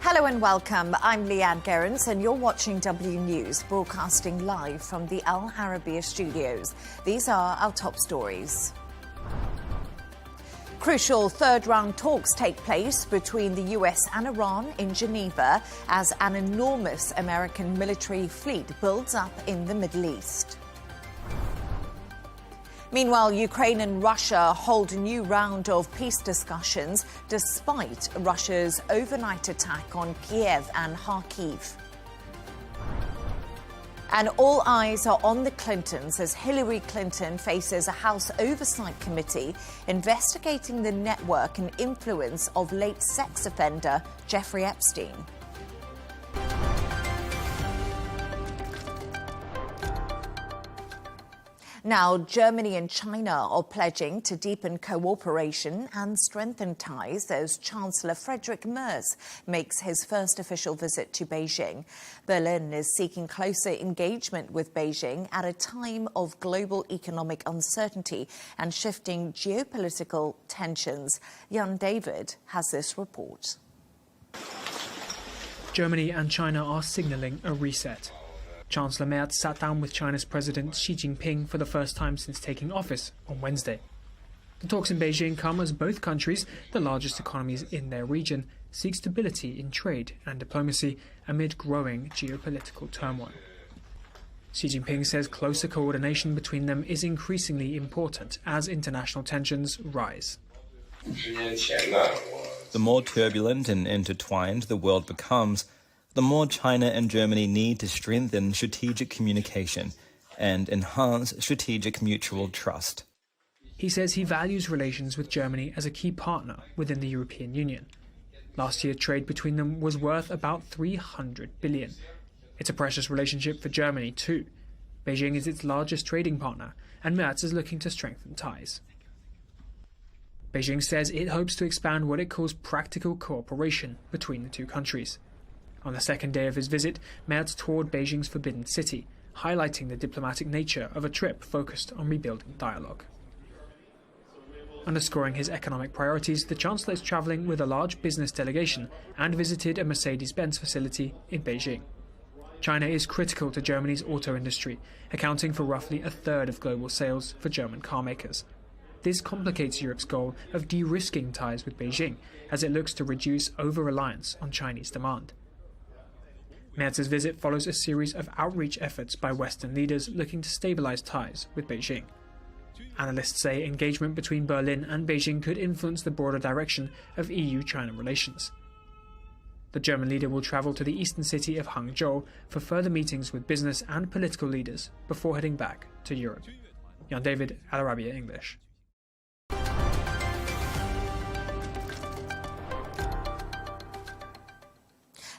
Hello and welcome. I'm Leigh Ann Gerrans and you're watching W News, broadcasting live from the Al Arabiya studios. These are our top stories. Crucial third-round talks take place between the US and Iran in Geneva as an enormous American military fleet builds up in the Middle East. Meanwhile, Ukraine and Russia hold a new round of peace discussions despite Russia's overnight attack on Kiev and Kharkiv. And all eyes are on the Clintons as Hillary Clinton faces a House Oversight Committee investigating the network and influence of late sex offender Jeffrey Epstein. Now, Germany and China are pledging to deepen cooperation and strengthen ties as Chancellor Friedrich Merz makes his first official visit to Beijing. Berlin is seeking closer engagement with Beijing at a time of global economic uncertainty and shifting geopolitical tensions. Jan David has this report. Germany and China are signalling a reset. Chancellor Merz sat down with China's President Xi Jinping for the first time since taking office on Wednesday. The talks in Beijing come as both countries, the largest economies in their region, seek stability in trade and diplomacy amid growing geopolitical turmoil. Xi Jinping says closer coordination between them is increasingly important as international tensions rise. The more turbulent and intertwined the world becomes, the more China and Germany need to strengthen strategic communication and enhance strategic mutual trust. He says he values relations with Germany as a key partner within the European Union. Last year, trade between them was worth about 300 billion. It's a precious relationship for Germany too. Beijing is its largest trading partner, and Merz is looking to strengthen ties. Beijing says it hopes to expand what it calls practical cooperation between the two countries. On the second day of his visit, Merz toured Beijing's Forbidden City, highlighting the diplomatic nature of a trip focused on rebuilding dialogue. Underscoring his economic priorities, the Chancellor is travelling with a large business delegation and visited a Mercedes-Benz facility in Beijing. China is critical to Germany's auto industry, accounting for roughly a third of global sales for German car makers. This complicates Europe's goal of de-risking ties with Beijing as it looks to reduce over-reliance on Chinese demand. Merz's visit follows a series of outreach efforts by Western leaders looking to stabilize ties with Beijing. Analysts say engagement between Berlin and Beijing could influence the broader direction of EU-China relations. The German leader will travel to the eastern city of Hangzhou for further meetings with business and political leaders before heading back to Europe. Jan David, Arabiya English.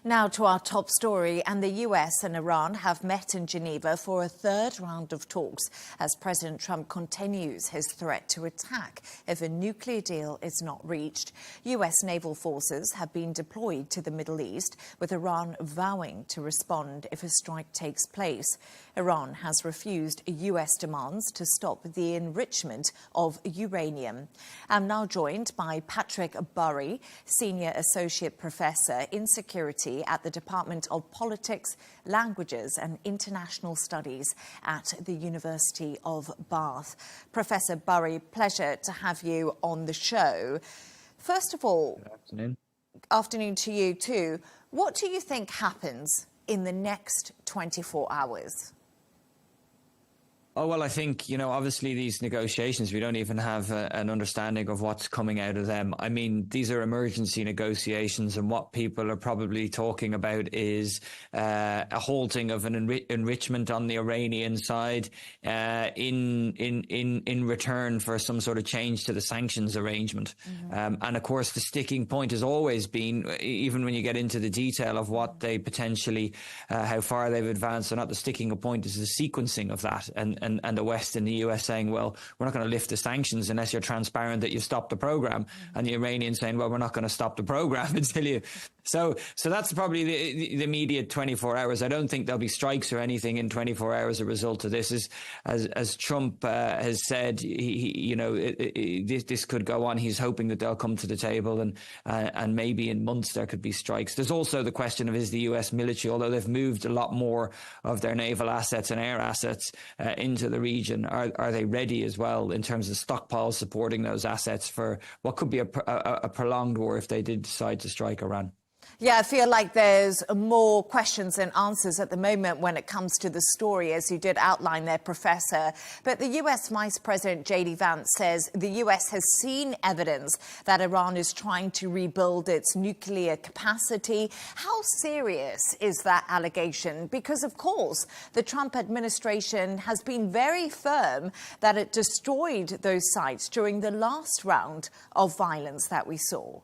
Now to our top story, and the US and Iran have met in Geneva for a third round of talks as President Trump continues his threat to attack if a nuclear deal is not reached. US naval forces have been deployed to the Middle East, with Iran vowing to respond if a strike takes place. Iran has refused US demands to stop the enrichment of uranium. I'm now joined by Patrick Burry, Senior Associate Professor in Security at the Department of Politics, Languages and International Studies at the University of Bath. Professor Burry, pleasure to have you on the show. First of all, good afternoon. Afternoon to you too. What do you think happens in the next 24 hours? Oh, well, I think, obviously these negotiations, we don't even have an understanding of what's coming out of them. I mean, these are emergency negotiations, and what people are probably talking about is a halting of an enrichment on the Iranian side in return for some sort of change to the sanctions arrangement. Mm-hmm. And of course, the sticking point has always been, even when you get into the detail of what they potentially, how far they've advanced or not, the sticking point is the sequencing of that. And the West and the US saying, well, we're not going to lift the sanctions unless you're transparent that you stopped the program. And the Iranians saying, well, we're not going to stop the program until you So that's probably the immediate 24 hours. I don't think there'll be strikes or anything in 24 hours as a result of this. As Trump has said, this could go on. He's hoping that they'll come to the table, and maybe in months there could be strikes. There's also the question of, is the US military, although they've moved a lot more of their naval assets and air assets into the region, are they ready as well in terms of stockpiles supporting those assets for what could be a prolonged war if they did decide to strike Iran? Yeah, I feel like there's more questions than answers at the moment when it comes to the story, as you did outline there, Professor. But the US Vice President J.D. Vance says the US has seen evidence that Iran is trying to rebuild its nuclear capacity. How serious is that allegation? Because, of course, the Trump administration has been very firm that it destroyed those sites during the last round of violence that we saw.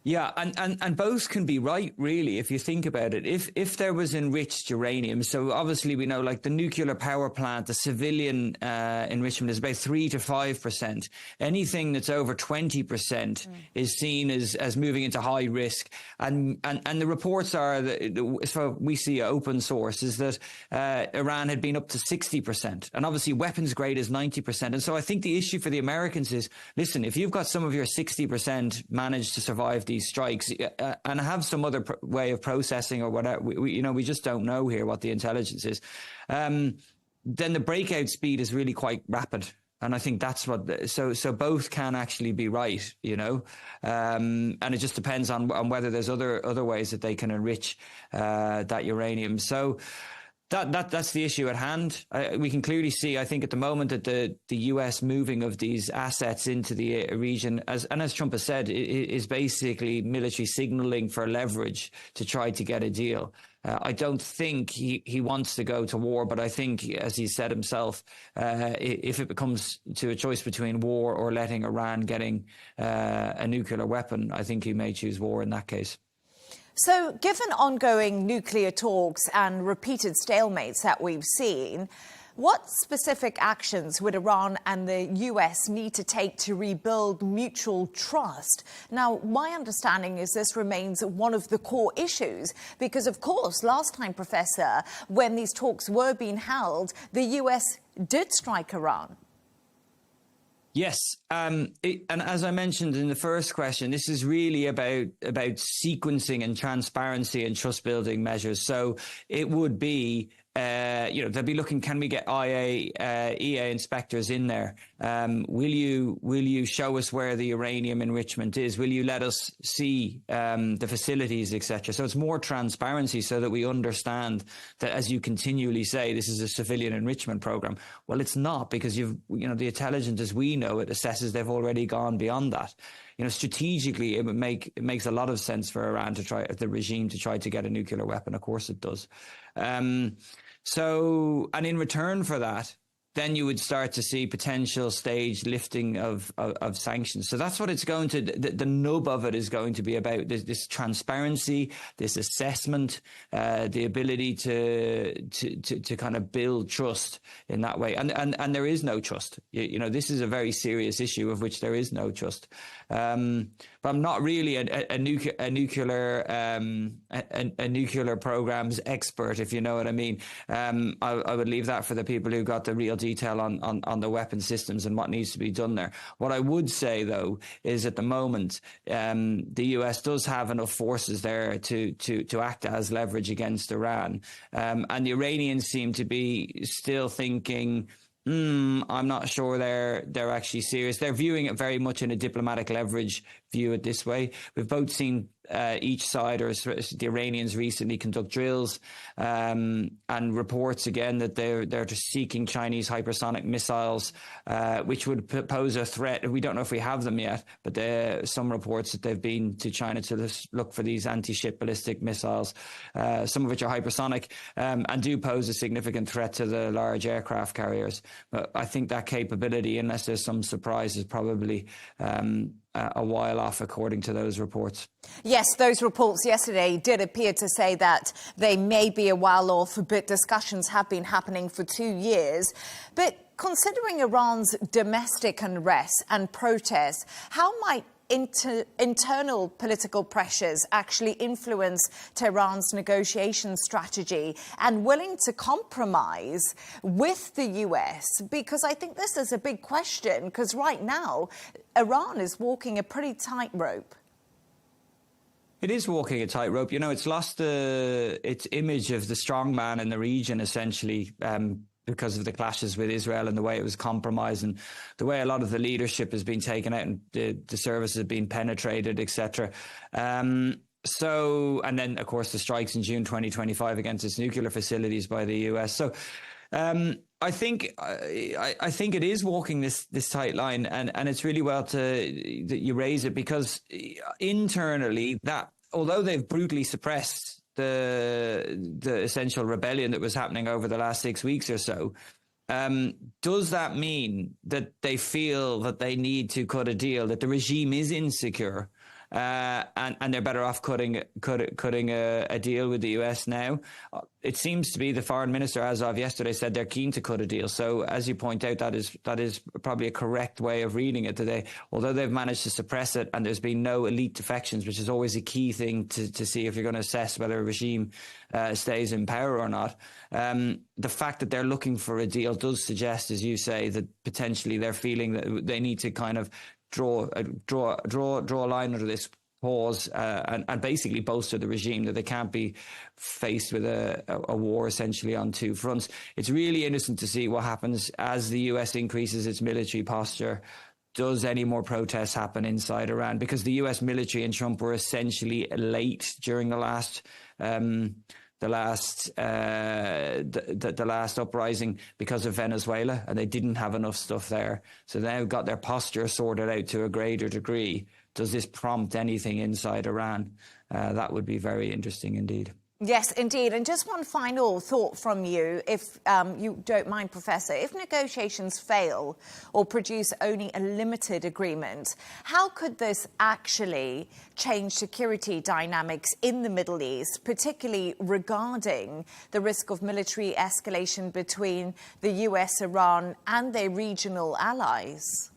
Yeah, and both can be right, really, if you think about it. If there was enriched uranium, so obviously we know, like the nuclear power plant, the civilian enrichment is about 3 to 5%. Anything that's over 20% is seen as moving into high risk. And the reports are, that, so we see open source, is that Iran had been up to 60%. And obviously weapons grade is 90%. And so I think the issue for the Americans is, listen, if you've got some of your 60% managed to survive these strikes and have some other way of processing or whatever, we just don't know here what the intelligence is, then the breakout speed is really quite rapid. And I think that's what, so both can actually be right, and it just depends on whether there's other ways that they can enrich that uranium. So that's the issue at hand. We can clearly see, I think, at the moment that the US moving of these assets into the region, as Trump has said, is basically military signaling for leverage to try to get a deal. I don't think he wants to go to war, but I think, as he said himself, if it becomes to a choice between war or letting Iran getting a nuclear weapon, I think he may choose war in that case. So, given ongoing nuclear talks and repeated stalemates that we've seen, what specific actions would Iran and the US need to take to rebuild mutual trust? Now, my understanding is this remains one of the core issues because, of course, last time, Professor, when these talks were being held, the US did strike Iran. Yes, and as I mentioned in the first question, this is really about sequencing and transparency and trust building measures. So it would be, they'll be looking, can we get IAEA inspectors in there? Will you show us where the uranium enrichment is? Will you let us see the facilities, etc.? So it's more transparency so that we understand that, as you continually say, this is a civilian enrichment program. Well, it's not, because the intelligence as we know it assesses they've already gone beyond that. Strategically, it makes a lot of sense for Iran the regime to try to get a nuclear weapon. Of course it does. And in return for that, then you would start to see potential stage lifting of sanctions. So that's what it's going to, the nub of it is going to be about, this transparency, this assessment, the ability to kind of build trust in that way. And there is no trust. This is a very serious issue of which there is no trust. But I'm not really a nuclear programs expert, if you know what I mean. I would leave that for the people who got the real detail on the weapon systems and what needs to be done there. What I would say, though, is at the moment, the US does have enough forces there to act as leverage against Iran. And the Iranians seem to be still thinking, I'm not sure they're actually serious. They're viewing it very much in a diplomatic leverage view it this way. We've both seen each side, or the Iranians recently conduct drills and reports again that they're just seeking Chinese hypersonic missiles, which would pose a threat. We don't know if we have them yet, but there are some reports that they've been to China to look for these anti-ship ballistic missiles, some of which are hypersonic and do pose a significant threat to the large aircraft carriers. But I think that capability, unless there's some surprise, is probably a while off, according to those reports. Yes, those reports yesterday did appear to say that they may be a while off, but discussions have been happening for 2 years. But considering Iran's domestic unrest and protests, how might internal political pressures actually influence Tehran's negotiation strategy and willing to compromise with the US? Because I think this is a big question, because right now, Iran is walking a pretty tightrope. It is walking a tightrope. You know, it's lost its image of the strong man in the region, essentially, because of the clashes with Israel and the way it was compromised and the way a lot of the leadership has been taken out and the services have been penetrated, etc. So, and then, of course, the strikes in June 2025 against its nuclear facilities by the US. So, I think it is walking this tight line, and it's really well that you raise it, because internally, that although they've brutally suppressed the essential rebellion that was happening over the last 6 weeks or so, does that mean that they feel that they need to cut a deal, that the regime is insecure? And they're better off cutting a deal with the US now. It seems to be the foreign minister, as of yesterday, said they're keen to cut a deal. So, as you point out, that is probably a correct way of reading it today. Although they've managed to suppress it, and there's been no elite defections, which is always a key thing to see if you're going to assess whether a regime stays in power or not. The fact that they're looking for a deal does suggest, as you say, that potentially they're feeling that they need to kind of draw a line under this pause and basically bolster the regime, that they can't be faced with a war essentially on two fronts. It's really interesting to see what happens as the US increases its military posture. Does any more protests happen inside Iran? Because the US military and Trump were essentially late during the last uprising because of Venezuela, and they didn't have enough stuff there. So they now got their posture sorted out to a greater degree. Does this prompt anything inside Iran? That would be very interesting indeed. Yes, indeed. And just one final thought from you, if you don't mind, Professor. If negotiations fail or produce only a limited agreement, how could this actually change security dynamics in the Middle East, particularly regarding the risk of military escalation between the US, Iran, and their regional allies?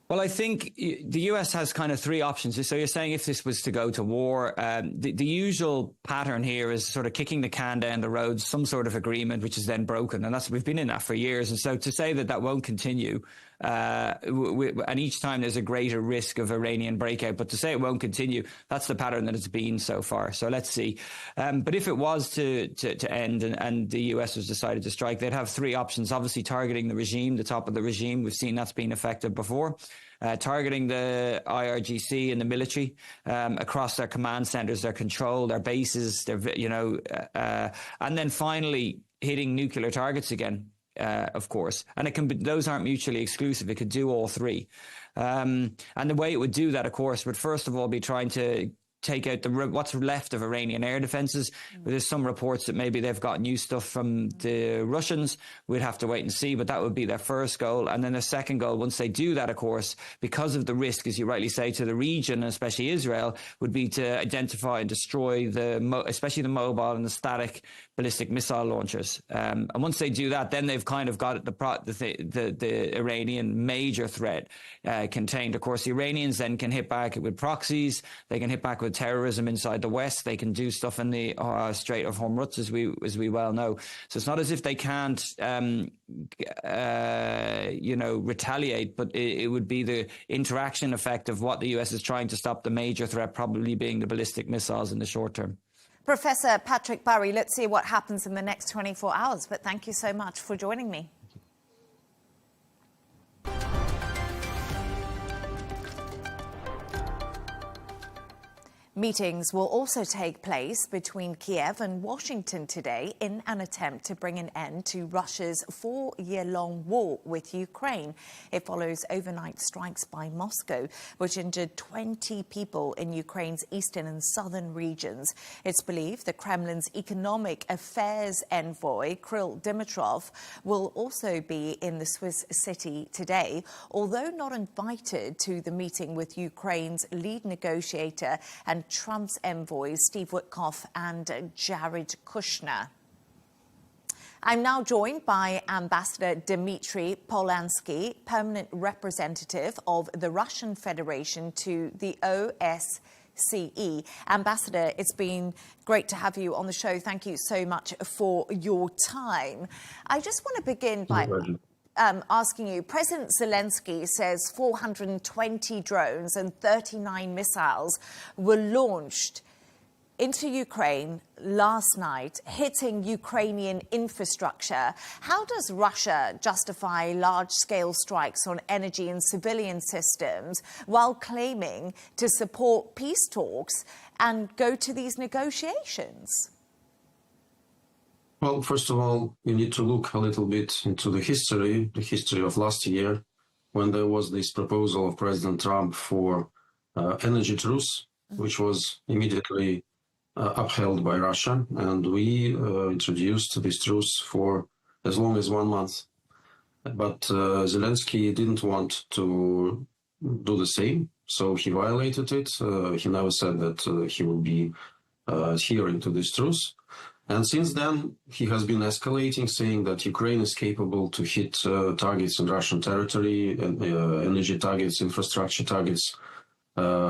Well, I think the US has kind of three options. So you're saying if this was to go to war, the usual pattern here is sort of kicking the can down the road, some sort of agreement, which is then broken. And we've been in that for years. And so to say that won't continue, and each time there's a greater risk of Iranian breakout, but to say it won't continue, that's the pattern that it's been so far. So let's see. But if it was to end and the US was decided to strike, they'd have three options. Obviously targeting the regime, the top of the regime. We've seen that's been effective before. Targeting the IRGC and the military across their command centers, their control, their bases, and then finally hitting nuclear targets again, of course. And it can be, those aren't mutually exclusive. It could do all three. And the way it would do that, of course, would first of all be trying to take out what's left of Iranian air defences. There's some reports that maybe they've got new stuff from the Russians. We'd have to wait and see, but that would be their first goal. And then their second goal, once they do that, of course, because of the risk, as you rightly say, to the region, especially Israel, would be to identify and destroy especially the mobile and the static ballistic missile launchers. And once they do that, then they've kind of got the Iranian major threat contained. Of course, the Iranians then can hit back with proxies. They can hit back with terrorism inside the West. They can do stuff in the Strait of Hormuz, as we well know. So it's not as if they can't, retaliate, but it would be the interaction effect of what the US is trying to stop, the major threat probably being the ballistic missiles in the short term. Professor Patrick Barry, let's see what happens in the next 24 hours. But thank you so much for joining me. Meetings will also take place between Kiev and Washington today in an attempt to bring an end to Russia's 4-year-long war with Ukraine. It follows overnight strikes by Moscow, which injured 20 people in Ukraine's eastern and southern regions. It's believed the Kremlin's economic affairs envoy, Kirill Dimitrov, will also be in the Swiss city today, although not invited to the meeting with Ukraine's lead negotiator and Trump's envoys Steve Witkoff and Jared Kushner. I'm now joined by Ambassador Dmitry Polansky, permanent representative of the Russian Federation to the OSCE. Ambassador, it's been great to have you on the show. Thank you so much for your time. I just want to begin by asking you, President Zelensky says 420 drones and 39 missiles were launched into Ukraine last night, hitting Ukrainian infrastructure. How does Russia justify large-scale strikes on energy and civilian systems while claiming to support peace talks and go to these negotiations? Well, first of all, we need to look a little bit into the history of last year, when there was this proposal of President Trump for energy truce, which was immediately upheld by Russia, and we introduced this truce for as long as 1 month. But Zelensky didn't want to do the same, so he violated it. He never said that he would be adhering to this truce. And since then, he has been escalating, saying that Ukraine is capable to hit targets in Russian territory, energy targets, infrastructure targets.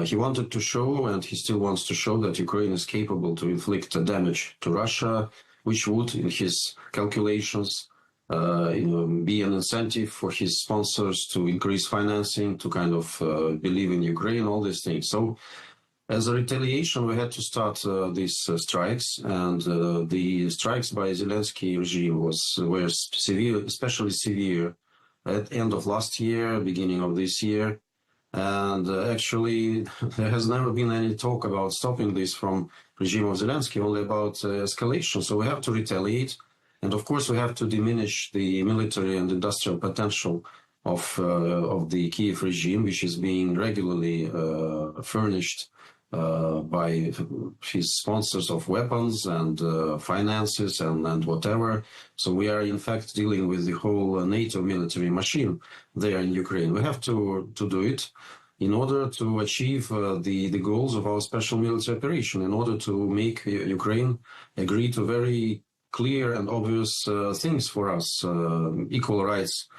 He wanted to show, and he still wants to show, that Ukraine is capable to inflict damage to Russia, which would, in his calculations, be an incentive for his sponsors to increase financing, to kind of believe in Ukraine, all these things. So, as a retaliation, we had to start these strikes, and the strikes by Zelensky regime were severe, especially severe at the end of last year, beginning of this year. And actually, there has never been any talk about stopping this from regime of Zelensky, only about escalation. So we have to retaliate. And of course, we have to diminish the military and industrial potential of the Kiev regime, which is being regularly furnished by his sponsors of weapons and finances and whatever. So we are in fact dealing with the whole NATO military machine there in Ukraine. We have to do it in order to achieve the goals of our special military operation, in order to make Ukraine agree to very clear and obvious things for us: equal rights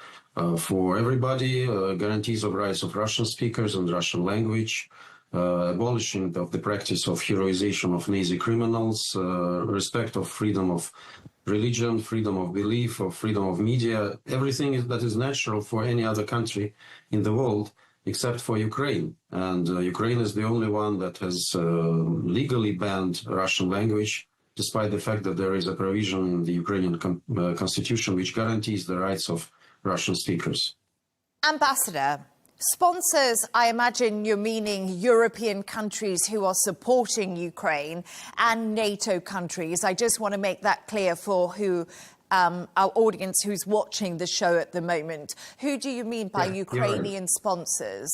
for everybody, guarantees of rights of Russian speakers and Russian language, abolishing of the practice of heroization of Nazi criminals, respect of freedom of religion, freedom of belief, of freedom of media, everything that is natural for any other country in the world except for Ukraine. And Ukraine is the only one that has legally banned Russian language, despite the fact that there is a provision in the Ukrainian constitution which guarantees the rights of Russian speakers. Ambassador, sponsors, I imagine you're meaning European countries who are supporting Ukraine and NATO countries. I just want to make that clear for our audience who's watching the show at the moment. Who do you mean by Ukrainian sponsors?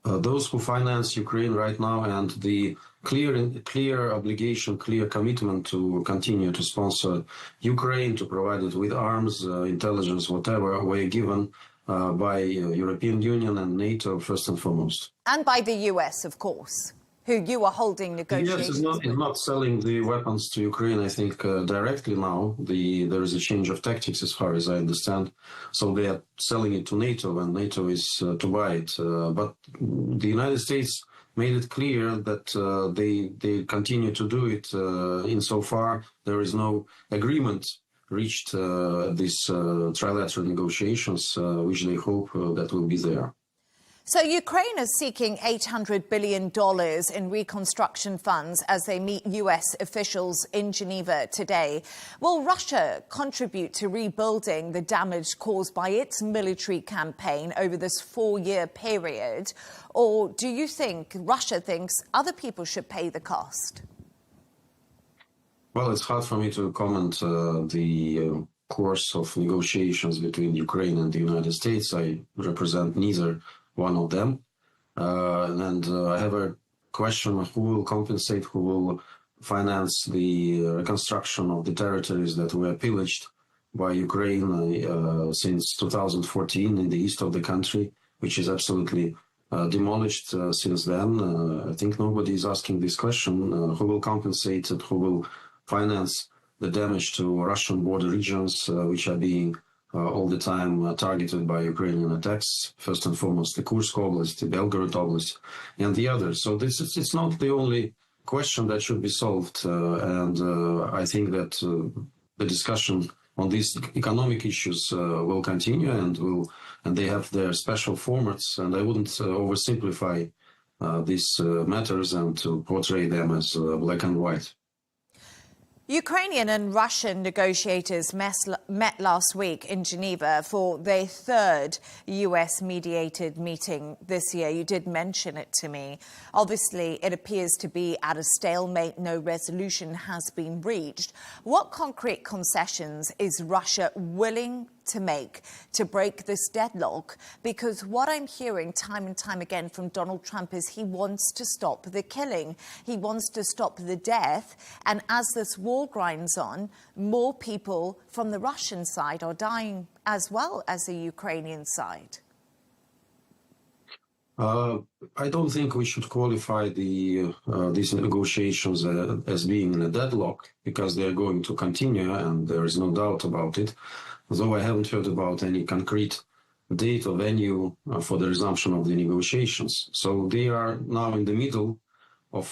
Those who finance Ukraine right now, and the clear obligation, clear commitment to continue to sponsor Ukraine, to provide it with arms, intelligence, whatever, were given by European Union and NATO first and foremost. And by the US, of course, who you are holding negotiations with. The US is not selling the weapons to Ukraine, I think, directly now. There is a change of tactics, as far as I understand. So they are selling it to NATO, and NATO is to buy it. But the United States made it clear that they continue to do it insofar there is no agreement reached these trilateral negotiations, which they hope that will be there. So Ukraine is seeking $800 billion in reconstruction funds as they meet US officials in Geneva today. Will Russia contribute to rebuilding the damage caused by its military campaign over this 4-year period? Or do you think Russia thinks other people should pay the cost? Well, it's hard for me to comment the course of negotiations between Ukraine and the United States. I represent neither one of them. And I have a question: who will compensate, who will finance the reconstruction of the territories that were pillaged by Ukraine since 2014 in the east of the country, which is absolutely demolished since then? I think nobody is asking this question. Who will compensate and who will finance the damage to Russian border regions, which are being all the time targeted by Ukrainian attacks, first and foremost the Kursk Oblast, the Belgorod Oblast, and the others. So it's not the only question that should be solved, and I think that the discussion on these economic issues will continue, and they have their special formats, and I wouldn't oversimplify these matters and to portray them as black and white. Ukrainian and Russian negotiators met last week in Geneva for their third US-mediated meeting this year. You did mention it to me. Obviously, it appears to be at a stalemate. No resolution has been reached. What concrete concessions is Russia willing to make to break this deadlock? Because what I'm hearing time and time again from Donald Trump is he wants to stop the killing. He wants to stop the death. And as this war grinds on, more people from the Russian side are dying as well as the Ukrainian side. I don't think we should qualify these negotiations as being in a deadlock, because they are going to continue, and there is no doubt about it. Although I haven't heard about any concrete date or venue for the resumption of the negotiations. So they are now in the middle of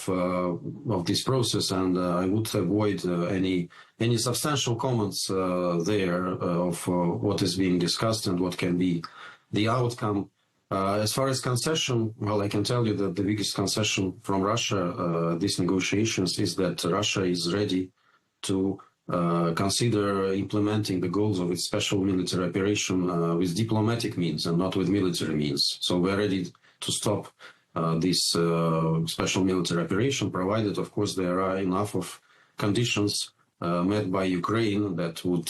this process, and I would avoid any substantial comments there of what is being discussed and what can be the outcome. As far as concession, well, I can tell you that the biggest concession from Russia, these negotiations, is that Russia is ready to consider implementing the goals of its special military operation with diplomatic means and not with military means. So we're ready to stop this special military operation, provided, of course, there are enough of conditions met by Ukraine that would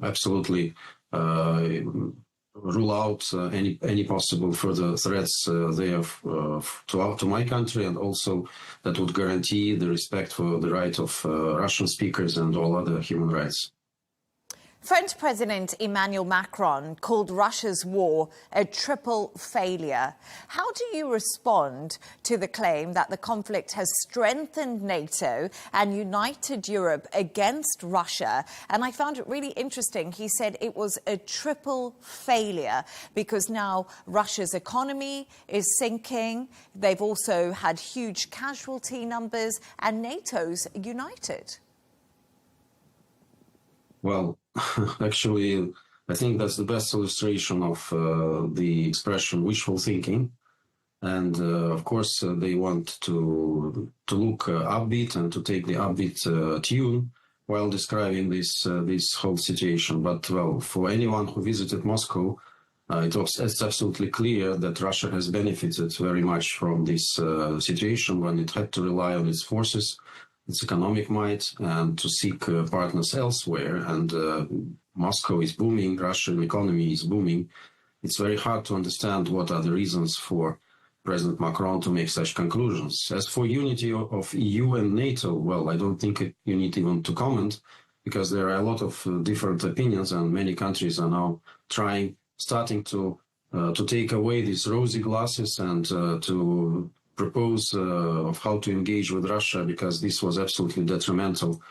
absolutely rule out any possible further threats there to my country, and also that would guarantee the respect for the right of Russian speakers and all other human rights. French President Emmanuel Macron called Russia's war a triple failure. How do you respond to the claim that the conflict has strengthened NATO and united Europe against Russia? And I found it really interesting. He said it was a triple failure because now Russia's economy is sinking. They've also had huge casualty numbers, and NATO's united. Well, actually, I think that's the best illustration of the expression wishful thinking. And of course, they want to look upbeat and to take the upbeat tune while describing this whole situation. But, well, for anyone who visited Moscow, it's absolutely clear that Russia has benefited very much from this situation when it had to rely on its forces, its economic might, and to seek partners elsewhere. And Moscow is booming, Russian economy is booming. It's very hard to understand what are the reasons for President Macron to make such conclusions. As for unity of EU and NATO, well, I don't think you need even to comment, because there are a lot of different opinions, and many countries are now starting to take away these rosy glasses and to propose of how to engage with Russia, because this was absolutely detrimental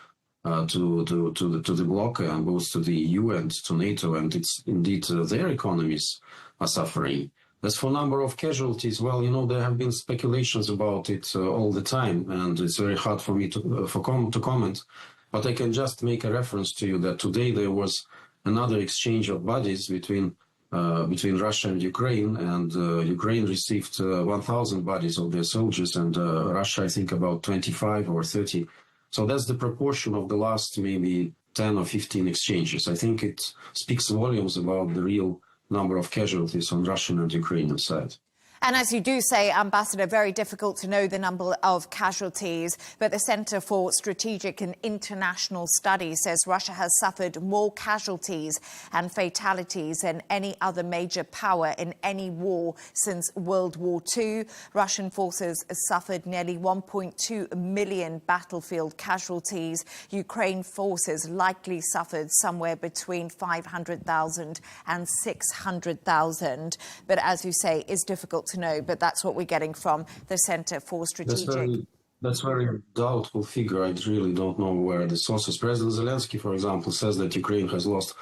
to the bloc, and both to the EU and to NATO, and it's indeed their economies are suffering. As for number of casualties, well, you know, there have been speculations about it all the time, and it's very hard for me to comment. But I can just make a reference to you that today there was another exchange of bodies between Russia and Ukraine, and Ukraine received 1,000 bodies of their soldiers, and Russia, I think, about 25 or 30. So that's the proportion of the last maybe 10 or 15 exchanges. I think it speaks volumes about the real number of casualties on Russian and Ukrainian side. And as you do say, Ambassador, very difficult to know the number of casualties, but the Centre for Strategic and International Studies says Russia has suffered more casualties and fatalities than any other major power in any war since World War II. Russian forces suffered nearly 1.2 million battlefield casualties. Ukraine forces likely suffered somewhere between 500,000 and 600,000. But as you say, it's difficult to know, but that's what we're getting from the Centre for Strategic That's very doubtful figure. I really don't know where the source is. President Zelensky, for example, says that Ukraine has lost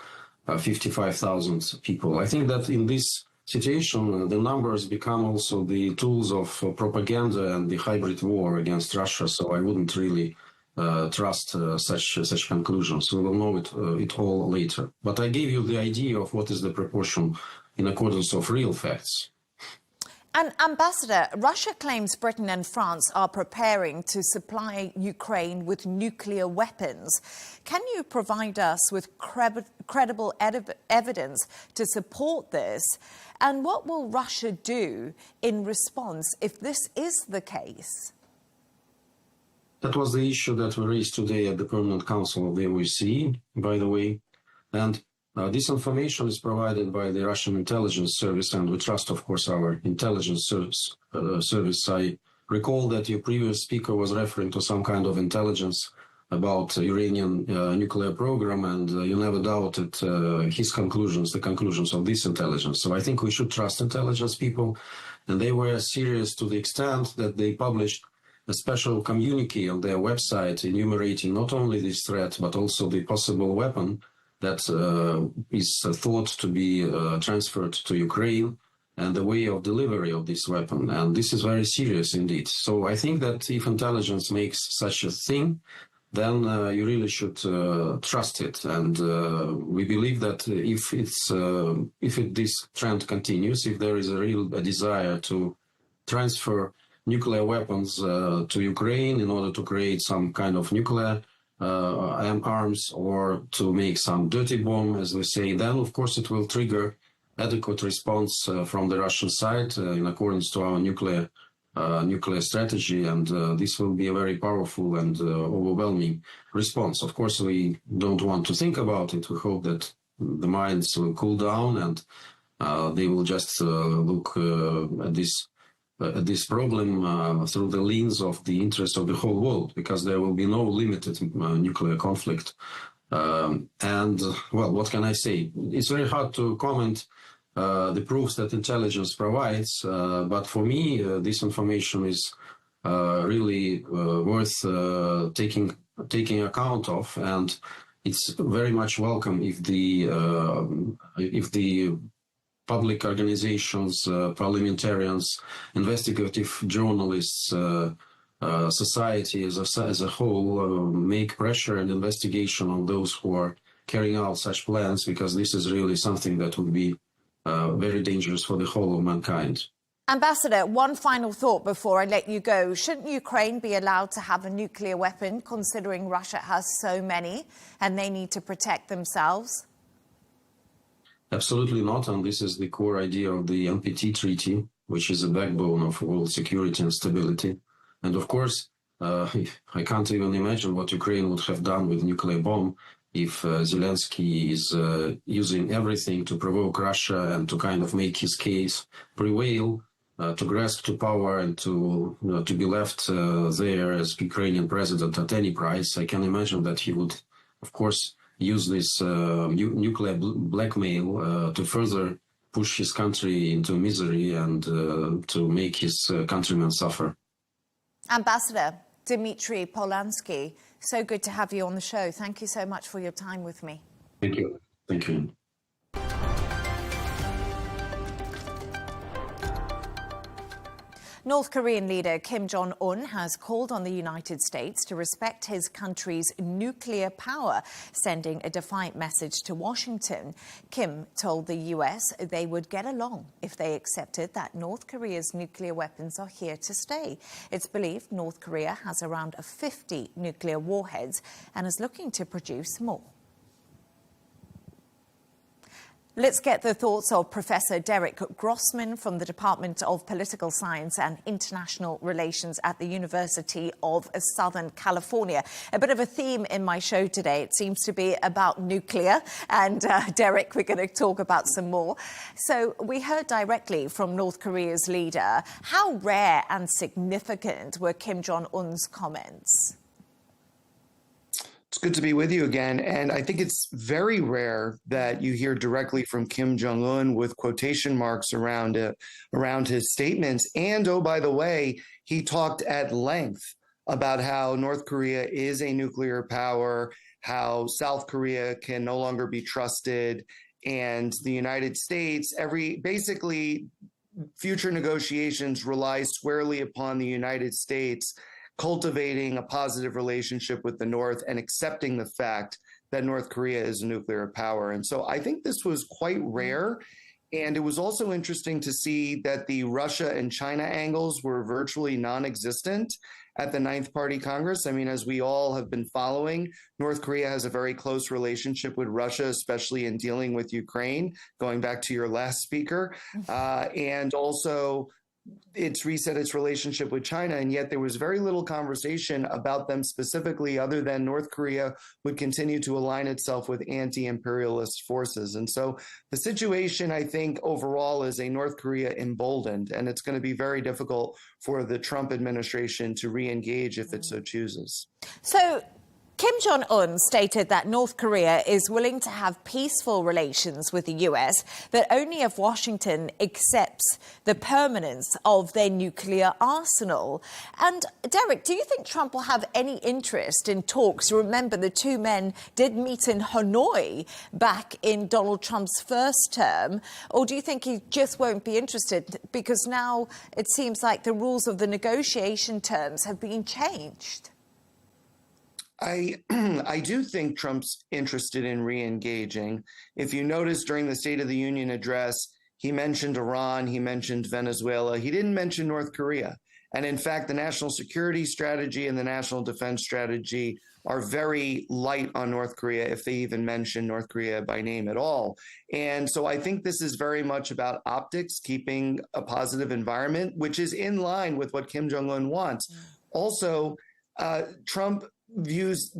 55,000 people. I think that in this situation, the numbers become also the tools of propaganda and the hybrid war against Russia. So I wouldn't really trust such conclusions. We will know it all later. But I gave you the idea of what is the proportion in accordance of real facts. And Ambassador, Russia claims Britain and France are preparing to supply Ukraine with nuclear weapons. Can you provide us with credible evidence to support this? And what will Russia do in response if this is the case? That was the issue that we raised today at the Permanent Council of the OSCE, by the way. And this information is provided by the Russian intelligence service, and we trust, of course, our intelligence service. I recall that your previous speaker was referring to some kind of intelligence about Iranian nuclear program, and you never doubted his conclusions, the conclusions of this intelligence. So I think we should trust intelligence people, and they were serious to the extent that they published a special communique on their website enumerating not only this threat, but also the possible weapon that is thought to be transferred to Ukraine and the way of delivery of this weapon. And this is very serious indeed. So I think that if intelligence makes such a thing, then you really should trust it. And we believe that if this trend continues, if there is a real desire to transfer nuclear weapons to Ukraine in order to create some kind of nuclear arms or to make some dirty bomb, as we say, then of course it will trigger adequate response from the Russian side in accordance to our nuclear strategy, and this will be a very powerful and overwhelming response. Of course, we don't want to think about it. We hope that the minds will cool down and they will just look at this problem through the lens of the interest of the whole world, because there will be no limited nuclear conflict. And, well, what can I say? It's very hard to comment the proofs that intelligence provides, but for me, this information is really worth taking account of, and it's very much welcome if the public organizations, parliamentarians, investigative journalists, society as a whole make pressure and investigation on those who are carrying out such plans, because this is really something that would be very dangerous for the whole of mankind. Ambassador, one final thought before I let you go. Shouldn't Ukraine be allowed to have a nuclear weapon, considering Russia has so many and they need to protect themselves? Absolutely not, and this is the core idea of the NPT treaty, which is the backbone of world security and stability. And of course, I can't even imagine what Ukraine would have done with nuclear bomb if Zelensky is using everything to provoke Russia and to kind of make his case prevail, to grasp to power and to be left there as Ukrainian president at any price. I can imagine that he would, of course, use this nuclear blackmail to further push his country into misery and to make his countrymen suffer. Ambassador Dmitry Polansky, so good to have you on the show. Thank you so much for your time with me. Thank you. Thank you. North Korean leader Kim Jong-un has called on the United States to respect his country's nuclear power, sending a defiant message to Washington. Kim told the US they would get along if they accepted that North Korea's nuclear weapons are here to stay. It's believed North Korea has around 50 nuclear warheads and is looking to produce more. Let's get the thoughts of Professor Derek Grossman from the Department of Political Science and International Relations at the University of Southern California. A bit of a theme in my show today. It seems to be about nuclear. And Derek, we're going to talk about some more. So we heard directly from North Korea's leader. How rare and significant were Kim Jong-un's comments? It's good to be with you again. And I think it's very rare that you hear directly from Kim Jong-un with quotation marks around his statements. And, oh, by the way, he talked at length about how North Korea is a nuclear power, how South Korea can no longer be trusted, and the United States, basically future negotiations rely squarely upon the United States cultivating a positive relationship with the North and accepting the fact that North Korea is a nuclear power. And so I think this was quite rare. And it was also interesting to see that the Russia and China angles were virtually non-existent at the Ninth Party Congress. I mean, as we all have been following, North Korea has a very close relationship with Russia, especially in dealing with Ukraine, going back to your last speaker. And also, it's reset its relationship with China, and yet there was very little conversation about them specifically, other than North Korea would continue to align itself with anti-imperialist forces. And so the situation, I think, overall is a North Korea emboldened, and it's going to be very difficult for the Trump administration to re-engage if it so chooses. So Kim Jong-un stated that North Korea is willing to have peaceful relations with the US, but only if Washington accepts the permanence of their nuclear arsenal. And Derek, do you think Trump will have any interest in talks? Remember, the two men did meet in Hanoi back in Donald Trump's first term. Or do you think he just won't be interested because now it seems like the rules of the negotiation terms have been changed? I do think Trump's interested in re-engaging. If you notice during the State of the Union address, he mentioned Iran, he mentioned Venezuela, he didn't mention North Korea. And in fact, the national security strategy and the national defense strategy are very light on North Korea, if they even mention North Korea by name at all. And so I think this is very much about optics, keeping a positive environment, which is in line with what Kim Jong-un wants. Also, Trump views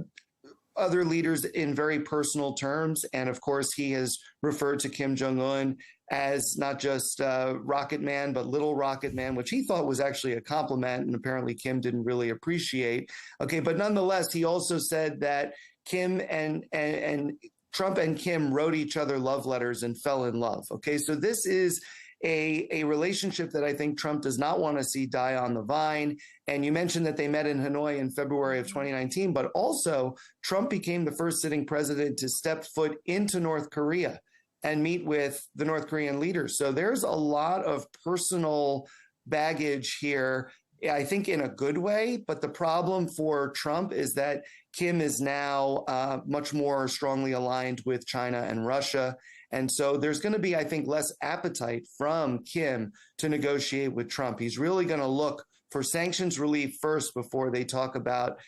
other leaders in very personal terms. And of course, he has referred to Kim Jong-un as not just Rocket Man, but Little Rocket Man, which he thought was actually a compliment. And apparently Kim didn't really appreciate. Okay, but nonetheless, he also said that Kim and Trump and Kim wrote each other love letters and fell in love. Okay, so this is a relationship that I think Trump does not want to see die on the vine. And you mentioned that they met in Hanoi in February of 2019, but also Trump became the first sitting president to step foot into North Korea and meet with the North Korean leaders. So there's a lot of personal baggage here, I think in a good way. But the problem for Trump is that Kim is now much more strongly aligned with China and Russia. And so there's going to be, I think, less appetite from Kim to negotiate with Trump. He's really going to look for sanctions relief first before they talk about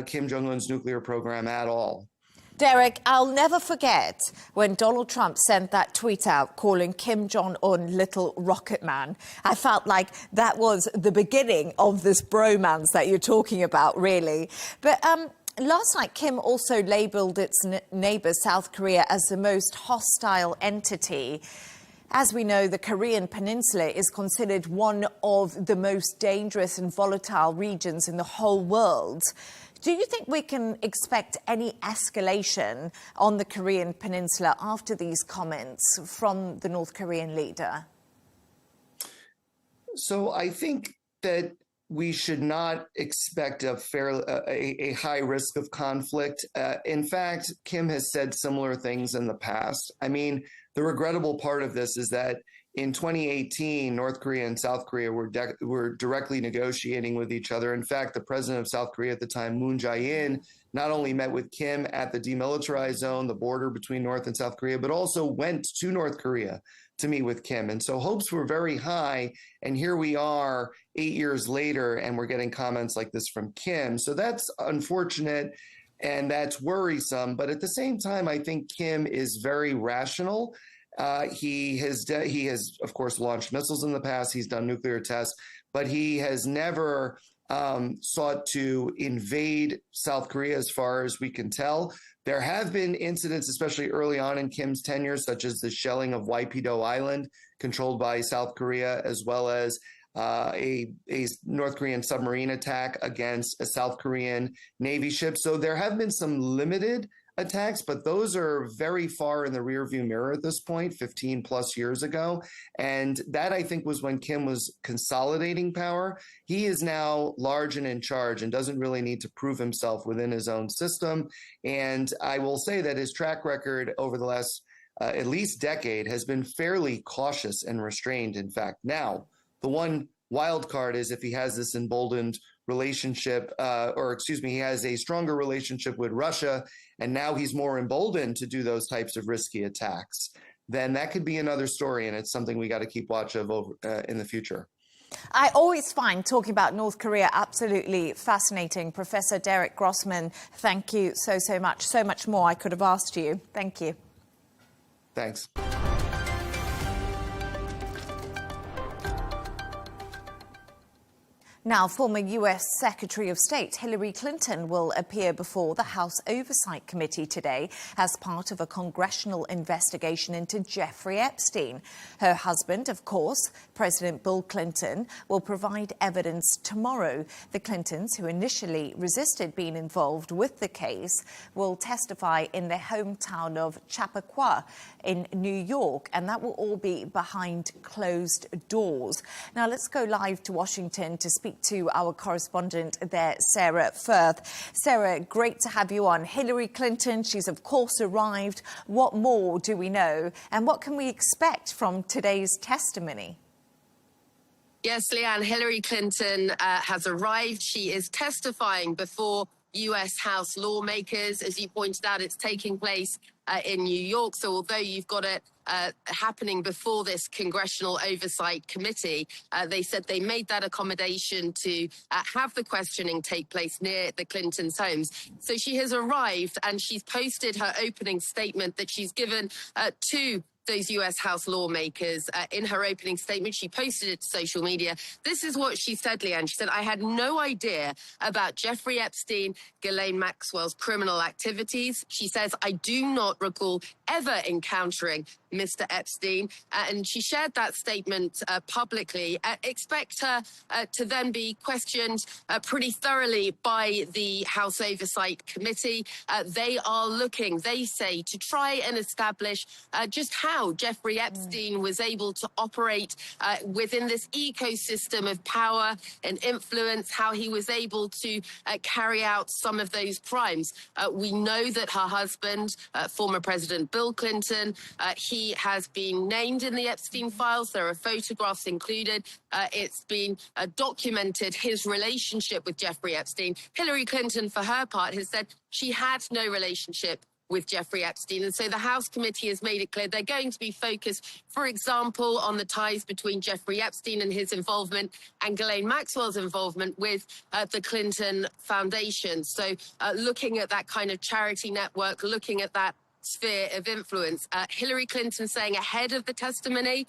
Kim Jong-un's nuclear program at all. Derek, I'll never forget when Donald Trump sent that tweet out calling Kim Jong-un Little Rocket Man. I felt like that was the beginning of this bromance that you're talking about, really. But last night, Kim also labelled its neighbour, South Korea, as the most hostile entity. As we know, the Korean Peninsula is considered one of the most dangerous and volatile regions in the whole world. Do you think we can expect any escalation on the Korean Peninsula after these comments from the North Korean leader? So I think that we should not expect a high risk of conflict. In fact, Kim has said similar things in the past. I mean, the regrettable part of this is that in 2018, North Korea and South Korea were directly negotiating with each other. In fact, the president of South Korea at the time, Moon Jae-in, not only met with Kim at the demilitarized zone, the border between North and South Korea, but also went to North Korea to meet with Kim. And so hopes were very high. And here we are 8 years later, and we're getting comments like this from Kim. So that's unfortunate and that's worrisome. But at the same time, I think Kim is very rational. He has, of course, launched missiles in the past. He's done nuclear tests, but he has never sought to invade South Korea, as far as we can tell. There have been incidents, especially early on in Kim's tenure, such as the shelling of Waipido Island, controlled by South Korea, as well as a North Korean submarine attack against a South Korean Navy ship. So there have been some limited attacks, but those are very far in the rearview mirror at this point, 15 plus years ago. And that, I think, was when Kim was consolidating power. He is now large and in charge and doesn't really need to prove himself within his own system. And I will say that his track record over the last at least decade has been fairly cautious and restrained, in fact. Now, the one wild card is if he has this emboldened relationship, he has a stronger relationship with Russia, and now he's more emboldened to do those types of risky attacks, then that could be another story, and it's something we got to keep watch of in the future. I always find talking about North Korea absolutely fascinating. Professor Derek Grossman, thank you so much. So much more I could have asked you. Thank you. Thanks. Now, former U.S. Secretary of State Hillary Clinton will appear before the House Oversight Committee today as part of a congressional investigation into Jeffrey Epstein. Her husband, of course, President Bill Clinton, will provide evidence tomorrow. The Clintons, who initially resisted being involved with the case, will testify in their hometown of Chappaqua in New York, and that will all be behind closed doors. Now, let's go live to Washington to speak to our correspondent there, Sarah Firth. Sarah, great to have you on. Hillary Clinton, she's of course arrived. What more do we know? And what can we expect from today's testimony? Yes, Leigh Ann, Hillary Clinton has arrived. She is testifying before U.S. House lawmakers. As you pointed out, it's taking place in New York. So although you've got it happening before this Congressional Oversight Committee, they said they made that accommodation to have the questioning take place near the Clintons' homes. So she has arrived and she's posted her opening statement that she's given to those U.S. House lawmakers. In her opening statement, she posted it to social media. This is what she said, Leigh Ann. She said, "I had no idea about Jeffrey Epstein, Ghislaine Maxwell's criminal activities." She says, "I do not recall ever encountering Mr. Epstein." And she shared that statement publicly. Expect her to then be questioned pretty thoroughly by the House Oversight Committee. They are looking, they say, to try and establish just how Jeffrey Epstein was able to operate within this ecosystem of power and influence, how he was able to carry out some of those crimes. We know that her husband, former President Bill Clinton, he has been named in the Epstein files. There are photographs included. It's been documented, his relationship with Jeffrey Epstein. Hillary Clinton, for her part, has said she had no relationship with Jeffrey Epstein. And so the House committee has made it clear they're going to be focused, for example, on the ties between Jeffrey Epstein and his involvement and Ghislaine Maxwell's involvement with the Clinton Foundation. So looking at that kind of charity network, looking at that sphere of influence. Hillary Clinton saying ahead of the testimony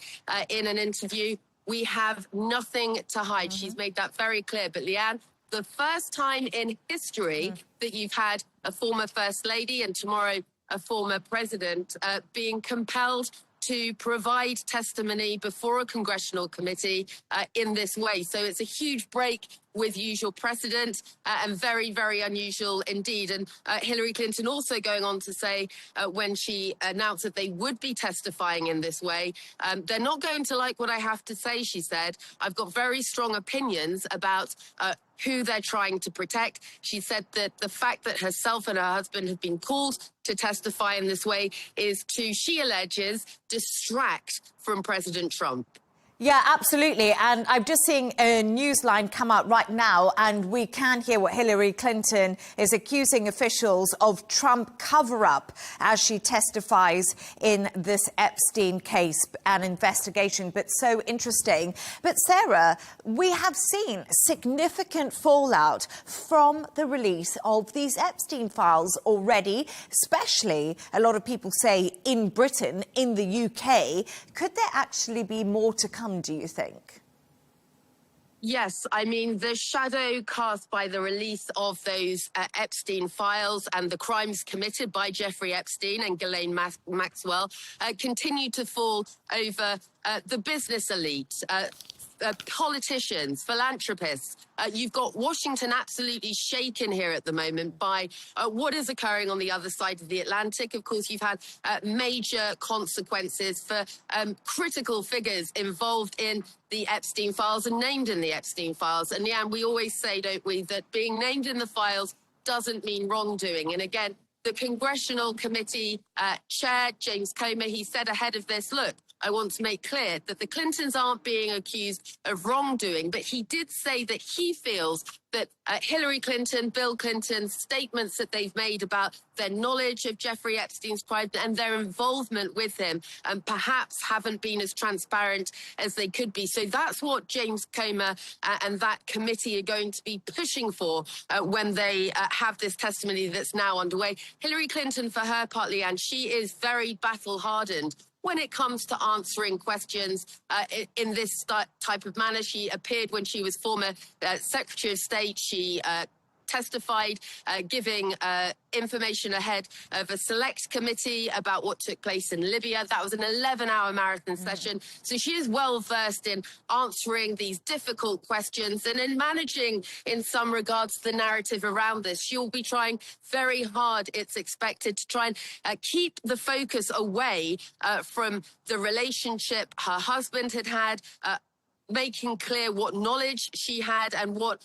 in an interview, "We have nothing to hide." She's made that very clear. But Leigh Ann, the first time in history that you've had a former First Lady and tomorrow a former president being compelled to provide testimony before a congressional committee in this way. So it's a huge break with usual precedent and very, very unusual indeed. And Hillary Clinton also going on to say when she announced that they would be testifying in this way, "They're not going to like what I have to say," she said. "I've got very strong opinions about who they're trying to protect." She said that the fact that herself and her husband have been called to testify in this way is to, she alleges, distract from President Trump. Yeah, absolutely. And I'm just seeing a newsline come out right now, and we can hear what Hillary Clinton is accusing officials of Trump cover-up as she testifies in this Epstein case and investigation. But so interesting. But Sarah, we have seen significant fallout from the release of these Epstein files already, especially a lot of people say in Britain, in the UK. Could there actually be more to come, do you think? Yes, I mean, the shadow cast by the release of those Epstein files and the crimes committed by Jeffrey Epstein and Ghislaine Maxwell continue to fall over the business elite. politicians, philanthropists. You've got Washington absolutely shaken here at the moment by what is occurring on the other side of the Atlantic. Of course, you've had major consequences for critical figures involved in the Epstein files and named in the Epstein files. And Leigh Ann, we always say, don't we, that being named in the files doesn't mean wrongdoing. And again, the Congressional Committee Chair, James Comer, he said ahead of this, look, I want to make clear that the Clintons aren't being accused of wrongdoing, but he did say that he feels that Hillary Clinton, Bill Clinton's statements that they've made about their knowledge of Jeffrey Epstein's crime and their involvement with him perhaps haven't been as transparent as they could be. So that's what James Comer and that committee are going to be pushing for when they have this testimony that's now underway. Hillary Clinton, for her part, Leigh Ann, she is very battle-hardened when it comes to answering questions in this type of manner. She appeared when she was former Secretary of State. She testified, giving information ahead of a select committee about what took place in Libya. That was an 11-hour marathon session. So she is well versed in answering these difficult questions and in managing, in some regards, the narrative around this. She'll be trying very hard, it's expected, to try and keep the focus away from the relationship her husband had, making clear what knowledge she had and what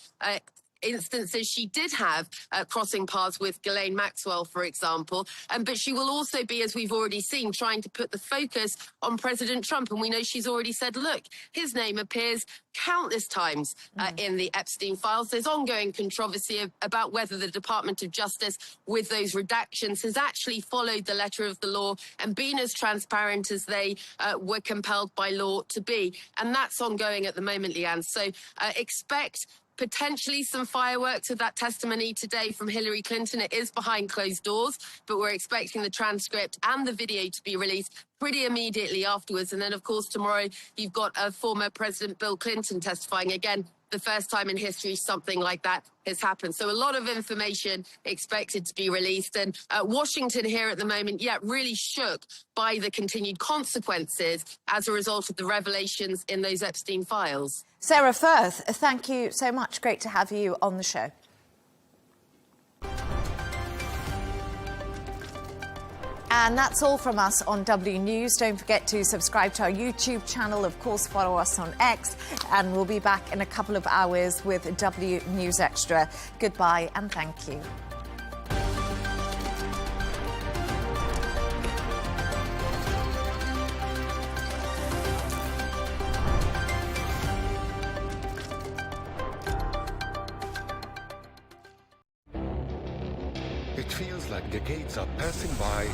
instances she did have crossing paths with Ghislaine Maxwell, for example. But she will also be, as we've already seen, trying to put the focus on President Trump. And we know she's already said, look, his name appears countless times in the Epstein files. There's ongoing controversy about whether the Department of Justice, with those redactions, has actually followed the letter of the law and been as transparent as they were compelled by law to be. And that's ongoing at the moment, Leigh Ann. So expect potentially some fireworks of that testimony today from Hillary Clinton. It is behind closed doors, but we're expecting the transcript and the video to be released pretty immediately afterwards. And then, of course, tomorrow you've got former President Bill Clinton testifying again. The first time in history something like that has happened. So a lot of information expected to be released. And Washington here at the moment, really shook by the continued consequences as a result of the revelations in those Epstein files. Sarah Firth, thank you so much. Great to have you on the show. And that's all from us on W News. Don't forget to subscribe to our YouTube channel. Of course, follow us on X. And we'll be back in a couple of hours with W News Extra. Goodbye and thank you. It feels like decades are passing by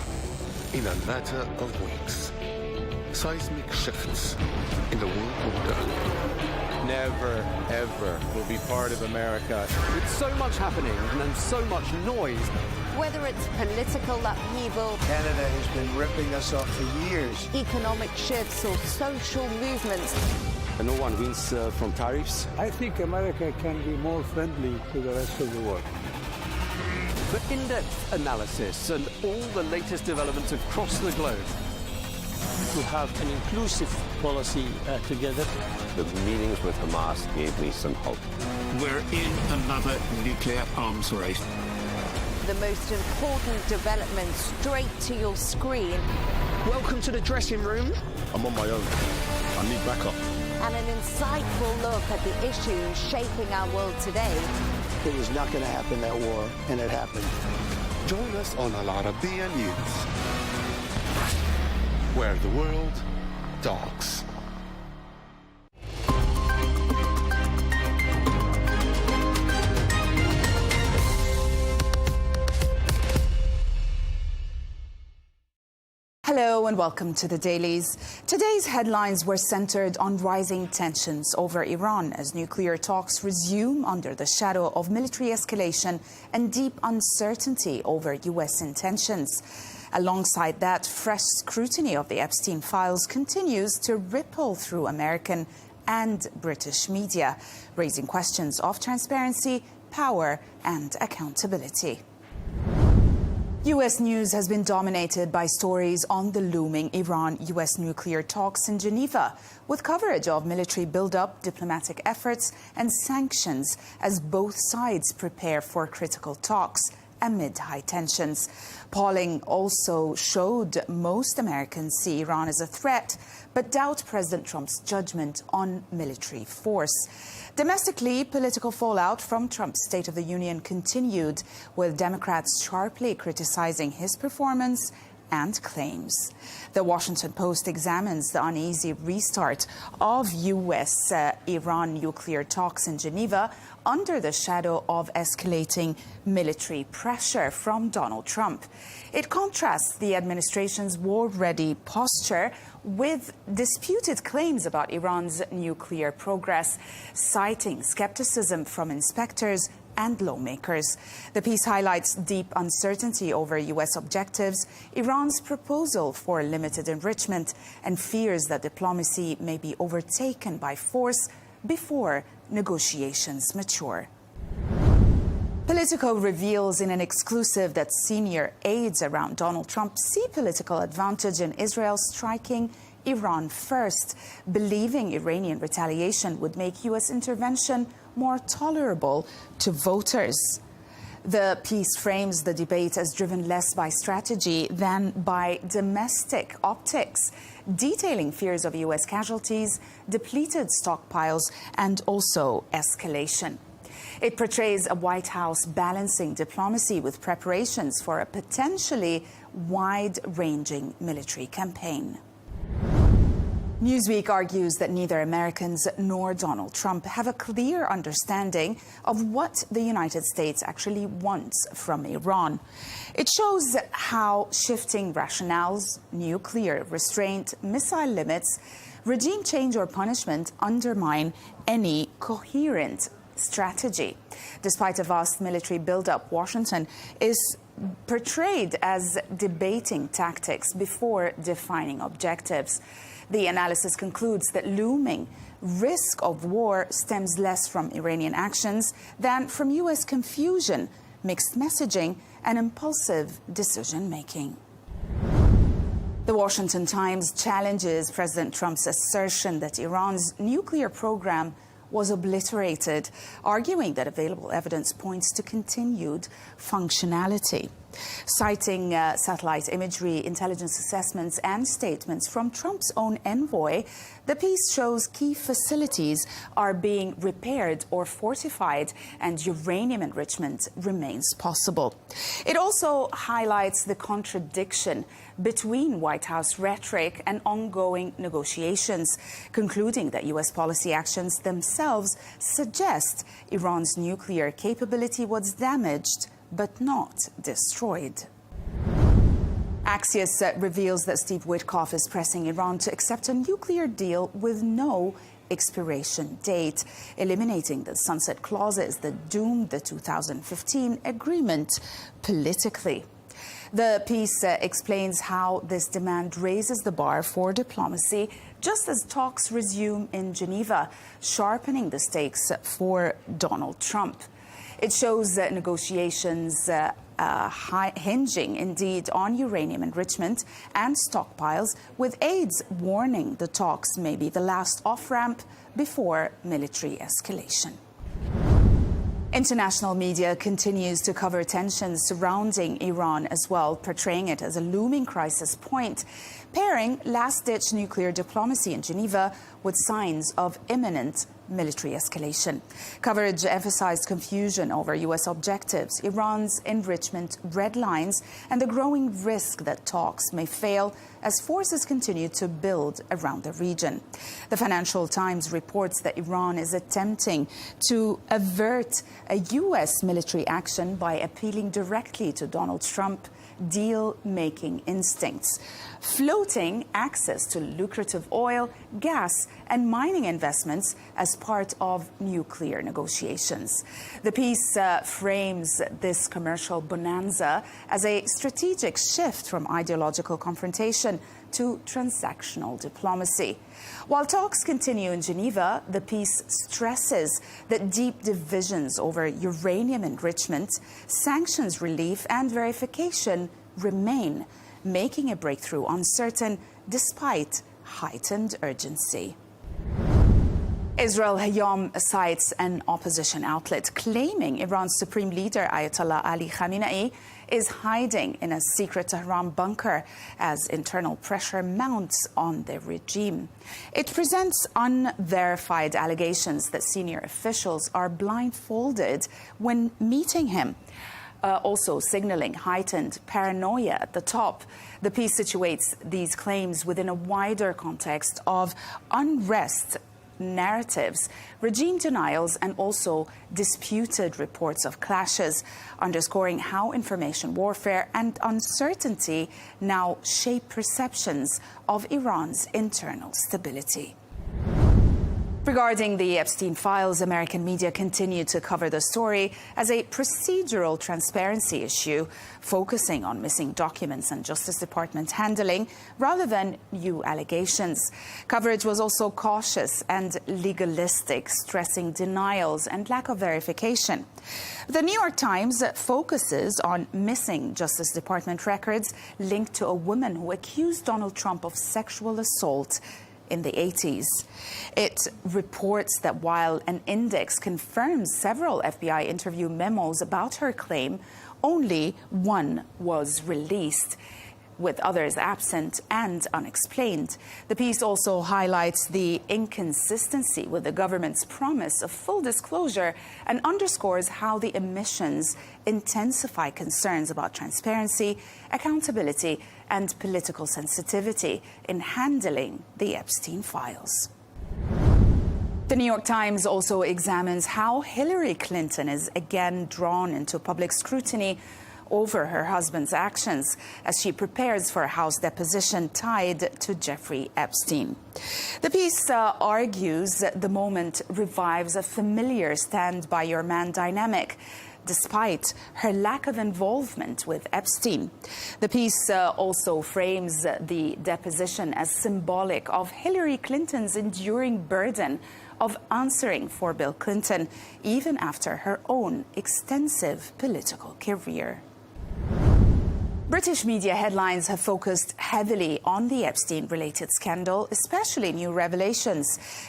in a matter of weeks. Seismic shifts in the world order. Never, ever will be part of America. With so much happening and so much noise. Whether it's political upheaval, Canada has been ripping us off for years. Economic shifts or social movements. And no one wins from tariffs. I think America can be more friendly to the rest of the world. For in-depth analysis and all the latest developments across the globe. To have an inclusive policy together. The meetings with Hamas gave me some hope. We're in another nuclear arms race. The most important developments straight to your screen. Welcome to the dressing room. I'm on my own. I need backup. And an insightful look at the issues shaping our world today. It was not going to happen, that war, and it happened. Join us on Arabiya News, where the world talks. Hello and welcome to the Dailies. Today's headlines were centered on rising tensions over Iran as nuclear talks resume under the shadow of military escalation and deep uncertainty over U.S. intentions. Alongside that, fresh scrutiny of the Epstein files continues to ripple through American and British media, raising questions of transparency, power and accountability. U.S. news has been dominated by stories on the looming Iran-U.S. nuclear talks in Geneva, with coverage of military buildup, diplomatic efforts and sanctions as both sides prepare for critical talks amid high tensions. Polling also showed most Americans see Iran as a threat, but doubt President Trump's judgment on military force. Domestically, political fallout from Trump's State of the Union continued, with Democrats sharply criticizing his performance and claims. The Washington Post examines the uneasy restart of U.S.-Iran nuclear talks in Geneva under the shadow of escalating military pressure from Donald Trump. It contrasts the administration's war-ready posture with disputed claims about Iran's nuclear progress, citing skepticism from inspectors and lawmakers. The piece highlights deep uncertainty over U.S. objectives, Iran's proposal for limited enrichment, and fears that diplomacy may be overtaken by force before negotiations mature. Politico reveals in an exclusive that senior aides around Donald Trump see political advantage in Israel striking Iran first, believing Iranian retaliation would make U.S. intervention more tolerable to voters. The piece frames the debate as driven less by strategy than by domestic optics, detailing fears of U.S. casualties, depleted stockpiles, and also escalation. It portrays a White House balancing diplomacy with preparations for a potentially wide-ranging military campaign. Newsweek argues that neither Americans nor Donald Trump have a clear understanding of what the United States actually wants from Iran. It shows how shifting rationales, nuclear restraint, missile limits, regime change or punishment undermine any coherent strategy. Despite a vast military buildup, Washington is portrayed as debating tactics before defining objectives. The analysis concludes that looming risk of war stems less from Iranian actions than from U.S. confusion, mixed messaging, and impulsive decision-making. The Washington Times challenges President Trump's assertion that Iran's nuclear program was obliterated, arguing that available evidence points to continued functionality. Citing satellite imagery, intelligence assessments and statements from Trump's own envoy, the piece shows key facilities are being repaired or fortified and uranium enrichment remains possible. It also highlights the contradiction between White House rhetoric and ongoing negotiations, concluding that U.S. policy actions themselves suggest Iran's nuclear capability was damaged but not destroyed. Axios reveals that Steve Witkoff is pressing Iran to accept a nuclear deal with no expiration date, eliminating the sunset clauses that doomed the 2015 agreement politically. The piece explains how this demand raises the bar for diplomacy just as talks resume in Geneva, sharpening the stakes for Donald Trump. It shows negotiations hinging indeed on uranium enrichment and stockpiles, with aides warning the talks may be the last off-ramp before military escalation. International media continues to cover tensions surrounding Iran as well, portraying it as a looming crisis point, pairing last-ditch nuclear diplomacy in Geneva with signs of imminent military escalation. Coverage emphasized confusion over U.S. objectives, Iran's enrichment red lines, and the growing risk that talks may fail as forces continue to build around the region. The Financial Times reports that Iran is attempting to avert a U.S. military action by appealing directly to Donald Trump deal-making instincts, floating access to lucrative oil, gas, and mining investments as part of nuclear negotiations. The piece frames this commercial bonanza as a strategic shift from ideological confrontation to transactional diplomacy. While talks continue in Geneva, the peace stresses that deep divisions over uranium enrichment, sanctions relief and verification remain, making a breakthrough uncertain despite heightened urgency. Israel Hayom cites an opposition outlet claiming Iran's supreme leader Ayatollah Ali Khamenei is hiding in a secret Tehran bunker as internal pressure mounts on the regime. It presents unverified allegations that senior officials are blindfolded when meeting him. Also signaling heightened paranoia at the top. The piece situates these claims within a wider context of unrest, narratives, regime denials, and also disputed reports of clashes, underscoring how information warfare and uncertainty now shape perceptions of Iran's internal stability. Regarding the Epstein files, American media continue to cover the story as a procedural transparency issue, focusing on missing documents and Justice Department handling rather than new allegations. Coverage was also cautious and legalistic, stressing denials and lack of verification. The New York Times focuses on missing Justice Department records linked to a woman who accused Donald Trump of sexual assault in the 80s. It reports that while an index confirms several FBI interview memos about her claim, only one was released, with others absent and unexplained. The piece also highlights the inconsistency with the government's promise of full disclosure and underscores how the omissions intensify concerns about transparency, accountability, and political sensitivity in handling the Epstein files. The New York Times also examines how Hillary Clinton is again drawn into public scrutiny over her husband's actions as she prepares for a House deposition tied to Jeffrey Epstein. The piece argues that the moment revives a familiar stand-by-your-man dynamic, despite her lack of involvement with Epstein. The piece also frames the deposition as symbolic of Hillary Clinton's enduring burden of answering for Bill Clinton, even after her own extensive political career. British media headlines have focused heavily on the Epstein-related scandal, especially new revelations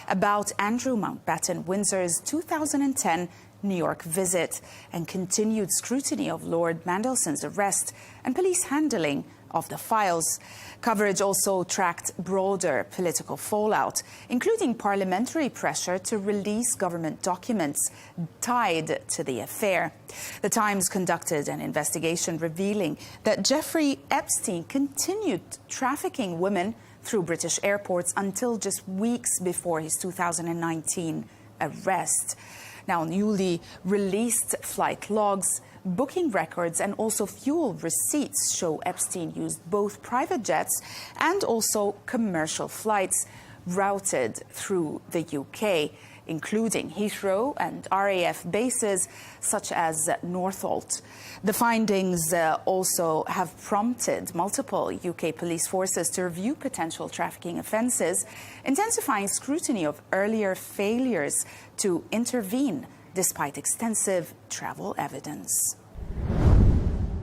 about Andrew Mountbatten Windsor's 2010 New York visit and continued scrutiny of Lord Mandelson's arrest and police handling of the files. Coverage also tracked broader political fallout, including parliamentary pressure to release government documents tied to the affair. The Times conducted an investigation revealing that Jeffrey Epstein continued trafficking women through British airports until just weeks before his 2019 arrest. Now, newly released flight logs, booking records and also fuel receipts show Epstein used both private jets and also commercial flights routed through the UK, including Heathrow and RAF bases such as Northolt. The findings also have prompted multiple UK police forces to review potential trafficking offences, intensifying scrutiny of earlier failures to intervene despite extensive travel evidence.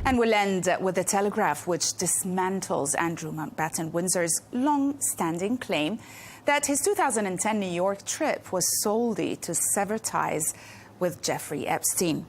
And we'll end with The Telegraph, which dismantles Andrew Mountbatten Windsor's long-standing claim that his 2010 New York trip was solely to sever ties with Jeffrey Epstein.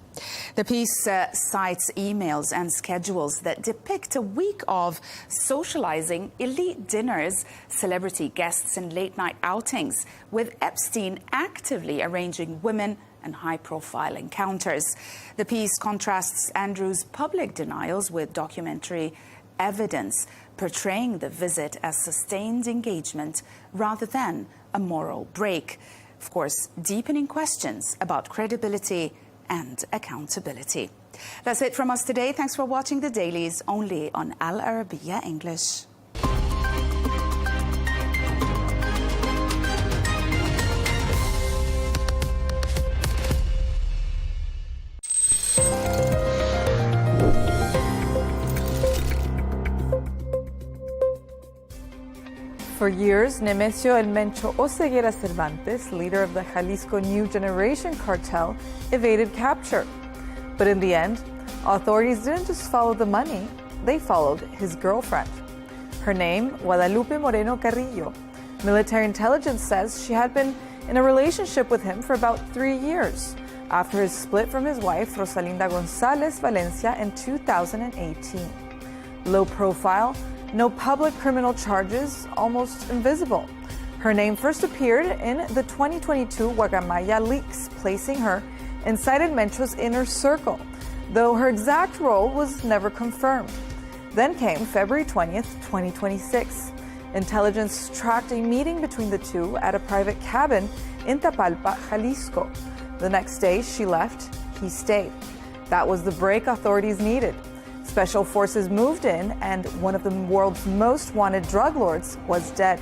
The piece cites emails and schedules that depict a week of socializing, elite dinners, celebrity guests and late-night outings, with Epstein actively arranging women and high-profile encounters. The piece contrasts Andrew's public denials with documentary evidence, portraying the visit as sustained engagement rather than a moral break. Of course, deepening questions about credibility and accountability. That's it from us today. Thanks for watching The Dailies, only on Al Arabiya English. For years, Nemesio El Mencho Oseguera Cervantes, leader of the Jalisco New Generation cartel, evaded capture. But in the end, authorities didn't just follow the money, they followed his girlfriend. Her name, Guadalupe Moreno Carrillo. Military intelligence says she had been in a relationship with him for about 3 years after his split from his wife, Rosalinda Gonzalez Valencia, in 2018. Low profile, no public criminal charges, almost invisible. Her name first appeared in the 2022 Guacamaya leaks, placing her inside El Mencho's inner circle, though her exact role was never confirmed. Then came February 20th, 2026. Intelligence tracked a meeting between the two at a private cabin in Tapalpa, Jalisco. The next day she left, he stayed. That was the break authorities needed. Special forces moved in, and one of the world's most wanted drug lords was dead.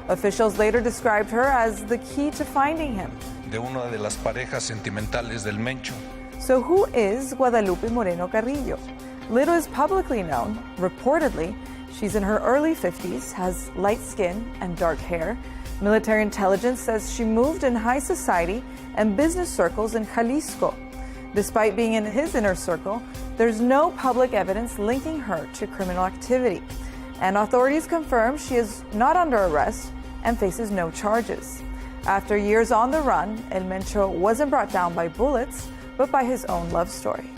Officials later described her as the key to finding him. De una de las parejas sentimentales del Mencho. So who is Guadalupe Moreno Carrillo? Little is publicly known. Reportedly, she's in her early 50s, has light skin and dark hair. Military intelligence says she moved in high society and business circles in Jalisco. Despite being in his inner circle, there's no public evidence linking her to criminal activity. And authorities confirm she is not under arrest and faces no charges. After years on the run, El Mencho wasn't brought down by bullets, but by his own love story.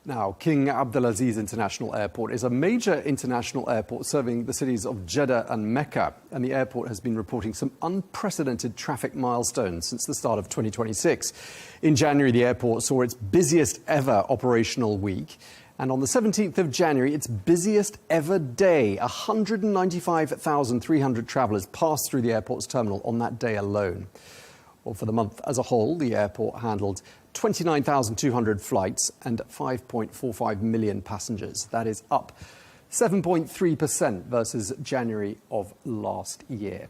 Now, King Abdulaziz International Airport is a major international airport serving the cities of Jeddah and Mecca, and the airport has been reporting some unprecedented traffic milestones since the start of 2026. In January, the airport saw its busiest ever operational week, and on the 17th of January, its busiest ever day. 195,300 travellers passed through the airport's terminal on that day alone. Well, for the month as a whole, the airport handled 29,200 flights and 5.45 million passengers. That is up 7.3% versus January of last year.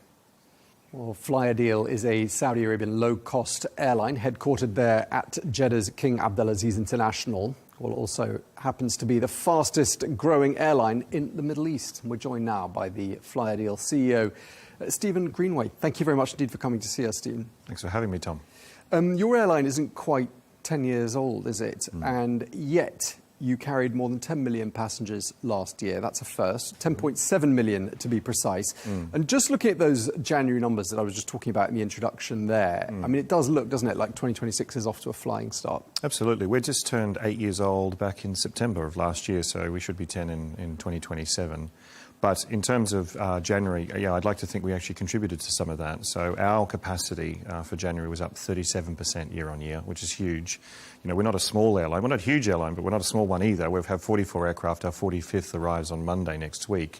Well, Flyadeal is a Saudi Arabian low-cost airline headquartered there at Jeddah's King Abdulaziz International. Well, also happens to be the fastest growing airline in the Middle East. We're joined now by the Flyadeal CEO, Stephen Greenway. Thank you very much indeed for coming to see us, Stephen. Thanks for having me, Tom. Your airline isn't quite 10 years old, is it? And yet you carried more than 10 million passengers last year. That's a first. 10.7 million to be precise. And just looking at those January numbers that I was just talking about in the introduction there, I mean, it does look, doesn't it, like 2026 is off to a flying start. Absolutely. We just turned 8 years old back in September of last year, so we should be 10 in 2027. But in terms of January, yeah, I'd like to think we actually contributed to some of that. So our capacity for January was up 37% year on year, which is huge. You know, we're not a small airline. We're not a huge airline, but we're not a small one either. We've had 44 aircraft. Our 45th arrives on Monday next week.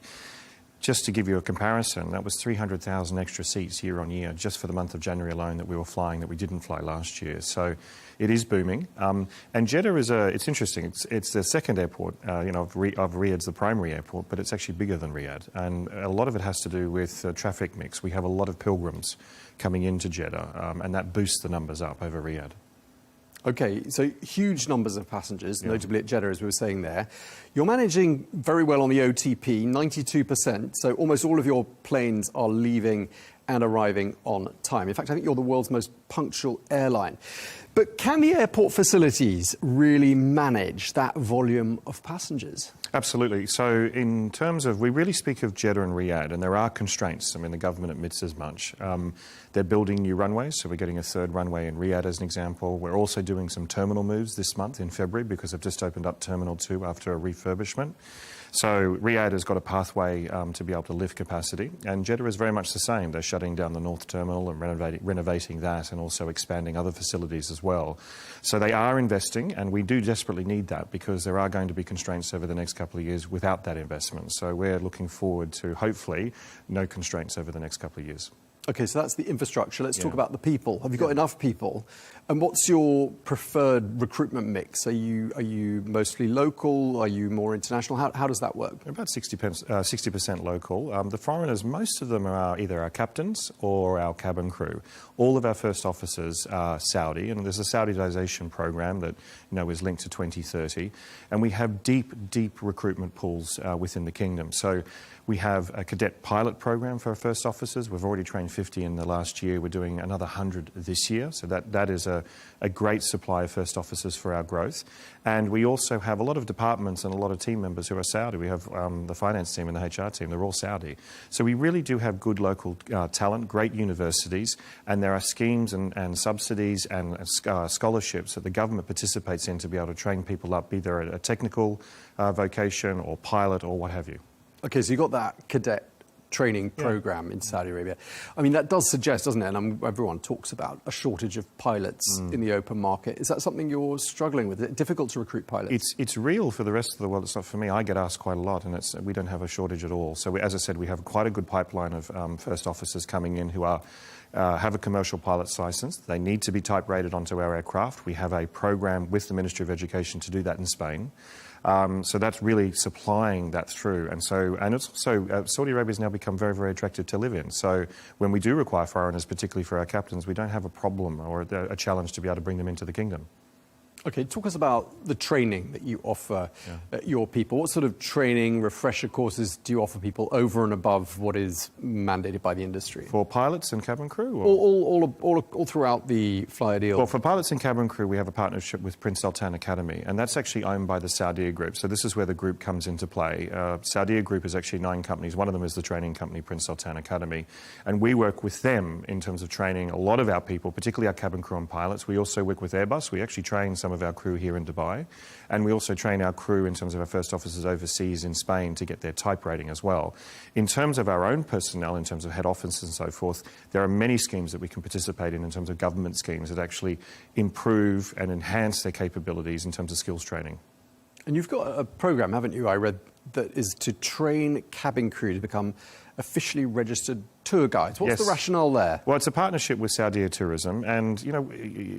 Just to give you a comparison, that was 300,000 extra seats year on year just for the month of January alone that we were flying that we didn't fly last year. So it is booming. And Jeddah is it's interesting. It's the second airport, of Riyadh's the primary airport, but it's actually bigger than Riyadh. And a lot of it has to do with traffic mix. We have a lot of pilgrims coming into Jeddah, and that boosts the numbers up over Riyadh. OK, so huge numbers of passengers, notably at Jeddah, as we were saying there. You're managing very well on the OTP, 92%, so almost all of your planes are leaving and arriving on time. In fact, I think you're the world's most punctual airline. But can the airport facilities really manage that volume of passengers? Absolutely. So in terms of, we really speak of Jeddah and Riyadh, and there are constraints. I mean, the government admits as much. They're building new runways, so we're getting a third runway in Riyadh as an example. We're also doing some terminal moves this month in February because they've just opened up Terminal 2 after a refurbishment. So Riyadh has got a pathway to be able to lift capacity, and Jeddah is very much the same. They're shutting down the North Terminal and renovating that, and also expanding other facilities as well. So they are investing, and we do desperately need that because there are going to be constraints over the next couple of years without that investment. So we're looking forward to, hopefully, no constraints over the next couple of years. OK, so that's the infrastructure. Let's talk about the people. Have you got enough people? And what's your preferred recruitment mix? Are you mostly local? Are you more international? How does that work? About 60% local. The foreigners, most of them are either our captains or our cabin crew. All of our first officers are Saudi, and there's a Saudization program that is linked to 2030. And we have deep recruitment pools within the kingdom. So we have a cadet pilot program for our first officers. We've already trained 50 in the last year. We're doing another 100 this year. So that is a great supply of first officers for our growth. And we also have a lot of departments and a lot of team members who are Saudi. We have the finance team and the HR team. They're all Saudi. So we really do have good local talent, great universities, and there are schemes and subsidies and scholarships that the government participates in to be able to train people up, either at a technical vocation or pilot or what have you. OK, so you've got that cadet training program in Saudi Arabia. I mean, that does suggest, doesn't it, and everyone talks about a shortage of pilots in the open market. Is that something you're struggling with? Is it difficult to recruit pilots? It's real for the rest of the world. It's not for me. I get asked quite a lot, and we don't have a shortage at all. So, as I said, we have quite a good pipeline of first officers coming in who are have a commercial pilot's license. They need to be type rated onto our aircraft. We have a program with the Ministry of Education to do that in Spain. So that's really supplying that through. And it's also, Saudi Arabia has now become very, very attractive to live in. So when we do require foreigners, particularly for our captains, we don't have a problem or a challenge to be able to bring them into the kingdom. OK, talk us about the training that you offer your people. What sort of training, refresher courses do you offer people over and above what is mandated by the industry? For pilots and cabin crew? Or? All throughout the flyer deal? Well, for pilots and cabin crew, we have a partnership with Prince Sultan Academy, and that's actually owned by the Saudia Group. So this is where the group comes into play. Saudia Group is actually 9 companies. One of them is the training company, Prince Sultan Academy. And we work with them in terms of training a lot of our people, particularly our cabin crew and pilots. We also work with Airbus. We actually train some of our crew here in Dubai, and we also train our crew in terms of our first officers overseas in Spain to get their type rating as well. In terms of our own personnel, in terms of head offices and so forth, there are many schemes that we can participate in terms of government schemes that actually improve and enhance their capabilities in terms of skills training. And you've got a program, haven't you, I read, that is to train cabin crew to become officially registered tour guides. What's the rationale there? Well, it's a partnership with Saudi Tourism, and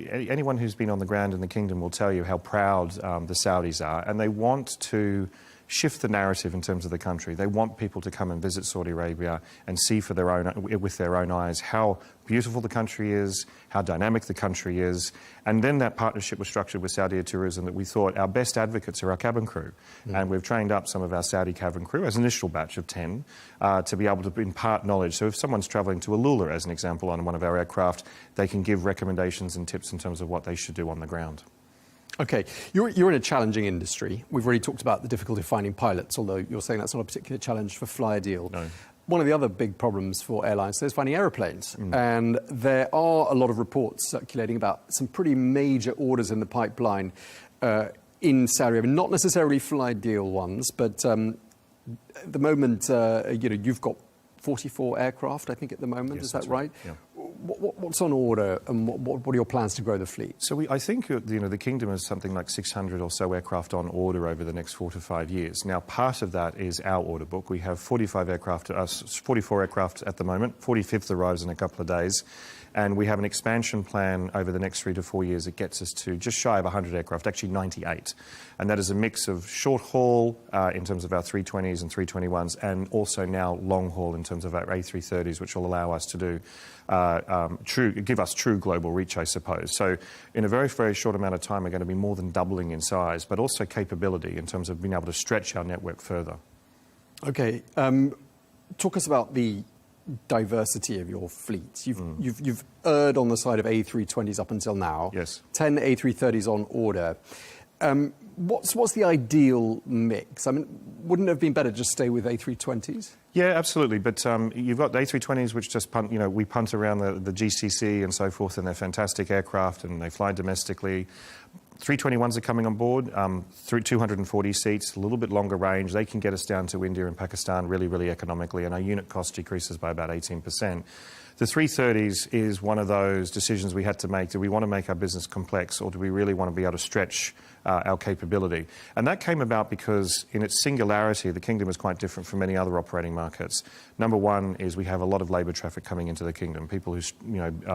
anyone who's been on the ground in the kingdom will tell you how proud the Saudis are, and they want to shift the narrative in terms of the country. They want people to come and visit Saudi Arabia and see with their own eyes how beautiful the country is, how dynamic the country is. And then that partnership was structured with Saudi Tourism that we thought our best advocates are our cabin crew. And we've trained up some of our Saudi cabin crew as an initial batch of 10 to be able to impart knowledge. So if someone's travelling to Alula, as an example, on one of our aircraft, they can give recommendations and tips in terms of what they should do on the ground. OK, you're in a challenging industry. We've already talked about the difficulty of finding pilots, although you're saying that's not a particular challenge for Flyer Deal. No. One of the other big problems for airlines is finding aeroplanes. And there are a lot of reports circulating about some pretty major orders in the pipeline in Saudi Arabia, not necessarily Flyer Deal ones, but at the moment, you've got 44 aircraft, I think, at the moment. Yes, is that that's right? Yeah. What's on order, and what are your plans to grow the fleet? So I think the kingdom has something like 600 or so aircraft on order over the next 4 to 5 years. Now, part of that is our order book. We have 44 aircraft at the moment. 45th arrives in a couple of days. And we have an expansion plan over the next 3 to 4 years that gets us to just shy of 100 aircraft, actually 98. And that is a mix of short haul in terms of our 320s and 321s, and also now long haul in terms of our A330s, which will allow us to do give us true global reach, I suppose. So in a very, very short amount of time, we're going to be more than doubling in size, but also capability in terms of being able to stretch our network further. OK. Talk us about the diversity of your fleet. You've erred on the side of A320s up until now. Yes. 10 A330s on order. What's the ideal mix? I mean, wouldn't it have been better to just stay with A320s? Yeah, absolutely. But you've got the A320s, which just punt. We punt around the GCC and so forth, and they're fantastic aircraft, and they fly domestically. 321s are coming on board, through 240 seats, a little bit longer range. They can get us down to India and Pakistan really, really economically, and our unit cost decreases by about 18%. The 330s is one of those decisions we had to make. Do we want to make our business complex, or do we really want to be able to stretch our capability? And that came about because in its singularity, the kingdom is quite different from many other operating markets. Number one is we have a lot of labour traffic coming into the kingdom, people who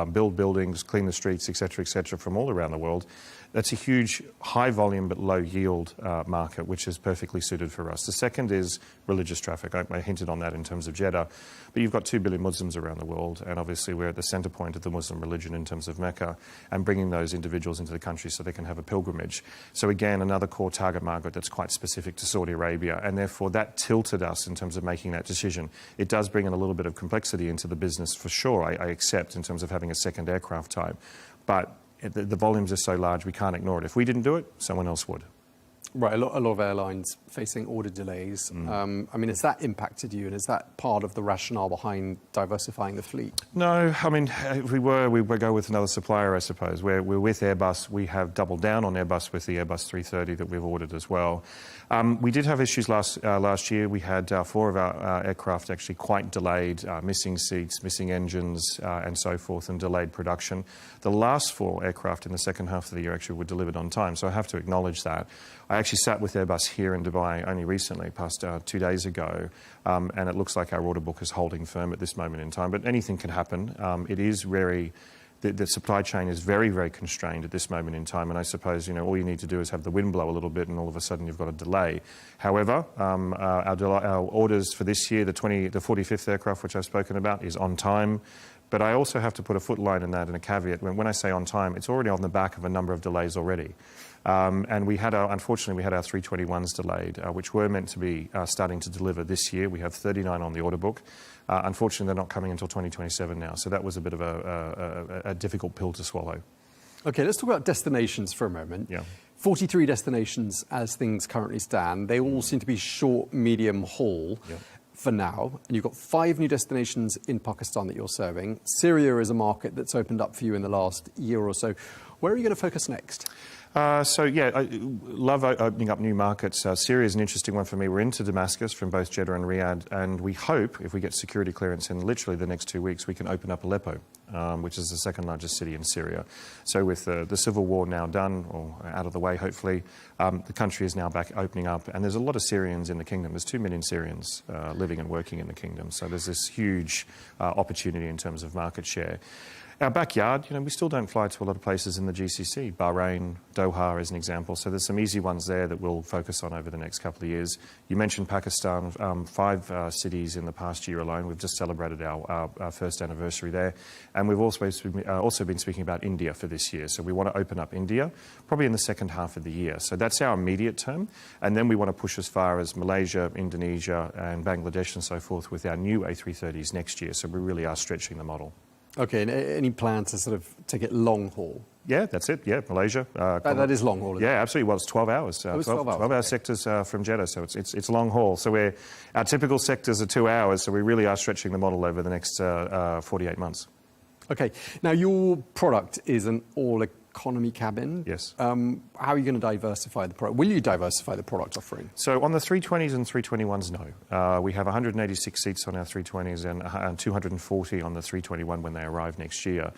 build buildings, clean the streets, etc., from all around the world. That's a huge, high volume but low yield market, which is perfectly suited for us. The second is religious traffic. I hinted on that in terms of Jeddah. But you've got 2 billion Muslims around the world, and obviously we're at the centre point of the Muslim religion in terms of Mecca, and bringing those individuals into the country so they can have a pilgrimage. So again, another core target market that's quite specific to Saudi Arabia, and therefore that tilted us in terms of making that decision. It does bring in a little bit of complexity into the business for sure, I accept, in terms of having a second aircraft type. But the volumes are so large we can't ignore it. If we didn't do it, someone else would. Right, a lot of airlines facing order delays. I mean, has that impacted you, and is that part of the rationale behind diversifying the fleet? No, I mean, if we would go with another supplier, I suppose. We're with Airbus. We have doubled down on Airbus with the Airbus 330 that we've ordered as well. We did have issues last year. We had 4 of our aircraft actually quite delayed, missing seats, missing engines, and so forth, and delayed production. The last 4 aircraft in the second half of the year actually were delivered on time, so I have to acknowledge that. I actually sat with Airbus here in Dubai only recently, past 2 days ago, and it looks like our order book is holding firm at this moment in time. But anything can happen. It is very... The supply chain is very, very constrained at this moment in time, and I suppose all you need to do is have the wind blow a little bit, and all of a sudden you've got a delay. However, our orders for this year, the 45th aircraft, which I've spoken about, is on time. But I also have to put a footline in that and a caveat. When I say on time, it's already on the back of a number of delays already. And unfortunately, we had our 321s delayed, which were meant to be starting to deliver this year. We have 39 on the order book. Unfortunately, they're not coming until 2027 now. So that was a bit of a difficult pill to swallow. OK, let's talk about destinations for a moment. Yeah. 43 destinations as things currently stand. They all seem to be short, medium haul. Yeah. For now, and you've got 5 new destinations in Pakistan that you're serving. Syria is a market that's opened up for you in the last year or so. Where are you going to focus next? I love opening up new markets. Syria is an interesting one for me. We're into Damascus from both Jeddah and Riyadh, and we hope, if we get security clearance in literally the next 2 weeks, we can open up Aleppo, which is the second largest city in Syria. So with the civil war now done, or out of the way, hopefully, the country is now back opening up, and there's a lot of Syrians in the kingdom. There's 2 million Syrians living and working in the kingdom, so there's this huge opportunity in terms of market share. Our backyard, we still don't fly to a lot of places in the GCC. Bahrain, Doha is an example. So there's some easy ones there that we'll focus on over the next couple of years. You mentioned Pakistan, 5 cities in the past year alone. We've just celebrated our first anniversary there. And we've also been speaking about India for this year. So we want to open up India probably in the second half of the year. So that's our immediate term. And then we want to push as far as Malaysia, Indonesia and Bangladesh and so forth with our new A330s next year. So we really are stretching the model. OK, and any plans to sort of take it long haul? Yeah, that's it. Yeah, Malaysia. That is long haul, isn't it? Yeah, absolutely. Well, it's 12 hours. 12-hour sectors from Jeddah, so it's long haul. So our typical sectors are 2 hours, so we really are stretching the model over the next 48 months. OK. Now, your product is an all-economy cabin. Yes. How are you going to diversify the product? Will you diversify the product offering? So on the 320s and 321s, no. We have 186 seats on our 320s and 240 on the 321 when they arrive next year.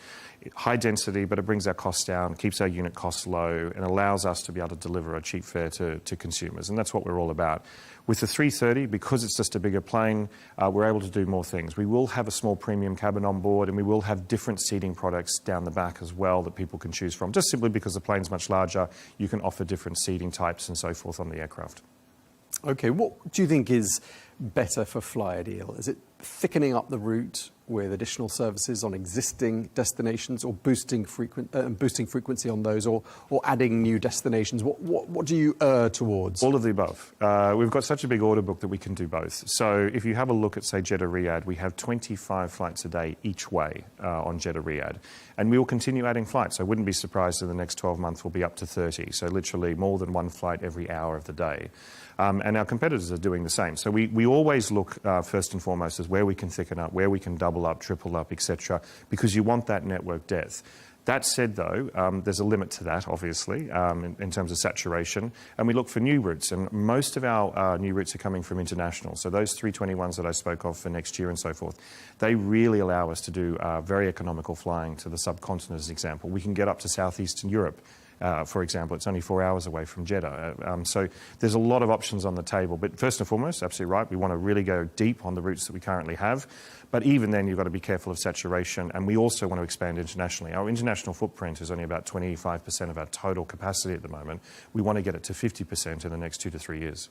High density, but it brings our costs down, keeps our unit costs low, and allows us to be able to deliver a cheap fare to consumers. And that's what we're all about. With the 330, because it's just a bigger plane, we're able to do more things. We will have a small premium cabin on board, and we will have different seating products down the back as well that people can choose from. Just simply because the plane's much larger, you can offer different seating types and so forth on the aircraft. OK, what do you think is better for Flyadeal? Is it thickening up the route with additional services on existing destinations, or boosting frequency on those, or adding new destinations? What do you err towards? All of the above. We've got such a big order book that we can do both. So if you have a look at, say, Jeddah Riyadh, we have 25 flights a day each way on Jeddah Riyadh. And we will continue adding flights. I wouldn't be surprised in the next 12 months we'll be up to 30. So literally more than 1 flight every hour of the day. And our competitors are doing the same. So we always look first and foremost as where we can thicken up, where we can double up, triple up, etc., because you want that network depth. That said, though, there's a limit to that, obviously, in terms of saturation, and we look for new routes, and most of our new routes are coming from international. So those 321s that I spoke of for next year and so forth, they really allow us to do very economical flying to the subcontinent, as an example. We can get up to southeastern Europe. For example, it's only 4 hours away from Jeddah. So there's a lot of options on the table. But first and foremost, absolutely right, we want to really go deep on the routes that we currently have. But even then, you've got to be careful of saturation. And we also want to expand internationally. Our international footprint is only about 25% of our total capacity at the moment. We want to get it to 50% in the next 2 to 3 years.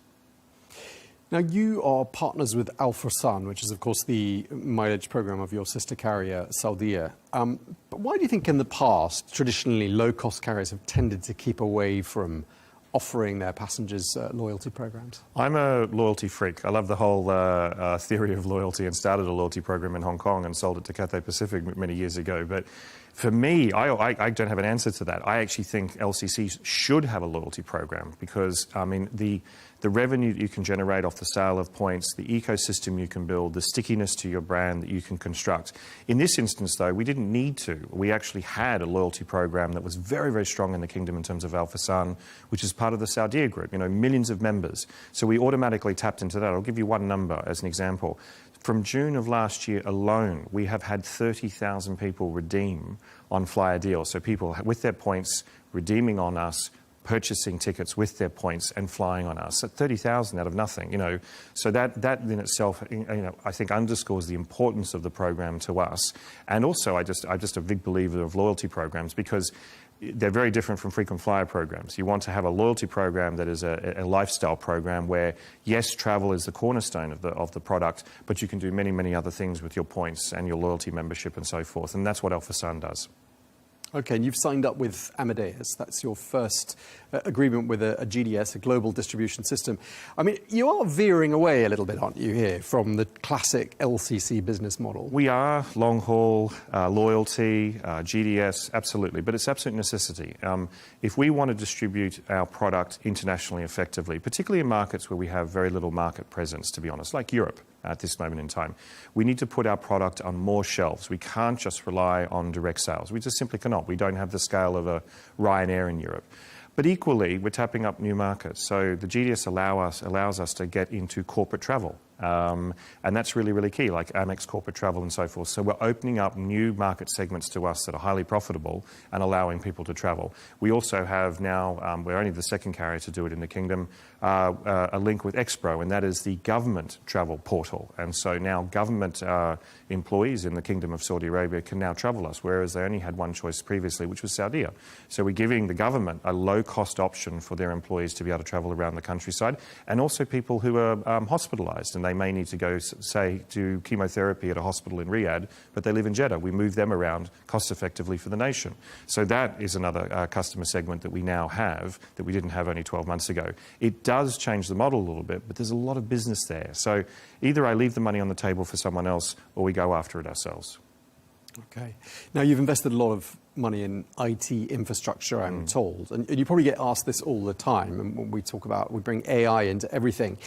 Now, you are partners with Al Fursan, which is, of course, the mileage program of your sister carrier, Saudia. But why do you think in the past, traditionally, low-cost carriers have tended to keep away from offering their passengers loyalty programs? I'm a loyalty freak. I love the whole theory of loyalty, and started a loyalty program in Hong Kong and sold it to Cathay Pacific many years ago. But for me, I don't have an answer to that. I actually think LCCs should have a loyalty program because, I mean, the revenue that you can generate off the sale of points, the ecosystem you can build, the stickiness to your brand that you can construct. In this instance, though, we didn't need to. We actually had a loyalty program that was very, very strong in the kingdom in terms of Al Fursan, which is part of the Saudia group, millions of members. So we automatically tapped into that. I'll give you one number as an example. From June of last year alone, we have had 30,000 people redeem on flyer deals. So people with their points redeeming on us, purchasing tickets with their points and flying on us. At 30,000 out of nothing, So that in itself, I think underscores the importance of the program to us. And also, I'm just a big believer of loyalty programs because they're very different from frequent flyer programs. You want to have a loyalty program that is a lifestyle program where, yes, travel is the cornerstone of the product, but you can do many, many other things with your points and your loyalty membership and so forth. And that's what Al Fursan does. OK, and you've signed up with Amadeus. That's your first agreement with a GDS, a global distribution system. I mean, you are veering away a little bit, aren't you, here, from the classic LCC business model? We are long-haul, loyalty, GDS, absolutely, but it's absolute necessity. If we want to distribute our product internationally effectively, particularly in markets where we have very little market presence, to be honest, like Europe, at this moment in time, we need to put our product on more shelves. We can't just rely on direct sales. We just simply cannot. We don't have the scale of a Ryanair in Europe. But equally, we're tapping up new markets. So the GDS allows us to get into corporate travel. And that's really, really key, like Amex corporate travel and so forth. So we're opening up new market segments to us that are highly profitable and allowing people to travel. We also have now, we're only the second carrier to do it in the kingdom, a link with Expro, and that is the government travel portal. And so now government employees in the Kingdom of Saudi Arabia can now travel us, whereas they only had one choice previously, which was Saudi. So we're giving the government a low-cost option for their employees to be able to travel around the countryside, and also people who are hospitalised, and they may need to go, say, do chemotherapy at a hospital in Riyadh, but they live in Jeddah. We move them around cost-effectively for the nation. So that is another customer segment that we now have that we didn't have only 12 months ago. It does change the model a little bit, but there's a lot of business there. So either I leave the money on the table for someone else or we go after it ourselves. OK. Now, you've invested a lot of money in IT infrastructure, I'm told, and you probably get asked this all the time, and when we bring AI into everything.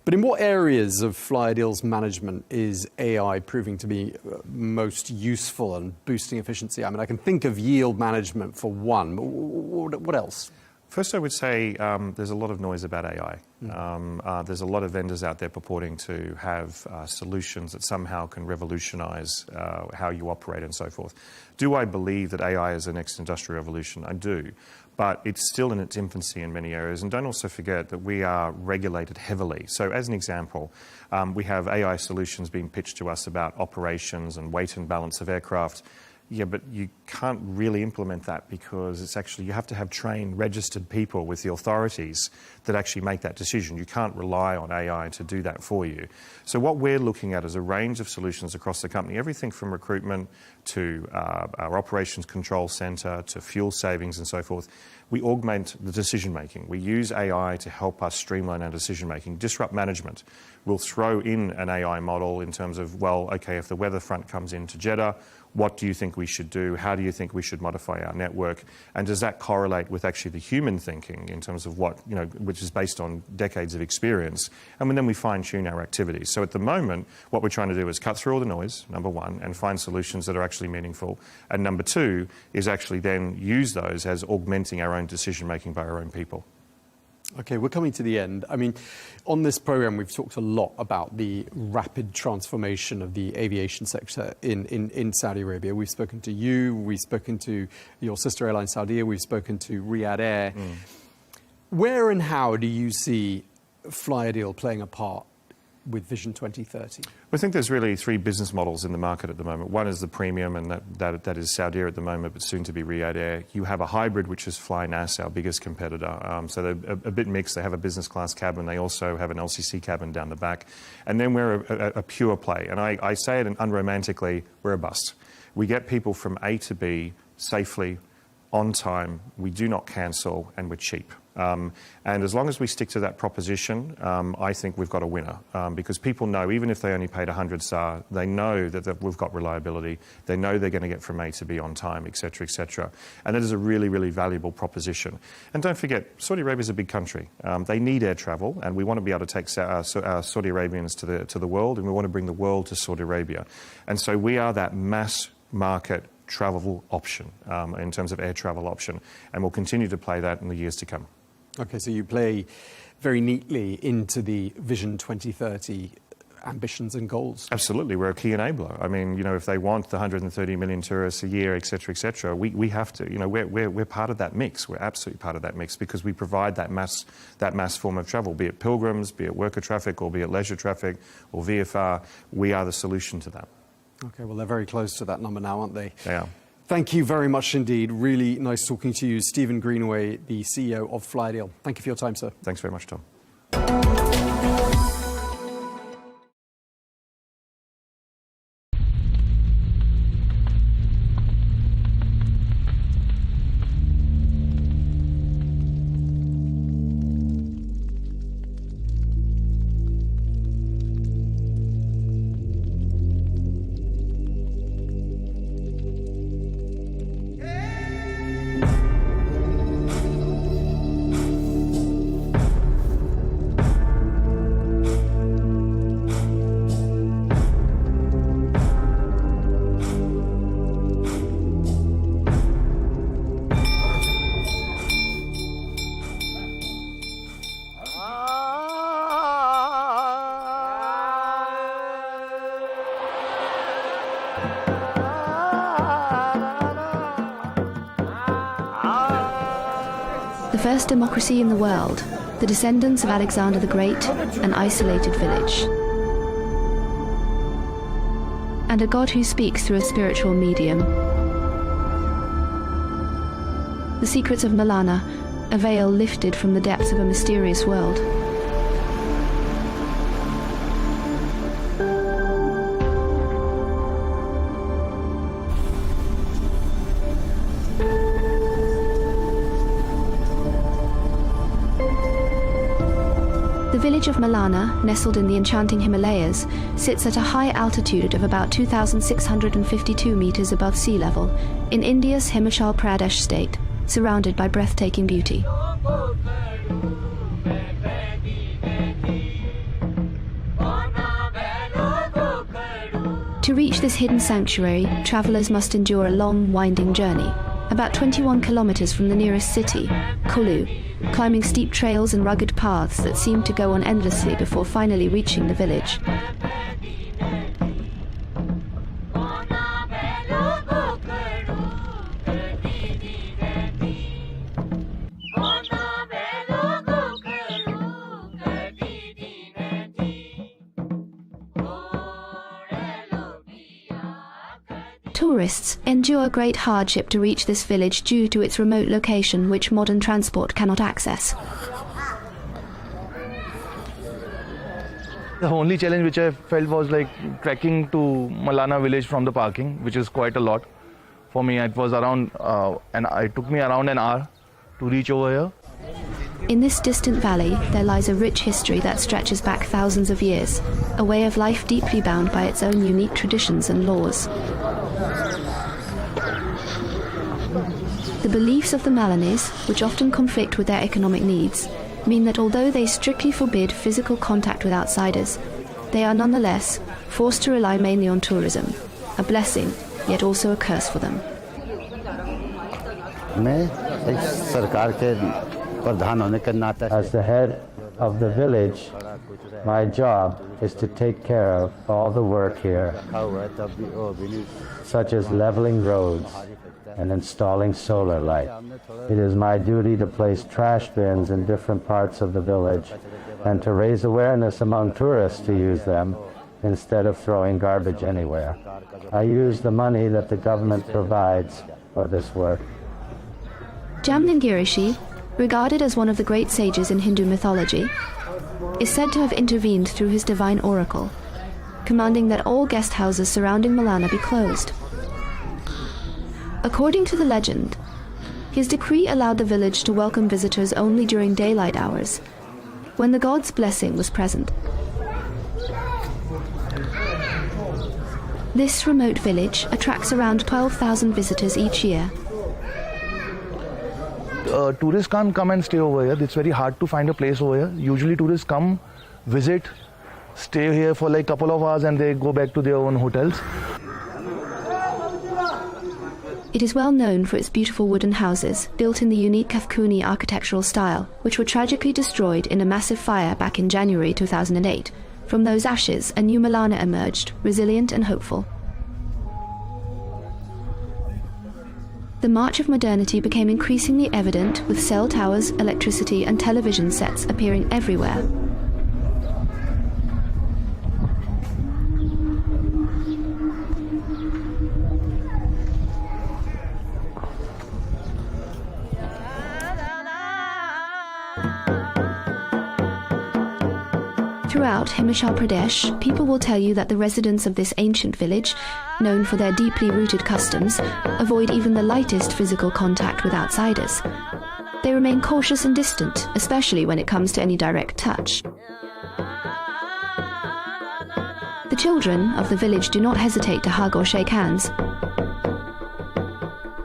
But in what areas of flyer deals management is AI proving to be most useful and boosting efficiency? I mean, I can think of yield management for one. What else? First, I would say there's a lot of noise about AI. There's a lot of vendors out there purporting to have solutions that somehow can revolutionise how you operate and so forth. Do I believe that AI is the next industrial revolution? I do. But it's still in its infancy in many areas. And don't also forget that we are regulated heavily. So as an example, we have AI solutions being pitched to us about operations and weight and balance of aircraft. Yeah, but you can't really implement that because it's actually, you have to have trained, registered people with the authorities that actually make that decision. You can't rely on AI to do that for you. So what we're looking at is a range of solutions across the company, everything from recruitment to our operations control centre to fuel savings and so forth. We augment the decision-making. We use AI to help us streamline our decision-making, disrupt management. We'll throw in an AI model in terms of, well, OK, if the weather front comes into Jeddah, what do you think we should do? How do you think we should modify our network? And does that correlate with actually the human thinking in terms of what, which is based on decades of experience? And then we fine-tune our activities. So at the moment, what we're trying to do is cut through all the noise, number one, and find solutions that are actually actually meaningful. And number two is actually then use those as augmenting our own decision-making by our own people. OK, we're coming to the end. I mean, on this programme, we've talked a lot about the rapid transformation of the aviation sector in Saudi Arabia. We've spoken to you, we've spoken to your sister airline Saudia, we've spoken to Riyadh Air. Where and how do you see Flyadeal playing a part with Vision 2030? I think there's really three business models in the market at the moment. One is the premium, and that is Saudia at the moment, but soon to be Riyadh Air. You have a hybrid, which is FlyNAS, our biggest competitor. So they're a bit mixed. They have a business class cabin. They also have an LCC cabin down the back. And then we're a pure play. And I say it unromantically, we're a bust. We get people from A to B safely, on time, we do not cancel, and we're cheap. And as long as we stick to that proposition, I think we've got a winner. Because people know, even if they only paid 100 SAR, they know that we've got reliability. They know they're going to get from A to B on time, etc., etc. And that is a really, really valuable proposition. And don't forget, Saudi Arabia is a big country. They need air travel, and we want to be able to take our Saudi Arabians to the world, and we want to bring the world to Saudi Arabia. And so we are that mass market travel option in terms of air travel option, and we'll continue to play that in the years to come. OK, so you play very neatly into the Vision 2030 ambitions and goals. Absolutely, we're a key enabler. I mean, you know, if they want the 130 million tourists a year, etc., we have to. You know, we're part of that mix. We're absolutely part of that mix because we provide that mass form of travel, be it pilgrims, be it worker traffic, or be it leisure traffic, or VFR. We are the solution to that. OK, well, they're very close to that number now, aren't they? They are. Thank you very much indeed. Really nice talking to you, Stephen Greenaway, the CEO of Flyadeal. Thank you for your time, sir. Thanks very much, Tom. The first democracy in the world, the descendants of Alexander the Great, an isolated village. And a God who speaks through a spiritual medium. The secrets of Malana, a veil lifted from the depths of a mysterious world. The village of Malana, nestled in the enchanting Himalayas, sits at a high altitude of about 2,652 meters above sea level in India's Himachal Pradesh state, surrounded by breathtaking beauty. To reach this hidden sanctuary, travelers must endure a long, winding journey, about 21 kilometers from the nearest city, Kulu, climbing steep trails and rugged paths that seem to go on endlessly before finally reaching the village. Tourists endure great hardship to reach this village due to its remote location, which modern transport cannot access. The only challenge which I felt was like trekking to Malana village from the parking, which is quite a lot. For me, it was around, it took me around an hour to reach over here. In this distant valley, there lies a rich history that stretches back thousands of years, a way of life deeply bound by its own unique traditions and laws. The beliefs of the Malanese, which often conflict with their economic needs, mean that although they strictly forbid physical contact with outsiders, they are nonetheless forced to rely mainly on tourism, a blessing, yet also a curse for them. As the head of the village, my job is to take care of all the work here, such as leveling roads and installing solar light. It is my duty to place trash bins in different parts of the village and to raise awareness among tourists to use them instead of throwing garbage anywhere. I use the money that the government provides for this work. Jamningirishi, regarded as one of the great sages in Hindu mythology, is said to have intervened through his divine oracle, commanding that all guest houses surrounding Malana be closed. According to the legend, his decree allowed the village to welcome visitors only during daylight hours, when the god's blessing was present. This remote village attracts around 12,000 visitors each year. Tourists can't come and stay over here. It's very hard to find a place over here. Usually tourists come, visit, stay here for like a couple of hours and they go back to their own hotels. It is well known for its beautiful wooden houses, built in the unique Kafkuni architectural style, which were tragically destroyed in a massive fire back in January 2008. From those ashes, a new Malana emerged, resilient and hopeful. The march of modernity became increasingly evident, with cell towers, electricity and television sets appearing everywhere. Throughout Himachal Pradesh, people will tell you that the residents of this ancient village, known for their deeply rooted customs, avoid even the lightest physical contact with outsiders. They remain cautious and distant, especially when it comes to any direct touch. The children of the village do not hesitate to hug or shake hands.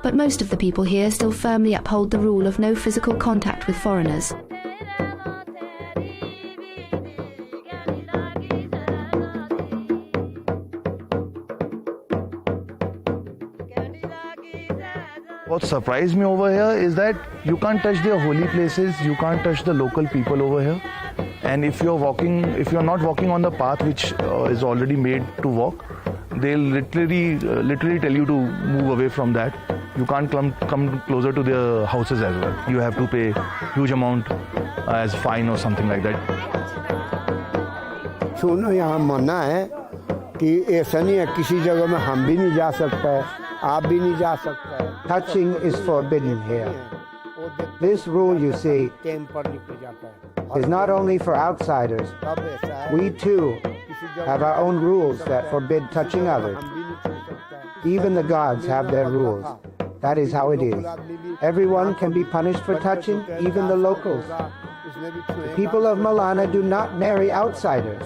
But most of the people here still firmly uphold the rule of no physical contact with foreigners. What surprised me over here is that you can't touch their holy places, you can't touch the local people over here. And if you're not walking on the path which is already made to walk, they'll literally tell you to move away from that. You can't come closer to their houses as well. You have to pay huge amount as fine or something like that. सुनो यहाँ मना है कि ऐसा नहीं है किसी जगह में हम भी नहीं जा सकते आप भी नहीं जा सकते. Touching is forbidden here. This rule, you see, is not only for outsiders. We too have our own rules that forbid touching others. Even the gods have their rules. That is how it is. Everyone can be punished for touching, even the locals. The people of Malana do not marry outsiders.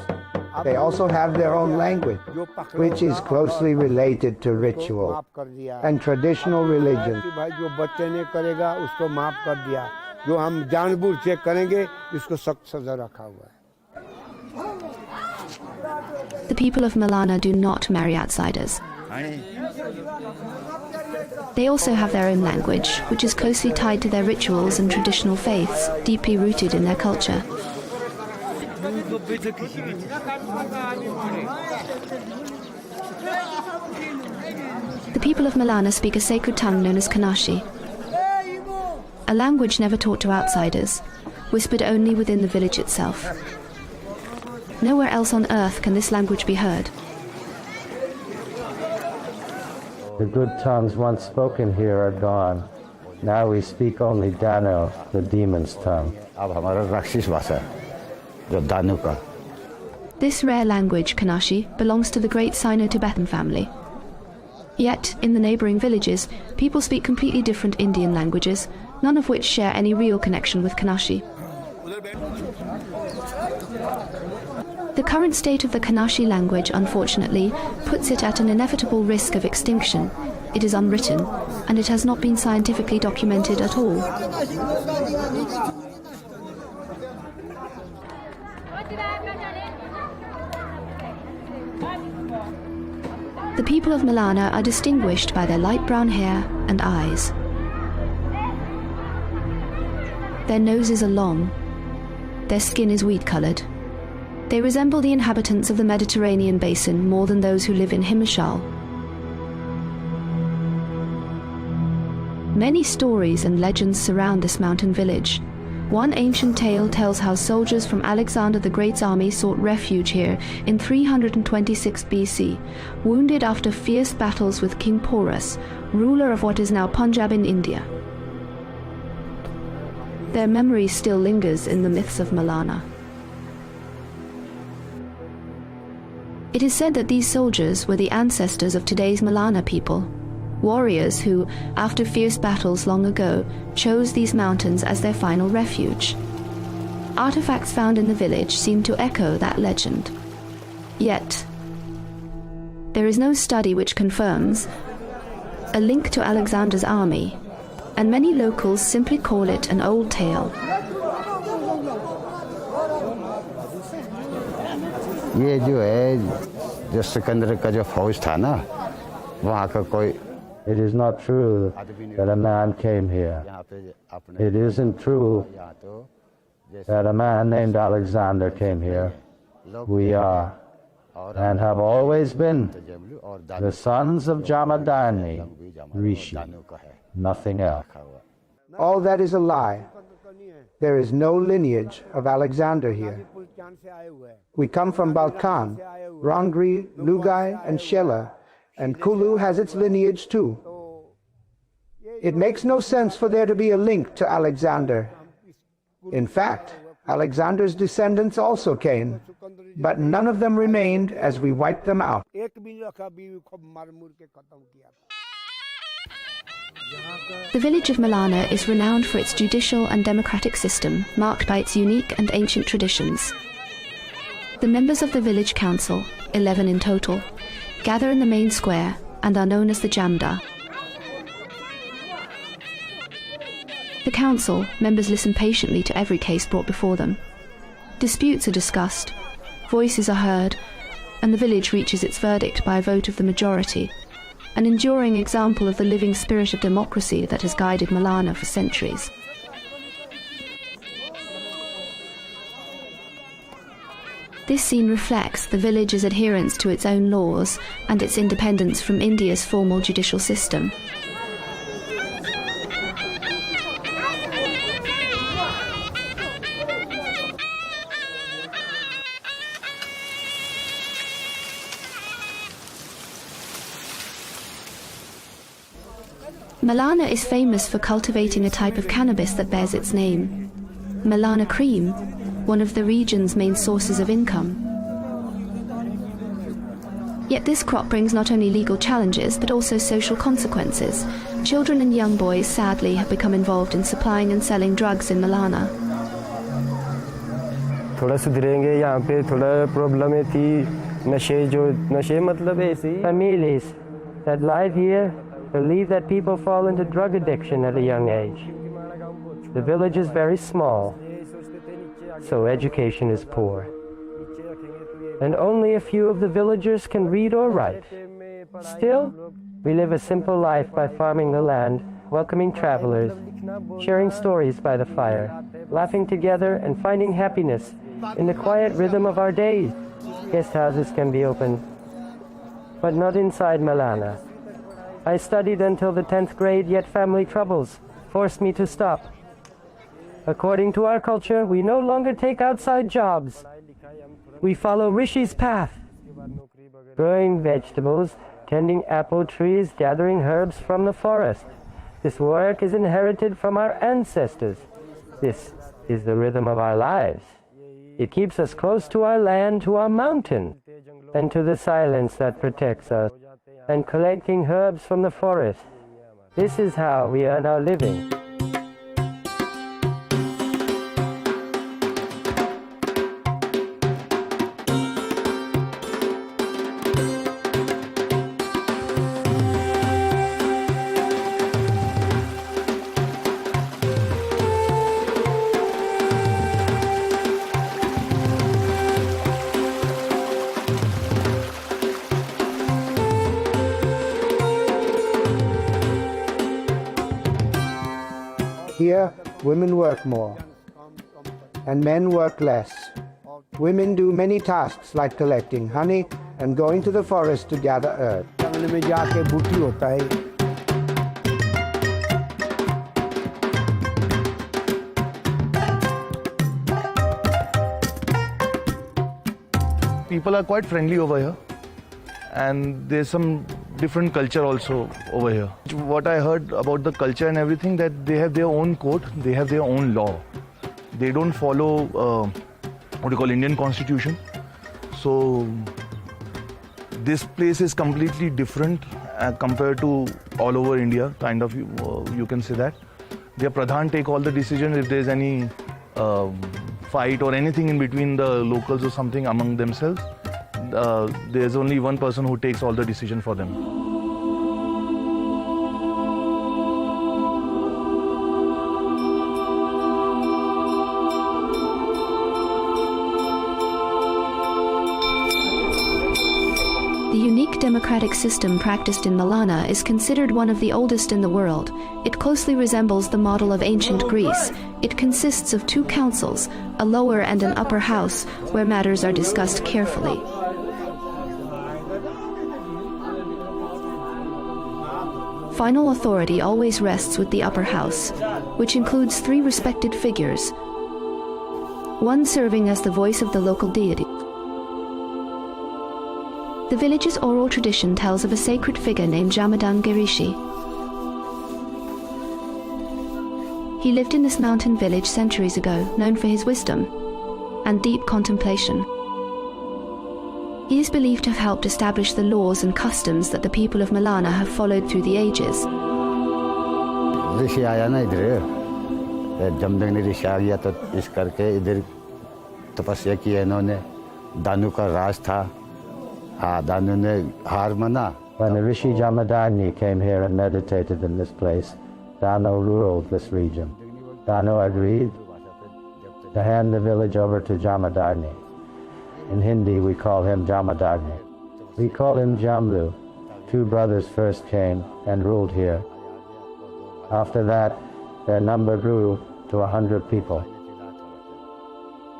They also have their own language, which is closely related to ritual and traditional religion. The people of Malana do not marry outsiders. They also have their own language, which is closely tied to their rituals and traditional faiths, deeply rooted in their culture. The people of Malana speak a sacred tongue known as Kanashi, a language never taught to outsiders, whispered only within the village itself. Nowhere else on earth can this language be heard. The good tongues once spoken here are gone. Now we speak only Dano, the demon's tongue. This rare language, Kanashi, belongs to the great Sino-Tibetan family. Yet, in the neighbouring villages, people speak completely different Indian languages, none of which share any real connection with Kanashi. The current state of the Kanashi language, unfortunately, puts it at an inevitable risk of extinction. It is unwritten, and it has not been scientifically documented at all. The people of Malana are distinguished by their light brown hair and eyes. Their noses are long. Their skin is wheat-coloured. They resemble the inhabitants of the Mediterranean basin more than those who live in Himachal. Many stories and legends surround this mountain village. One ancient tale tells how soldiers from Alexander the Great's army sought refuge here in 326 BC, wounded after fierce battles with King Porus, ruler of what is now Punjab in India. Their memory still lingers in the myths of Malana. It is said that these soldiers were the ancestors of today's Malana people, warriors who, after fierce battles long ago, chose these mountains as their final refuge. Artifacts found in the village seem to echo that legend. Yet, there is no study which confirms a link to Alexander's army, and many locals simply call it an old tale. ये जो है जो सिकंदर का जो फौज था ना वहाँ का कोई It is not true that a man came here. It isn't true that a man named Alexander came here. We are, and have always been, the sons of Jamadagni, Rishi, nothing else. All that is a lie. There is no lineage of Alexander here. We come from Balkan, Rangri, Lugai, and Shela, and Kulu has its lineage too. It makes no sense for there to be a link to Alexander. In fact, Alexander's descendants also came, but none of them remained as we wiped them out. The village of Malana is renowned for its judicial and democratic system, marked by its unique and ancient traditions. The members of the village council, 11 in total, gather in the main square and are known as the Jamda. The council members listen patiently to every case brought before them. Disputes are discussed, voices are heard, and the village reaches its verdict by a vote of the majority, an enduring example of the living spirit of democracy that has guided Malana for centuries. This scene reflects the village's adherence to its own laws and its independence from India's formal judicial system. Malana is famous for cultivating a type of cannabis that bears its name, Malana cream, one of the region's main sources of income. Yet this crop brings not only legal challenges but also social consequences. Children and young boys, sadly, have become involved in supplying and selling drugs in Malana. थोड़ा सुधरेंगे यहाँ पे थोड़ा problem थी नशे मतलब ऐसे families that live here believe that people fall into drug addiction at a young age. The village is very small, so education is poor. And only a few of the villagers can read or write. Still, we live a simple life by farming the land, welcoming travelers, sharing stories by the fire, laughing together and finding happiness in the quiet rhythm of our days. Guest houses can be opened, but not inside Malana. I studied until the 10th grade, yet family troubles forced me to stop. According to our culture, we no longer take outside jobs. We follow Rishi's path, growing vegetables, tending apple trees, gathering herbs from the forest. This work is inherited from our ancestors. This is the rhythm of our lives. It keeps us close to our land, to our mountain, and to the silence that protects us, and collecting herbs from the forest. This is how we earn our living. Here, women work more, and men work less. Women do many tasks like collecting honey and going to the forest to gather earth. People are quite friendly over here, and there's some different culture also over here. What I heard about the culture and everything, that they have their own code, they have their own law. They don't follow what you call Indian constitution. So this place is completely different compared to all over India, kind of, you can say that. Their Pradhan take all the decisions. If there's any fight or anything in between the locals or something among themselves, there's only one person who takes all the decision for them. The unique democratic system practiced in Malana is considered one of the oldest in the world. It closely resembles the model of ancient Greece. It consists of two councils, a lower and an upper house, where matters are discussed carefully. Final authority always rests with the upper house, which includes 3 respected figures, one serving as the voice of the local deity. The village's oral tradition tells of a sacred figure named Jamadan Girishi. He lived in this mountain village centuries ago, known for his wisdom and deep contemplation. He is believed to have helped establish the laws and customs that the people of Malana have followed through the ages. ऋषि आया ना इधर, जमदग्नि ने ऋषि आ गया तो इस करके इधर तपस्या की है इन्होंने. दानु का राज था. When the Rishi Jamadagni came here and meditated in this place, Danu ruled this region. Danu agreed to hand the village over to Jamadagni. In Hindi, we call him Jamadagni. We call him Jamlu. 2 brothers first came and ruled here. After that, their number grew to 100 people.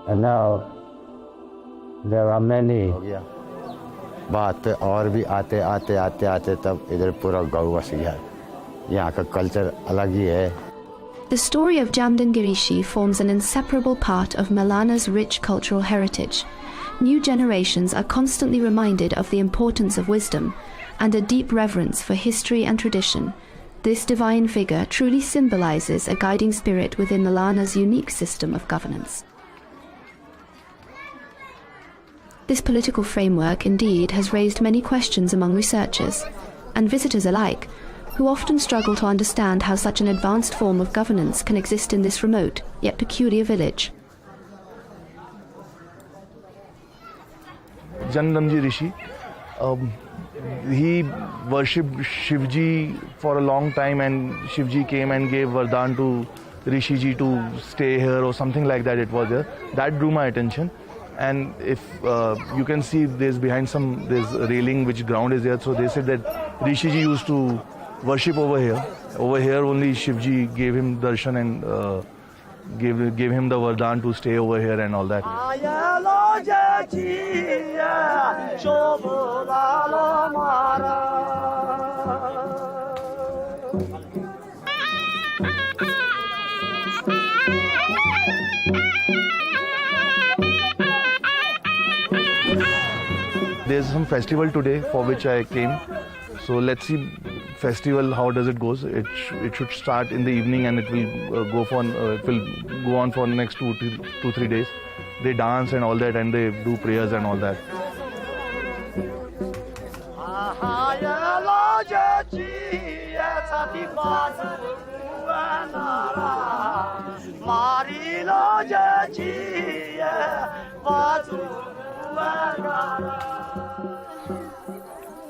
And now, there are many. बात और भी आते आते आते आते तब इधर पूरा गाँव बस गया. यहाँ का कल्चर अलग ही है. The story of Jamdan Girishi forms an inseparable part of Malana's rich cultural heritage. New generations are constantly reminded of the importance of wisdom and a deep reverence for history and tradition. This divine figure truly symbolizes a guiding spirit within Malana's unique system of governance. This political framework, indeed, has raised many questions among researchers and visitors alike, who often struggle to understand how such an advanced form of governance can exist in this remote, yet peculiar village. Jandamji Rishi, he worshipped Shivji for a long time, and Shivji came and gave Vardhan to Rishiji to stay here or something like that. It was there. That drew my attention. And if you can see, there's behind there's a railing which ground is there. So they said that Rishiji used to worship over here. Over here only Shivji gave him darshan and gave him the Vardhan to stay over here and all that. There's some festival today for which I came. So let's see festival, how does it goes. It should start in the evening and it will go on for the next 2-3 days. They dance and all that, and they do prayers and all that.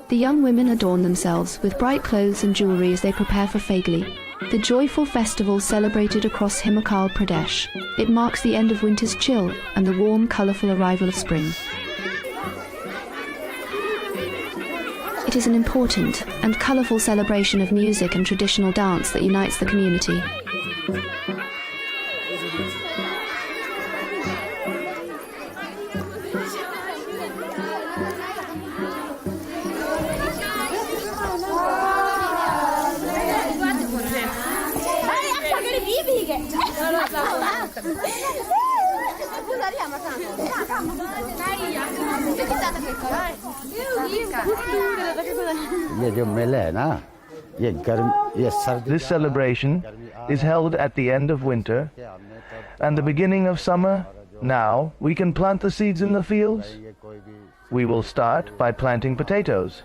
The young women adorn themselves with bright clothes and jewelry as they prepare for Fagli, the joyful festival celebrated across Himachal Pradesh. It marks the end of winter's chill and the warm, colourful arrival of spring. It is an important and colourful celebration of music and traditional dance that unites the community. This celebration is held at the end of winter and the beginning of summer. Now we can plant the seeds in the fields. We will start by planting potatoes,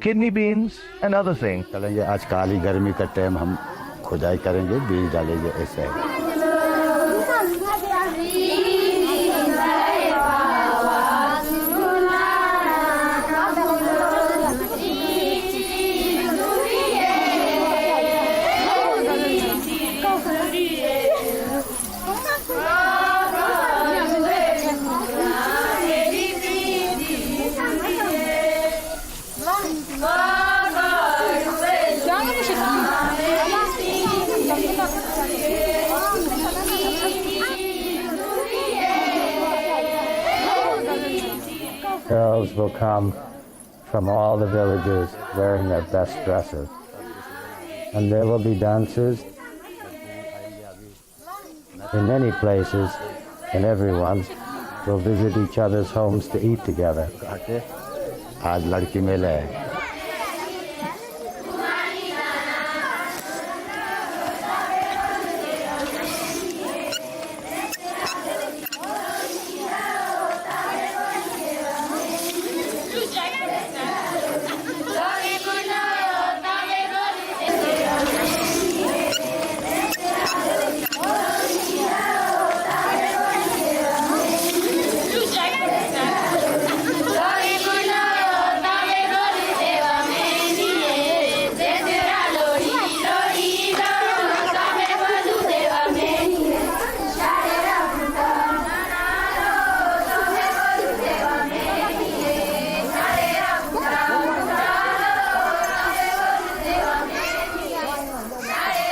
kidney beans and other things. Girls will come from all the villages wearing their best dresses. And there will be dances in many places, and everyone will visit each other's homes to eat together.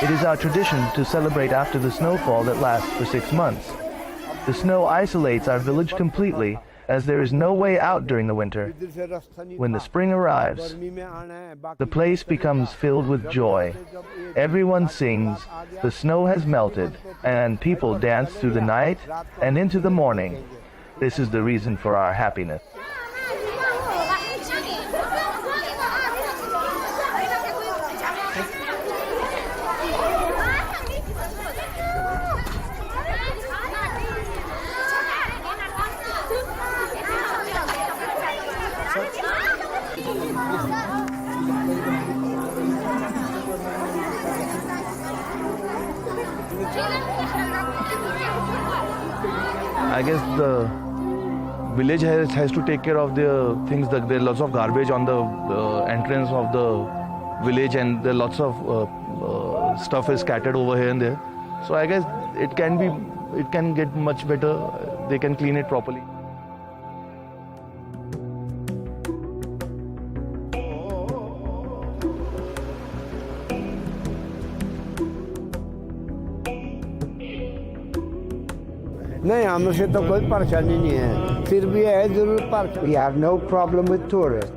It is our tradition to celebrate after the snowfall that lasts for 6 months. The snow isolates our village completely, as there is no way out during the winter. When the spring arrives, the place becomes filled with joy. Everyone sings, the snow has melted, and people dance through the night and into the morning. This is the reason for our happiness. I guess the village has to take care of the things. There are lots of garbage on the entrance of the village, and there are lots of stuff is scattered over here and there. So I guess it can get much better. They can clean it properly. We have no problem with tourists.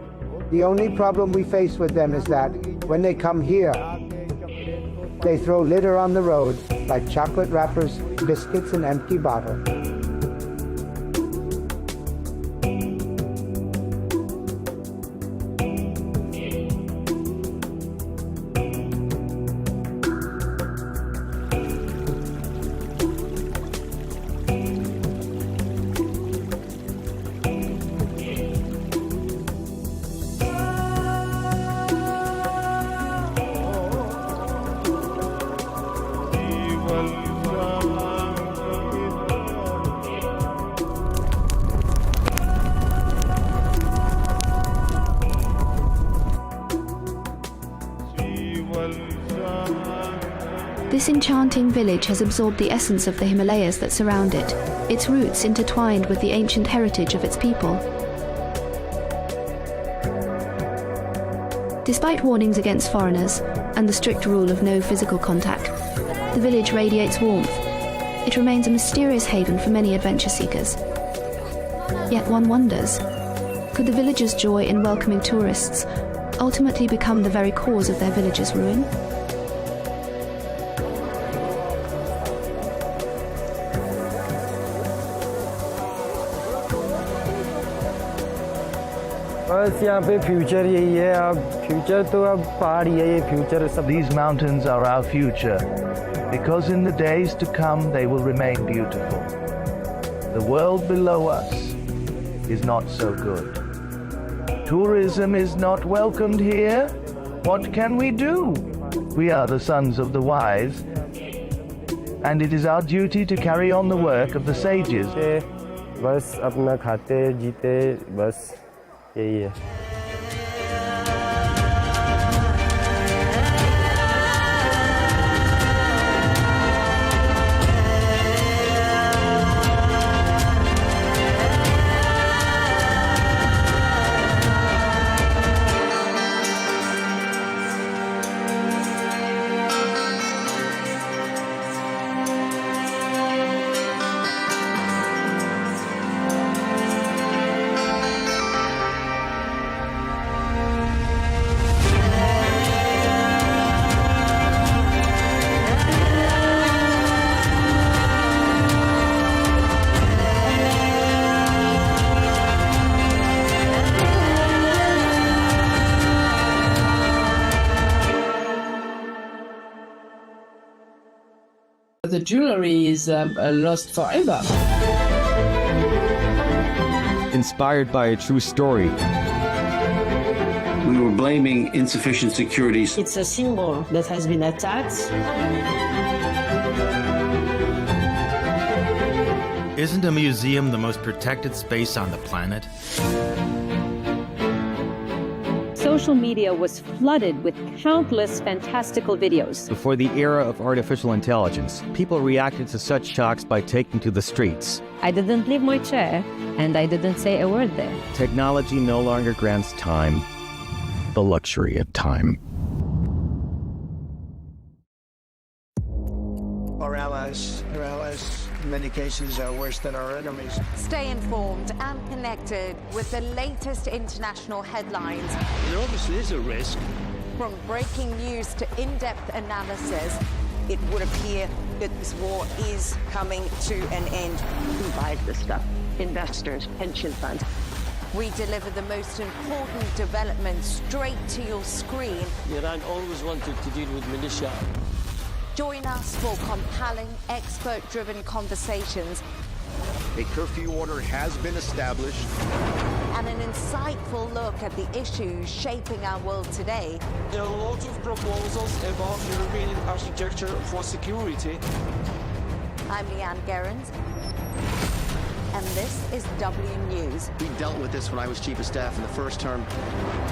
The only problem we face with them is that when they come here, they throw litter on the road like chocolate wrappers, biscuits, and empty bottles. This enchanting village has absorbed the essence of the Himalayas that surround it, its roots intertwined with the ancient heritage of its people. Despite warnings against foreigners and the strict rule of no physical contact, The village radiates warmth. It remains a mysterious haven for many adventure seekers. Yet one wonders, could the villagers' joy in welcoming tourists ultimately become the very cause of their village's ruin? बस यहाँ पे future यही है अब future तो अब पहाड़ ही है ये फ्यूचर सब These mountains are our future because in the days to come they will remain beautiful. The world below us is not so good. Tourism is not welcomed here. What can we do? We are the sons of the wise, and it is our duty to carry on the work of the sages. बस अपना खाते जीते बस यही है The jewelry is lost forever. Inspired by a true story. We were blaming insufficient security. It's a symbol that has been attacked. Isn't a museum the most protected space on the planet? Social media was flooded with countless fantastical videos. Before the era of artificial intelligence, people reacted to such shocks by taking to the streets. I didn't leave my chair, and I didn't say a word there. Technology no longer grants time, the luxury of time. Our allies, in many cases, are worse than our enemies. Stay informed and connected with the latest international headlines. There obviously is a risk. From breaking news to in-depth analysis, it would appear that this war is coming to an end. Who buys this stuff? Investors, pension funds. we deliver the most important developments straight to your screen. Iran always wanted to deal with militia. Join us for compelling, expert-driven conversations. A curfew order has been established. And an insightful look at the issues shaping our world today. There are lots of proposals about European architecture for security. I'm Leigh Ann Gerrans, and this is W News. We dealt with this when I was Chief of Staff in the first term.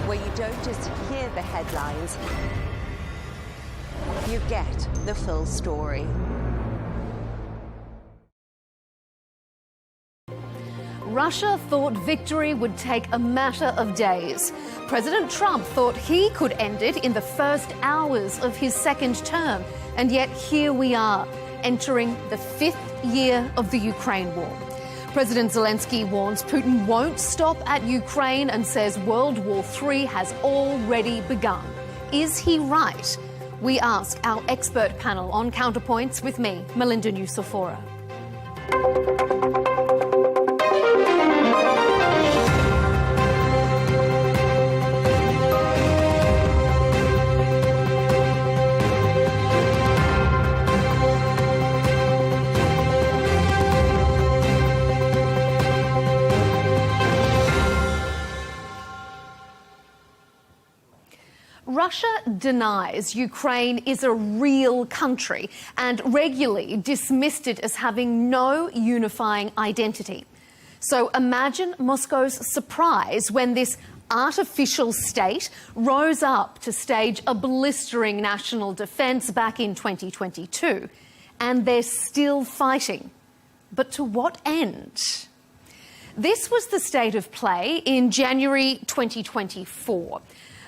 Where you don't just hear the headlines, you get the full story. Russia thought victory would take a matter of days. President Trump thought he could end it in the first hours of his second term. And yet here we are, entering the 5th year of the Ukraine war. President Zelensky warns Putin won't stop at Ukraine and says World War III has already begun. Is he right? We ask our expert panel on Counterpoints with me, Melinda Nucifora. Russia denies Ukraine is a real country and regularly dismissed it as having no unifying identity. So imagine Moscow's surprise when this artificial state rose up to stage a blistering national defence back in 2022. And they're still fighting. But to what end? This was the state of play in January 2024.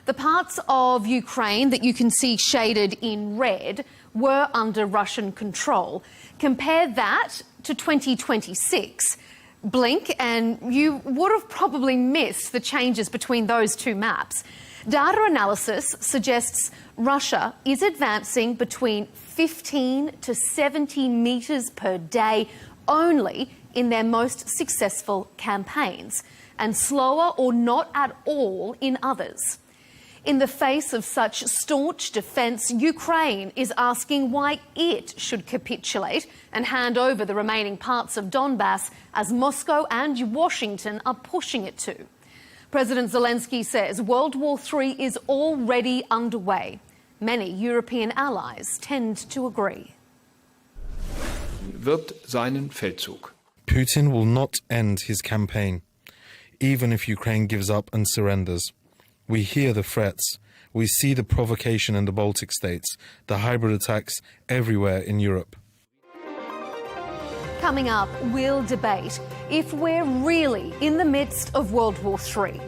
The parts of Ukraine that you can see shaded in red were under Russian control. Compare that to 2026. Blink and you would have probably missed the changes between those two maps. Data analysis suggests Russia is advancing between 15 to 70 metres per day only in their most successful campaigns, and slower or not at all in others. In the face of such staunch defence, Ukraine is asking why it should capitulate and hand over the remaining parts of Donbass as Moscow and Washington are pushing it to. President Zelensky says World War III is already underway. Many European allies tend to agree. Wird seinen Feldzug. Putin will not end his campaign, even if Ukraine gives up and surrenders. We hear the threats. We see the provocation in the Baltic states, the hybrid attacks everywhere in Europe. Coming up, we'll debate if we're really in the midst of World War III.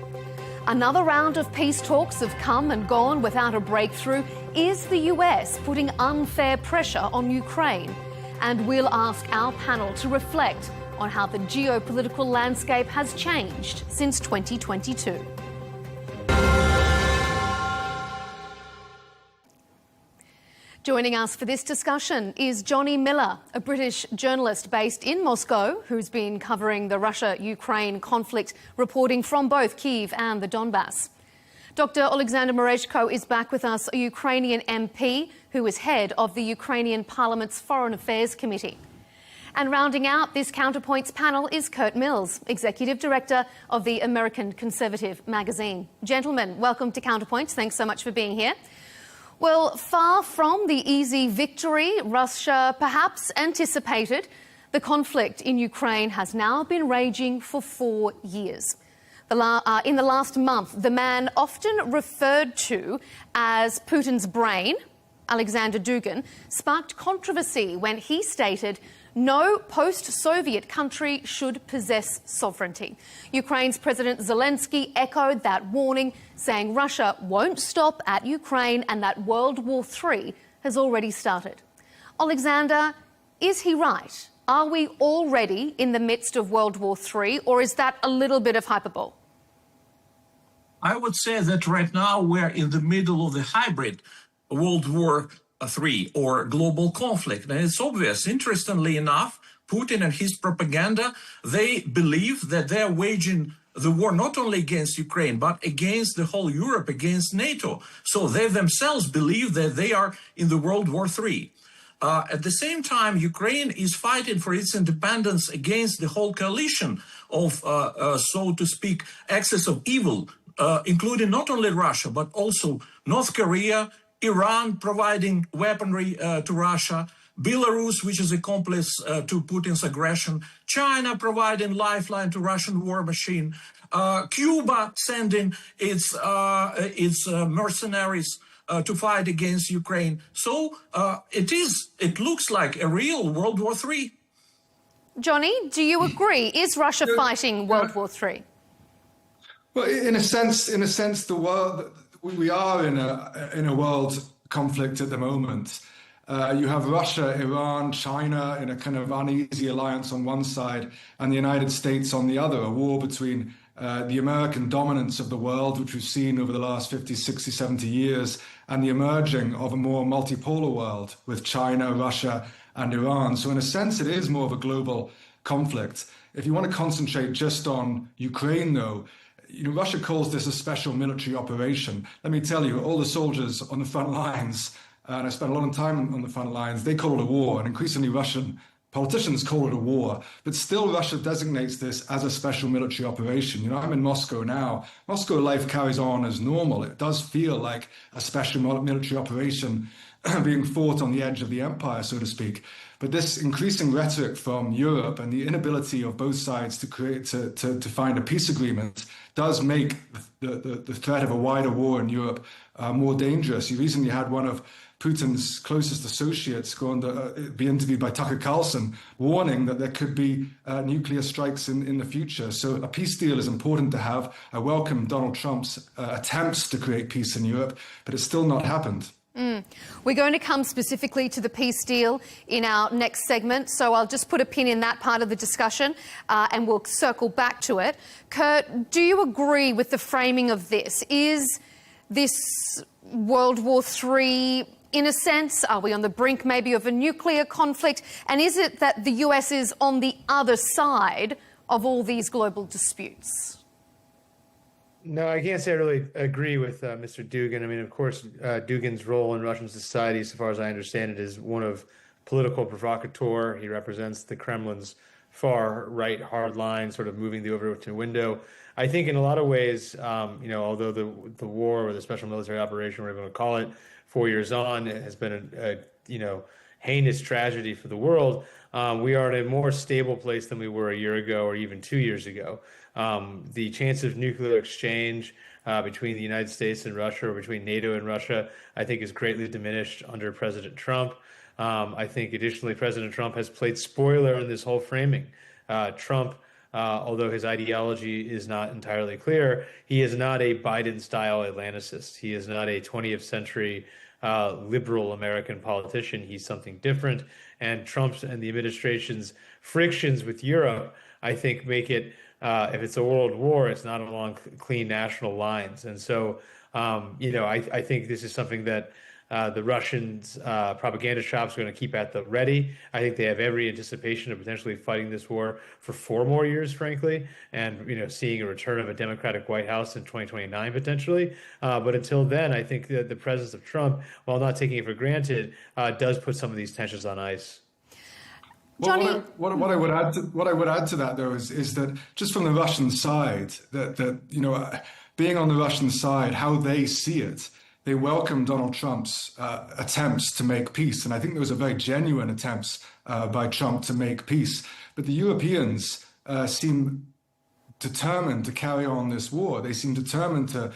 Another round of peace talks have come and gone without a breakthrough. Is the US putting unfair pressure on Ukraine? And we'll ask our panel to reflect on how the geopolitical landscape has changed since 2022. Joining us for this discussion is Johnny Miller, a British journalist based in Moscow who's been covering the Russia-Ukraine conflict, reporting from both Kyiv and the Donbass. Dr. Alexander Merezhko is back with us, a Ukrainian MP who is head of the Ukrainian Parliament's Foreign Affairs Committee. And rounding out this Counterpoints panel is Kurt Mills, Executive Director of the American Conservative magazine. Gentlemen, welcome to Counterpoints. Thanks so much for being here. Well, far from the easy victory Russia perhaps anticipated, the conflict in Ukraine has now been raging for 4 years. In the last month, the man often referred to as Putin's brain, Alexander Dugin, sparked controversy when he stated no post-Soviet country should possess sovereignty. Ukraine's President Zelensky echoed that warning, saying Russia won't stop at Ukraine and that World War III has already started. Alexander, is he right? Are we already in the midst of World War III, or is that a little bit of hyperbole? I would say that right now we're in the middle of the hybrid World War III or global conflict. And it's obvious. Interestingly enough, Putin and his propaganda, they believe that they're waging the war not only against Ukraine, but against the whole Europe, against NATO. So they themselves believe that they are in the World War III. At the same time, Ukraine is fighting for its independence against the whole coalition of, so to speak, axis of evil, including not only Russia, but also North Korea, Iran providing weaponry to Russia, Belarus, which is accomplice to Putin's aggression, China providing lifeline to Russian war machine, Cuba sending its mercenaries to fight against Ukraine. So it looks like a real World War III. Johnny, do you agree? Is Russia fighting World War III? Well, in a sense, the world, we are in a world conflict at the moment. You have Russia, Iran, China in a kind of uneasy alliance on one side, and the United States on the other, a war between the American dominance of the world, which we've seen over the last 50, 60, 70 years, and the emerging of a more multipolar world with China, Russia, and Iran. So in a sense, it is more of a global conflict. If you want to concentrate just on Ukraine, though, Russia calls this a special military operation. Let me tell you, all the soldiers on the front lines, and I spent a lot of time on the front lines, they call it a war, and increasingly Russian politicians call it a war. But still, Russia designates this as a special military operation. I'm in Moscow now. Moscow life carries on as normal. It does feel like a special military operation being fought on the edge of the empire, so to speak. But this increasing rhetoric from Europe and the inability of both sides to find a peace agreement does make the threat of a wider war in Europe more dangerous. You recently had one of Putin's closest associates go on to be interviewed by Tucker Carlson, warning that there could be nuclear strikes in the future. So a peace deal is important to have. I welcome Donald Trump's attempts to create peace in Europe, but it's still not happened. We're going to come specifically to the peace deal in our next segment, so I'll just put a pin in that part of the discussion and we'll circle back to it. Kurt, do you agree with the framing of this? Is this World War III, in a sense? Are we on the brink maybe of a nuclear conflict? And is it that the US is on the other side of all these global disputes? No, I can't say I really agree with Mr. Dugin. I mean, of course, Dugin's role in Russian society, so far as I understand it, is one of political provocateur. He represents the Kremlin's far-right hard line, sort of moving the Overton window. I think in a lot of ways, although the war or the special military operation, whatever you want to call it, 4 years on, it has been a heinous tragedy for the world. We are in a more stable place than we were a year ago or even 2 years ago. The chance of nuclear exchange between the United States and Russia, or between NATO and Russia, I think is greatly diminished under President Trump. I think additionally, President Trump has played spoiler in this whole framing. Trump, although his ideology is not entirely clear, he is not a Biden-style Atlanticist. He is not a 20th century liberal American politician. He's something different. And Trump's and the administration's frictions with Europe, I think, make it, if it's a world war, it's not along clean national lines. And so, I think this is something that the Russians' propaganda shops are going to keep at the ready. I think they have every anticipation of potentially fighting this war for 4 more years, frankly, and seeing a return of a Democratic White House in 2029 potentially. But until then, I think that the presence of Trump, while not taking it for granted, does put some of these tensions on ice. Johnny, what I would add to that though is that just from the Russian side, that being on the Russian side, how they see it. They welcome Donald Trump's attempts to make peace. And I think those are very genuine attempts by Trump to make peace. But the Europeans seem determined to carry on this war. They seem determined to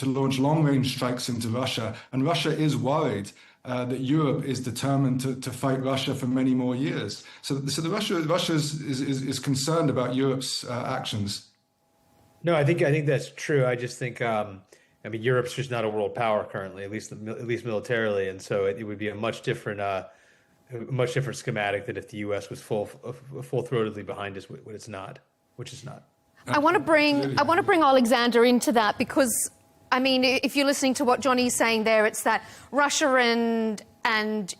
launch long-range strikes into Russia. And Russia is worried that Europe is determined to fight Russia for many more years. So Russia is concerned about Europe's actions. No, I think that's true. I just think... Europe's just not a world power currently, at least militarily, and so it would be a much different schematic than if the U.S. was full-throatedly behind us, which it's not. I want to bring Alexander into that because, if you're listening to what Johnny's saying there, it's that Russia and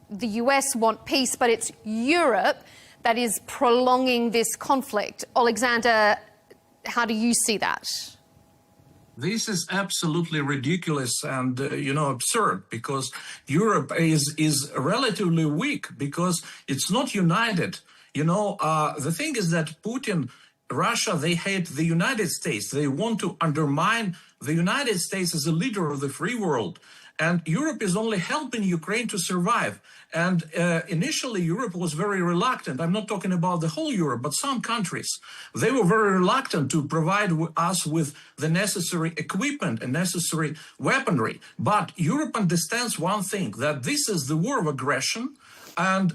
the US want peace, but it's Europe that is prolonging this conflict. Alexander, how do you see that? This is absolutely ridiculous and, absurd, because Europe is relatively weak because it's not united. The thing is that Putin, Russia, they hate the United States. They want to undermine the United States as a leader of the free world. And Europe is only helping Ukraine to survive. And initially, Europe was very reluctant. I'm not talking about the whole Europe, but some countries. They were very reluctant to provide us with the necessary equipment and necessary weaponry. But Europe understands one thing, that this is the war of aggression. And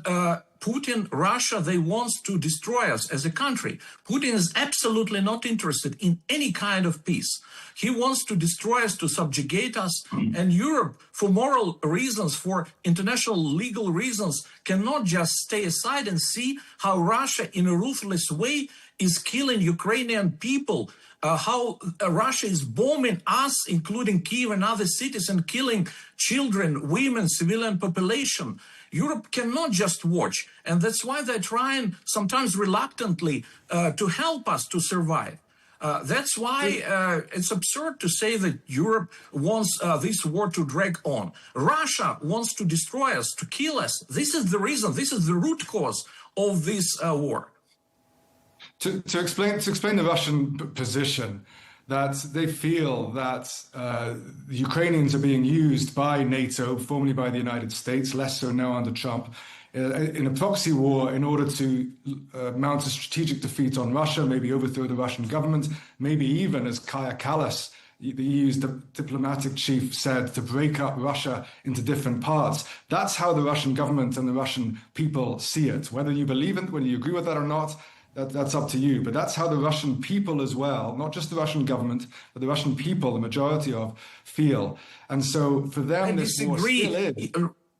Putin, Russia, they want to destroy us as a country. Putin is absolutely not interested in any kind of peace. He wants to destroy us, to subjugate us. And Europe, for moral reasons, for international legal reasons, cannot just stay aside and see how Russia, in a ruthless way, is killing Ukrainian people, how Russia is bombing us, including Kyiv and other cities, and killing children, women, civilian population. Europe cannot just watch. And that's why they're trying, sometimes reluctantly, to help us to survive. That's why it's absurd to say that Europe wants this war to drag on. Russia wants to destroy us, to kill us. This is the reason, this is the root cause of this war. To explain the Russian position, that they feel that the Ukrainians are being used by NATO, formerly by the United States, less so now under Trump, in a proxy war in order to mount a strategic defeat on Russia, maybe overthrow the Russian government, maybe even, as Kaja Kallas, the EU's diplomatic chief, said, to break up Russia into different parts. That's how the Russian government and the Russian people see it. Whether you believe in it, whether you agree with that or not, that's up to you. But that's how the Russian people as well, not just the Russian government, but the Russian people, the majority of, feel. And so for them, this war still is.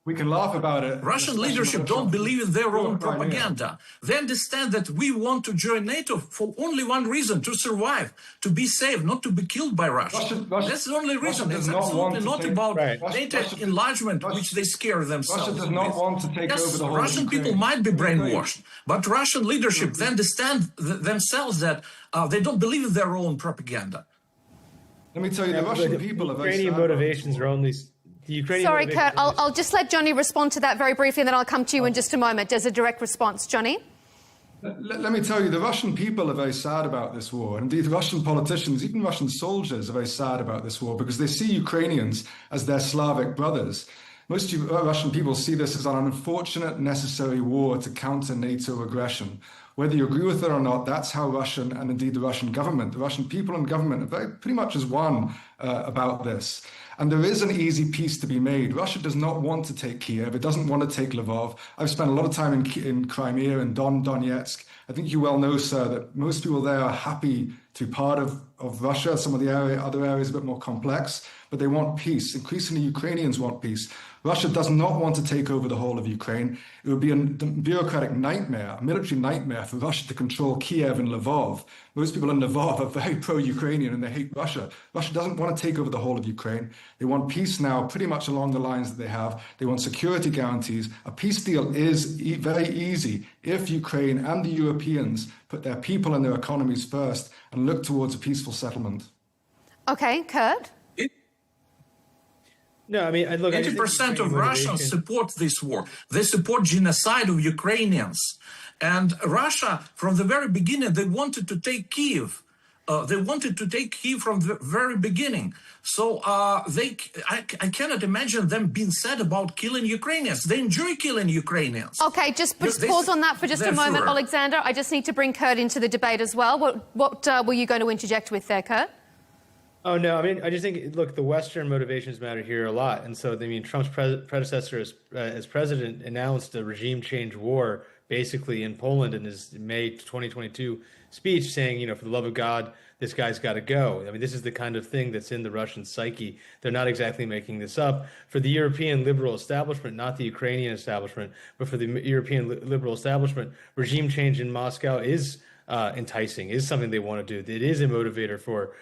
We can laugh about it. Russian leadership don't believe in their own propaganda. They understand that we want to join NATO for only one reason: to survive, to be safe, not to be killed by Russia. That's the only reason. It's absolutely not about NATO enlargement, which they scare themselves. Russia does not want to take over the whole Russian people might be brainwashed, but Russian leadership, they understand themselves that they don't believe in their own propaganda. Let me tell you, the Russian people are very Ukrainian motivations are only... Sorry, Kurt, I'll just let Johnny respond to that very briefly, and then I'll come to you in just a moment as a direct response. Johnny? Let me tell you, the Russian people are very sad about this war. Indeed, Russian politicians, even Russian soldiers, are very sad about this war because they see Ukrainians as their Slavic brothers. Most Russian people see this as an unfortunate, necessary war to counter NATO aggression. Whether you agree with it or not, that's how Russian, and indeed the Russian government, the Russian people and government are pretty much as one about this. And there is an easy peace to be made. Russia does not want to take Kiev. It doesn't want to take Lvov. I've spent a lot of time in Crimea and Donetsk. I think you well know, sir, that most people there are happy to be part of Russia. Some of the other areas are a bit more complex, but they want peace. Increasingly, Ukrainians want peace. Russia does not want to take over the whole of Ukraine. It would be a bureaucratic nightmare, a military nightmare for Russia to control Kiev and Lvov. Most people in Lvov are very pro-Ukrainian and they hate Russia. Russia doesn't want to take over the whole of Ukraine. They want peace now, pretty much along the lines that they have. They want security guarantees. A peace deal is very easy if Ukraine and the Europeans put their people and their economies first and look towards a peaceful settlement. Okay, Kurt? No, I mean, look, 80% of Russians support this war. They support genocide of Ukrainians. And Russia, from the very beginning, they wanted to take Kyiv. They wanted to take Kyiv from the very beginning. So I cannot imagine them being sad about killing Ukrainians. They enjoy killing Ukrainians. Okay, just pause on that for just a moment, Alexander. I just need to bring Kurt into the debate as well. What were you going to interject with there, Kurt? Oh, no, I mean, I just think, look, the Western motivations matter here a lot. And so, I mean, Trump's predecessor as president announced a regime change war basically in Poland in his May 2022 speech saying, you know, for the love of God, this guy's got to go. I mean, this is the kind of thing that's in the Russian psyche. They're not exactly making this up. For the European liberal establishment, not the Ukrainian establishment, but for the European liberal establishment, regime change in Moscow is enticing, is something they want to do. It is a motivator for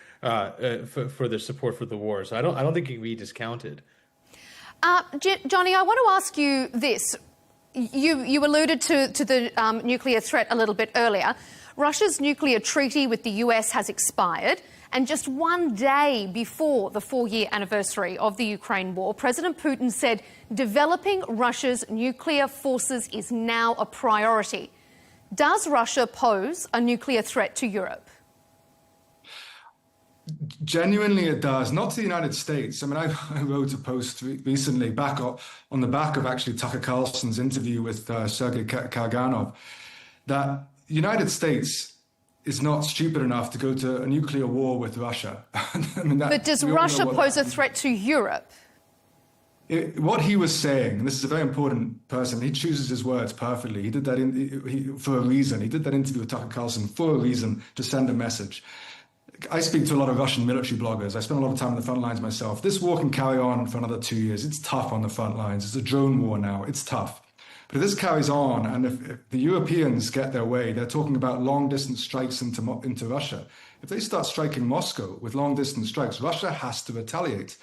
their support for the war. So I don't think it can be discounted. Johnny, I want to ask you this. You alluded to the nuclear threat a little bit earlier. Russia's nuclear treaty with the US has expired, and just one day before the 4-year anniversary of the Ukraine war, President Putin said developing Russia's nuclear forces is now a priority. Does Russia pose a nuclear threat to Europe? Genuinely, it does. Not to the United States. I mean, I wrote a post recently on the back of actually Tucker Carlson's interview with Sergei Karganov that the United States is not stupid enough to go to a nuclear war with Russia. I mean, but does Russia pose a threat to Europe? What he was saying, and this is a very important person, he chooses his words perfectly. He did that for a reason. He did that interview with Tucker Carlson for a reason, to send a message. I speak to a lot of Russian military bloggers. I spend a lot of time on the front lines myself. This war can carry on for another 2 years. It's tough on the front lines. It's a drone war now. It's tough. But if this carries on, and if the Europeans get their way, they're talking about long-distance strikes into Russia. If they start striking Moscow with long-distance strikes, Russia has to retaliate.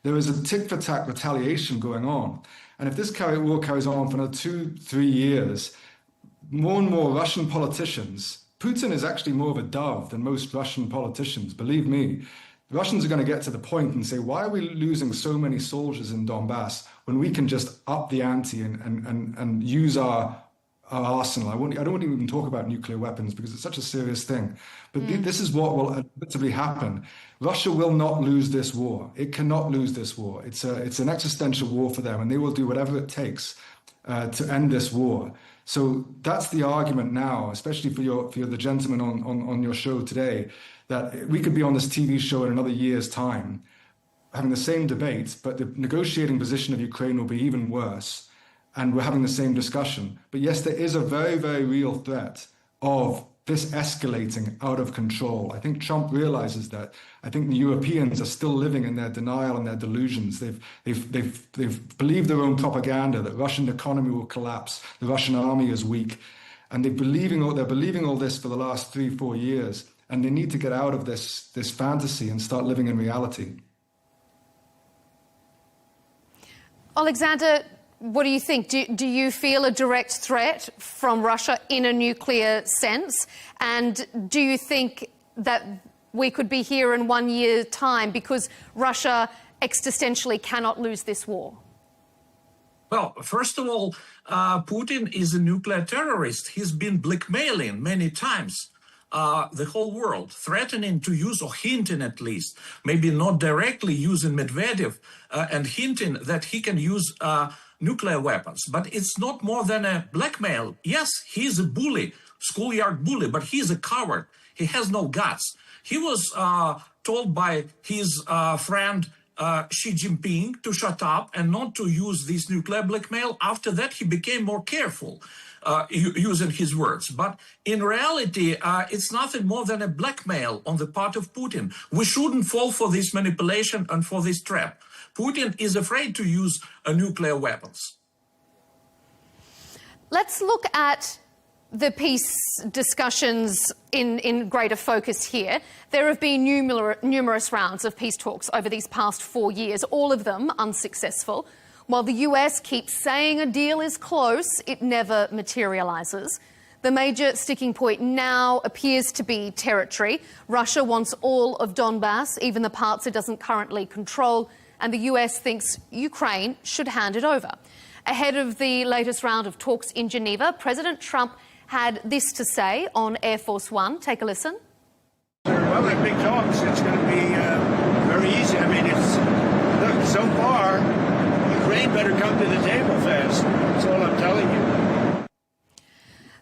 There is a tit-for-tat retaliation going on. And if this war carries on for another 2-3 years, more and more Russian politicians, Putin is actually more of a dove than most Russian politicians, believe me. The Russians are going to get to the point and say, why are we losing so many soldiers in Donbass when we can just up the ante and use our arsenal? I don't want to even talk about nuclear weapons because it's such a serious thing. But this is what will inevitably happen. Russia will not lose this war. It cannot lose this war. It's an existential war for them, and they will do whatever it takes to end this war. So that's the argument now, especially for the gentleman on your show today, that we could be on this TV show in another year's time, having the same debate, but the negotiating position of Ukraine will be even worse, and we're having the same discussion. But yes, there is a very, very real threat of this escalating out of control. I think Trump realizes that. I think the Europeans are still living in their denial and their delusions. They've believed their own propaganda that Russian economy will collapse, the Russian army is weak, and they're believing all this for the last 3-4 years. And they need to get out of this fantasy and start living in reality. Alexander, what do you think? Do you feel a direct threat from Russia in a nuclear sense? And do you think that we could be here in 1 year's time because Russia existentially cannot lose this war? Well, first of all, Putin is a nuclear terrorist. He's been blackmailing many times the whole world, threatening to use, or hinting at least, maybe not directly using Medvedev, and hinting that he can use nuclear weapons. But it's not more than a blackmail. Yes, he's a bully, schoolyard bully, but he's a coward. He has no guts. He was told by his friend Xi Jinping to shut up and not to use this nuclear blackmail. After that, he became more careful using his words. But in reality, it's nothing more than a blackmail on the part of Putin. We shouldn't fall for this manipulation and for this trap. Putin is afraid to use nuclear weapons. Let's look at the peace discussions in greater focus here. There have been numerous rounds of peace talks over these past 4 years, all of them unsuccessful. While the US keeps saying a deal is close, it never materialises. The major sticking point now appears to be territory. Russia wants all of Donbass, even the parts it doesn't currently control, and the US thinks Ukraine should hand it over. Ahead of the latest round of talks in Geneva, President Trump had this to say on Air Force One. Take a listen. Well, they're big talks. It's going to be very easy. I mean, look, so far, Ukraine better come to the table fast. That's all I'm telling you.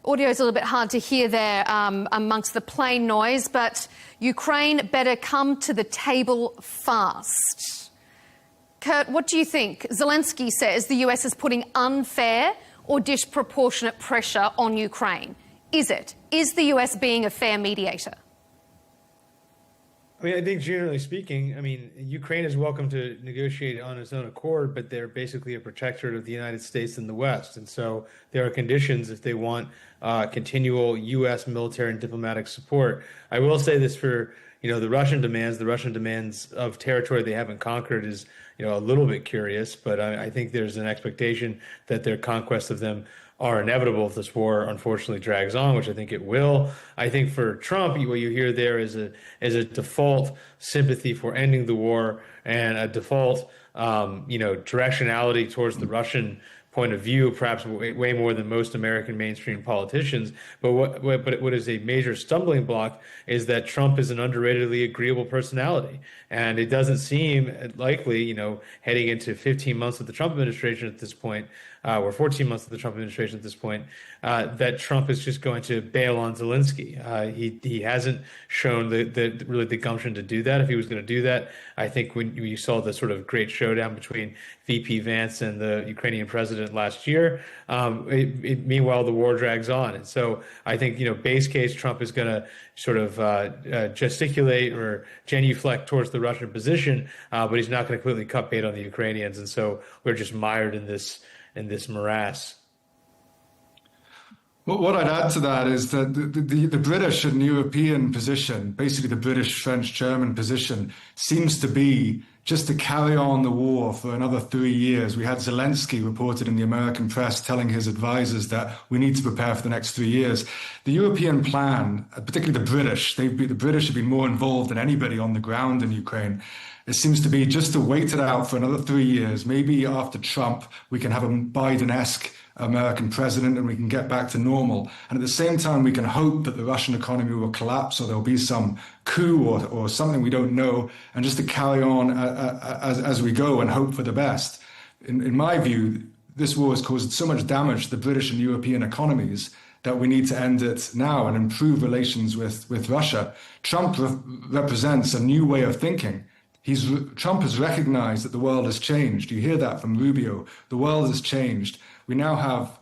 Audio is a little bit hard to hear there amongst the plane noise, but Ukraine better come to the table fast. Kurt, what do you think? Zelensky says the US is putting unfair or disproportionate pressure on Ukraine. Is it? Is the US being a fair mediator? I mean, I think generally speaking, I mean, Ukraine is welcome to negotiate on its own accord, but they're basically a protectorate of the United States and the West. And so there are conditions if they want continual U.S. military and diplomatic support. I will say this for, the Russian demands of territory they haven't conquered is, a little bit curious, but I think there's an expectation that their conquest of them are inevitable if this war unfortunately drags on, which I think it will. I think for Trump, what you hear there is a default sympathy for ending the war and a default, directionality towards the Russian point of view, perhaps way more than most American mainstream politicians. But what is a major stumbling block is that Trump is an underratedly agreeable personality. And it doesn't seem likely, heading into 15 months of the Trump administration at this point, or 14 months of the Trump administration at this point, that Trump is just going to bail on Zelensky. He hasn't shown the gumption to do that. If he was going to do that, I think when you saw the sort of great showdown between VP Vance and the Ukrainian president last year, meanwhile the war drags on. And so I think, base case Trump is going to sort of gesticulate or genuflect towards the Russian position, but he's not going to completely cut bait on the Ukrainians. And so we're just mired in this morass. Well, what I'd add to that is that the British and European position, basically the British, French, German position, seems to be just to carry on the war for another 3 years. We had Zelensky reported in the American press telling his advisors that we need to prepare for the next 3 years. The European plan, particularly the British have been more involved than anybody on the ground in Ukraine. It seems to be just to wait it out for another 3 years. Maybe after Trump, we can have a Biden-esque American president and we can get back to normal. And at the same time, we can hope that the Russian economy will collapse or there'll be some coup or something we don't know, and just to carry on as we go and hope for the best. In my view, this war has caused so much damage to the British and European economies that we need to end it now and improve relations with Russia. Trump represents a new way of thinking. Trump has recognized that the world has changed. You hear that from Rubio. The world has changed. We now have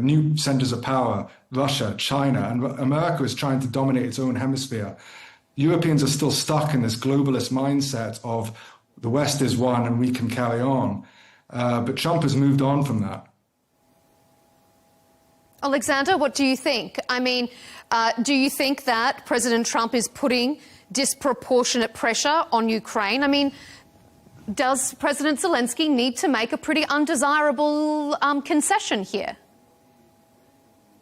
new centers of power, Russia, China, and America is trying to dominate its own hemisphere. Europeans are still stuck in this globalist mindset of the West is one and we can carry on. But Trump has moved on from that. Alexander, what do you think? I mean, do you think that President Trump is putting disproportionate pressure on Ukraine? I mean, does President Zelensky need to make a pretty undesirable concession here?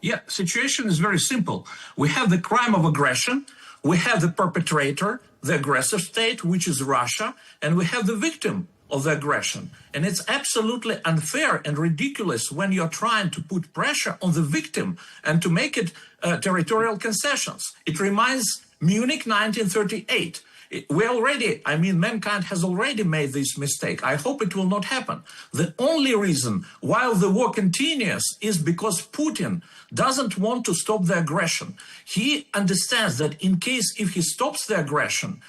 Yeah, situation is very simple. We have the crime of aggression, we have the perpetrator, the aggressive state, which is Russia, and we have the victim of the aggression. And it's absolutely unfair and ridiculous when you're trying to put pressure on the victim and to make it territorial concessions. It reminds Munich 1938. Mankind has already made this mistake. I hope it will not happen. The only reason while the war continues is because Putin doesn't want to stop the aggression. He understands that in case if he stops the aggression,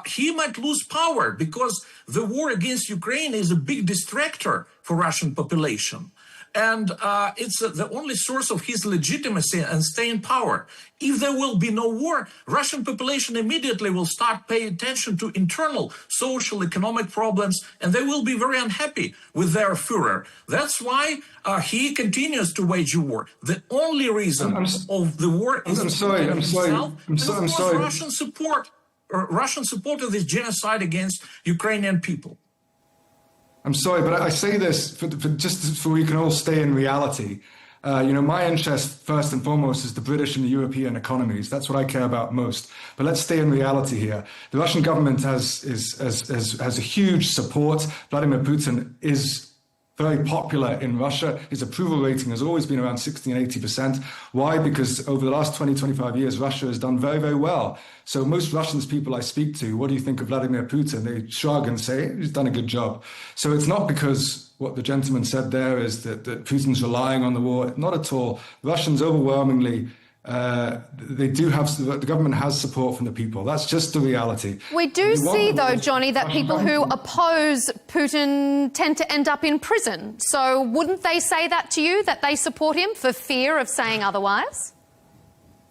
he might lose power because the war against Ukraine is a big distractor for Russian population. And it's the only source of his legitimacy and staying power. If there will be no war, Russian population immediately will start paying attention to internal social, economic problems, and they will be very unhappy with their Führer. That's why he continues to wage a war. The only reason of the war is Russian support of this genocide against Ukrainian people. I'm sorry, but I say this just so we can all stay in reality. My interest, first and foremost, is the British and the European economies. That's what I care about most. But let's stay in reality here. The Russian government has a huge support. Vladimir Putin is very popular in Russia. His approval rating has always been around 60 and 80%. Why? Because over the last 20, 25 years, Russia has done very, very well. So most Russians people I speak to, what do you think of Vladimir Putin? They shrug and say, he's done a good job. So it's not because what the gentleman said there is that Putin's relying on the war. Not at all. Russians overwhelmingly, the government has support from the people. That's just the reality. We do see, though, Johnny, that people who oppose Putin tend to end up in prison. So wouldn't they say that to you, that they support him for fear of saying otherwise?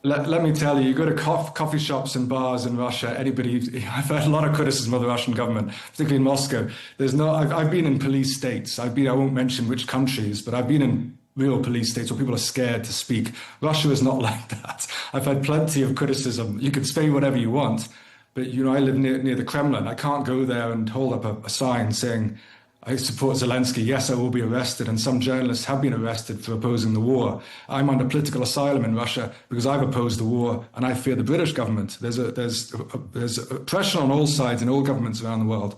Let me tell you, you go to coffee shops and bars in Russia, I've heard a lot of criticism of the Russian government, particularly in Moscow. I've been in police states. I won't mention which countries, but I've been in real police states where people are scared to speak. Russia is not like that. I've had plenty of criticism. You can say whatever you want, but I live near the Kremlin. I can't go there and hold up a sign saying, I support Zelensky. Yes, I will be arrested. And some journalists have been arrested for opposing the war. I'm under political asylum in Russia because I've opposed the war and I fear the British government. There's oppression on all sides in all governments around the world.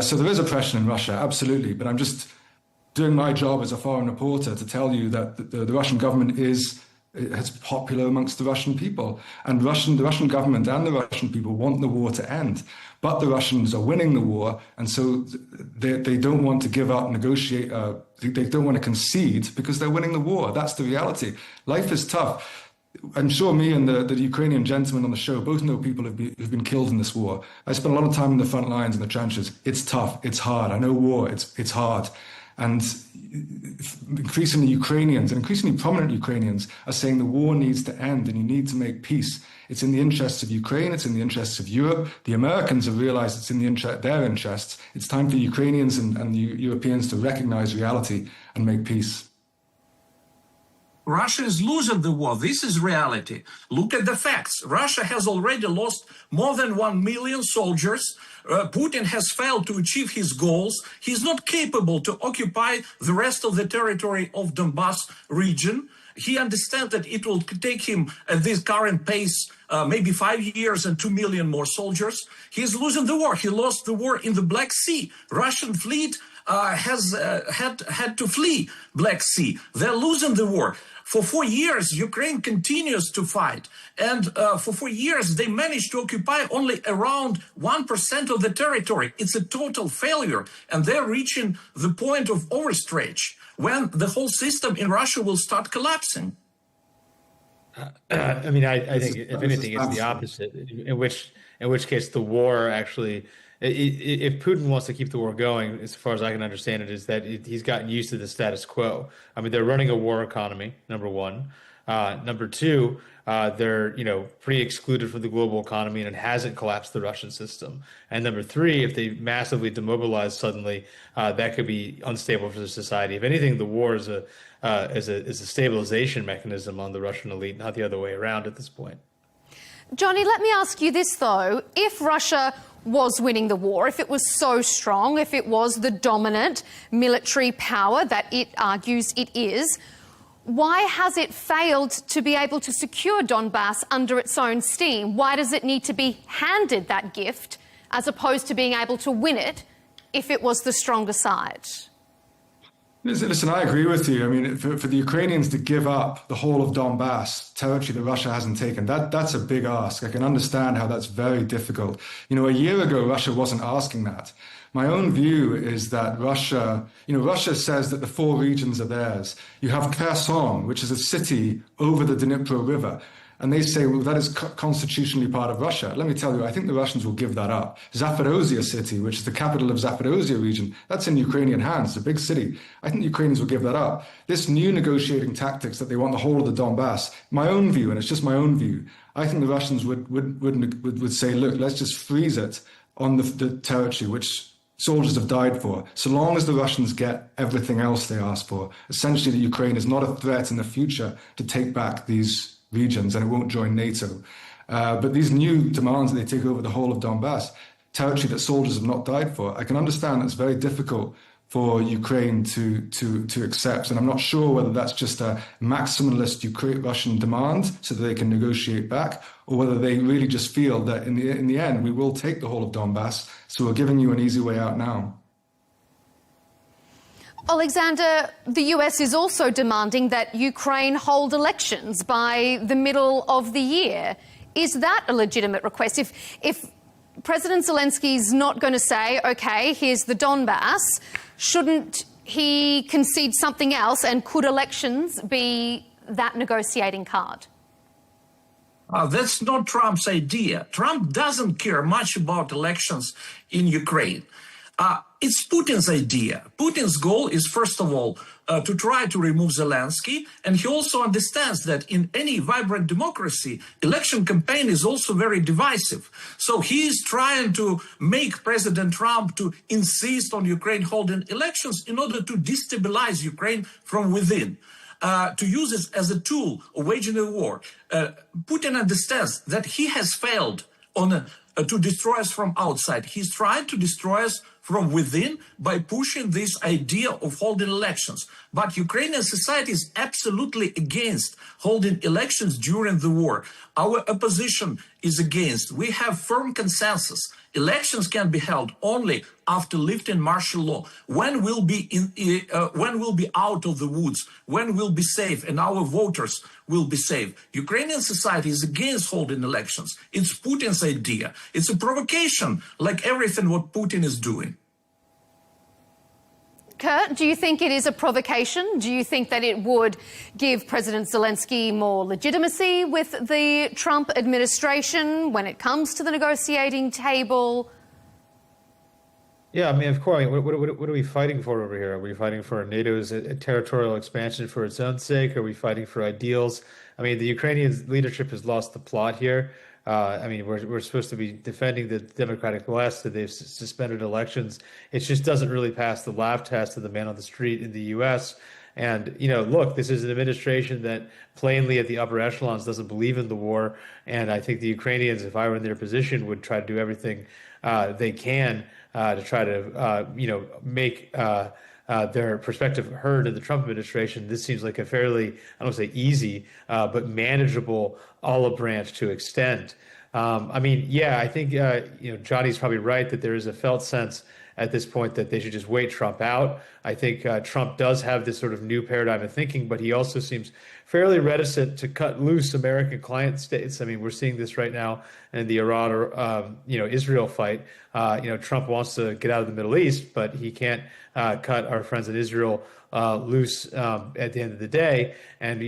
So there is oppression in Russia, absolutely. But I'm just doing my job as a foreign reporter to tell you that the Russian government is popular amongst the Russian people. And the Russian government and the Russian people want the war to end. But the Russians are winning the war, and so they don't want to give up, negotiate, they don't want to concede because they're winning the war. That's the reality. Life is tough. I'm sure me and the Ukrainian gentleman on the show both know people who've been killed in this war. I spent a lot of time in the front lines, in the trenches. It's tough. It's hard. I know war. It's hard. And increasingly Ukrainians, and increasingly prominent Ukrainians, are saying the war needs to end and you need to make peace. It's in the interests of Ukraine. It's in the interests of Europe. The Americans have realized it's in their interests. It's time for Ukrainians and the Europeans to recognize reality and make peace. Russia is losing the war. This is reality. Look at the facts. Russia has already lost more than 1 million soldiers. Putin has failed to achieve his goals. He's not capable to occupy the rest of the territory of Donbass region. He understands that it will take him at this current pace, maybe 5 years and 2 million more soldiers. He's losing the war. He lost the war in the Black Sea. Russian fleet has had to flee Black Sea. They're losing the war. For 4 years, Ukraine continues to fight. And for 4 years, they managed to occupy only around 1% of the territory. It's a total failure. And they're reaching the point of overstretch when the whole system in Russia will start collapsing. I think if anything, it's the opposite, in which case the war actually if Putin wants to keep the war going, as far as I can understand it, is that he's gotten used to the status quo. I mean, they're running a war economy, number one. Number two, they're pretty excluded from the global economy, and it hasn't collapsed the Russian system. And number three, if they massively demobilize suddenly, that could be unstable for the society. If anything, the war is a stabilization mechanism on the Russian elite, not the other way around at this point. Johnny, let me ask you this though: if Russia was winning the war, if it was so strong, if it was the dominant military power that it argues it is, why has it failed to be able to secure Donbass under its own steam? Why does it need to be handed that gift as opposed to being able to win it if it was the stronger side? Listen, I agree with you. I mean, for the Ukrainians to give up the whole of Donbass, territory that Russia hasn't taken, that's a big ask. I can understand how that's very difficult. A year ago, Russia wasn't asking that. My own view is that Russia says that the 4 regions are theirs. You have Kherson, which is a city over the Dnipro River. And they say, well, that is constitutionally part of Russia. Let me tell you, I think the Russians will give that up. Zaporozhye city, which is the capital of Zaporozhye region, that's in Ukrainian hands. It's a big city. I think the Ukrainians will give that up. This new negotiating tactics that they want the whole of the Donbass, my own view, and it's just my own view, I think the Russians would say, look, let's just freeze it on the territory which soldiers have died for, so long as the Russians get everything else they ask for. Essentially, the Ukraine is not a threat in the future to take back these regions, and it won't join NATO. But these new demands that they take over the whole of Donbass, territory that soldiers have not died for, I can understand it's very difficult for Ukraine to accept. And I'm not sure whether that's just a maximalist Russian demand so that they can negotiate back, or whether they really just feel that in the end, we will take the whole of Donbass, so we're giving you an easy way out now. Alexander, the US is also demanding that Ukraine hold elections by the middle of the year. Is that a legitimate request? If President Zelensky's not going to say, OK, here's the Donbass, shouldn't he concede something else, and could elections be that negotiating card? That's not Trump's idea. Trump doesn't care much about elections in Ukraine. It's Putin's idea. Putin's goal is, first of all, to try to remove Zelensky. And he also understands that in any vibrant democracy, election campaign is also very divisive. So he is trying to make President Trump to insist on Ukraine holding elections in order to destabilize Ukraine from within. To use it as a tool of waging a war. Putin understands that he has failed to destroy us from outside. He's trying to destroy us from within by pushing this idea of holding elections. But Ukrainian society is absolutely against holding elections during the war. Our opposition is against. We have firm consensus. Elections can be held only after lifting martial law. When we'll be out of the woods, when we'll be safe, and our voters will be safe. Ukrainian society is against holding elections. It's Putin's idea. It's a provocation, like everything what Putin is doing. Kurt, do you think it is a provocation? Do you think that it would give President Zelensky more legitimacy with the Trump administration when it comes to the negotiating table? Yeah, I mean, of course. What are we fighting for over here? Are we fighting for NATO's territorial expansion for its own sake? Are we fighting for ideals? I mean, the Ukrainian leadership has lost the plot here. I mean, we're supposed to be defending the democratic West, that they've suspended elections. It just doesn't really pass the laugh test of the man on the street in the U.S. And, look, this is an administration that plainly at the upper echelons doesn't believe in the war. And I think the Ukrainians, if I were in their position, would try to do everything they can to try to, make their perspective heard in the Trump administration. This seems like a fairly, I don't say easy, but manageable olive branch to extend. I mean, yeah, I think, Johnny's probably right that there is a felt sense at this point that they should just wait Trump out. I think Trump does have this sort of new paradigm of thinking, but he also seems fairly reticent to cut loose American client states. I mean, we're seeing this right now in the Iran or, Israel fight. Trump wants to get out of the Middle East, but he can't cut our friends in Israel loose at the end of the day, and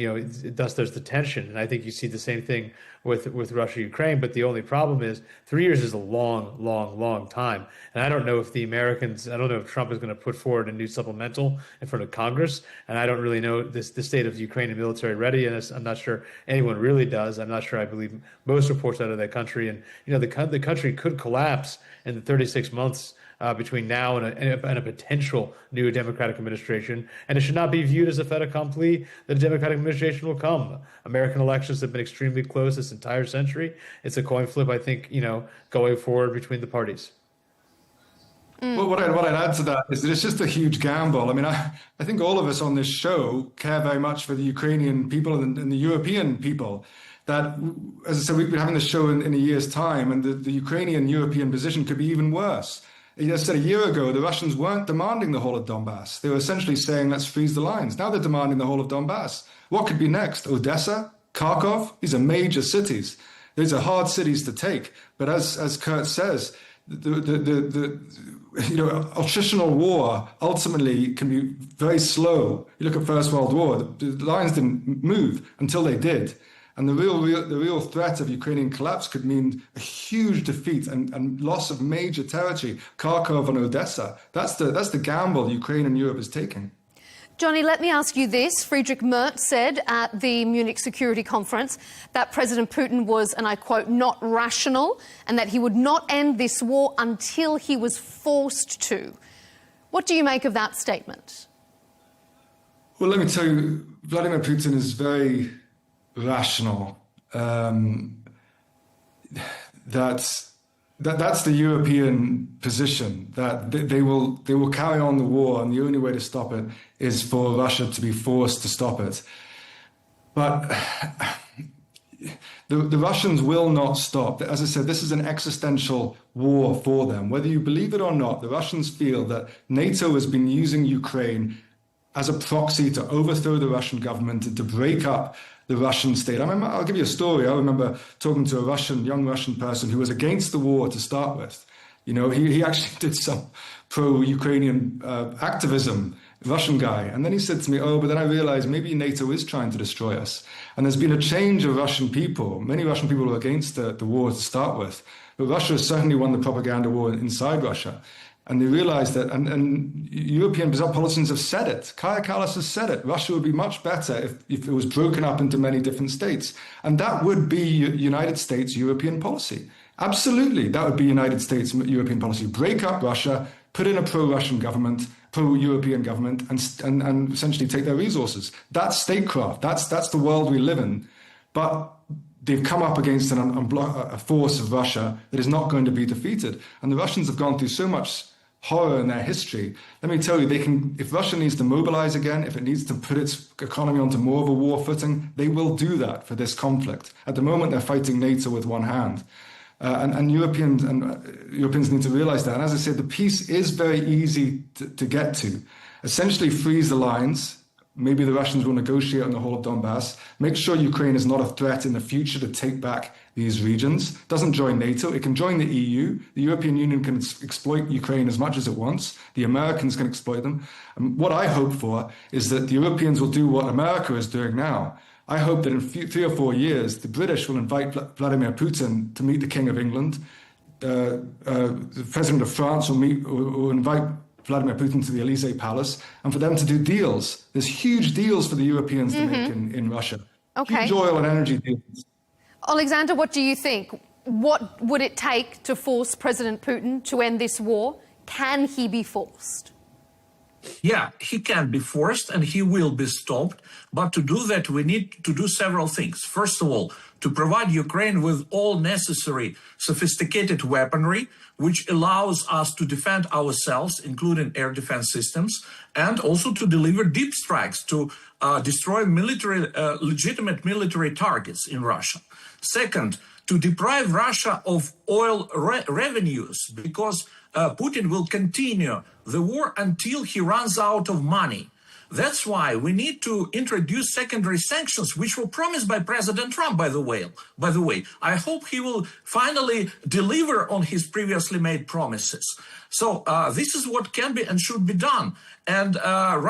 thus there's the tension. And I think you see the same thing with Russia, Ukraine. But the only problem is 3 years is a long, long, long time. And I don't know if Trump is going to put forward a new supplemental in front of Congress. And I don't really know the state of Ukrainian military readiness. I'm not sure anyone really does. I'm not sure I believe most reports out of that country. And the country could collapse in the 36 months between now and a potential new Democratic administration. And it should not be viewed as a fait accompli that a Democratic administration will come. American elections have been extremely close this entire century. It's a coin flip, I think, going forward between the parties. Well, what I'd add to that is that it's just a huge gamble. I mean, I think all of us on this show care very much for the Ukrainian people and the European people. That, as I said, we've been having this show in a year's time, and the Ukrainian-European position could be even worse. As I said, a year ago, the Russians weren't demanding the whole of Donbass. They were essentially saying, let's freeze the lines. Now they're demanding the whole of Donbass. What could be next? Odessa? Kharkov? These are major cities. These are hard cities to take. But as Kurt says, attritional war ultimately can be very slow. You look at First World War, the lines didn't move until they did. And the real threat of Ukrainian collapse could mean a huge defeat and loss of major territory, Kharkov and Odessa. That's the gamble Ukraine and Europe is taking. Johnny, let me ask you this. Friedrich Merz said at the Munich Security Conference that President Putin was, and I quote, not rational, and that he would not end this war until he was forced to. What do you make of that statement? Well, let me tell you, Vladimir Putin is very rational. That's the European position, that they will carry on the war, and the only way to stop it is for Russia to be forced to stop it. But the Russians will not stop. As I said, this is an existential war for them. Whether you believe it or not, the Russians feel that NATO has been using Ukraine as a proxy to overthrow the Russian government and to break up the Russian state. I'll give you a story. I remember talking to a young Russian person who was against the war to start with. He actually did some pro-Ukrainian activism, Russian guy. And then he said to me, but then I realized maybe NATO is trying to destroy us. And there's been a change of Russian people. Many Russian people were against the war to start with. But Russia has certainly won the propaganda war inside Russia. And they realized that, and European politicians have said it. Kaja Kallas has said it. Russia would be much better if it was broken up into many different states. And that would be United States European policy. Absolutely, that would be United States European policy. Break up Russia, put in a pro-Russian government, pro-European government, and essentially take their resources. That's statecraft. That's the world we live in. But they've come up against a force of Russia that is not going to be defeated. And the Russians have gone through so much horror in their history. Let me tell you, if Russia needs to mobilize again, if it needs to put its economy onto more of a war footing, they will do that for this conflict. At the moment, they're fighting NATO with one hand. And Europeans need to realize that. And as I said, the peace is very easy to get to. Essentially freeze the lines. Maybe the Russians will negotiate on the whole of Donbass. Make sure Ukraine is not a threat in the future to take back these regions. Doesn't join NATO. It can join the EU. The European Union can exploit Ukraine as much as it wants. The Americans can exploit them. And what I hope for is that the Europeans will do what America is doing now. I hope that in 3 or 4 years, the British will invite Vladimir Putin to meet the King of England. The President of France will invite Vladimir Putin to the Elysee Palace, and for them to do deals. There's huge deals for the Europeans to make in Russia. Okay. Huge oil and energy deals. Alexander, what do you think? What would it take to force President Putin to end this war? Can he be forced? Yeah, he can be forced and he will be stopped. But to do that, we need to do several things. First of all, to provide Ukraine with all necessary sophisticated weaponry, which allows us to defend ourselves, including air defense systems, and also to deliver deep strikes to destroy legitimate military targets in Russia. Second, to deprive Russia of oil revenues, because Putin will continue the war until he runs out of money. That's why we need to introduce secondary sanctions, which were promised by President Trump, by the way. I hope he will finally deliver on his previously made promises. So this is what can be and should be done. And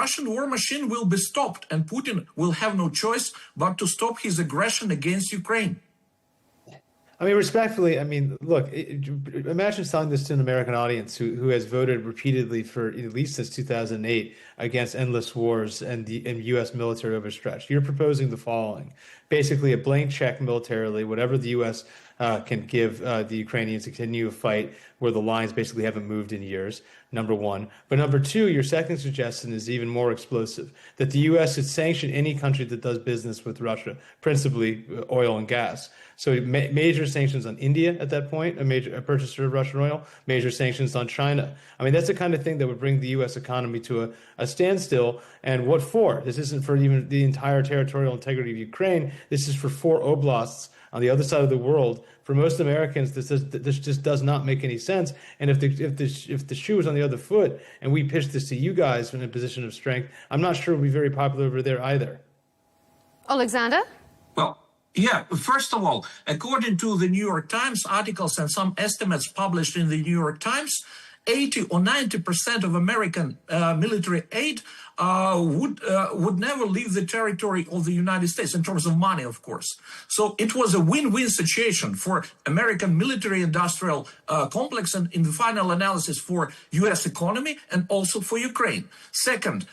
Russian war machine will be stopped, and Putin will have no choice but to stop his aggression against Ukraine. I mean, respectfully, I mean, look, imagine telling this to an American audience who has voted repeatedly for at least since 2008 against endless wars and U.S. military overstretch. You're proposing the following: basically a blank check militarily, whatever the U.S. Can give the Ukrainians to continue a fight where the lines basically haven't moved in years, number one. But number two, your second suggestion is even more explosive, that the U.S. should sanction any country that does business with Russia, principally oil and gas. So major sanctions on India at that point, a purchaser of Russian oil, major sanctions on China. I mean, that's the kind of thing that would bring the U.S. economy to a standstill. And what for? This isn't for even the entire territorial integrity of Ukraine. This is for 4 oblasts on the other side of the world. For most Americans, this just does not make any sense. And if the shoe is on the other foot and we pitch this to you guys in a position of strength, I'm not sure it'll be very popular over there either. Alexander? Well, yeah, first of all, according to the New York Times articles and some estimates published in the New York Times, 80 or 90% of American military aid would never leave the territory of the United States in terms of money, of course. So it was a win-win situation for American military-industrial complex and in the final analysis for U.S. economy and also for Ukraine. Second,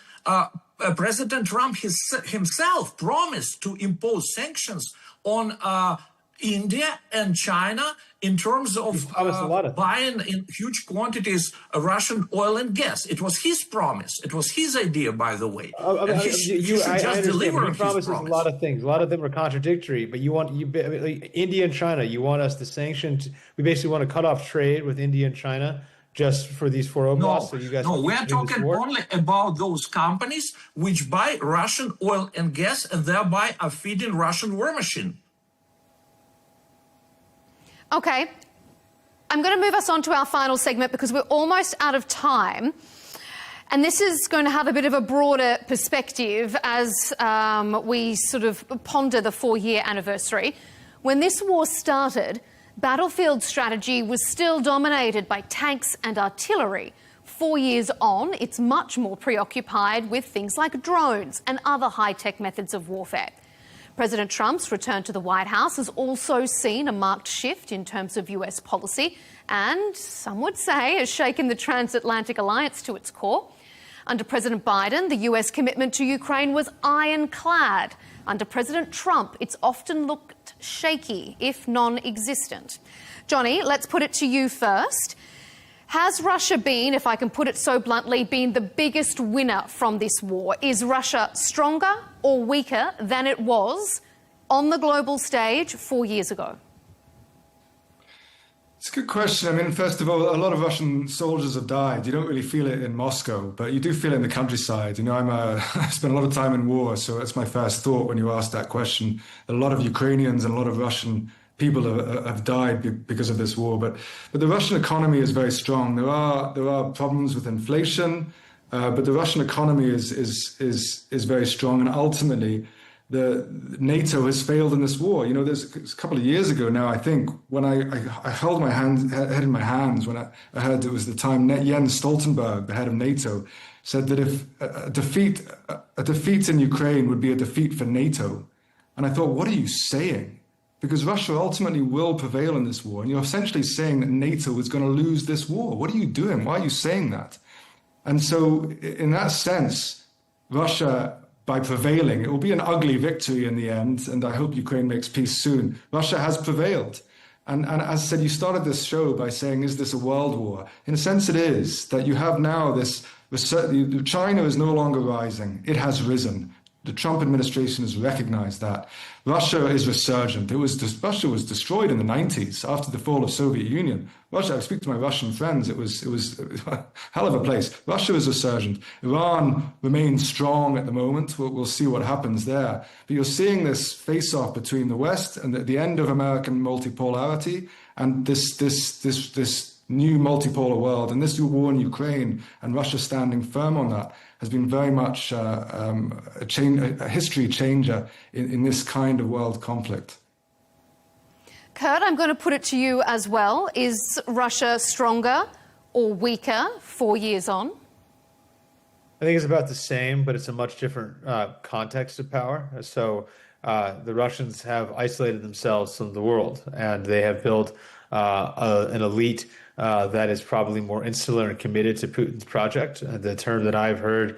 President Trump himself promised to impose sanctions on India and China in terms of buying in huge quantities of Russian oil and gas. It was his promise. It was his idea, by the way. He should just deliver on his promise. A lot of things. A lot of them are contradictory. But India and China. You want us to sanction? We basically want to cut off trade with India and China just for these 4 oblasts. No, we're talking only about those companies which buy Russian oil and gas and thereby are feeding Russian war machine. Okay, I'm going to move us on to our final segment because we're almost out of time. And this is going to have a bit of a broader perspective as we sort of ponder the 4-year anniversary. When this war started, battlefield strategy was still dominated by tanks and artillery. 4 years on, it's much more preoccupied with things like drones and other high-tech methods of warfare. President Trump's return to the White House has also seen a marked shift in terms of US policy and, some would say, has shaken the transatlantic alliance to its core. Under President Biden, the US commitment to Ukraine was ironclad. Under President Trump, it's often looked shaky, if non-existent. Johnny, let's put it to you first. Has Russia been, if I can put it so bluntly, been the biggest winner from this war? Is Russia stronger or weaker than it was on the global stage 4 years ago? It's a good question. I mean, first of all, a lot of Russian soldiers have died. You don't really feel it in Moscow, but you do feel it in the countryside. You know, I spent a lot of time in war, so that's my first thought when you asked that question. A lot of Ukrainians and a lot of Russian people have died because of this war, but the Russian economy is very strong. There are problems with inflation, but the Russian economy is very strong, and ultimately, the NATO has failed in this war. You know, there's a couple of years ago now, I think, when I held my head in my hands when I heard it was the time Jens Stoltenberg, the head of NATO, said that if a defeat in Ukraine would be a defeat for NATO, and I thought, what are you saying? Because Russia ultimately will prevail in this war. And you're essentially saying that NATO is going to lose this war. What are you doing? Why are you saying that? And so in that sense, Russia, by prevailing, it will be an ugly victory in the end. And I hope Ukraine makes peace soon. Russia has prevailed. And as I said, you started this show by saying, is this a world war? In a sense, it is. That you have now this, China is no longer rising. It has risen. The Trump administration has recognized that. Russia is resurgent. Russia was destroyed in the 90s after the fall of Soviet Union. Russia, I speak to my Russian friends, it was a hell of a place. Russia is resurgent. Iran remains strong at the moment. We'll see what happens there. But you're seeing this face-off between the West and the end of American multipolarity and this new multipolar world, and this war in Ukraine and Russia standing firm on that. has been very much a history changer in this kind of world conflict. Kurt, I'm going to put it to you as well. Is Russia stronger or weaker 4 years on? I think it's about the same, but it's a much different context of power. So the Russians have isolated themselves from the world, and they have built an elite that is probably more insular and committed to Putin's project. The term that I've heard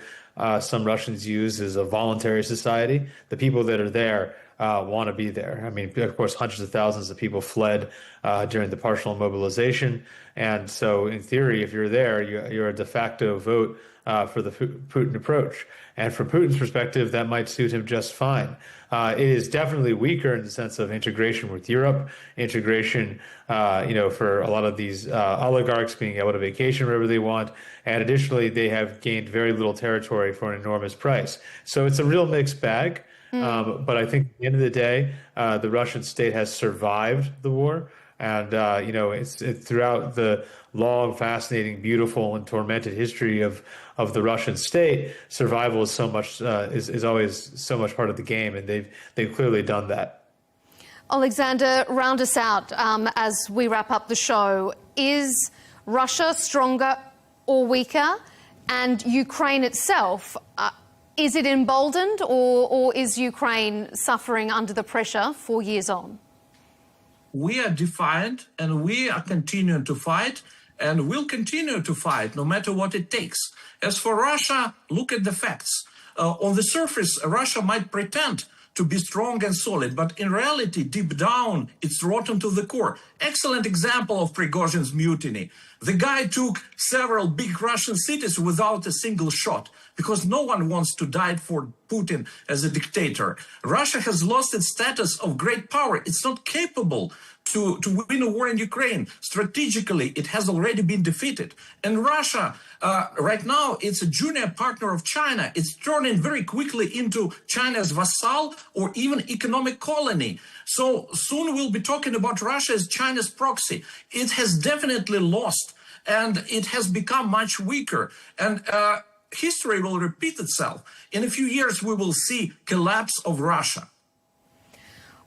some Russians use is a voluntary society. The people that are there want to be there. I mean, of course, hundreds of thousands of people fled during the partial mobilization. And so in theory, if you're there, you're a de facto vote for the Putin approach. And from Putin's perspective, that might suit him just fine. It is definitely weaker in the sense of integration with Europe, integration, for a lot of these oligarchs being able to vacation wherever they want. And additionally, they have gained very little territory for an enormous price. So it's a real mixed bag. But I think at the end of the day, the Russian state has survived the war. And, it's throughout the long, fascinating, beautiful, and tormented history of the Russian state, survival is is always so much part of the game, and they've clearly done that. Alexander, round us out as we wrap up the show. Is Russia stronger or weaker? And Ukraine itself, is it emboldened, or is Ukraine suffering under the pressure 4 years on? We are defiant, and we are continuing to fight, and will continue to fight no matter what it takes. As for Russia, look at the facts. On the surface, Russia might pretend to be strong and solid, but in reality, deep down, it's rotten to the core. Excellent example of Prigozhin's mutiny. The guy took several big Russian cities without a single shot, because no one wants to die for Putin as a dictator. Russia has lost its status of great power. It's not capable to win a war in Ukraine. Strategically, it has already been defeated. And Russia, right now, it's a junior partner of China. It's turning very quickly into China's vassal or even economic colony. So soon we'll be talking about Russia as China's proxy. It has definitely lost, and it has become much weaker. And history will repeat itself. In a few years, we will see collapse of Russia.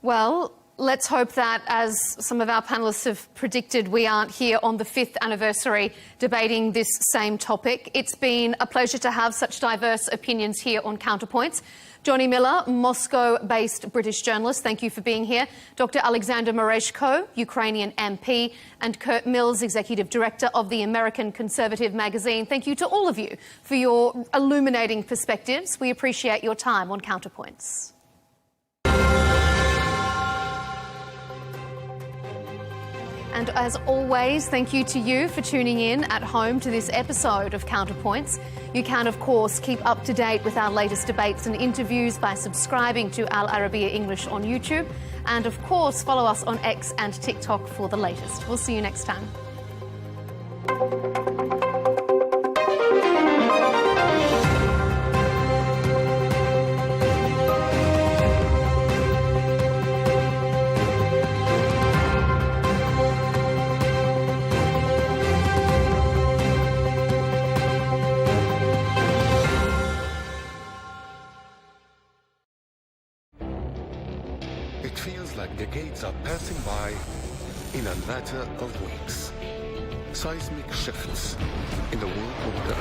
Well, let's hope that, as some of our panellists have predicted, we aren't here on the 5th anniversary debating this same topic. It's been a pleasure to have such diverse opinions here on Counterpoints. Johnny Miller, Moscow-based British journalist, thank you for being here. Dr. Alexander Mereshko, Ukrainian MP, and Kurt Mills, Executive Director of the American Conservative magazine. Thank you to all of you for your illuminating perspectives. We appreciate your time on Counterpoints. And as always, thank you to you for tuning in at home to this episode of Counterpoints. You can, of course, keep up to date with our latest debates and interviews by subscribing to Al Arabiya English on YouTube. And, of course, follow us on X and TikTok for the latest. We'll see you next time. It feels like decades are passing by in a matter of weeks. Seismic shifts in the world order.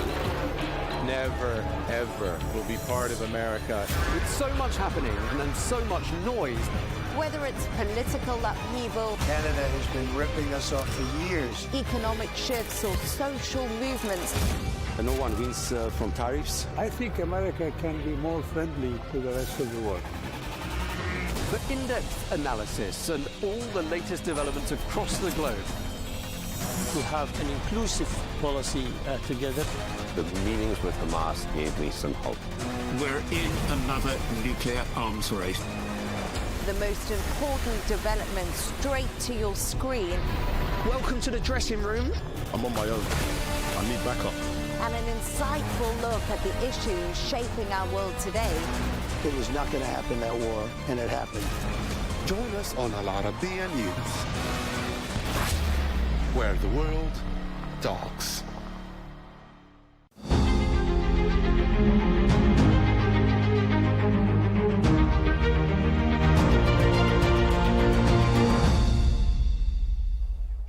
Never, ever will be part of America. With so much happening and then so much noise. Whether it's political upheaval, Canada has been ripping us off for years. economic shifts, or social movements, And no one wins from tariffs. I think America can be more friendly to the rest of the world. For in-depth analysis and all the latest developments across the globe. To have an inclusive policy together. The meetings with Hamas gave me some hope. We're in another nuclear arms race. the most important developments straight to your screen. Welcome to the dressing room. I'm on my own. I need backup. And an insightful look at the issues shaping our world today. It was not going to happen, that war, and it happened. Join us on Al Arabiya News, where the world talks.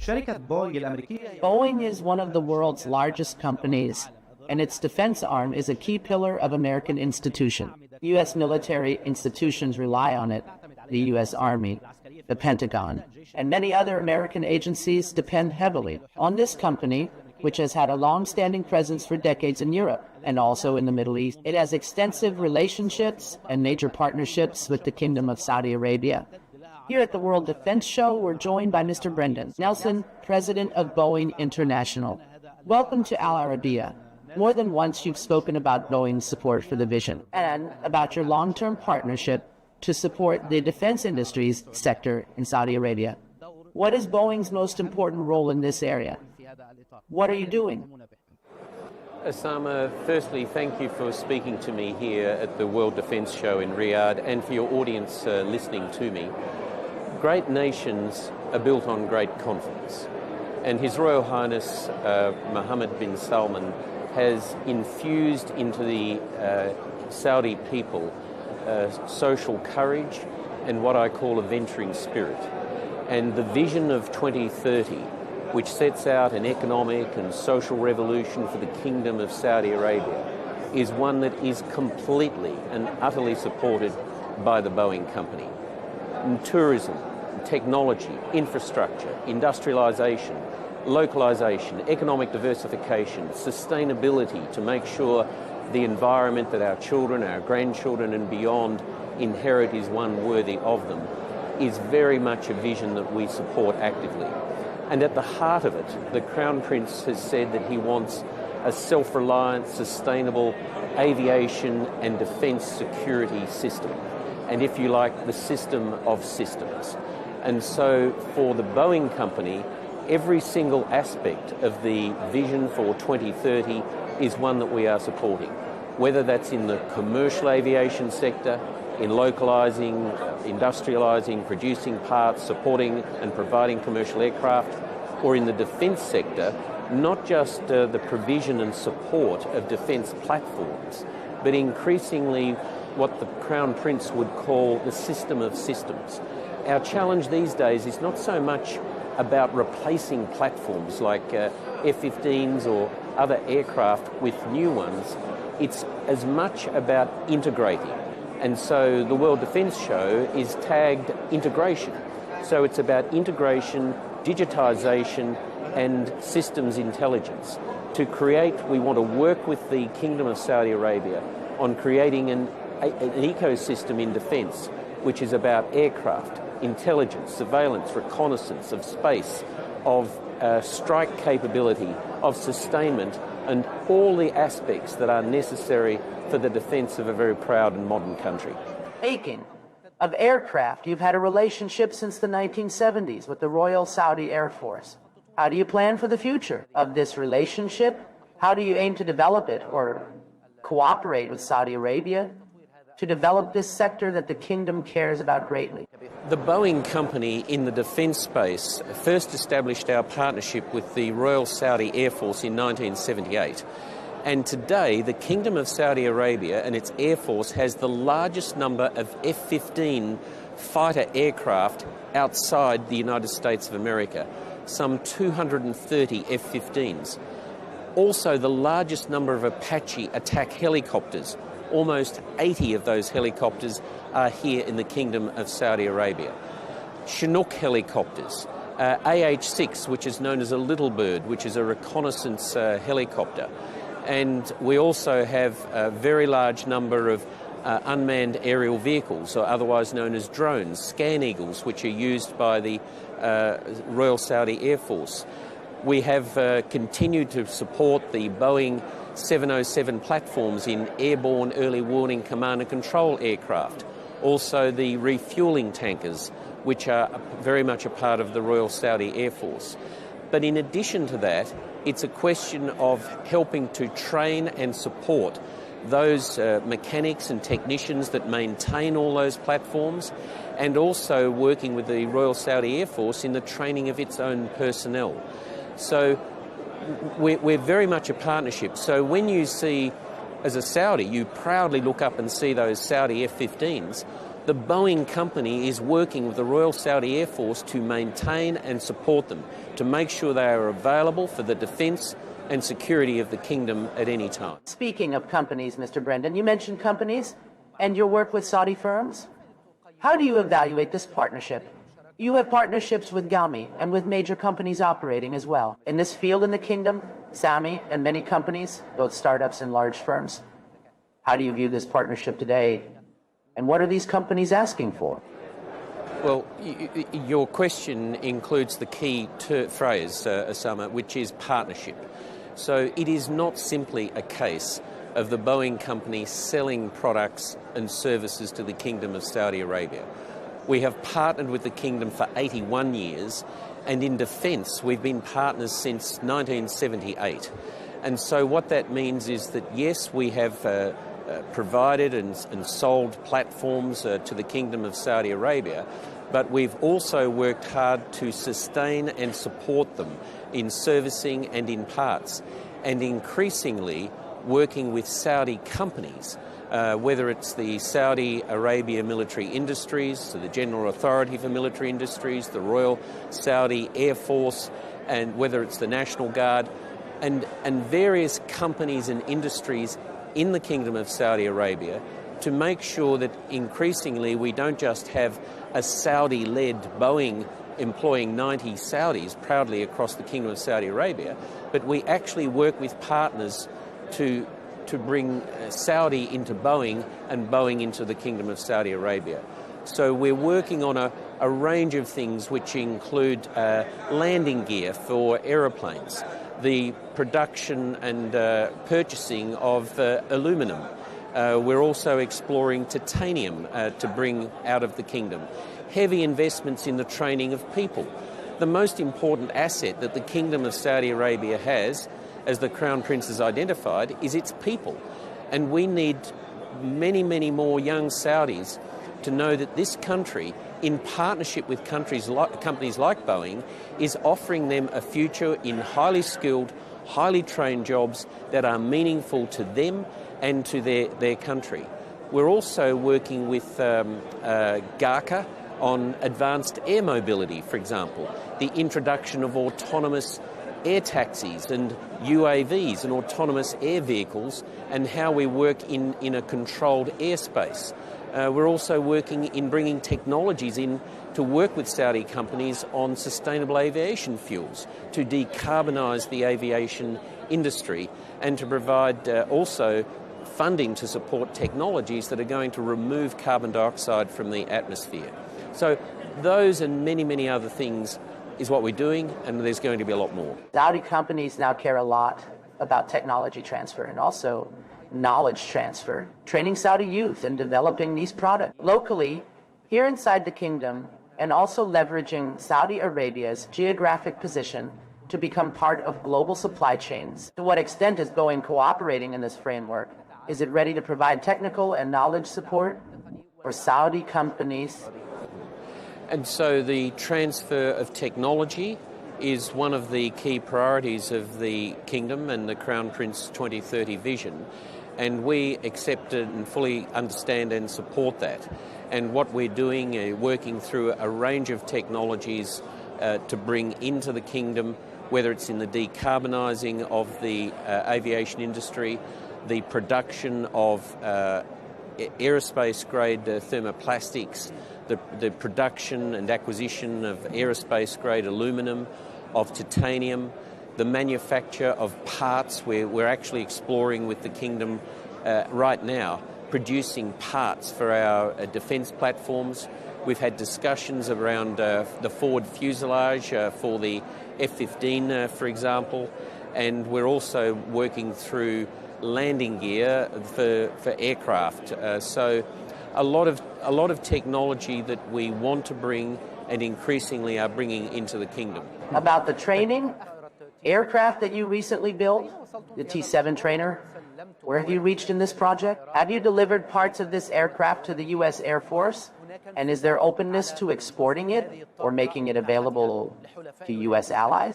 Boeing is one of the world's largest companies, and its defense arm is a key pillar of American institution. U.S. military institutions rely on it, the U.S. Army, the Pentagon, and many other American agencies depend heavily on this company, which has had a long-standing presence for decades in Europe and also in the Middle East. It has extensive relationships and major partnerships with the Kingdom of Saudi Arabia. Here at the World Defense Show, we're joined by Mr. Brendan Nelson, president of Boeing International. Welcome to Al Arabiya. More than once you've spoken about Boeing's support for the vision and about your long-term partnership to support the defense industry's sector in Saudi Arabia. What is Boeing's most important role in this area? What are you doing? Osama, firstly, thank you for speaking to me here at the World Defense Show in Riyadh and for your audience listening to me. Great nations are built on great confidence, and His Royal Highness Mohammed bin Salman has infused into the Saudi people social courage and what I call a venturing spirit. And the vision of 2030, which sets out an economic and social revolution for the Kingdom of Saudi Arabia, is one that is completely and utterly supported by the Boeing company. In tourism, technology, infrastructure, industrialisation, localisation, economic diversification, sustainability to make sure the environment that our children, our grandchildren and beyond inherit is one worthy of them, is very much a vision that we support actively. And at the heart of it, the Crown Prince has said that he wants a self-reliant, sustainable aviation and defence security system. And if you like, the system of systems. And so for the Boeing company, every single aspect of the vision for 2030 is one that we are supporting, whether that's in the commercial aviation sector, in localising, industrialising, producing parts, supporting and providing commercial aircraft, or in the defence sector, not just the provision and support of defence platforms, but increasingly what the Crown Prince would call the system of systems. Our challenge these days is not so much about replacing platforms like F-15s or other aircraft with new ones. It's as much about integrating. And so the World Defence Show is tagged integration. So it's about integration, digitisation and systems intelligence. To create, we want to work with the Kingdom of Saudi Arabia on creating an ecosystem in defence, which is about aircraft, intelligence, surveillance, reconnaissance of space, of strike capability, of sustainment, and all the aspects that are necessary for the defence of a very proud and modern country. Speaking of aircraft, you've had a relationship since the 1970s with the Royal Saudi Air Force. How do you plan for the future of this relationship? How do you aim to develop it or cooperate with Saudi Arabia to develop this sector that the kingdom cares about greatly? The Boeing company in the defence space first established our partnership with the Royal Saudi Air Force in 1978. And today, the Kingdom of Saudi Arabia and its Air Force has the largest number of F-15 fighter aircraft outside the United States of America, some 230 F-15s. Also, the largest number of Apache attack helicopters. Almost 80 of those helicopters are here in the Kingdom of Saudi Arabia. Chinook helicopters, AH-6, which is known as a Little Bird, which is a reconnaissance helicopter. And we also have a very large number of unmanned aerial vehicles, or otherwise known as drones, Scan Eagles, which are used by the Royal Saudi Air Force. We have continued to support the Boeing 707 platforms in airborne early warning command and control aircraft. Also the refuelling tankers, which are very much a part of the Royal Saudi Air Force. But in addition to that, it's a question of helping to train and support those mechanics and technicians that maintain all those platforms, and also working with the Royal Saudi Air Force in the training of its own personnel. So we're very much a partnership. So when you see, as a Saudi, you proudly look up and see those Saudi F-15s, The Boeing company is working with the Royal Saudi Air Force to maintain and support them, to make sure they are available for the defence and security of the kingdom at any time. Speaking of companies, Mr. Brendan, you mentioned companies and your work with Saudi firms. How do you evaluate this partnership? You have partnerships with GAMI and with major companies operating as well. In this field in the kingdom, SAMI and many companies, both startups and large firms. How do you view this partnership today? And what are these companies asking for? Well, your question includes the key phrase, Osama, which is partnership. So it is not simply a case of the Boeing company selling products and services to the Kingdom of Saudi Arabia. We have partnered with the Kingdom for 81 years, and in defence we've been partners since 1978. And so what that means is that, yes, we have provided and sold platforms to the Kingdom of Saudi Arabia, but we've also worked hard to sustain and support them in servicing and in parts, and increasingly working with Saudi companies, whether it's the Saudi Arabia Military Industries, the General Authority for Military Industries, the Royal Saudi Air Force, and whether it's the National Guard, and various companies and industries in the Kingdom of Saudi Arabia, to make sure that increasingly we don't just have a Saudi-led Boeing employing 90 Saudis proudly across the Kingdom of Saudi Arabia, but we actually work with partners to bring Saudi into Boeing and Boeing into the Kingdom of Saudi Arabia. So we're working on a range of things which include landing gear for aeroplanes, the production and purchasing of aluminum. We're also exploring titanium to bring out of the kingdom. Heavy investments in the training of people. The most important asset that the Kingdom of Saudi Arabia has, as the Crown Prince has identified, is its people. And we need many, many more young Saudis to know that this country, in partnership with companies like Boeing, is offering them a future in highly skilled, highly trained jobs that are meaningful to them and to their country. We're also working with GACA on advanced air mobility, for example, the introduction of autonomous air taxis and UAVs and autonomous air vehicles, and how we work in a controlled airspace. We're also working in bringing technologies in to work with Saudi companies on sustainable aviation fuels, to decarbonise the aviation industry, and to provide also funding to support technologies that are going to remove carbon dioxide from the atmosphere. So those and many, many other things is what we're doing, and there's going to be a lot more. Saudi companies now care a lot about technology transfer and also knowledge transfer, training Saudi youth and developing these products locally here inside the kingdom, and also leveraging Saudi Arabia's geographic position to become part of global supply chains. To what extent is Boeing cooperating in this framework? Is it ready to provide technical and knowledge support for Saudi companies? And so the transfer of technology is one of the key priorities of the Kingdom and the Crown Prince 2030 vision, and we accept it and fully understand and support that. And what we're doing, working through a range of technologies to bring into the Kingdom, whether it's in the decarbonising of the aviation industry, the production of aerospace-grade thermoplastics, the production and acquisition of aerospace-grade aluminum, of titanium, the manufacture of parts, where we're actually exploring with the Kingdom right now, producing parts for our defence platforms. We've had discussions around the forward fuselage for the F-15, for example, and we're also working through landing gear for aircraft. So a lot of technology that we want to bring and increasingly are bringing into the Kingdom. About the training, aircraft that you recently built, the T-7 trainer, where have you reached in this project? Have you delivered parts of this aircraft to the U.S. Air Force? And is there openness to exporting it or making it available to U.S. allies?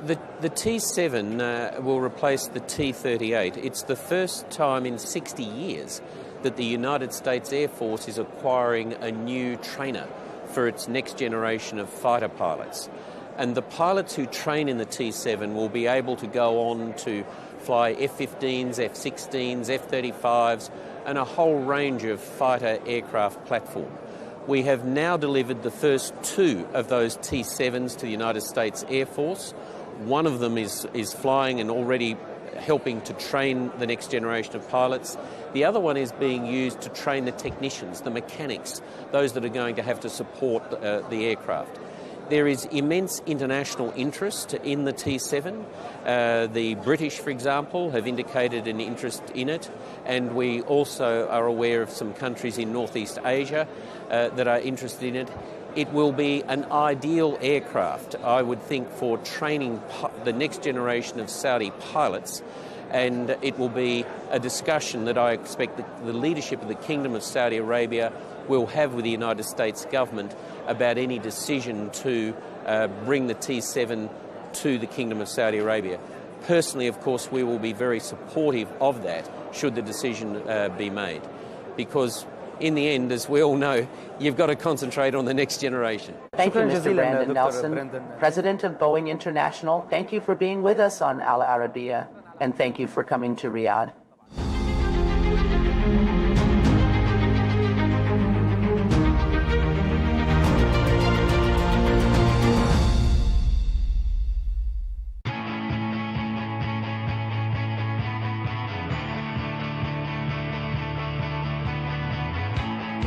The T-7 will replace the T-38. It's the first time in 60 years that the United States Air Force is acquiring a new trainer for its next generation of fighter pilots. And the pilots who train in the T-7 will be able to go on to fly F-15s, F-16s, F-35s, and a whole range of fighter aircraft platform. We have now delivered the first 2 of those T-7s to the United States Air Force. One of them is flying and already helping to train the next generation of pilots. The other one is being used to train the technicians, the mechanics, those that are going to have to support the aircraft. There is immense international interest in the T-7. The British, for example, have indicated an interest in it, and we also are aware of some countries in Northeast Asia that are interested in it. It will be an ideal aircraft, I would think, for training the next generation of Saudi pilots, and it will be a discussion that I expect the leadership of the Kingdom of Saudi Arabia will have with the United States government about any decision to bring the T-7 to the Kingdom of Saudi Arabia. Personally, of course, we will be very supportive of that should the decision be made, because in the end, as we all know, you've got to concentrate on the next generation. Thank you, Mr. Brandon Nelson, President of Boeing International. Thank you for being with us on Al Arabiya, and thank you for coming to Riyadh.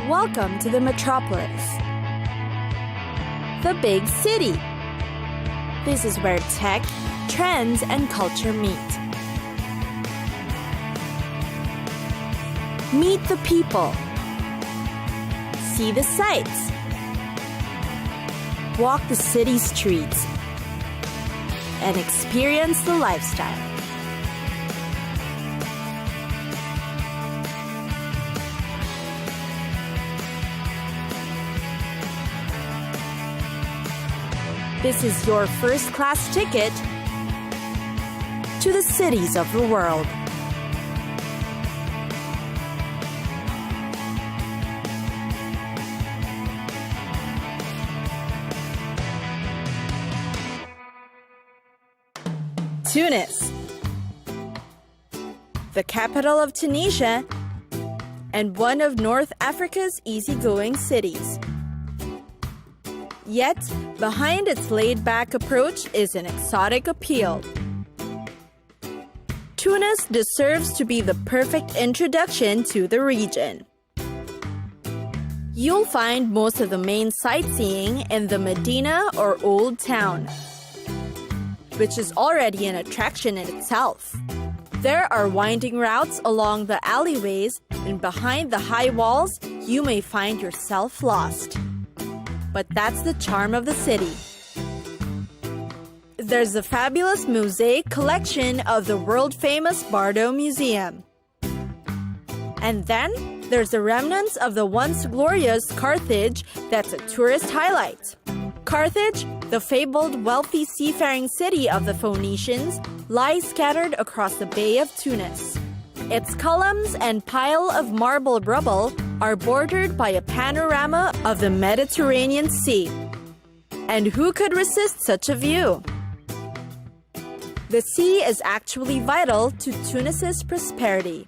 Welcome to the metropolis, the big city. This is where tech, trends, and culture meet. Meet the people. See the sights. Walk the city streets. And experience the lifestyle. This is your first-class ticket to the cities of the world. Tunis, the capital of Tunisia and one of North Africa's easygoing cities. Yet, behind its laid-back approach is an exotic appeal. Tunis deserves to be the perfect introduction to the region. You'll find most of the main sightseeing in the Medina or Old Town, which is already an attraction in itself. There are winding routes along the alleyways, and behind the high walls, you may find yourself lost. But that's the charm of the city. There's a fabulous mosaic collection of the world-famous Bardo Museum. And then there's the remnants of the once glorious Carthage that's a tourist highlight. Carthage, the fabled wealthy seafaring city of the Phoenicians, lies scattered across the Bay of Tunis. Its columns and pile of marble rubble are bordered by a panorama of the Mediterranean Sea. And who could resist such a view? The sea is actually vital to Tunis's prosperity.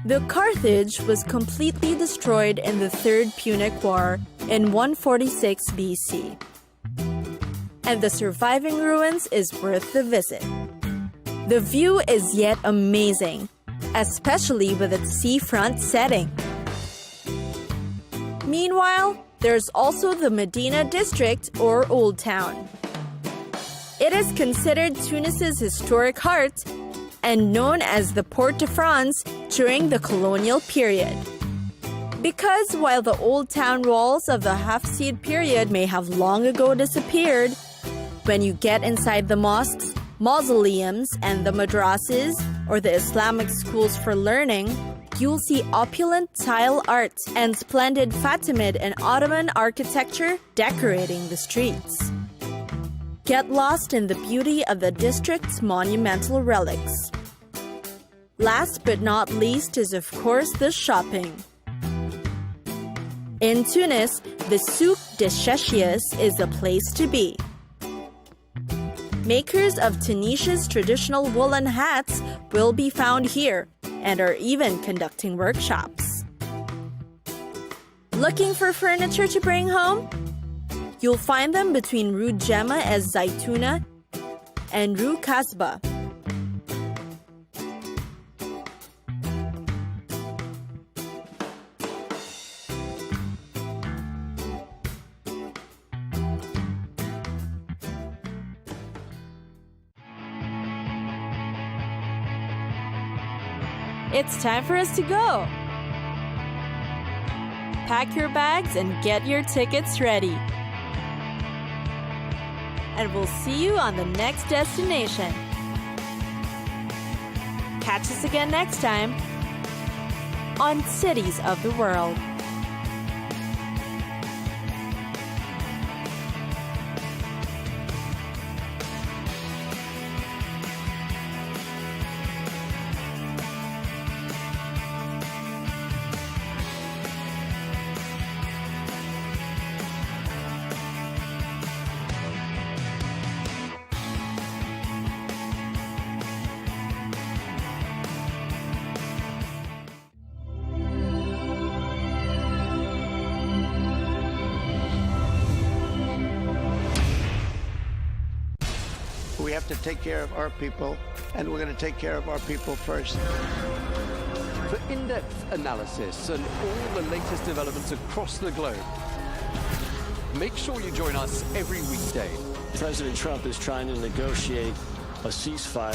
The Carthage was completely destroyed in the Third Punic War in 146 BC. And the surviving ruins is worth the visit. The view is yet amazing, especially with its seafront setting. Meanwhile, there's also the Medina district or Old Town. It is considered Tunis's historic heart and known as the Port de France during the colonial period. Because while the Old Town walls of the Hafsid period may have long ago disappeared, when you get inside the mosques, mausoleums, and the madrasas, or the Islamic schools for learning, you'll see opulent tile art and splendid Fatimid and Ottoman architecture decorating the streets. Get lost in the beauty of the district's monumental relics. Last but not least is, of course, the shopping. In Tunis, the Souk des Chechis is the place to be. Makers of Tunisia's traditional woolen hats will be found here and are even conducting workshops. Looking for furniture to bring home? You'll find them between Rue Gemma Ez Zaytouna and Rue Kasbah. It's time for us to go. Pack your bags and get your tickets ready. And we'll see you on the next destination. Catch us again next time on Cities of the World. We have to take care of our people, and we're going to take care of our people first. For in-depth analysis and all the latest developments across the globe, make sure you join us every weekday. President Trump is trying to negotiate a ceasefire.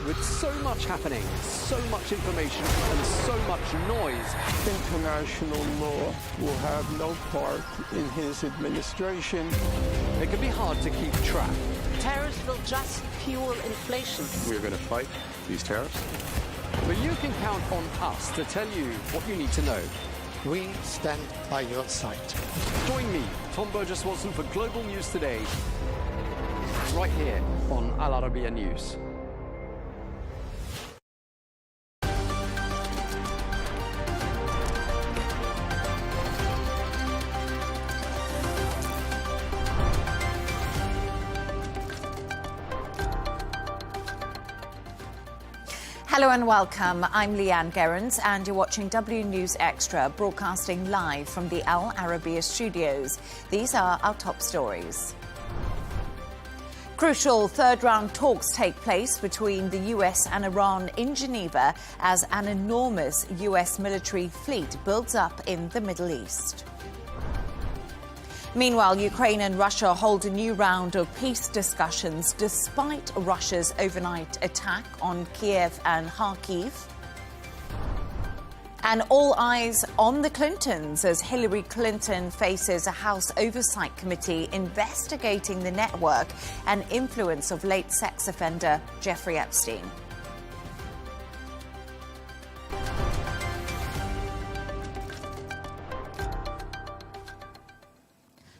With so much happening, so much information, and so much noise, International law will have no part in his administration. It can be hard to keep track. Tariffs will just fuel inflation. We're going to fight these tariffs. But you can count on us to tell you what you need to know. We stand by your side. Join me, Tom Burges Watson, for Global News Today, right here on Al Arabiya News. Hello and welcome. I'm Leigh Ann Gerrans and you're watching W News Extra, broadcasting live from the Al Arabiya studios. These are our top stories. Crucial third-round talks take place between the US and Iran in Geneva as an enormous US military fleet builds up in the Middle East. Meanwhile, Ukraine and Russia hold a new round of peace discussions despite Russia's overnight attack on Kiev and Kharkiv. And all eyes on the Clintons as Hillary Clinton faces a House Oversight Committee investigating the network and influence of late sex offender Jeffrey Epstein.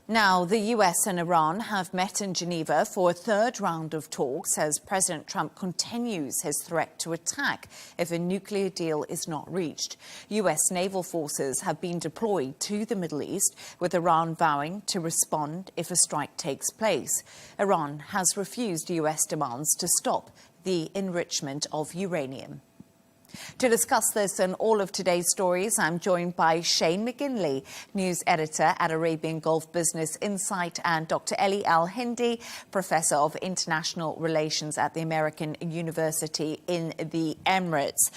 Now, the US and Iran have met in Geneva for a third round of talks as President Trump continues his threat to attack if a nuclear deal is not reached. US naval forces have been deployed to the Middle East, with Iran vowing to respond if a strike takes place. Iran has refused US demands to stop the enrichment of uranium. To discuss this and all of today's stories, I'm joined by Shane McGinley, news editor at Arabian Gulf Business Insight, and Dr. Ellie Al-Hindi, professor of international relations at the American University in the Emirates.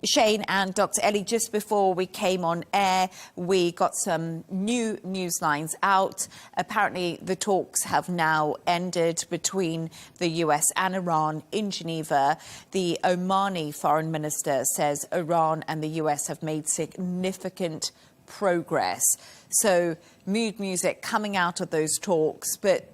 Shane and Dr. Ellie, just before we came on air, we got some new news lines out. Apparently, the talks have now ended between the US and Iran in Geneva. The Omani foreign minister says Iran and the US have made significant progress. So, mood music coming out of those talks, but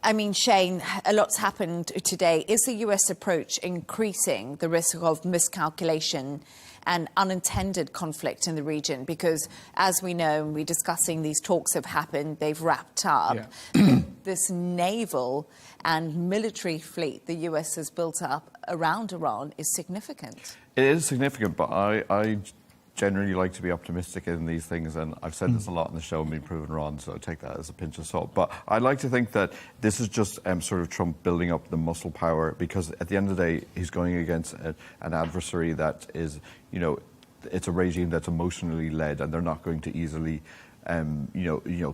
I mean, Shane, a lot's happened today. Is the US approach increasing the risk of miscalculation and unintended conflict in the region? Because, as we know, and we're discussing, these talks have happened, they've wrapped up. Yeah. this naval and military fleet the US has built up around Iran is significant. It is significant, but I generally like to be optimistic in these things, and I've said this a lot in the show and been proven wrong, so I take that as a pinch of salt. But I like to think that this is just sort of Trump building up the muscle power, because at the end of the day, he's going against an adversary that is, it's a regime that's emotionally led, and they're not going to easily,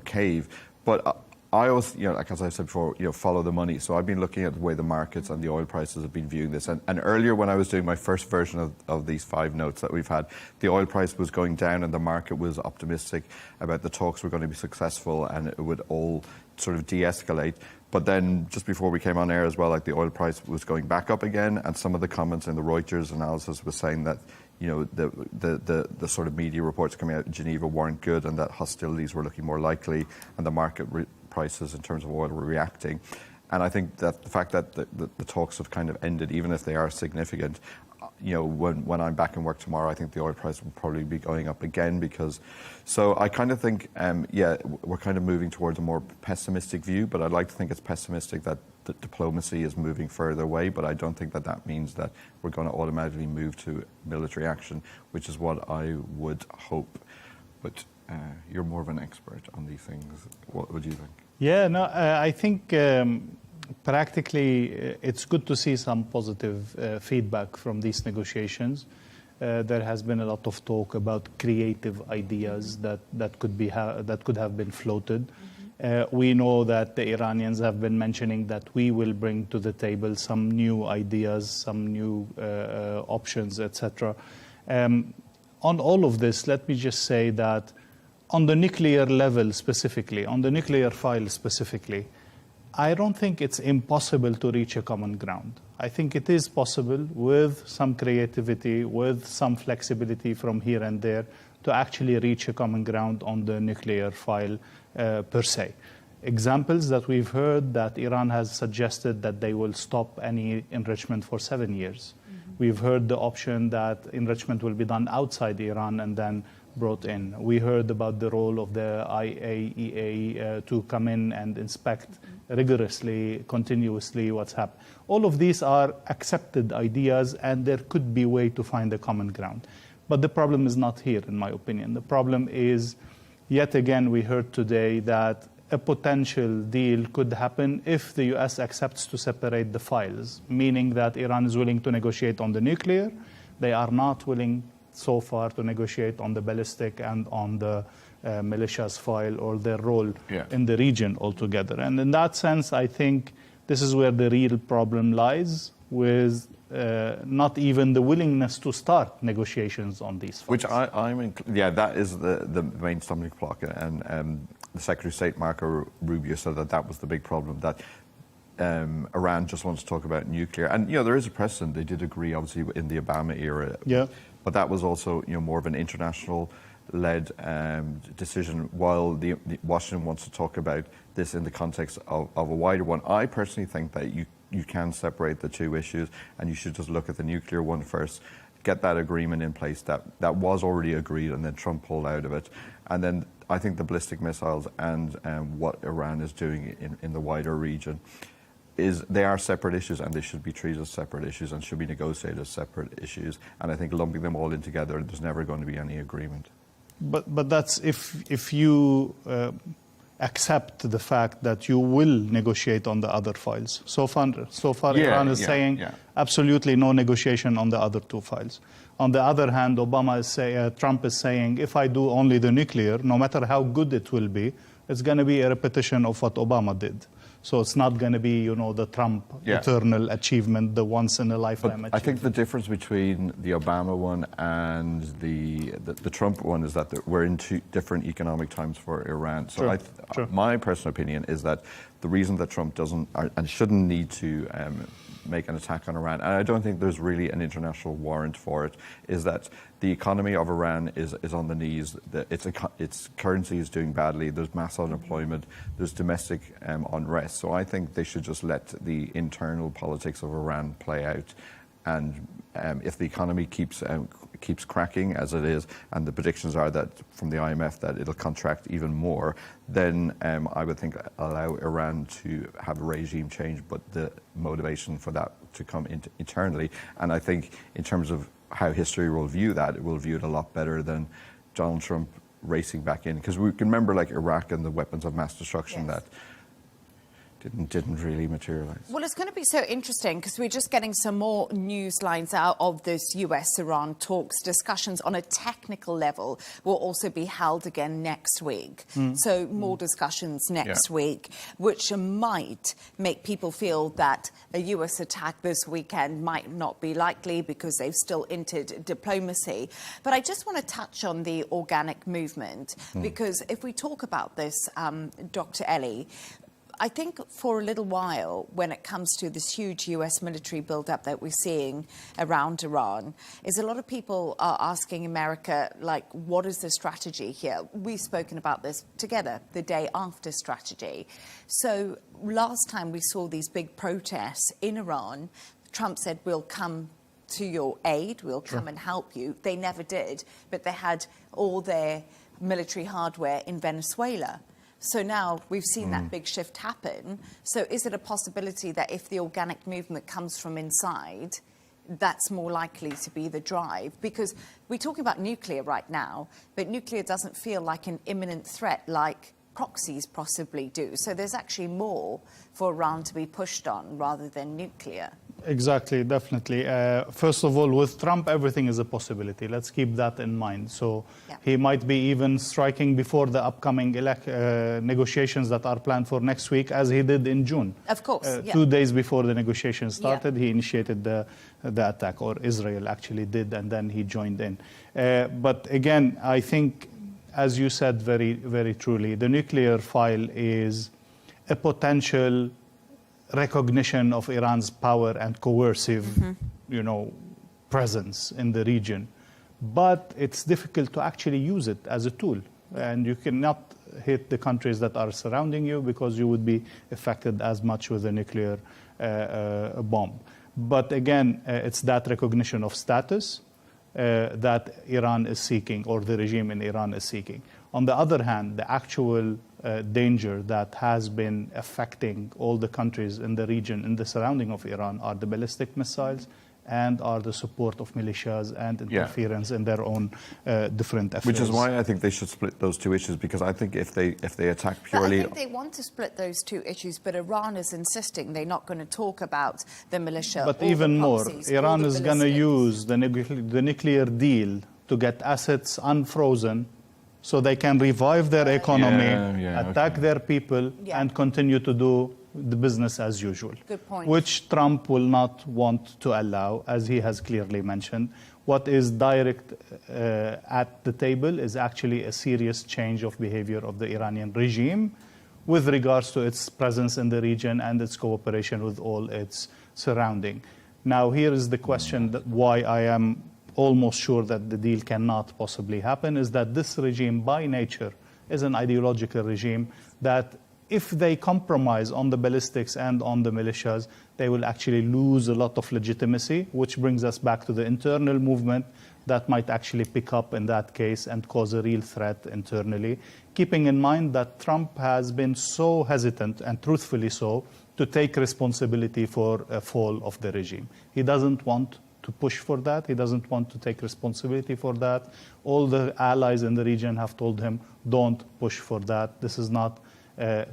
cave. But I always, like as I said before, follow the money. So I've been looking at the way the markets and the oil prices have been viewing this. And earlier, when I was doing my first version of these 5 notes that we've had, the oil price was going down and the market was optimistic about the talks were going to be successful and it would all sort of de-escalate. But then just before we came on air as well, like the oil price was going back up again. And some of the comments in the Reuters analysis was saying that, the sort of media reports coming out in Geneva weren't good and that hostilities were looking more likely and the market prices in terms of oil were reacting. And I think that the fact that the talks have kind of ended, even if they are significant, when I'm back in work tomorrow, I think the oil price will probably be going up again so I kind of think, we're kind of moving towards a more pessimistic view, but I'd like to think it's pessimistic that the diplomacy is moving further away, but I don't think that means that we're going to automatically move to military action, which is what I would hope. But you're more of an expert on these things. What would you think? Yeah, no, I think practically it's good to see some positive feedback from these negotiations. There has been a lot of talk about creative ideas that could have been floated. We know that the Iranians have been mentioning that we will bring to the table some new ideas, some new options, etc. On all of this, let me just say that on the nuclear level specifically, on the nuclear file specifically, I don't think it's impossible to reach a common ground. I think it is possible with some creativity, with some flexibility from here and there, to actually reach a common ground on the nuclear file per se. Examples that we've heard, that Iran has suggested that they will stop any enrichment for 7 years. We've heard the option that enrichment will be done outside Iran and then brought in. We heard about the role of the IAEA to come in and inspect rigorously, continuously what's happening. All of these are accepted ideas, and there could be a way to find a common ground. But the problem is not here, in my opinion. The problem is, yet again, we heard today that a potential deal could happen if the US accepts to separate the files, meaning that Iran is willing to negotiate on the nuclear. They are not willing so far to negotiate on the ballistic and on the militias file or their role in the region altogether. And in that sense, I think this is where the real problem lies, with not even the willingness to start negotiations on these files. Which that is the main stumbling block. And the Secretary of State, Marco Rubio, said that was the big problem, that Iran just wants to talk about nuclear. And, there is a precedent. They did agree, obviously, in the Obama era. Yeah. But that was also, more of an international-led decision, while the Washington wants to talk about this in the context of a wider one. I personally think that you can separate the two issues, and you should just look at the nuclear one first, get that agreement in place that was already agreed, and then Trump pulled out of it. And then I think the ballistic missiles and what Iran is doing in the wider region, they are separate issues, and they should be treated as separate issues and should be negotiated as separate issues. And I think lumping them all in together, there's never going to be any agreement. But that's if you accept the fact that you will negotiate on the other files. So far, Iran is saying absolutely no negotiation on the other two files. On the other hand, Trump is saying, if I do only the nuclear, no matter how good it will be, it's going to be a repetition of what Obama did. So it's not going to be, the Trump eternal achievement, the once-in-a-lifetime achievement. I think the difference between the Obama one and the Trump one is that we're in two different economic times for Iran. So my personal opinion is that the reason that Trump doesn't and shouldn't need to make an attack on Iran, and I don't think there's really an international warrant for it, is that the economy of Iran is on the knees. Its currency is doing badly. There's mass unemployment. There's domestic unrest. So I think they should just let the internal politics of Iran play out. And if the economy keeps keeps cracking as it is, and the predictions are that from the IMF that it'll contract even more, then I would think allow Iran to have a regime change, but the motivation for that to come internally. And I think in terms of how history will view that, it will view it a lot better than Donald Trump racing back in. Because we can remember like Iraq and the weapons of mass destruction that didn't really materialize. Well, it's going to be so interesting because we're just getting some more news lines out of this US-Iran talks. Discussions on a technical level will also be held again next week. So more discussions next week, which might make people feel that a US attack this weekend might not be likely because they've still entered diplomacy. But I just want to touch on the organic movement because if we talk about this, Dr. Ellie, I think for a little while, when it comes to this huge US military buildup that we're seeing around Iran, is a lot of people are asking America, like, what is the strategy here? We've spoken about this together, the day after strategy. So last time we saw these big protests in Iran, Trump said, we'll come to your aid, we'll come and help you. They never did, but they had all their military hardware in Venezuela. So now we've seen that big shift happen. So is it a possibility that if the organic movement comes from inside, that's more likely to be the drive? Because we're talking about nuclear right now, but nuclear doesn't feel like an imminent threat like proxies possibly do. So there's actually more for Iran to be pushed on rather than nuclear. Exactly, definitely. First of all, with Trump, everything is a possibility. Let's keep that in mind. So he might be even striking before the upcoming negotiations that are planned for next week, as he did in June. Of course, 2 days before the negotiations started, he initiated the attack, or Israel actually did, and then he joined in. But again, I think, as you said very, very truly, the nuclear file is a potential recognition of Iran's power and coercive, presence in the region. But it's difficult to actually use it as a tool. And you cannot hit the countries that are surrounding you because you would be affected as much with a nuclear bomb. But again, it's that recognition of status that Iran is seeking, or the regime in Iran is seeking. On the other hand, the actual danger that has been affecting all the countries in the region, in the surrounding of Iran, are the ballistic missiles and are the support of militias and interference in their own different affairs. Which is why I think they should split those two issues, because I think if they attack purely... But I think they want to split those two issues, but Iran is insisting they're not going to talk about the militia. But even more, Iran is going to use the nuclear deal to get assets unfrozen so they can revive their economy, attack their people, and continue to do the business as usual. Good point. Which Trump will not want to allow, as he has clearly mentioned. What is direct at the table is actually a serious change of behavior of the Iranian regime with regards to its presence in the region and its cooperation with all its surrounding. Now, here is the question that why I am almost sure that the deal cannot possibly happen, is that this regime by nature is an ideological regime that if they compromise on the ballistics and on the militias, they will actually lose a lot of legitimacy, which brings us back to the internal movement that might actually pick up in that case and cause a real threat internally, keeping in mind that Trump has been so hesitant, and truthfully so, to take responsibility for a fall of the regime. He doesn't want to push for that. He doesn't want to take responsibility for that. All the allies in the region have told him, don't push for that. This is not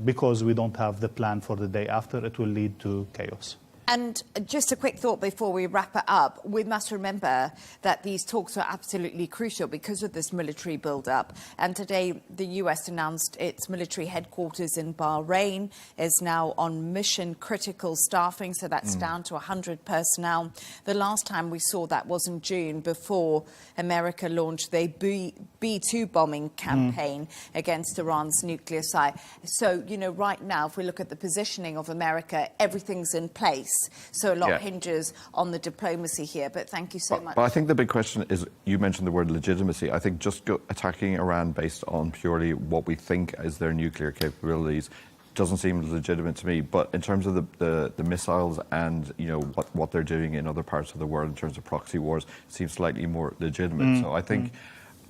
because we don't have the plan for the day after. It will lead to chaos. And just a quick thought before we wrap it up. We must remember that these talks are absolutely crucial because of this military build-up. And today, the US announced its military headquarters in Bahrain is now on mission-critical staffing, so that's down to 100 personnel. The last time we saw that was in June, before America launched their B-2 bombing campaign against Iran's nuclear site. So, right now, if we look at the positioning of America, everything's in place. So a lot hinges on the diplomacy here, but thank you so much. But I think the big question is, you mentioned the word legitimacy. I think just attacking Iran based on purely what we think is their nuclear capabilities doesn't seem legitimate to me. But in terms of the missiles and what they're doing in other parts of the world in terms of proxy wars, it seems slightly more legitimate. So I think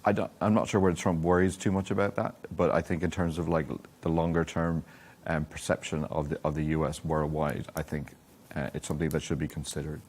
I'm not sure whether Trump worries too much about that, but I think in terms of like the longer term perception of the US worldwide, I think it's something that should be considered.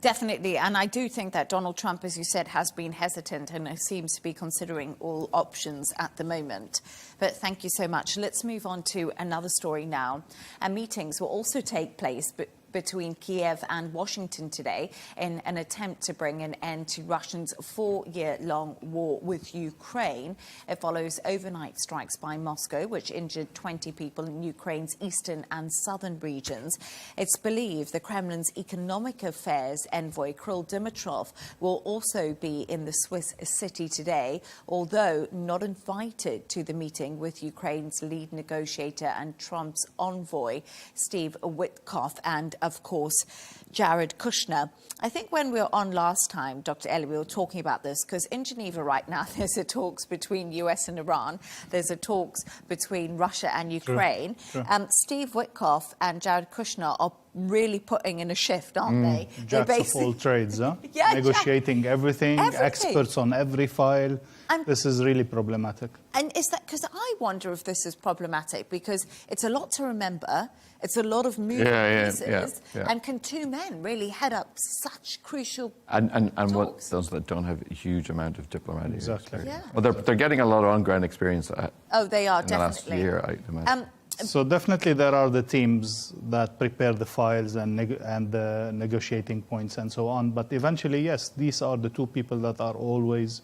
Definitely, and I do think that Donald Trump, as you said, has been hesitant and seems to be considering all options at the moment. But thank you so much. Let's move on to another story now. And meetings will also take place between Kiev and Washington today in an attempt to bring an end to Russia's 4-year-long war with Ukraine. It follows overnight strikes by Moscow, which injured 20 people in Ukraine's eastern and southern regions. It's believed the Kremlin's economic affairs envoy Kirill Dimitrov will also be in the Swiss city today, although not invited to the meeting with Ukraine's lead negotiator and Trump's envoy, Steve Witkoff, and of course, Jared Kushner. I think when we were on last time, Dr. Ellie, we were talking about this because in Geneva right now, there's a talks between US and Iran. There's a talks between Russia and Ukraine. Sure. Steve Witkoff and Jared Kushner are really putting in a shift, aren't they? Jacks of all trades, huh? Yeah, negotiating everything, experts on every file. This is really problematic. And is that because I wonder if this is problematic because it's a lot to remember, it's a lot of moving pieces, and can two men really head up such crucial and talks? what those that don't have a huge amount of diplomatic experience. Yeah. Well, they're getting a lot of on-ground experience. They are in the last definitely. year, I imagine. So definitely there are the teams that prepare the files and the negotiating points and so on. But eventually, yes, these are the two people that are always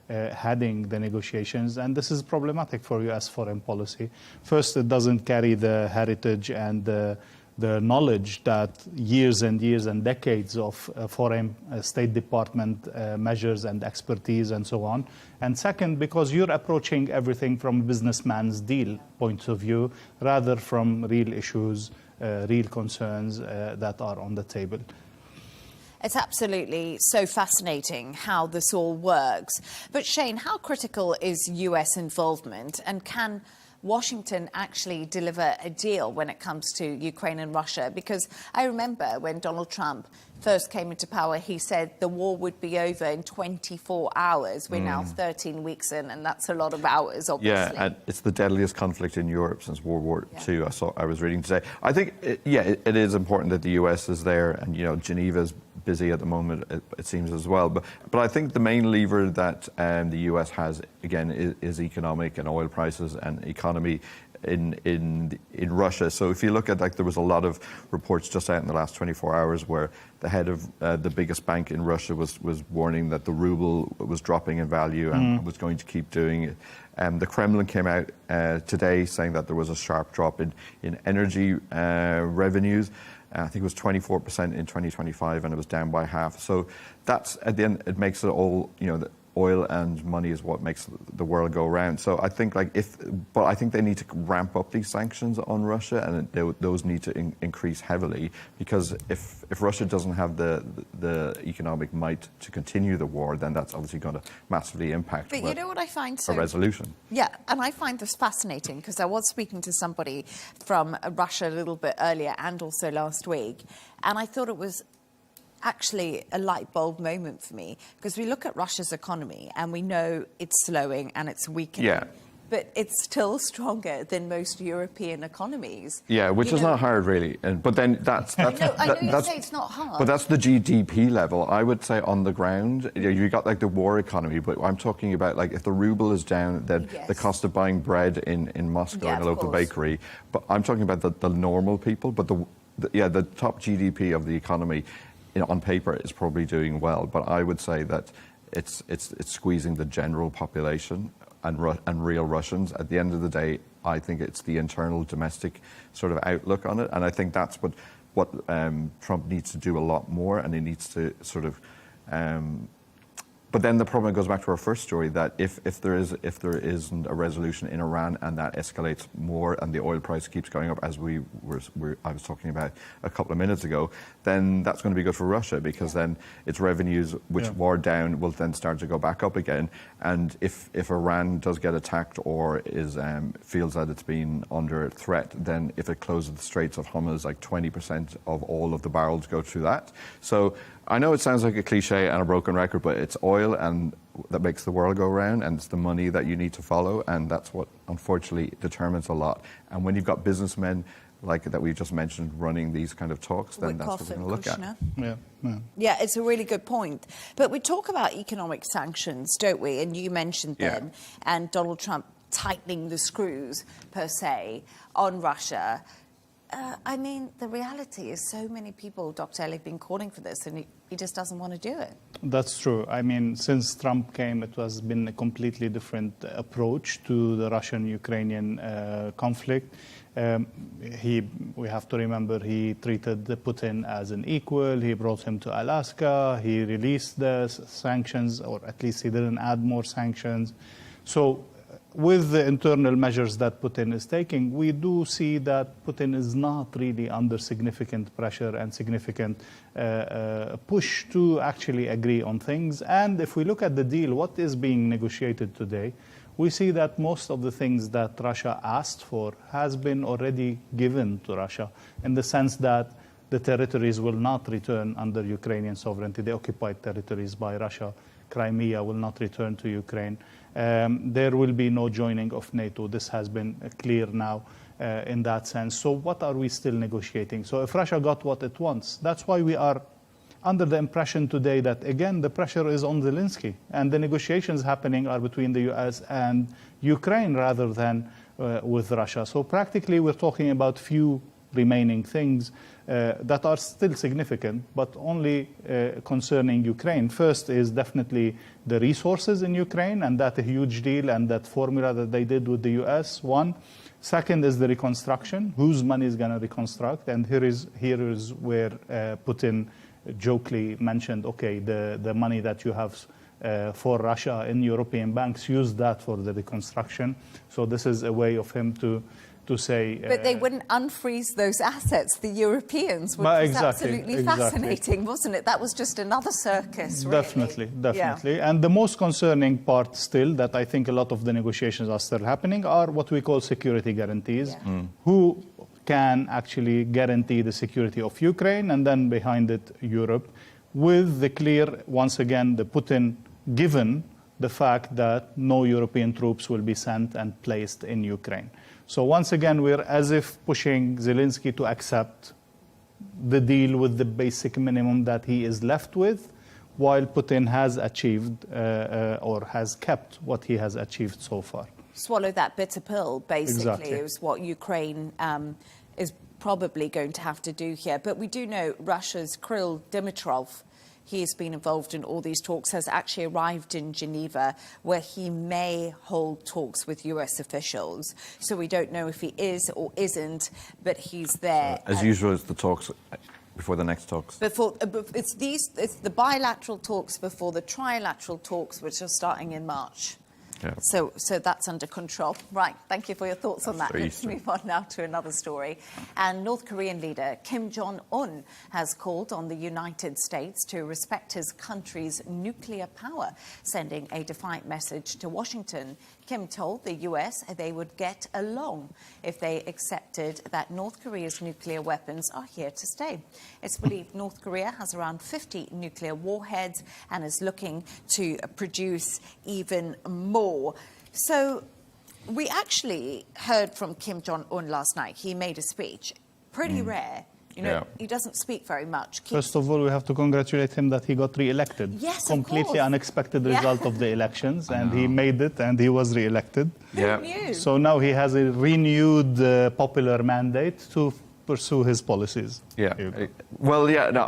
heading the negotiations. And this is problematic for U.S. foreign policy. First, it doesn't carry the heritage and the knowledge that years and years and decades of foreign State Department measures and expertise and so on. And second, because you're approaching everything from a businessman's deal point of view, rather from real issues, real concerns that are on the table. It's absolutely so fascinating how this all works. But Shane, how critical is US involvement, and can Washington actually deliver a deal when it comes to Ukraine and Russia? Because I remember when Donald Trump first came into power, he said the war would be over in 24 hours. We're now 13 weeks in, and that's a lot of hours, obviously. Yeah, and it's the deadliest conflict in Europe since World War II, I was reading today. I think, it is important that the US is there, and, Geneva's busy at the moment, it seems as well. But I think the main lever that the US has, again, is economic and oil prices and economy in Russia. So if you look at, there was a lot of reports just out in the last 24 hours where the head of the biggest bank in Russia was warning that the ruble was dropping in value and was going to keep doing it. The Kremlin came out today saying that there was a sharp drop in energy revenues. I think it was 24% in 2025, and it was down by half. So that's, at the end, it makes it all, the oil and money is what makes the world go round. So I think, but I think they need to ramp up these sanctions on Russia, and those need to increase heavily, because if Russia doesn't have the economic might to continue the war, then that's obviously going to massively impact. But you know what I find so... a resolution. Yeah, and I find this fascinating because I was speaking to somebody from Russia a little bit earlier and also last week, and I thought it was actually a light bulb moment for me, because we look at Russia's economy and we know it's slowing and it's weakening. Yeah. But it's still stronger than most European economies. Yeah, which is not hard, really. But then that's I know you say it's not hard. But that's the GDP level. I would say on the ground, you got the war economy, but I'm talking about if the ruble is down, then the cost of buying bread in Moscow in a local bakery. But I'm talking about the normal people. But the top GDP of the economy, on paper, is probably doing well. But I would say that it's squeezing the general population and real Russians. At the end of the day, I think it's the internal domestic sort of outlook on it. And I think that's what Trump needs to do a lot more, and he needs to sort of But then the problem goes back to our first story, that if there isn't a resolution in Iran and that escalates more and the oil price keeps going up, as I was talking about a couple of minutes ago, then that's going to be good for Russia, because then its revenues, which were down, will then start to go back up again. And if Iran does get attacked or feels that it's been under threat, then if it closes the Straits of Hormuz, like 20% of all of the barrels go through that. So I know it sounds like a cliche and a broken record, but it's oil and that makes the world go round, and it's the money that you need to follow, and that's what unfortunately determines a lot. And when you've got businessmen like that we just mentioned running these kind of talks, then that's what we're going to look at. Yeah, it's a really good point. But we talk about economic sanctions, don't we? And you mentioned them, and Donald Trump tightening the screws, per se, on Russia. I mean, the reality is so many people, Dr. Ellie, have been calling for this, and he just doesn't want to do it. That's true. I mean, since Trump came, it has been a completely different approach to the Russian-Ukrainian conflict. We have to remember he treated Putin as an equal. He brought him to Alaska. He released the sanctions, or at least he didn't add more sanctions. So with the internal measures that Putin is taking, we do see that Putin is not really under significant pressure and significant push to actually agree on things. And if we look at the deal, what is being negotiated today, we see that most of the things that Russia asked for has been already given to Russia, in the sense that the territories will not return under Ukrainian sovereignty, the occupied territories by Russia. Crimea will not return to Ukraine. There will be no joining of NATO. This has been clear now in that sense. So what are we still negotiating? So if Russia got what it wants, that's why we are under the impression today that, again, the pressure is on Zelensky, and the negotiations happening are between the US and Ukraine rather than with Russia. So practically we're talking about few remaining things that are still significant, but only concerning Ukraine. First is definitely the resources in Ukraine, and that's a huge deal, and that formula that they did with the US, one. Second is the reconstruction, whose money is going to reconstruct, and here is where Putin jokingly mentioned, okay, the money that you have for Russia in European banks, use that for the reconstruction. So this is a way of him to say... But they wouldn't unfreeze those assets, the Europeans, which was absolutely fascinating, wasn't it? That was just another circus, really. Definitely. Yeah. And the most concerning part still, that I think a lot of the negotiations are still happening, are what we call security guarantees. Yeah. Who can actually guarantee the security of Ukraine, and then behind it, Europe, with the clear, once again, the Putin given the fact that no European troops will be sent and placed in Ukraine. So once again, we're as if pushing Zelensky to accept the deal with the basic minimum that he is left with, while Putin has achieved or has kept what he has achieved so far. Swallow that bitter pill, basically, is what Ukraine is probably going to have to do here. But we do know Russia's Kirill Dimitrov, he has been involved in all these talks, has actually arrived in Geneva, where he may hold talks with US officials. So we don't know if he is or isn't, but he's there. As usual, it's the talks before the next talks. It's the bilateral talks before the trilateral talks, which are starting in March. Yeah. So that's under control. Right, thank you for your thoughts on that. Let's move on now to another story. And North Korean leader Kim Jong-un has called on the United States to respect his country's nuclear power, sending a defiant message to Washington. Kim told the US they would get along if they accepted that North Korea's nuclear weapons are here to stay. It's believed North Korea has around 50 nuclear warheads and is looking to produce even more. So we actually heard from Kim Jong-un last night. He made a speech. Pretty rare. You know, he doesn't speak very much. First of all, we have to congratulate him that he got re-elected. Yes, completely unexpected result of the elections, and he made it, and he was re-elected. Who knew? So now he has a renewed popular mandate to pursue his policies. Yeah. Well, yeah. No,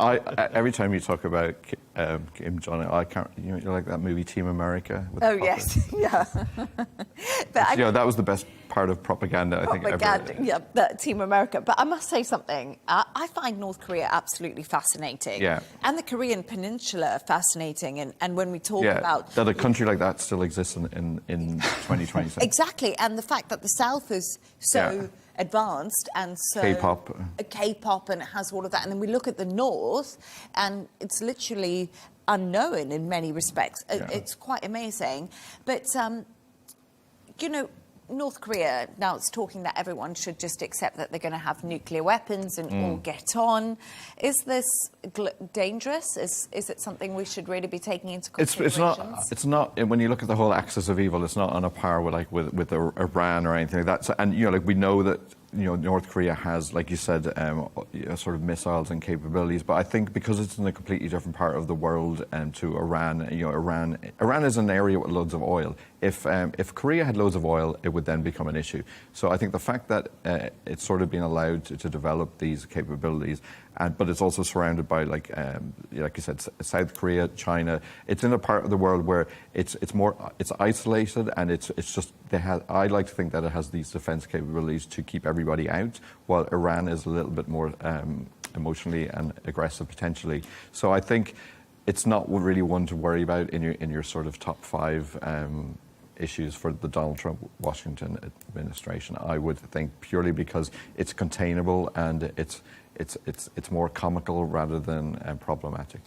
every time you talk about Kim Jong-un, I can't. You know, like that movie Team America. With yes, yeah. But that was the best part of propaganda, I think, ever. Yeah, Team America. But I must say something. I find North Korea absolutely fascinating. Yeah. And the Korean Peninsula fascinating. And when we talk about... that a country like that still exists in 2027. Exactly. And the fact that the South is so advanced and so... K-pop, and it has all of that. And then we look at the North, and it's literally unknown in many respects. It's quite amazing. But, North Korea, now it's talking that everyone should just accept that they're going to have nuclear weapons and all get on. Is this dangerous? Is it something we should really be taking into consideration? It's not. When you look at the whole axis of evil, it's not on a par with Iran or anything like that. So, and we know that North Korea has, like you said, sort of missiles and capabilities. But I think because it's in a completely different part of the world to Iran, Iran is an area with loads of oil. If Korea had loads of oil, it would then become an issue. So I think the fact that it's sort of been allowed to develop these capabilities, but it's also surrounded by, like you said, South Korea, China. It's in a part of the world where it's isolated, and it's just I like to think that it has these defense capabilities to keep everybody out, while Iran is a little bit more emotionally and aggressive potentially. So I think it's not really one to worry about in your sort of top 5 issues for the Donald Trump Washington administration. I would think purely because it's containable and it's more comical rather than problematic.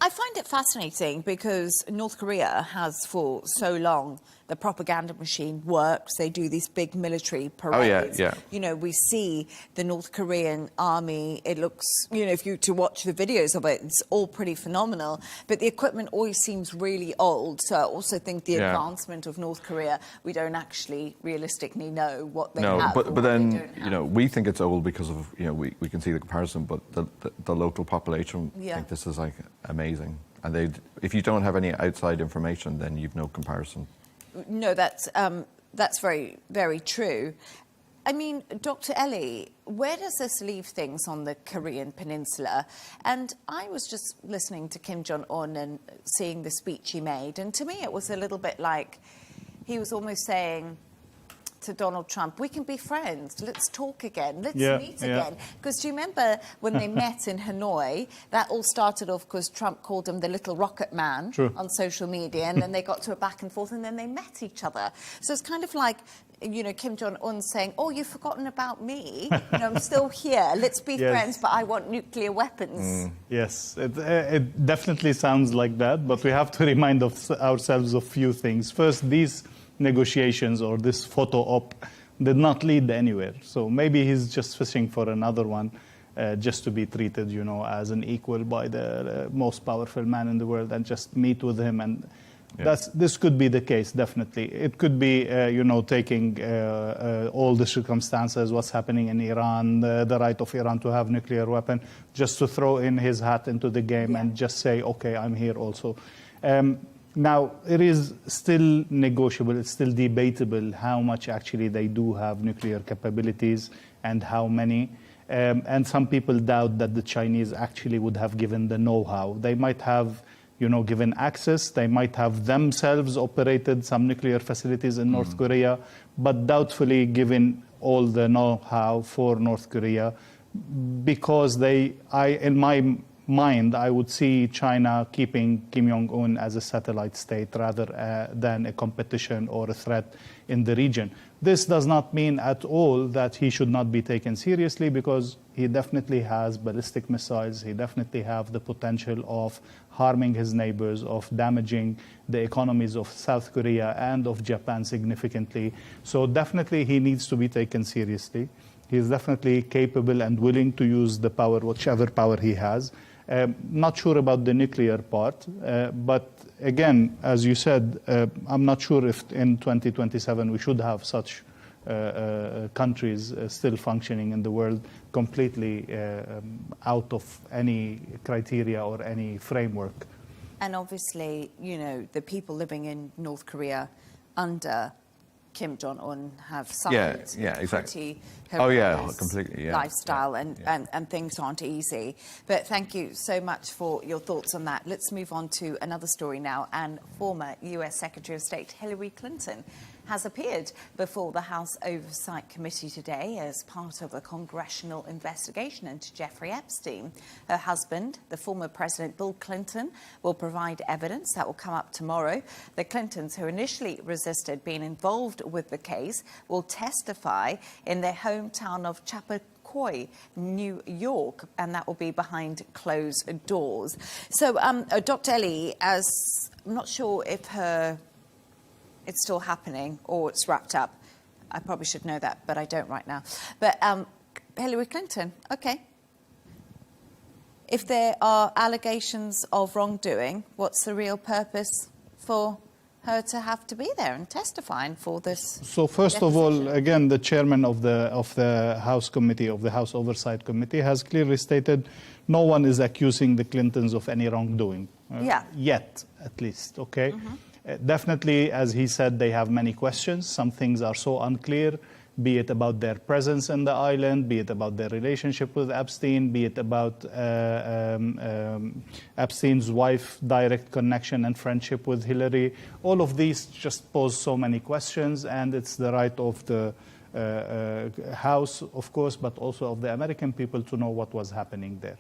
I find it fascinating because North Korea has for so long, the propaganda machine works. They do these big military parades. Oh, yeah. We see the North Korean army. It looks, if you to watch the videos of it, it's all pretty phenomenal. But the equipment always seems really old. So I also think the advancement of North Korea, we don't actually realistically know what they have. No, but then, we think it's old because of, we can see the comparison, but the local population think this is like amazing. And if you don't have any outside information, then you've no comparison. No, that's very, very true. I mean, Dr. Ellie, where does this leave things on the Korean Peninsula? And I was just listening to Kim Jong-un and seeing the speech he made, and to me it was a little bit like he was almost saying to Donald Trump, we can be friends, let's talk again, let's meet again. Because do you remember when they met in Hanoi, that all started off because Trump called him the little rocket man on social media, and then they got to a back and forth, and then they met each other. So it's kind of like, Kim Jong-un saying, oh, you've forgotten about me, I'm still here, let's be friends, but I want nuclear weapons. Yes, it definitely sounds like that, but we have to remind ourselves of a few things. First, these negotiations or this photo op did not lead anywhere. So maybe he's just fishing for another one just to be treated, as an equal by the most powerful man in the world and just meet with him. And this could be the case, definitely. It could be, taking all the circumstances, what's happening in Iran, the right of Iran to have nuclear weapon, just to throw in his hat into the game and just say, okay, I'm here also. Now, it is still negotiable, it's still debatable how much actually they do have nuclear capabilities and how many. And some people doubt that the Chinese actually would have given the know-how. They might have, given access. They might have themselves operated some nuclear facilities in North Korea, but doubtfully given all the know-how for North Korea, because in my mind, I would see China keeping Kim Jong-un as a satellite state rather than a competition or a threat in the region. This does not mean at all that he should not be taken seriously, because he definitely has ballistic missiles. He definitely has the potential of harming his neighbors, of damaging the economies of South Korea and of Japan significantly. So definitely he needs to be taken seriously. He is definitely capable and willing to use the power, whichever power he has. Not sure about the nuclear part, but again, as you said, I'm not sure if in 2027 we should have such countries still functioning in the world completely out of any criteria or any framework. And obviously, the people living in North Korea under Kim Jong-un have suffered exactly. completely lifestyle, and things aren't easy. But thank you so much for your thoughts on that. Let's move on to another story now. And former US Secretary of State Hillary Clinton has appeared before the House Oversight Committee today as part of a congressional investigation into Jeffrey Epstein. Her husband, the former President Bill Clinton, will provide evidence that will come up tomorrow. The Clintons, who initially resisted being involved with the case, will testify in their hometown of Chappaqua, New York, and that will be behind closed doors. So, Dr. Ellie, as I'm not sure if it's still happening or it's wrapped up. I probably should know that, but I don't right now. But Hillary Clinton, okay. If there are allegations of wrongdoing, what's the real purpose for her to have to be there and testifying for this? So first of all, again, the chairman of the House Committee, of the House Oversight Committee, has clearly stated no one is accusing the Clintons of any wrongdoing. Yet, at least, okay? Definitely, as he said, they have many questions. Some things are so unclear, be it about their presence in the island, be it about their relationship with Epstein, be it about Epstein's wife, direct connection and friendship with Hillary. All of these just pose so many questions, and it's the right of the House, of course, but also of the American people to know what was happening there.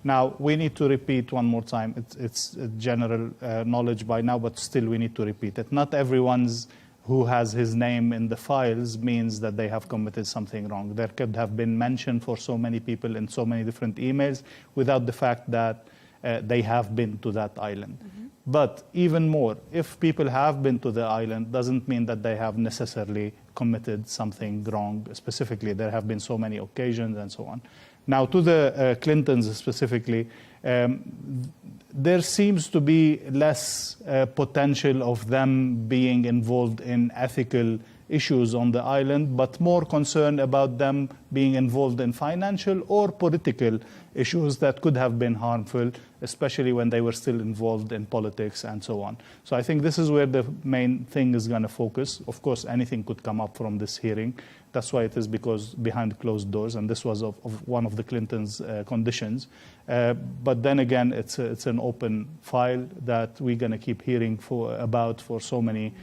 Now, we need to repeat one more time. It's general knowledge by now, but still we need to repeat it. Not everyone's who has his name in the files means that they have committed something wrong. There could have been mention for so many people in so many different emails without the fact that they have been to that island. But even more, if people have been to the island, doesn't mean that they have necessarily committed something wrong. Specifically, there have been so many occasions and so on. Now, to the Clintons specifically, there seems to be less potential of them being involved in ethical issues on the island, but more concern about them being involved in financial or political issues that could have been harmful, especially when they were still involved in politics and so on. So I think this is where the main thing is going to focus. Of course, anything could come up from this hearing. That's why it is because behind closed doors, and this was of one of the Clintons' conditions. But then again, it's an open file that we're going to keep hearing about for so many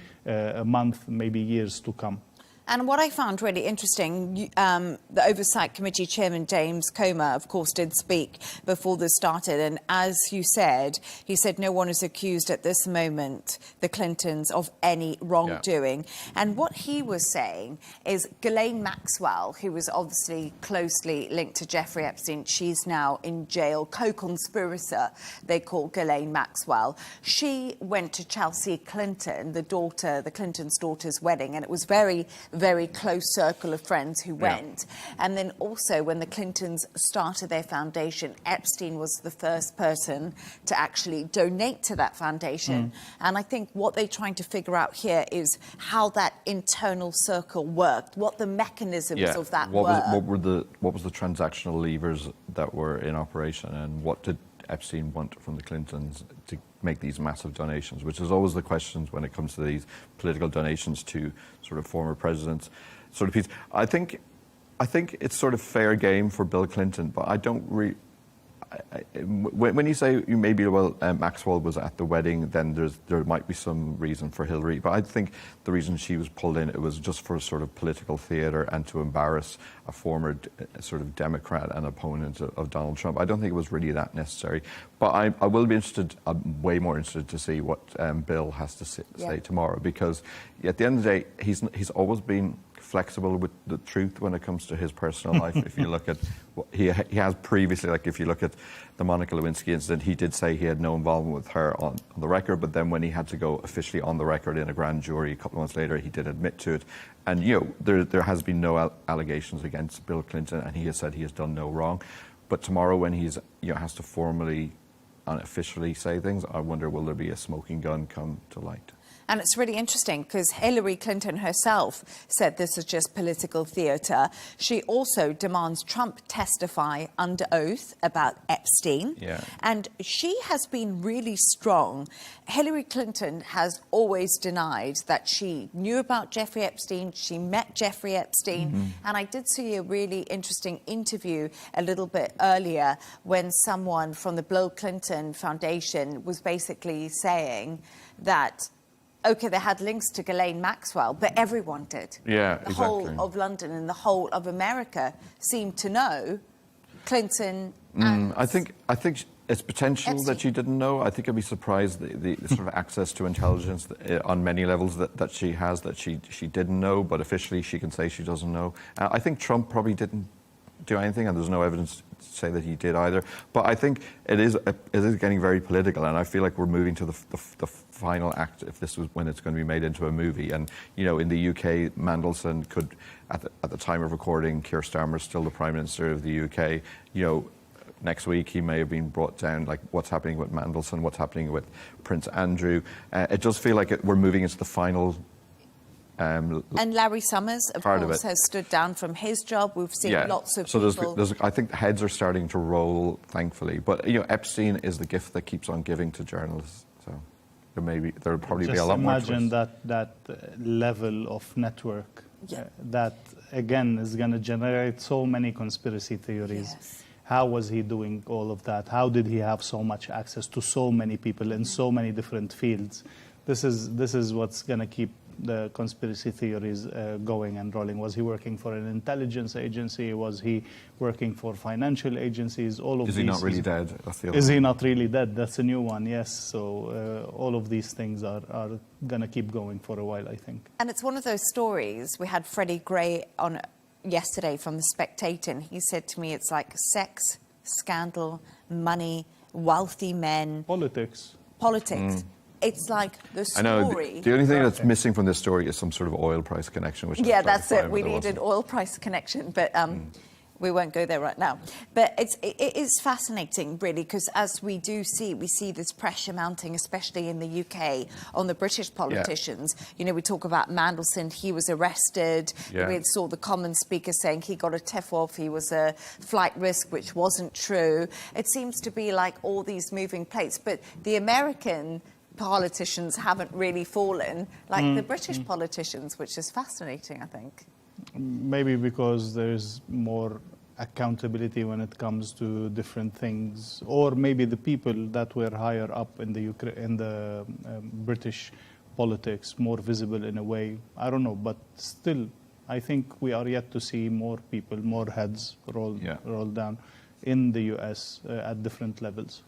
months, maybe years to come. And what I found really interesting, the Oversight Committee Chairman James Comer, of course, did speak before this started. And as you said, he said no one is accused at this moment, the Clintons, of any wrongdoing. Yeah. And what he was saying is Ghislaine Maxwell, who was obviously closely linked to Jeffrey Epstein, she's now in jail, co-conspirator, they call Ghislaine Maxwell. She went to Chelsea Clinton, the Clinton's daughter's wedding, and it was very close circle of friends who went. And then also when the Clintons started their foundation, Epstein was the first person to actually donate to that foundation. And I think what they're trying to figure out here is how that internal circle worked, what the mechanisms of that were. What was the transactional levers that were in operation, and what did Epstein want from the Clintons to make these massive donations, which is always the questions when it comes to these political donations to sort of former presidents. Sort of piece. I think it's sort of fair game for Bill Clinton, but I don't really. When you say Maxwell was at the wedding, then there might be some reason for Hillary. But I think the reason she was pulled in, it was just for sort of political theater and to embarrass a former sort of Democrat and opponent of Donald Trump. I don't think it was really that necessary. But I will be interested, I'm way more interested to see what Bill has to say tomorrow, because at the end of the day, he's always been flexible with the truth when it comes to his personal life. If you look at what he has previously, like if you look at the Monica Lewinsky incident, he did say he had no involvement with her on the record, but then when he had to go officially on the record in a grand jury a couple of months later, he did admit to it. And there has been no allegations against Bill Clinton, and he has said he has done no wrong. But tomorrow, when he's has to formally and officially say things, I wonder, will there be a smoking gun come to light? And it's really interesting because Hillary Clinton herself said this is just political theatre. She also demands Trump testify under oath about Epstein. Yeah. And she has been really strong. Hillary Clinton has always denied that she knew about Jeffrey Epstein. She met Jeffrey Epstein. And I did see a really interesting interview a little bit earlier when someone from the Bill Clinton Foundation was basically saying that OK, they had links to Ghislaine Maxwell, but everyone did. Yeah, the whole of London and the whole of America seemed to know Clinton and I think it's potential that she didn't know. I think I'd be surprised the sort of access to intelligence on many levels that she has that she didn't know, but officially she can say she doesn't know. I think Trump probably didn't do anything, and there's no evidence to say that he did either. But I think it is getting very political, and I feel like we're moving to the final act if this was when it's going to be made into a movie. And you know, in the UK, Mandelson could, at the time of recording, Keir Starmer is still the Prime Minister of the UK. You know, next week he may have been brought down. Like what's happening with Mandelson, what's happening with Prince Andrew. It does feel like we're moving into the final. And Larry Summers, of course, has stood down from his job. We've seen lots of people. There's, I think heads are starting to roll, thankfully. But you know, Epstein is the gift that keeps on giving to journalists. So there'll probably be a lot more. Just imagine that level of network that again is going to generate so many conspiracy theories. Yes. How was he doing all of that? How did he have so much access to so many people in so many different fields? This is what's going to keep the conspiracy theories going and rolling. Was he working for an intelligence agency? Was he working for financial agencies? All of these. Is he not really dead? That's the other Is he not really dead? That's a new one, yes. So all of these things are going to keep going for a while, I think. And it's one of those stories. We had Freddie Gray on yesterday from The Spectator, and he said to me, it's like sex, scandal, money, wealthy men. Politics. It's like the story. I know. The only thing that's missing from this story is some sort of oil price connection. Which that's it. We need an oil price connection, but we won't go there right now. But it is fascinating, really, because as we see this pressure mounting, especially in the UK, on the British politicians. Yeah. You know, we talk about Mandelson. He was arrested. Yeah. We saw the Commons Speaker saying he got a TEFOF. He was a flight risk, which wasn't true. It seems to be like all these moving plates. But the American politicians haven't really fallen like the British politicians, which is fascinating, I think. Maybe because there's more accountability when it comes to different things, or maybe the people that were higher up in the British politics more visible in a way. I don't know, but still, I think we are yet to see more people, more heads roll down in the US at different levels.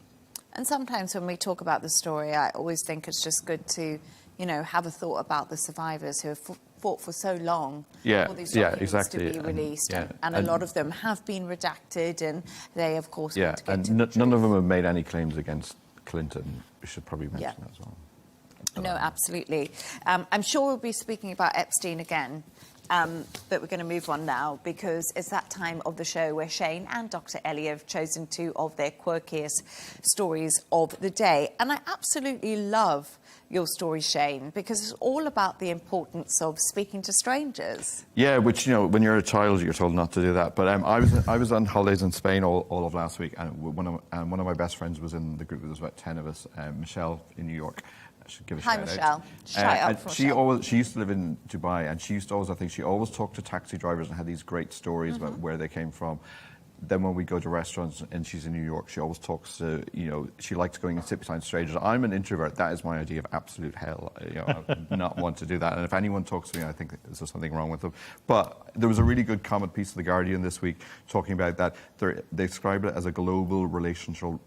And sometimes when we talk about the story, I always think it's just good to, you know, have a thought about the survivors who have fought for so long for these documents to be released. And a lot of them have been redacted, and they, of course, want to get to the truth. None of them have made any claims against Clinton. We should probably mention that as well. No, absolutely. I'm sure we'll be speaking about Epstein again. But we're going to move on now because it's that time of the show where Shane and Dr. Ellie have chosen two of their quirkiest stories of the day. And I absolutely love your story, Shane, because it's all about the importance of speaking to strangers. Yeah, which, you know, when you're a child, you're told not to do that. But I was on holidays in Spain all of last week, and one of my best friends was in the group. There was about 10 of us. Michelle in New York. I should give a Hi, Michelle. Shout out for Michelle. She used to live in Dubai, and she used to always, I think, she always talked to taxi drivers and had these great stories about where they came from. Then when we go to restaurants and she's in New York, she always talks to, you know, she likes going and sit beside strangers. I'm an introvert. That is my idea of absolute hell. You know, I would not want to do that. And if anyone talks to me, I think there's something wrong with them. But there was a really good comment piece of The Guardian this week talking about that. They described it as a global relationship,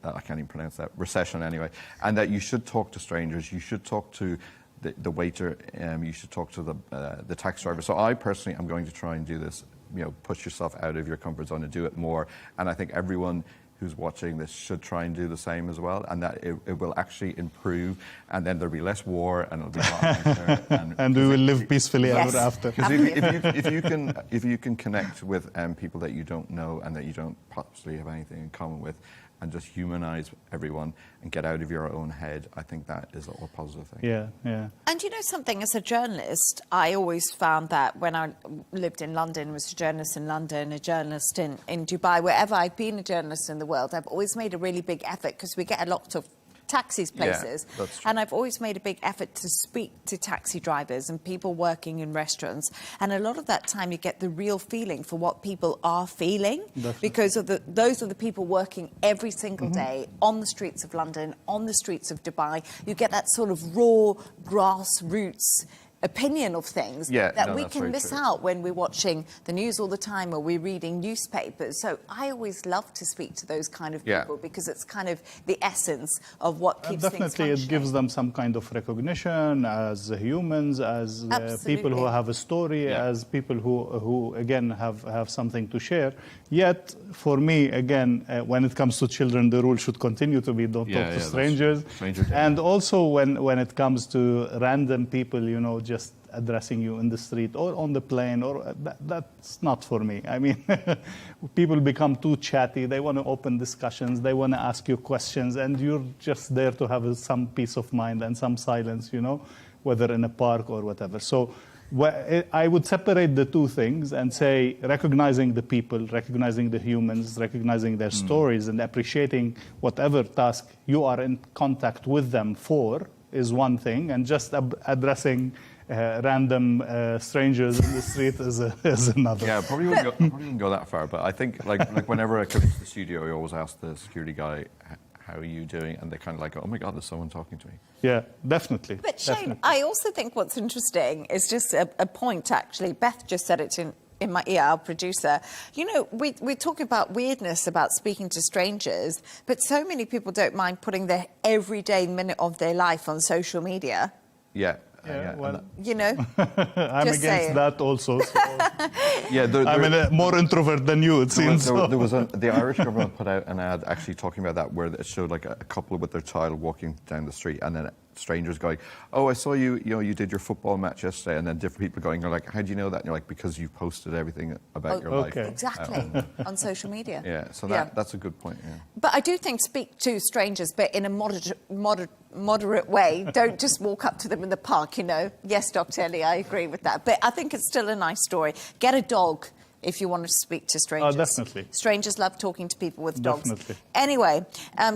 I can't even pronounce that, recession anyway, and that you should talk to strangers, you should talk to the waiter, you should talk to the taxi driver. So I personally am going to try and do this, you know, push yourself out of your comfort zone and do it more. And I think everyone who's watching this should try and do the same as well, and that it will actually improve, and then there'll be less war, and it'll be nicer, and we will live peacefully ever after. Because if you can connect with people that you don't know and that you don't possibly have anything in common with, and just humanize everyone and get out of your own head, I think that is a positive thing. Yeah. And you know something, as a journalist, I always found that when I lived in London, was a journalist in London, a journalist in Dubai, wherever I've been a journalist in the world, I've always made a really big effort, because we get a lot of taxis places. Yeah, that's true. And I've always made a big effort to speak to taxi drivers and people working in restaurants. And a lot of that time you get the real feeling for what people are feeling. Definitely. Because those are the people working every single day on the streets of London, on the streets of Dubai. You get that sort of raw, grassroots opinion of things that we can miss out when we're watching the news all the time or we're reading newspapers. So I always love to speak to those kind of people because it's kind of the essence of what keeps things Definitely, it gives them some kind of recognition as humans, as people who have a story, as people who again have something to share. Yet, for me, again, when it comes to children, the rule should continue to be don't talk to strangers. And also when it comes to random people, you know, just addressing you in the street or on the plane, or that's not for me. I mean, people become too chatty. They want to open discussions. They want to ask you questions, and you're just there to have some peace of mind and some silence, you know, whether in a park or whatever. So I would separate the two things and say recognizing the people, recognizing the humans, recognizing their stories, and appreciating whatever task you are in contact with them for is one thing, and just addressing random strangers in the street is another. Yeah, probably wouldn't go that far, but I think like whenever I come to the studio, I always ask the security guy, how are you doing? And they kind of like, oh my God, there's someone talking to me. Yeah, definitely. But Shane, I also think what's interesting is just a point, actually. Beth just said it in my ear, our producer. You know, we talk about weirdness about speaking to strangers, but so many people don't mind putting their everyday minute of their life on social media. Yeah. Well, you know, I'm against that also. So. I'm more introvert than you, it seems. There was the Irish government put out an ad actually talking about that, where it showed like a couple with their child walking down the street, and then strangers going, "Oh, I saw you. You know, you did your football match yesterday," and then different people going, "You're like, how do you know that?" And you're like, "Because you posted everything about your life." Exactly, on social media. Yeah, so that's a good point. Yeah. But I do think speak to strangers, but in a moderate way. Don't just walk up to them in the park, you know. Yes, Dr. Ellie, I agree with that. But I think it's still a nice story. Get a dog if you want to speak to strangers. Oh, definitely. Strangers love talking to people with dogs. Definitely. Anyway,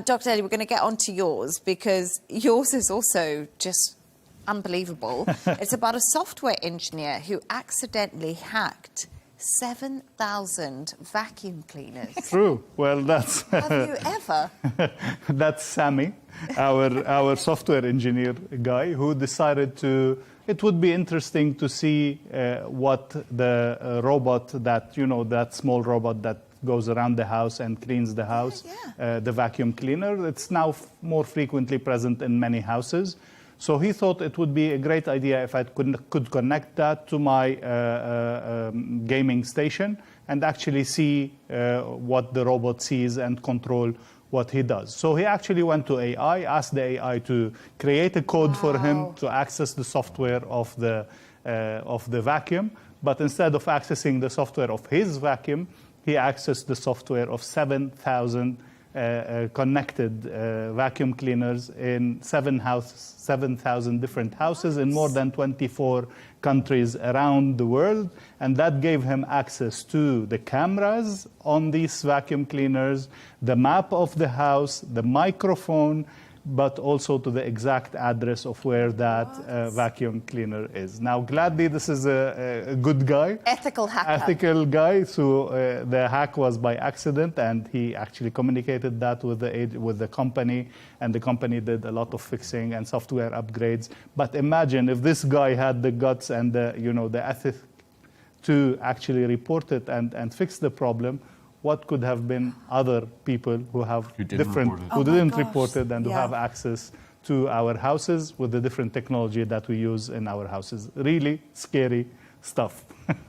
Dr. Ellie, we're going to get on to yours, because yours is also just unbelievable. It's about a software engineer who accidentally hacked 7,000 vacuum cleaners. True. Well, that's... Have you ever? That's Sammy, our software engineer guy, who decided to... It would be interesting to see what the robot that, you know, that small robot that goes around the house and cleans the house, the vacuum cleaner. It's now more frequently present in many houses. So he thought it would be a great idea if I could connect that to my gaming station and actually see what the robot sees and control what he does. So he actually went to AI, asked the AI to create a code for him to access the software of the vacuum. But instead of accessing the software of his vacuum, he accessed the software of 7,000 connected vacuum cleaners in 7,000 different houses in more than 24 countries around the world. And that gave him access to the cameras on these vacuum cleaners, the map of the house, the microphone, but also to the exact address of where that vacuum cleaner is. Now, gladly, this is a good guy. Ethical hacker. Ethical guy. So the hack was by accident, and he actually communicated that with the company, and the company did a lot of fixing and software upgrades. But imagine if this guy had the guts and the ethics to actually report it and fix the problem. What could have been other people who have didn't report it and who have access to our houses with the different technology that we use in our houses. Really scary stuff.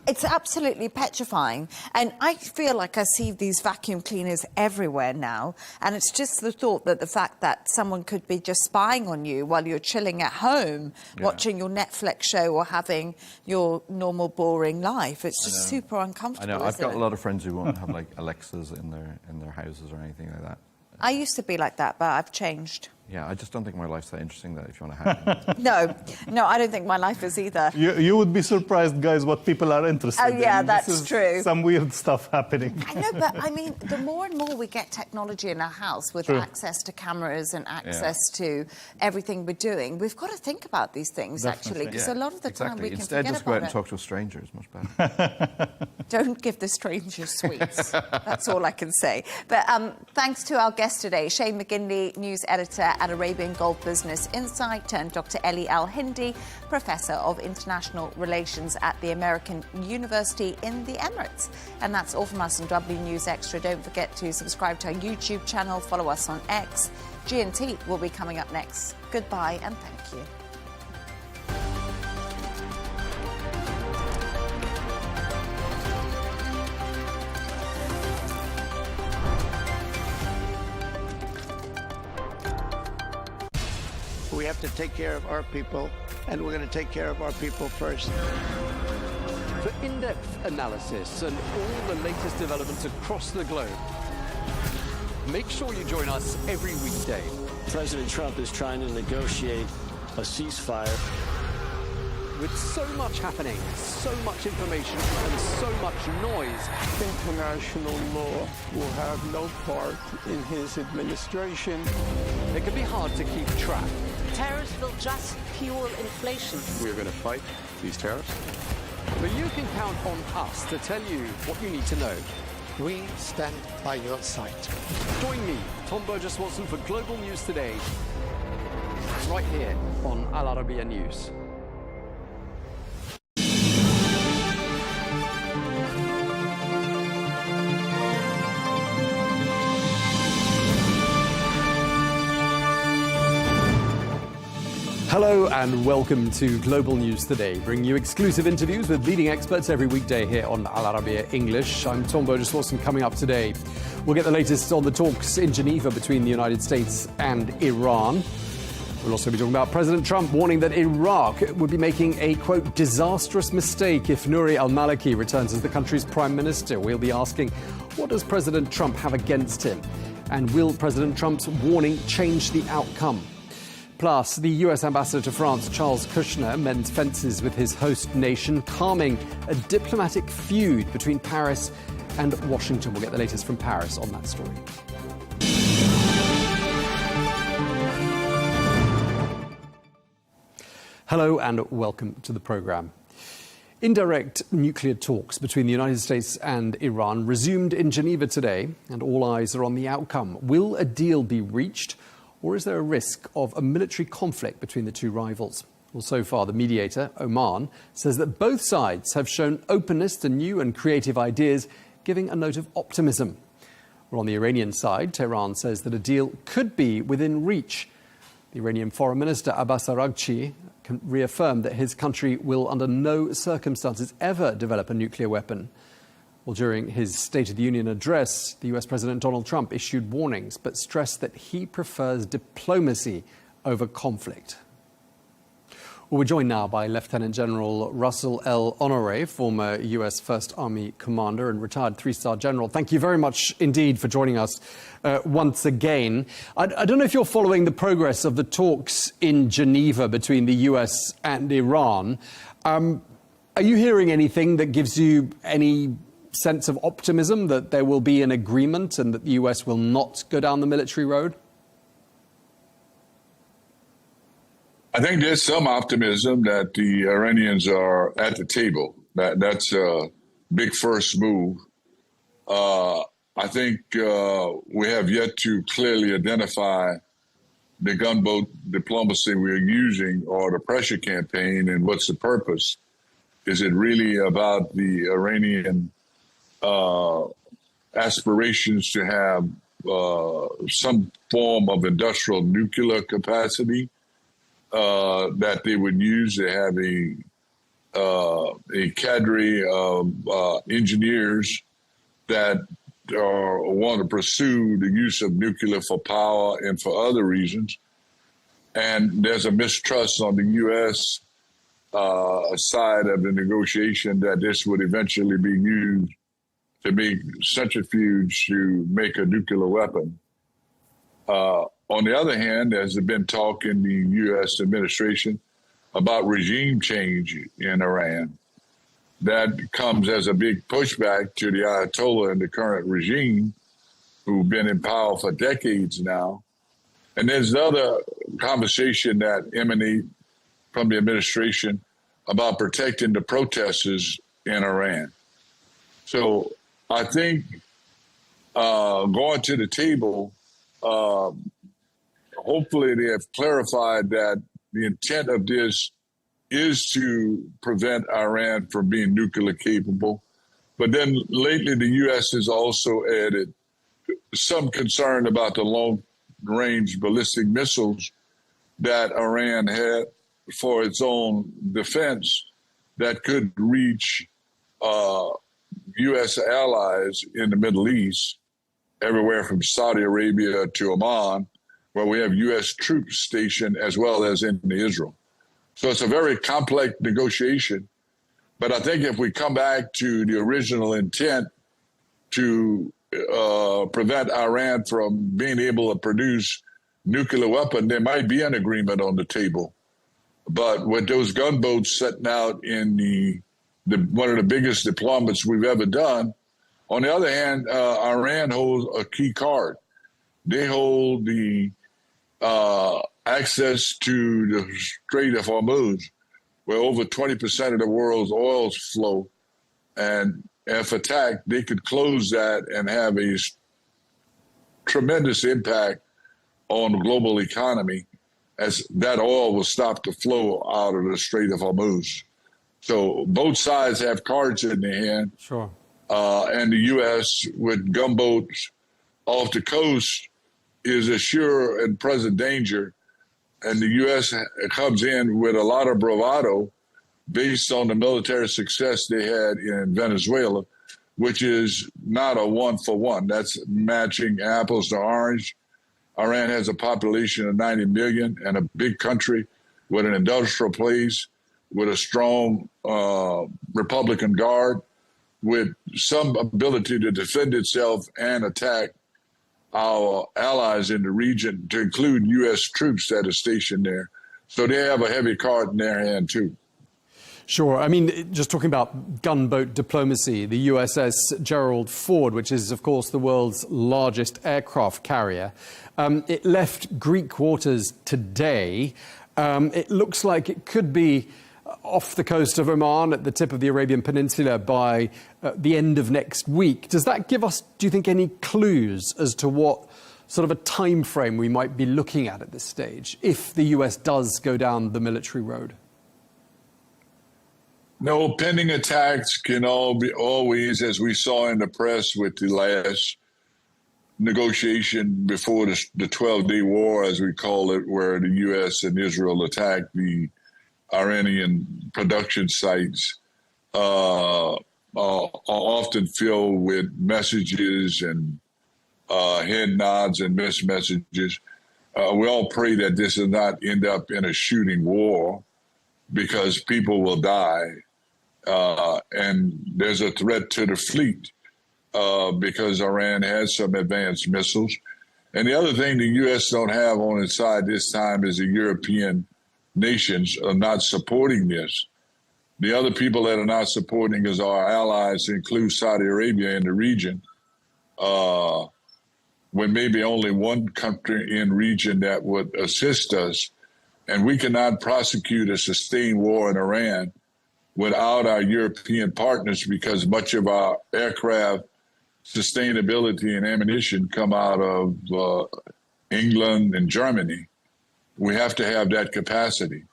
It's absolutely petrifying. And I feel like I see these vacuum cleaners everywhere now. And it's just the thought that the fact that someone could be just spying on you while you're chilling at home, watching your Netflix show or having your normal, boring life. It's just super uncomfortable. I know. I've got a lot of friends who won't have like Alexas in their houses or anything like that. I used to be like that, but I've changed. Yeah, I just don't think my life's that interesting that if you want to hack me. No, I don't think my life is either. You would be surprised, guys, what people are interested in. Oh, yeah, that's true. Some weird stuff happening. I know, but I mean, the more and more we get technology in our house with access to cameras and access to everything we're doing, we've got to think about these things, actually, because a lot of the time we can Instead, forget just go out about and it. talk to a stranger is much better. Don't give the strangers sweets. That's all I can say. But thanks to our guest today, Shane McGinley, news editor at Arabian Gulf Business Insight, and Dr. Ellie Al-Hindi, Professor of International Relations at the American University in the Emirates. And that's all from us on W News Extra. Don't forget to subscribe to our YouTube channel, follow us on X. G&T will be coming up next. Goodbye and thank you. We have to take care of our people, and we're going to take care of our people first. For in-depth analysis and all the latest developments across the globe, make sure you join us every weekday. President Trump is trying to negotiate a ceasefire. With so much happening, so much information, and so much noise, International law will have no part in his administration. it can be hard to keep track. Tariffs will just fuel inflation. We're going to fight these tariffs. But you can count on us to tell you what you need to know. We stand by your side. Join me, Tom Burges Watson, for Global News Today, right here on Al Arabiya News. Hello and welcome to Global News Today, bringing you exclusive interviews with leading experts every weekday here on Al Arabiya English. I'm Tom Burges Watson. Coming up today, we'll get the latest on the talks in Geneva between the United States and Iran. We'll also be talking about President Trump warning that Iraq would be making a, quote, disastrous mistake if Nouri al-Maliki returns as the country's prime minister. We'll be asking, what does President Trump have against him? And will President Trump's warning change the outcome? Plus, the US ambassador to France, Charles Kushner, mends fences with his host nation, calming a diplomatic feud between Paris and Washington. We'll get the latest from Paris on that story. Hello and welcome to the programme. Indirect nuclear talks between the United States and Iran resumed in Geneva today, and all eyes are on the outcome. Will a deal be reached? Or is there a risk of a military conflict between the two rivals? Well, so far, the mediator, Oman, says that both sides have shown openness to new and creative ideas, giving a note of optimism. Well, on the Iranian side, Tehran says that a deal could be within reach. The Iranian Foreign Minister, Abbas Araghchi, reaffirmed that his country will under no circumstances ever develop a nuclear weapon. Well, during his State of the Union address, the US President Donald Trump issued warnings, but stressed that he prefers diplomacy over conflict. Well, we're joined now by Lieutenant General Russell L. Honoré, former US First Army commander and retired three-star general. Thank you very much indeed for joining us once again. I don't know if you're following the progress of the talks in Geneva between the US and Iran. Are you hearing anything that gives you any sense of optimism that there will be an agreement and that the US will not go down the military road? I think there's some optimism that the Iranians are at the table. That's a big first move. I think we have yet to clearly identify the gunboat diplomacy we're using or the pressure campaign and what's the purpose. Is it really about the Iranian aspirations to have some form of industrial nuclear capacity that they would use? They have a cadre of engineers that want to pursue the use of nuclear for power and for other reasons. And there's a mistrust on the U.S. Side of the negotiation that this would eventually be used to make centrifuge to make a nuclear weapon. On the other hand, there's been talk in the U.S. administration about regime change in Iran. That comes as a big pushback to the Ayatollah and the current regime, who've been in power for decades now. And there's another conversation that emanates from the administration about protecting the protesters in Iran. So I think going to the table, hopefully they have clarified that the intent of this is to prevent Iran from being nuclear capable. But then lately the U.S. has also added some concern about the long-range ballistic missiles that Iran had for its own defense that could reach U.S. allies in the Middle East, everywhere from Saudi Arabia to Oman, where we have U.S. troops stationed, as well as in Israel. So it's a very complex negotiation. But I think if we come back to the original intent to prevent Iran from being able to produce nuclear weapon, there might be an agreement on the table. But with those gunboats setting out in the one of the biggest deployments we've ever done, on the other hand, Iran holds a key card. They hold the access to the Strait of Hormuz, where over 20% of the world's oil flow. And if attacked, they could close that and have a tremendous impact on the global economy, as that oil will stop the flow out of the Strait of Hormuz. So both sides have cards in their hand. Sure. And the U.S. with gunboats off the coast is a sure and present danger. And the U.S. comes in with a lot of bravado based on the military success they had in Venezuela, which is not a one-for-one. That's matching apples to orange. Iran has a population of 90 million and a big country with an industrial place, with a strong Republican Guard, with some ability to defend itself and attack our allies in the region, to include U.S. troops that are stationed there. So they have a heavy card in their hand, too. Sure. I mean, just talking about gunboat diplomacy, the USS Gerald Ford, which is, of course, the world's largest aircraft carrier, it left Greek waters today. It looks like it could be off the coast of Oman at the tip of the Arabian Peninsula by the end of next week. Does that give us, do you think, any clues as to what sort of a time frame we might be looking at this stage, if the US does go down the military road? No, pending attacks can always, as we saw in the press with the last negotiation before the 12-day war, as we call it, where the U.S. and Israel attacked the Iranian production sites, are often filled with messages and head nods and missed messages. We all pray that this does not end up in a shooting war, because people will die. And there's a threat to the fleet because Iran has some advanced missiles. And the other thing the U.S. don't have on its side this time is the European nations are not supporting this. The other people that are not supporting is our allies, include Saudi Arabia in the region, with maybe only one country in region that would assist us. And we cannot prosecute a sustained war in Iran without our European partners, because much of our aircraft sustainability and ammunition come out of England and Germany. We have to have that capacity.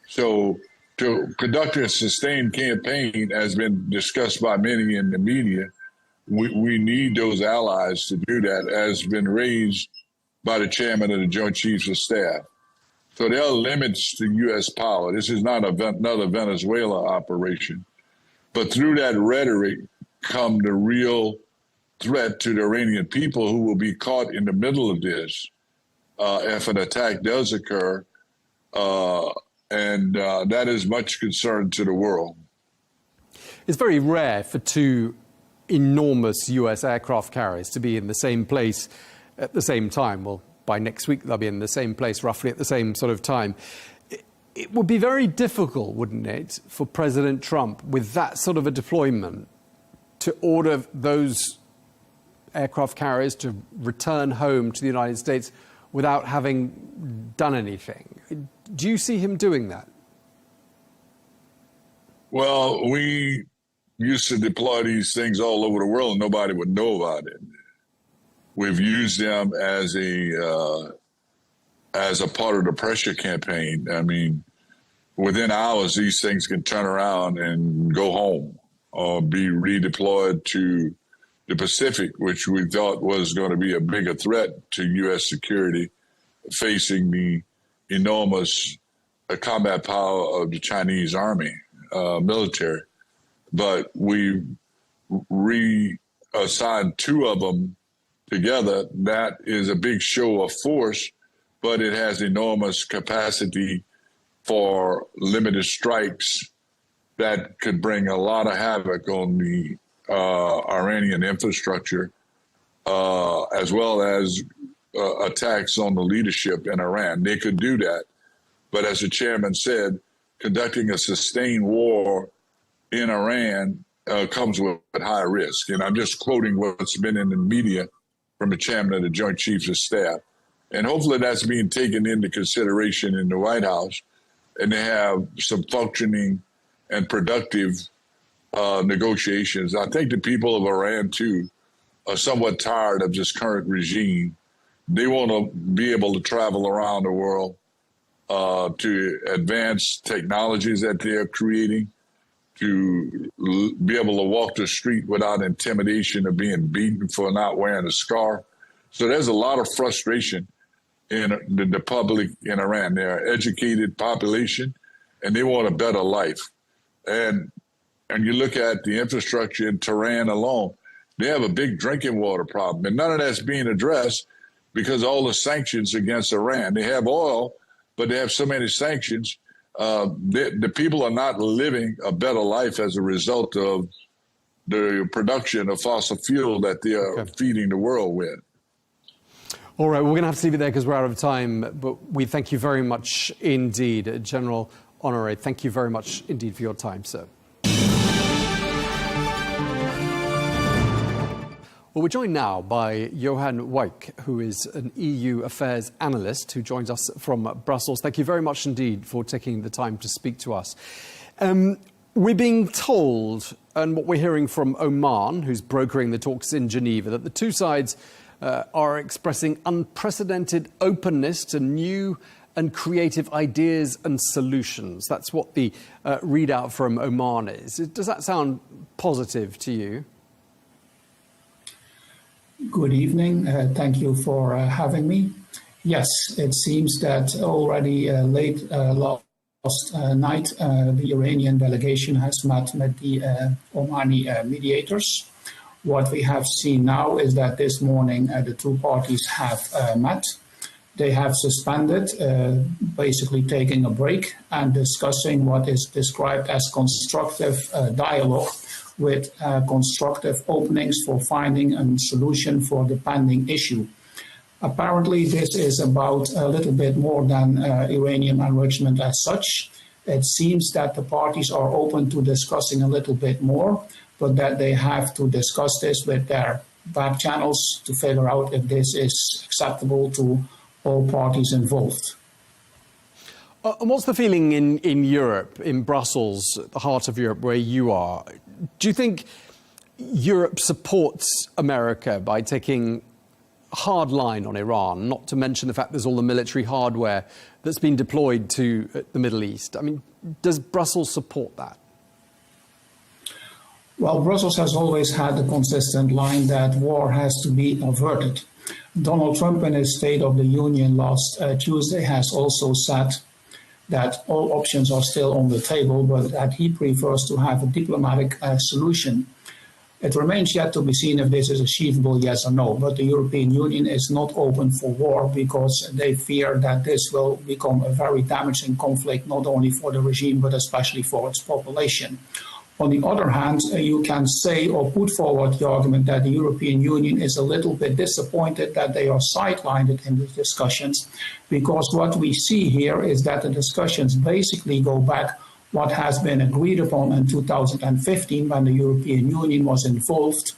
So to conduct a sustained campaign, as been discussed by many in the media, we need those allies to do that, as been raised by the chairman of the Joint Chiefs of Staff. So there are limits to U.S. power. This is not another Venezuela operation. But through that rhetoric come the real threat to the Iranian people, who will be caught in the middle of this if an attack does occur. And that is much concern to the world. It's very rare for two enormous U.S. aircraft carriers to be in the same place at the same time. Well, by next week they'll be in the same place roughly at the same sort of time. It would be very difficult, wouldn't it, for President Trump, with that sort of a deployment, to order those aircraft carriers to return home to the United States without having done anything. Do you see him doing that? Well, we used to deploy these things all over the world and nobody would know about it. We've used them as a part of the pressure campaign. I mean, within hours, these things can turn around and go home or be redeployed to the Pacific, which we thought was going to be a bigger threat to U.S. security, facing the enormous combat power of the Chinese army, military. But we reassigned two of them together. That is a big show of force, but it has enormous capacity for limited strikes that could bring a lot of havoc on the Iranian infrastructure, as well as attacks on the leadership in Iran. They could do that. But as the chairman said, conducting a sustained war in Iran comes with high risk. And I'm just quoting what's been in the media from the chairman of the Joint Chiefs of Staff. And hopefully that's being taken into consideration in the White House, and they have some functioning and productive negotiations. I think the people of Iran, too, are somewhat tired of this current regime. They want to be able to travel around the world to advance technologies that they're creating, to be able to walk the street without intimidation of being beaten for not wearing a scarf. So there's a lot of frustration in the public in Iran. They're an educated population, and they want a better life. And you look at the infrastructure in Tehran alone, they have a big drinking water problem. And none of that's being addressed because all the sanctions against Iran. They have oil, but they have so many sanctions. The people are not living a better life as a result of the production of fossil fuel that they are feeding the world with. All right, we're going to have to leave it there because we're out of time. But we thank you very much indeed, General Honoré. Thank you very much indeed for your time, sir. Well, we're joined now by Johan Wijk, who is an EU affairs analyst who joins us from Brussels. Thank you very much indeed for taking the time to speak to us. We're being told, and what we're hearing from Oman, who's brokering the talks in Geneva, that the two sides are expressing unprecedented openness to new and creative ideas and solutions. That's what the readout from Oman is. Does that sound positive to you? Good evening. Thank you for having me. Yes, it seems that already late last night, the Iranian delegation has met with the Omani mediators. What we have seen now is that this morning the two parties have met. They have suspended, basically taking a break and discussing what is described as constructive dialogue, with constructive openings for finding a solution for the pending issue. Apparently, this is about a little bit more than uranium enrichment as such. It seems that the parties are open to discussing a little bit more, but that they have to discuss this with their back channels to figure out if this is acceptable to all parties involved. And what's the feeling in Europe, in Brussels, the heart of Europe, where you are? Do you think Europe supports America by taking a hard line on Iran, not to mention the fact there's all the military hardware that's been deployed to the Middle East? I mean, does Brussels support that? Well, Brussels has always had a consistent line that war has to be averted. Donald Trump, in his State of the Union last Tuesday, has also said that all options are still on the table, but that he prefers to have a diplomatic solution. It remains yet to be seen if this is achievable, yes or no, but the European Union is not open for war because they fear that this will become a very damaging conflict, not only for the regime, but especially for its population. On the other hand, you can say or put forward the argument that the European Union is a little bit disappointed that they are sidelined in the discussions, because what we see here is that the discussions basically go back what has been agreed upon in 2015 when the European Union was involved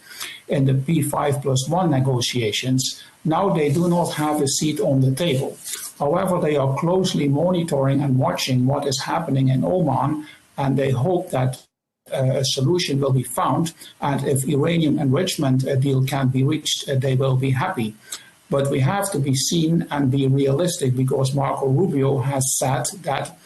in the P5+1 negotiations. Now they do not have a seat on the table. However, they are closely monitoring and watching what is happening in Oman, and they hope that a solution will be found, and if uranium enrichment deal can be reached, they will be happy. But we have to be seen and be realistic, because Marco Rubio has said that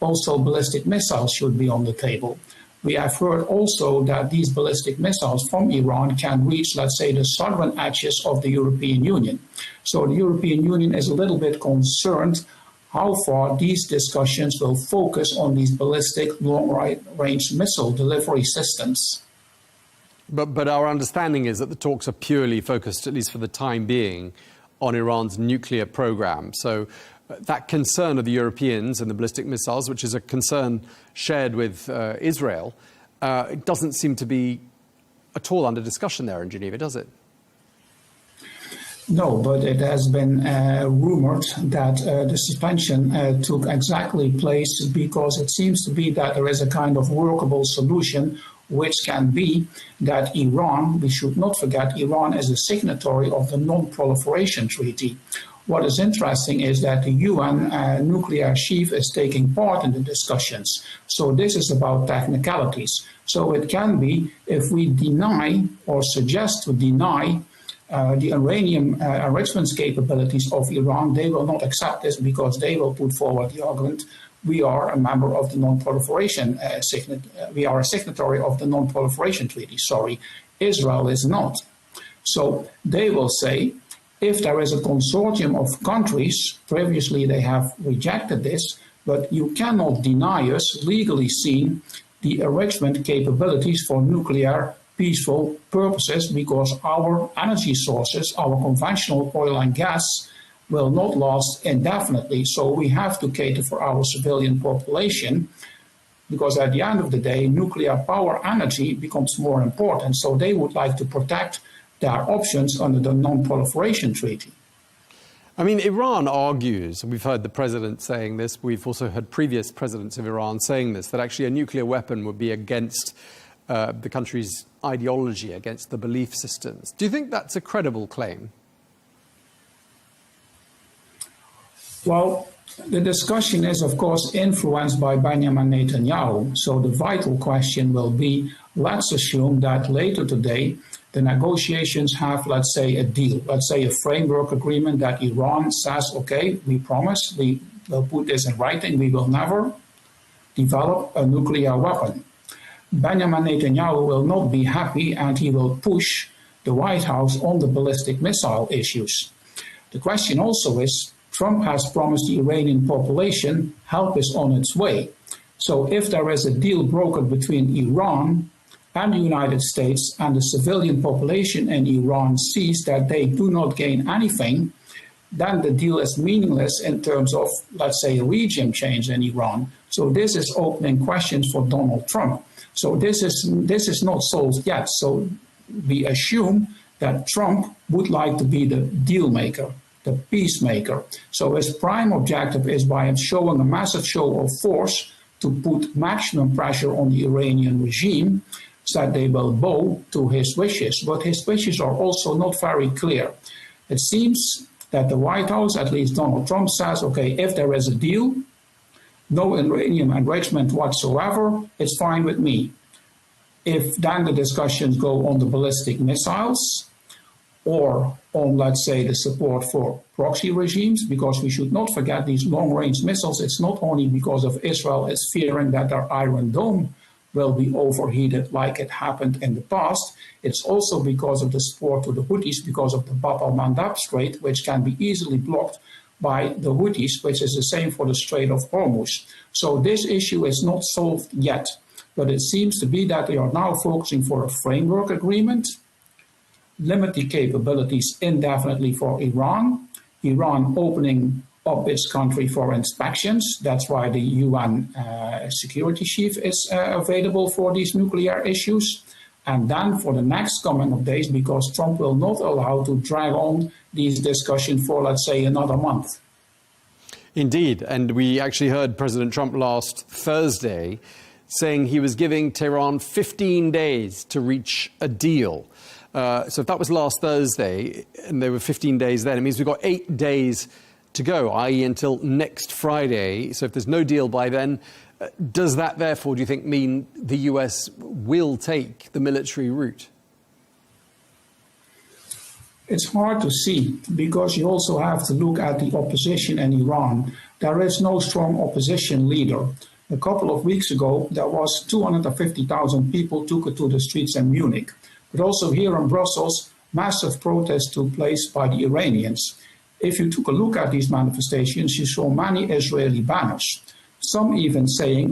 also ballistic missiles should be on the table. We have heard also that these ballistic missiles from Iran can reach, let's say, the southern edges of the European Union. So the European Union is a little bit concerned how far these discussions will focus on these ballistic long-range missile delivery systems. But our understanding is that the talks are purely focused, at least for the time being, on Iran's nuclear program. So that concern of the Europeans and the ballistic missiles, which is a concern shared with Israel, it doesn't seem to be at all under discussion there in Geneva, does it? No, but it has been rumored that the suspension took exactly place because it seems to be that there is a kind of workable solution, which can be that Iran, we should not forget, Iran is a signatory of the Non-Proliferation Treaty. What is interesting is that the UN nuclear chief is taking part in the discussions. So this is about technicalities. So it can be, if we deny or suggest to deny the uranium enrichment capabilities of Iran, they will not accept this because they will put forward the argument, we are a member of the non-proliferation, we are a signatory of the Non-Proliferation Treaty. Sorry, Israel is not. So they will say, if there is a consortium of countries, previously they have rejected this, but you cannot deny us, legally seen, the enrichment capabilities for nuclear peaceful purposes, because our energy sources, our conventional oil and gas, will not last indefinitely. So we have to cater for our civilian population, because at the end of the day, nuclear power energy becomes more important. So they would like to protect their options under the Non-Proliferation Treaty. I mean, Iran argues, and we've heard the president saying this, we've also heard previous presidents of Iran saying this, that actually a nuclear weapon would be against the country's ideology, against the belief systems. Do you think that's a credible claim? Well, the discussion is, of course, influenced by Benjamin Netanyahu. So the vital question will be, let's assume that later today, the negotiations have, let's say, a deal, let's say a framework agreement that Iran says, okay, we promise, we will put this in writing, we will never develop a nuclear weapon. Benjamin Netanyahu will not be happy, and he will push the White House on the ballistic missile issues. The question also is, Trump has promised the Iranian population help is on its way. So if there is a deal brokered between Iran and the United States, and the civilian population in Iran sees that they do not gain anything, then the deal is meaningless in terms of, let's say, regime change in Iran. So this is opening questions for Donald Trump. So this is not solved yet. So we assume that Trump would like to be the deal maker, the peacemaker. So his prime objective is, by showing a massive show of force, to put maximum pressure on the Iranian regime, so that they will bow to his wishes. But his wishes are also not very clear. It seems that the White House, at least Donald Trump, says, okay, if there is a deal, no uranium enrichment whatsoever, it's fine with me. If then the discussions go on the ballistic missiles, or on, let's say, the support for proxy regimes, because we should not forget these long-range missiles, it's not only because of Israel is fearing that their Iron Dome will be overheated like it happened in the past. It's also because of the support to the Houthis, because of the Bab al-Mandab Strait, which can be easily blocked by the Houthis, which is the same for the Strait of Hormuz. So this issue is not solved yet, but it seems to be that they are now focusing for a framework agreement, limit the capabilities indefinitely for Iran, Iran opening up its country for inspections. That's why the UN security chief is available for these nuclear issues. And then for the next coming of days, because Trump will not allow to drag on these discussions for, let's say, another month. Indeed. And we actually heard President Trump last Thursday saying he was giving Tehran 15 days to reach a deal. So if that was last Thursday and there were 15 days then, it means we've got 8 days to go, i.e. until next Friday. So if there's no deal by then, does that therefore, do you think, mean the US will take the military route? It's hard to see, because you also have to look at the opposition in Iran. There is no strong opposition leader. A couple of weeks ago, there was 250,000 people took it to the streets in Munich. But also here in Brussels, massive protests took place by the Iranians. If you took a look at these manifestations, you saw many Israeli banners. Some even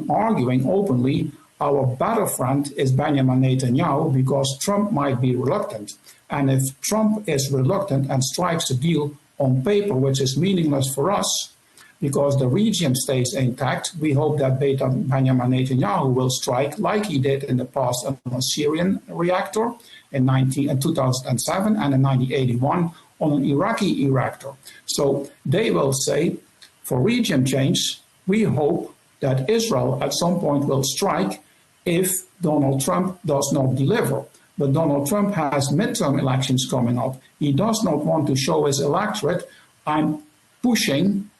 arguing openly, our battlefront is Benjamin Netanyahu because Trump might be reluctant. And if Trump is reluctant and strikes a deal on paper, which is meaningless for us, because the regime stays intact, we hope that Benjamin Netanyahu will strike like he did in the past on a Syrian reactor in 2007 and in 1981 on an Iraqi reactor. So they will say, for regime change, we hope that Israel at some point will strike if Donald Trump does not deliver. But Donald Trump has midterm elections coming up. He does not want to show his electorate, I'm pushing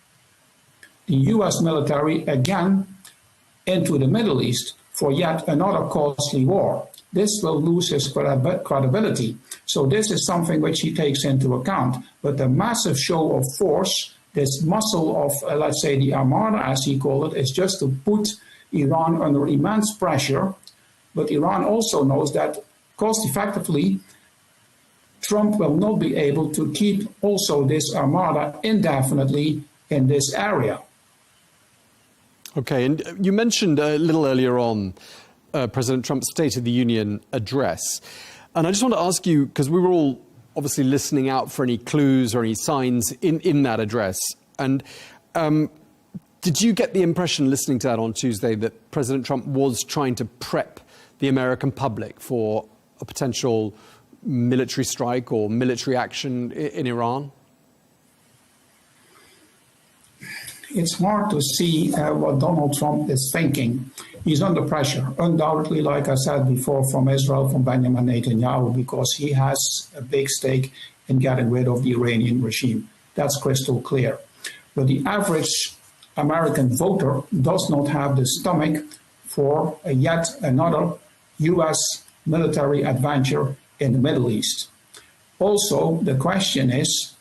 the US military again into the Middle East for yet another costly war. This will lose his credibility. So this is something which he takes into account. But the massive show of force, this muscle of, let's say, the Armada, as he called it, is just to put Iran under immense pressure. But Iran also knows that cost-effectively, Trump will not be able to keep also this Armada indefinitely in this area. Okay, and you mentioned a little earlier on President Trump's State of the Union address. And I just want to ask you, because we were all obviously listening out for any clues or any signs in that address. And did you get the impression, listening to that on Tuesday, that President Trump was trying to prep the American public for a potential military strike or military action in Iran? It's hard to see what Donald Trump is thinking. He's under pressure, undoubtedly, like I said before, from Israel, from Benjamin Netanyahu, because he has a big stake in getting rid of the Iranian regime. That's crystal clear. But the average American voter does not have the stomach for yet another US military adventure in the Middle East. Also, the question is,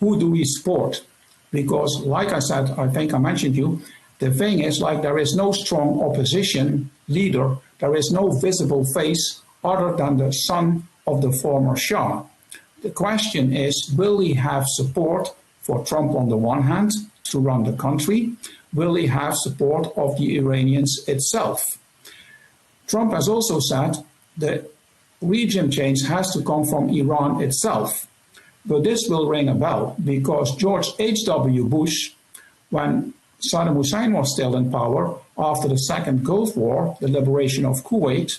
who do we support? Because, like I said, I think I mentioned you, the thing is, like, there is no strong opposition leader. There is no visible face other than the son of the former Shah. The question is, will he have support for Trump on the one hand to run the country? Will he have support of the Iranians itself? Trump has also said the regime change has to come from Iran itself. But this will ring a bell, because George H.W. Bush, when Saddam Hussein was still in power after the Second Gulf War, the liberation of Kuwait,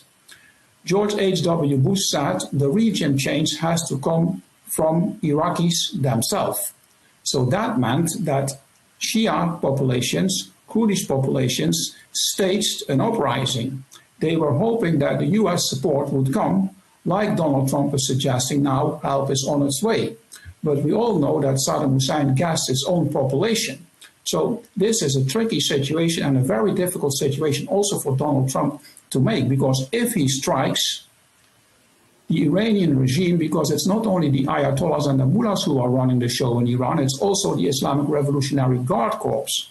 George H.W. Bush said the regime change has to come from Iraqis themselves. So that meant that Shia populations, Kurdish populations, staged an uprising. They were hoping that the US support would come, like Donald Trump is suggesting now, help is on its way. But we all know that Saddam Hussein gassed his own population. So this is a tricky situation and a very difficult situation also for Donald Trump to make, because if he strikes the Iranian regime, because it's not only the Ayatollahs and the mullahs who are running the show in Iran, it's also the Islamic Revolutionary Guard Corps.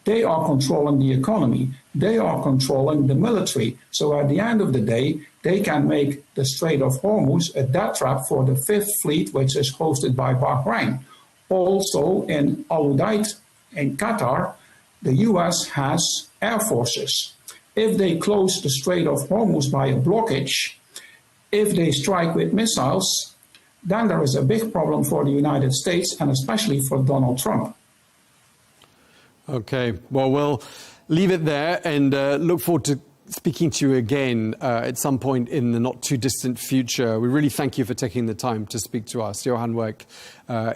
They are controlling the economy. They are controlling the military. So at the end of the day, they can make the Strait of Hormuz a death trap for the Fifth Fleet, which is hosted by Bahrain. Also in Al Udeid in Qatar, the US has air forces. If they close the Strait of Hormuz by a blockage, if they strike with missiles, then there is a big problem for the United States and especially for Donald Trump. Okay, well, we'll leave it there and look forward to speaking to you again at some point in the not too distant future. We really thank you for taking the time to speak to us. Johan Werk,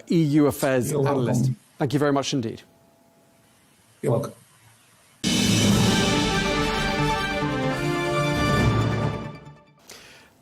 EU Affairs Analyst. Welcome. Thank you very much indeed. You're welcome.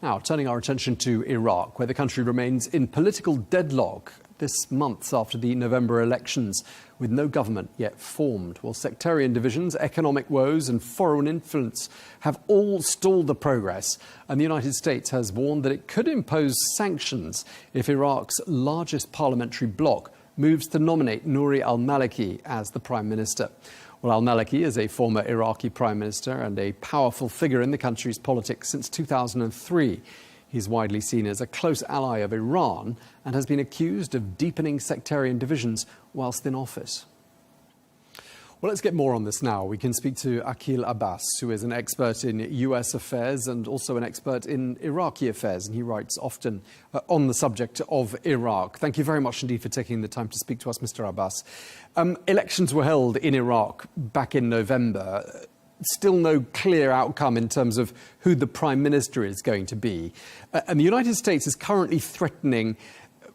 Now, turning our attention to Iraq, where the country remains in political deadlock this month after the November elections, with no government yet formed. Well, sectarian divisions, economic woes and foreign influence have all stalled the progress, and the United States has warned that it could impose sanctions if Iraq's largest parliamentary bloc moves to nominate Nouri al-Maliki as the Prime Minister. Well, al-Maliki is a former Iraqi Prime Minister and a powerful figure in the country's politics since 2003. He's widely seen as a close ally of Iran and has been accused of deepening sectarian divisions whilst in office. Well, let's get more on this now. We can speak to Aqil Abbas, who is an expert in US affairs and also an expert in Iraqi affairs, and he writes often on the subject of Iraq. Thank you very much indeed for taking the time to speak to us, Mr. Abbas. Elections were held in Iraq back in November. Still no clear outcome in terms of who the Prime Minister is going to be. And the United States is currently threatening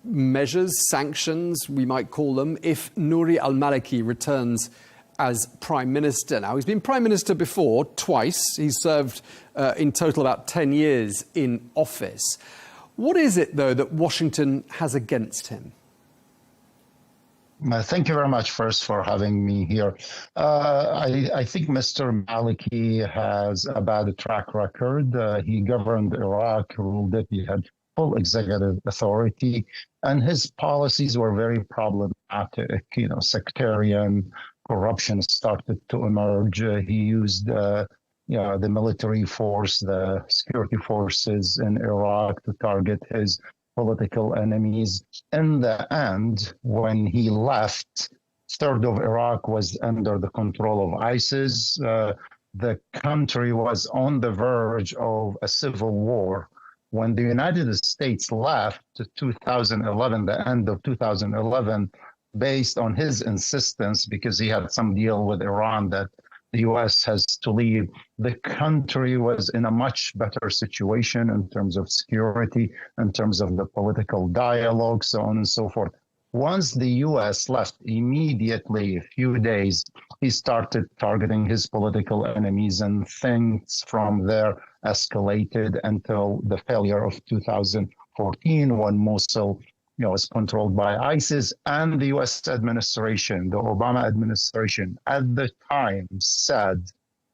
measures, sanctions, we might call them, if Nouri al-Maliki returns as Prime Minister. Now, he's been Prime Minister before, twice. He's served in total about 10 years in office. What is it, though, that Washington has against him? Thank you very much first for having me here. I think Mr. Maliki has a bad track record. He governed Iraq, ruled it, he had full executive authority, and his policies were very problematic. You know, sectarian corruption started to emerge. He used the military force, the security forces in Iraq to target his political enemies. In the end, when he left, a third of Iraq was under the control of ISIS. The country was on the verge of a civil war. When the United States left 2011, the end of 2011, based on his insistence, because he had some deal with Iran that the U.S. has to leave, the country was in a much better situation in terms of security, in terms of the political dialogue, so on and so forth. Once the U.S. left, immediately, a few days, he started targeting his political enemies, and things from there escalated until the failure of 2014, when Mosul was controlled by ISIS, and the U.S. administration, the Obama administration, at the time said,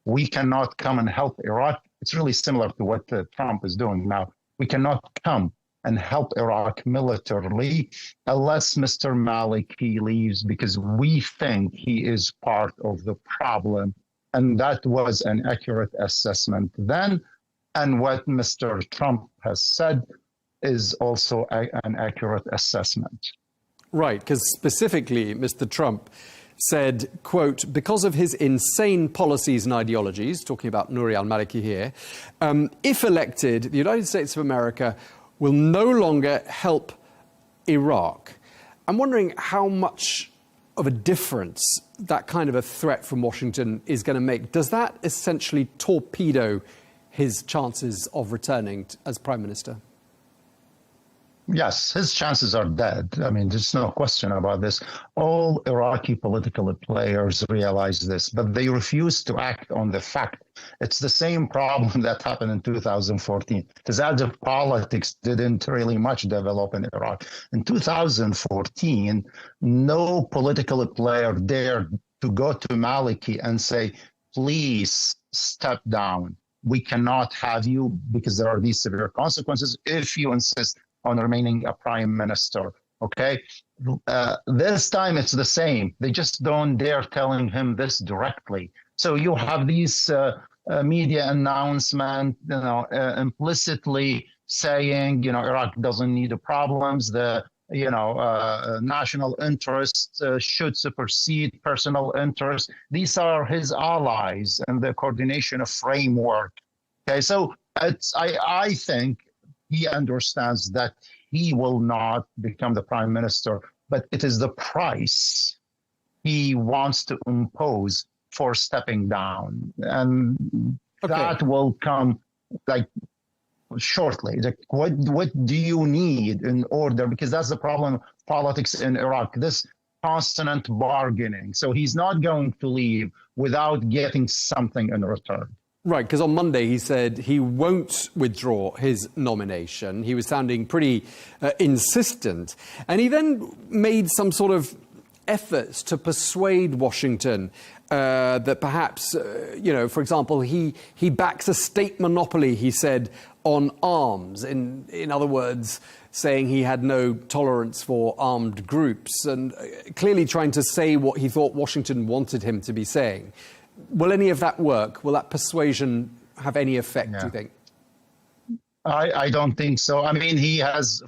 we cannot come and help Iraq. It's really similar to what Trump is doing now. We cannot come and help Iraq militarily unless Mr. Maliki leaves, because we think he is part of the problem. And that was an accurate assessment then. And what Mr. Trump has said is also an accurate assessment. Right, because specifically, Mr. Trump said, quote, because of his insane policies and ideologies, talking about Nouri al-Maliki here, if elected, the United States of America will no longer help Iraq. I'm wondering how much of a difference that kind of a threat from Washington is going to make. Does that essentially torpedo his chances of returning as Prime Minister? Yes, his chances are dead. I mean, there's no question about this. All Iraqi political players realize this, but they refuse to act on the fact. It's the same problem that happened in 2014. It's as if politics didn't really much develop in Iraq. In 2014, no political player dared to go to Maliki and say, please step down. We cannot have you because there are these severe consequences if you insist on remaining a prime minister, okay? This time it's the same. They just don't dare telling him this directly. So you have these media announcement, implicitly saying, Iraq doesn't need the problems. The, national interest should supersede personal interest. These are his allies and the coordination of framework. Okay, so I think he understands that he will not become the prime minister, but it is the price he wants to impose for stepping down. And that will come like shortly. Like, what do you need in order? Because that's the problem of politics in Iraq, this constant bargaining. So he's not going to leave without getting something in return. Right, because on Monday he said he won't withdraw his nomination. He was sounding pretty insistent. And he then made some sort of efforts to persuade Washington that perhaps, for example, he backs a state monopoly, he said, on arms. In other words, saying he had no tolerance for armed groups, and clearly trying to say what he thought Washington wanted him to be saying. Will any of that work? Will that persuasion have any effect, do you think? I don't think so. I mean, he has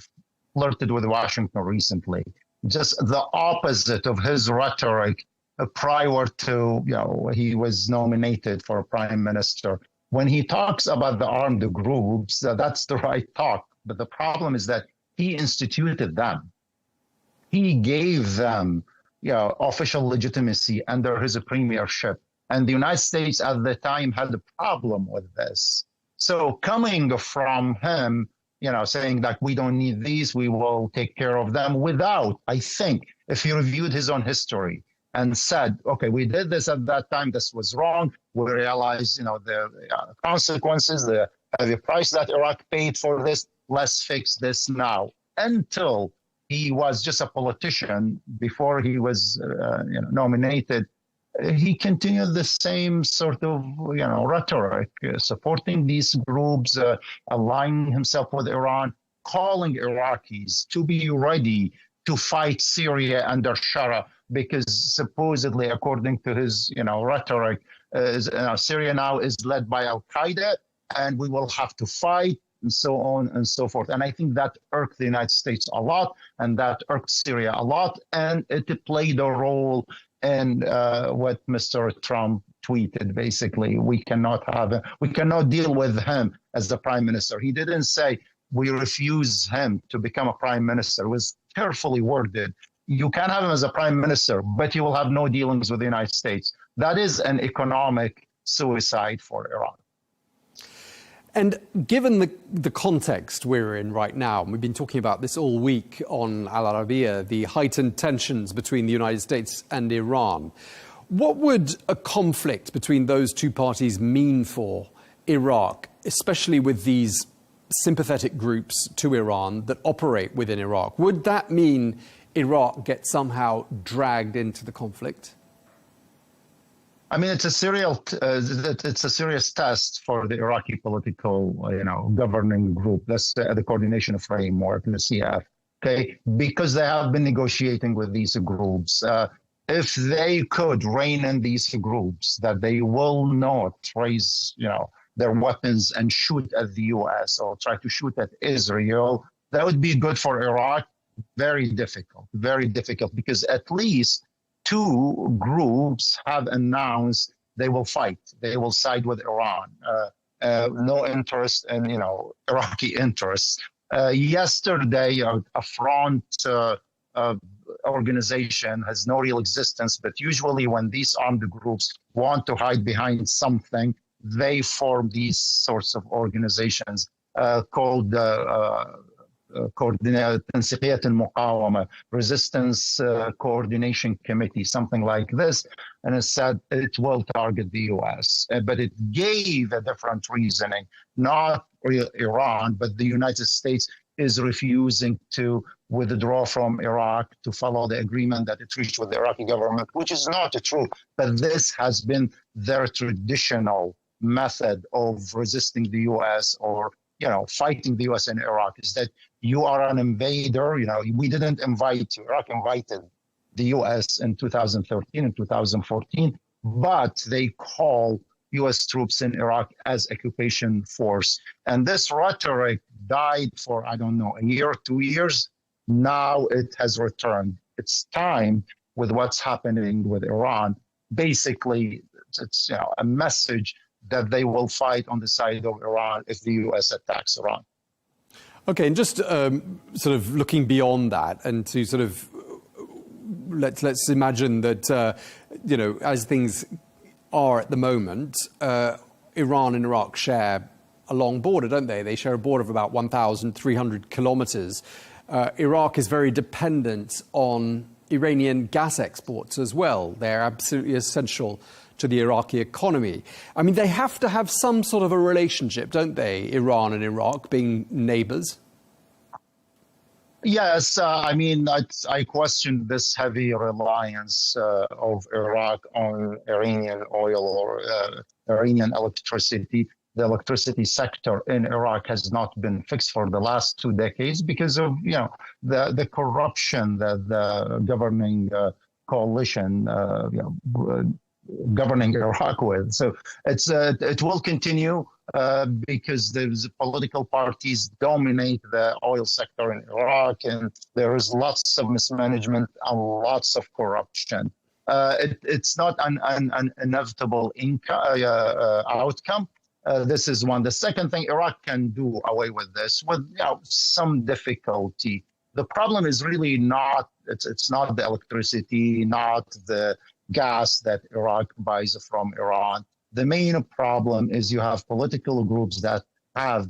flirted with Washington recently. Just the opposite of his rhetoric prior to, he was nominated for prime minister. When he talks about the armed groups, that's the right talk. But the problem is that he instituted them. He gave them, official legitimacy under his premiership. And the United States at the time had a problem with this. So coming from him, saying that we don't need these, we will take care of them without, I think, if he reviewed his own history and said, okay, we did this at that time, this was wrong. We realized, the consequences, the heavy price that Iraq paid for this, let's fix this now. Until he was just a politician before he was, nominated, he continued the same sort of, rhetoric, supporting these groups, aligning himself with Iran, calling Iraqis to be ready to fight Syria under Shara, because supposedly, according to his, rhetoric, Syria now is led by Al-Qaeda, and we will have to fight, and so on and so forth. And I think that irked the United States a lot, and that irked Syria a lot, and it played a role in what Mr. Trump tweeted. Basically, we cannot deal with him as the prime minister. He didn't say we refuse him to become a prime minister. It was carefully worded. You can have him as a prime minister, but you will have no dealings with the United States. That is an economic suicide for Iran. And given the context we're in right now, and we've been talking about this all week on Al Arabiya, the heightened tensions between the United States and Iran, what would a conflict between those two parties mean for Iraq, especially with these sympathetic groups to Iran that operate within Iraq? Would that mean Iraq gets somehow dragged into the conflict? I mean, it's a serious test for the Iraqi political, governing group. That's the coordination framework, the CF. Okay, because they have been negotiating with these groups. If they could rein in these groups, that they will not raise, their weapons and shoot at the U.S. or try to shoot at Israel, that would be good for Iraq. Very difficult, because at least two groups have announced they will fight. They will side with Iran. No interest in, Iraqi interests. Yesterday, a front organization has no real existence, but usually when these armed groups want to hide behind something, they form these sorts of organizations called تنسيقية المقاومة, Resistance Coordination Committee, something like this, and it said it will target the U.S. But it gave a different reasoning, not Iran, but the United States is refusing to withdraw from Iraq to follow the agreement that it reached with the Iraqi government, which is not true. But this has been their traditional method of resisting the U.S. or fighting the U.S. in Iraq, is that you are an invader. We didn't invite you. Iraq invited the U.S. in 2013 and 2014, but they call U.S. troops in Iraq as occupation force. And this rhetoric died for, I don't know, a year or 2 years. Now it has returned. It's time, with what's happening with Iran, basically it's a message that they will fight on the side of Iran if the U.S. attacks Iran. Okay, and just sort of looking beyond that and to sort of let's imagine that, as things are at the moment, Iran and Iraq share a long border, don't they? They share a border of about 1,300 kilometers. Iraq is very dependent on Iranian gas exports as well. They're absolutely essential to the Iraqi economy. I mean, they have to have some sort of a relationship, don't they, Iran and Iraq, being neighbors? Yes, I question this heavy reliance of Iraq on Iranian oil or Iranian electricity. The electricity sector in Iraq has not been fixed for the last 2 decades because of the corruption that the governing coalition governing Iraq with. So it will continue because the political parties dominate the oil sector in Iraq, and there is lots of mismanagement and lots of corruption. It's not an inevitable outcome. This is one. The second thing, Iraq can do away with this with some difficulty. The problem is really not, it's not the electricity, not the gas that Iraq buys from Iran. The main problem is you have political groups that have,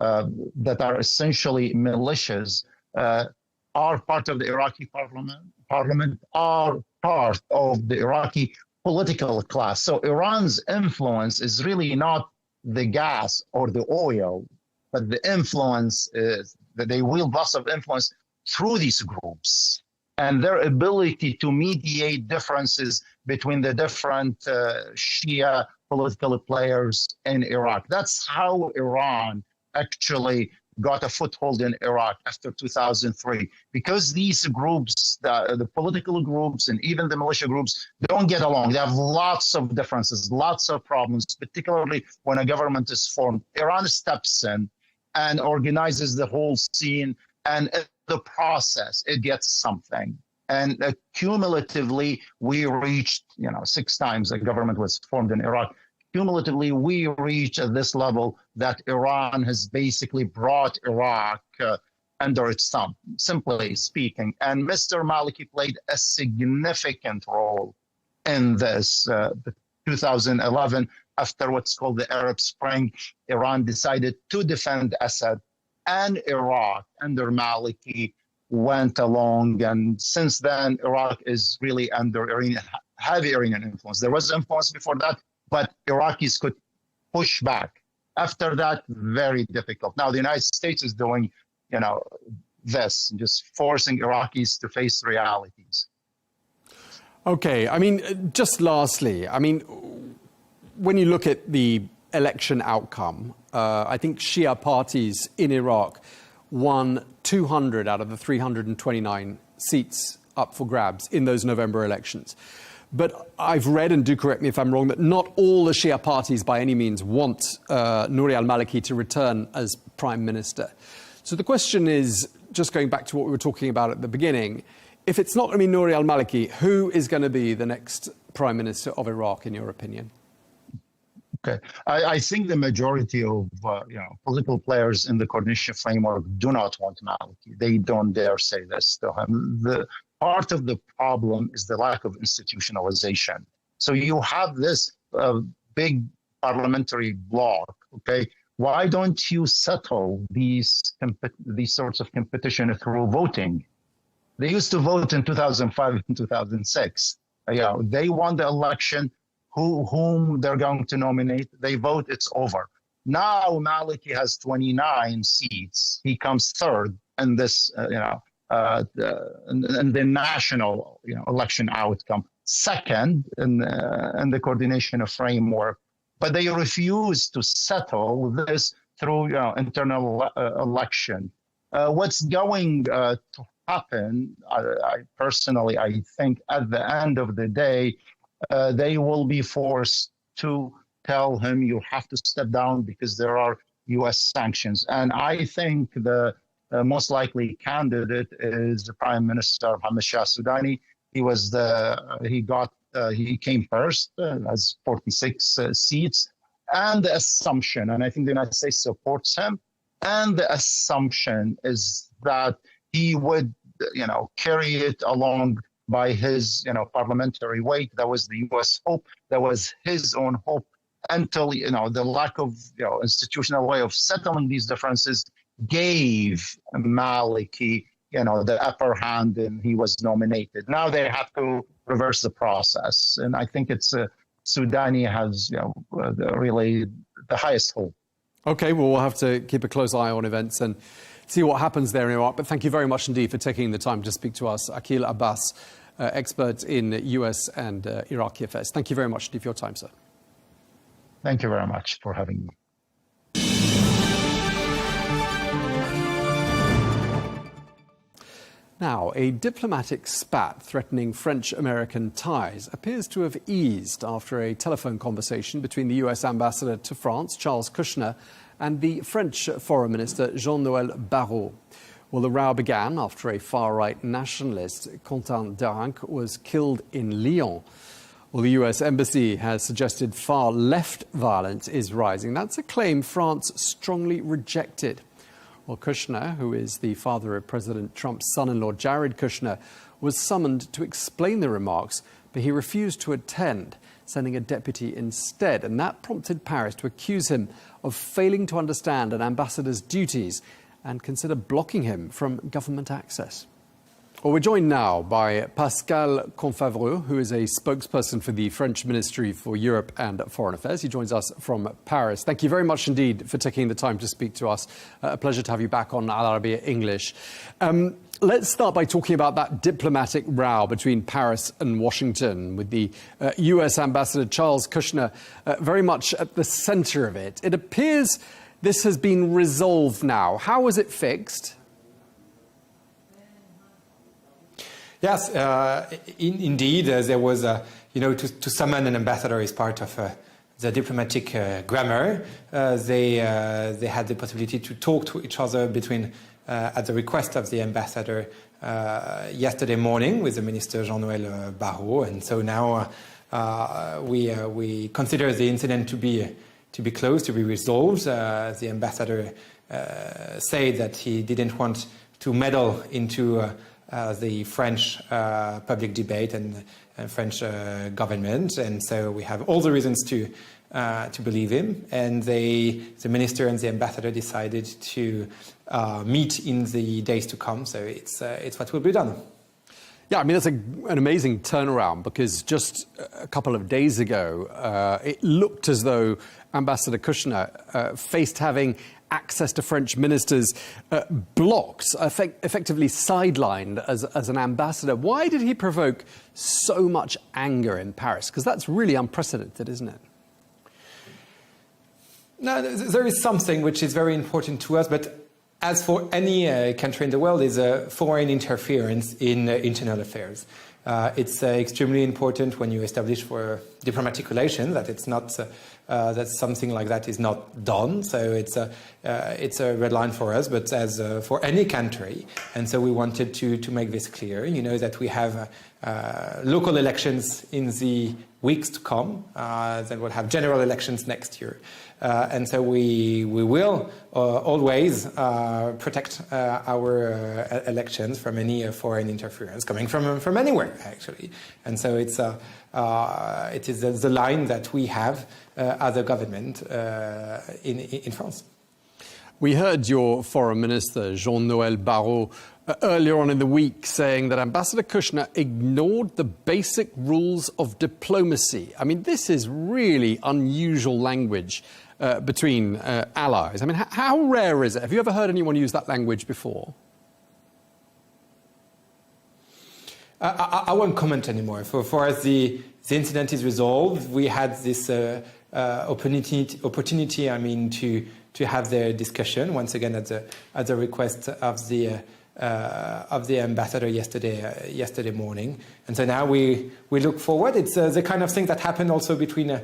that are essentially militias, are part of the Iraqi parliament, are part of the Iraqi political class. So Iran's influence is really not the gas or the oil, but the influence is that they wield lots of influence through these groups and their ability to mediate differences between the different Shia political players in Iraq. That's how Iran actually got a foothold in Iraq after 2003, because these groups, the political groups and even the militia groups, don't get along. They have lots of differences, lots of problems, particularly when a government is formed. Iran steps in and organizes the whole scene, and in the process, it gets something. And cumulatively, we reached, 6 times the government was formed in Iraq. Cumulatively, we reach at this level that Iran has basically brought Iraq under its thumb, simply speaking. And Mr. Maliki played a significant role in this. 2011, after what's called the Arab Spring, Iran decided to defend Assad, and Iraq under Maliki went along. And since then, Iraq is really under heavy Iranian influence. There was influence before that, but Iraqis could push back. After that, very difficult. Now, the United States is doing, this, just forcing Iraqis to face realities. Okay. Just lastly, when you look at the election outcome, I think Shia parties in Iraq won 200 out of the 329 seats up for grabs in those November elections. But I've read, and do correct me if I'm wrong, that not all the Shia parties by any means want Nouri al-Maliki to return as prime minister. So the question is, just going back to what we were talking about at the beginning, if it's not going to be Nouri al-Maliki, who is going to be the next prime minister of Iraq, in your opinion? Okay, I think the majority of political players in the coordination framework do not want Maliki. They don't dare say this to him. The part of the problem is the lack of institutionalization. So you have this big parliamentary bloc. Okay, why don't you settle these sorts of competition through voting? They used to vote in 2005 and 2006. They won the election. Whom they're going to nominate, they vote, it's over. Now Maliki has 29 seats. He comes third in this, in the national, election outcome. Second in the coordination of framework, but they refuse to settle this through, internal election. What's going to happen? I personally, I think, at the end of the day, they will be forced to tell him you have to step down because there are U.S. sanctions. And I think the most likely candidate is the Prime Minister Mohammed Shah Sudani. He came first, has 46 seats. And the assumption, and I think the United States supports him, and the assumption is that he would, carry it along by his, parliamentary weight. That was the U.S. hope. That was his own hope until, the lack of, institutional way of settling these differences gave Maliki, the upper hand, and he was nominated. Now they have to reverse the process. And I think it's Sudani has, really the highest hope. Okay, well, we'll have to keep a close eye on events and see what happens there in Iraq. But thank you very much indeed for taking the time to speak to us. Akhil Abbas, expert in US and Iraqi affairs. Thank you very much indeed for your time, sir. Thank you very much for having me. Now, a diplomatic spat threatening French-American ties appears to have eased after a telephone conversation between the US ambassador to France, Charles Kushner, and the French Foreign Minister, Jean-Noël Barrot. Well, the row began after a far-right nationalist, Quentin Daranque, was killed in Lyon. Well, the US Embassy has suggested far-left violence is rising. That's a claim France strongly rejected. Well, Kushner, who is the father of President Trump's son-in-law, Jared Kushner, was summoned to explain the remarks, but he refused to attend, sending a deputy instead. And that prompted Paris to accuse him of failing to understand an ambassador's duties and consider blocking him from government access. Well, we're joined now by Pascal Confavreux, who is a spokesperson for the French Ministry for Europe and Foreign Affairs. He joins us from Paris. Thank you very much indeed for taking the time to speak to us. A pleasure to have you back on Arabiya English. Let's start by talking about that diplomatic row between Paris and Washington, with the US Ambassador Charles Kushner very much at the centre of it. It appears this has been resolved now. How was it fixed? Yes, indeed, there was, to summon an ambassador is part of the diplomatic grammar. They had the possibility to talk to each other between, at the request of the ambassador, yesterday morning with the Minister Jean-Noël Barrot, and so now we consider the incident to be closed, to be resolved. The ambassador said that he didn't want to meddle into the French public debate and French government, and so we have all the reasons to believe him. And the minister and the ambassador decided to meet in the days to come. So it's what will be done. Yeah, I mean, that's an amazing turnaround, because just a couple of days ago, it looked as though Ambassador Kushner faced having access to French ministers blocked, effectively sidelined as an ambassador. Why did he provoke so much anger in Paris? Because that's really unprecedented, isn't it? No, there is something which is very important to us, but as for any country in the world, is a foreign interference in internal affairs. It's extremely important when you establish for diplomatic relations that it's not that something like that is not done. So it's a red line for us, but as for any country. And so we wanted to make this clear. You know that we have local elections in the weeks to come. Then we'll have general elections next year. And so we will always protect our elections from any foreign interference coming from anywhere, actually. And so it is the line that we have as a government in France. We heard your foreign minister, Jean-Noël Barrot, earlier on in the week saying that Ambassador Kushner ignored the basic rules of diplomacy. I mean, this is really unusual language between allies. I mean, how rare is it? Have you ever heard anyone use that language before? I won't comment anymore. For us, the incident is resolved. We had this opportunity, I mean, to have the discussion once again at the request of the ambassador yesterday morning, and so now we look forward. It's the kind of thing that happened also between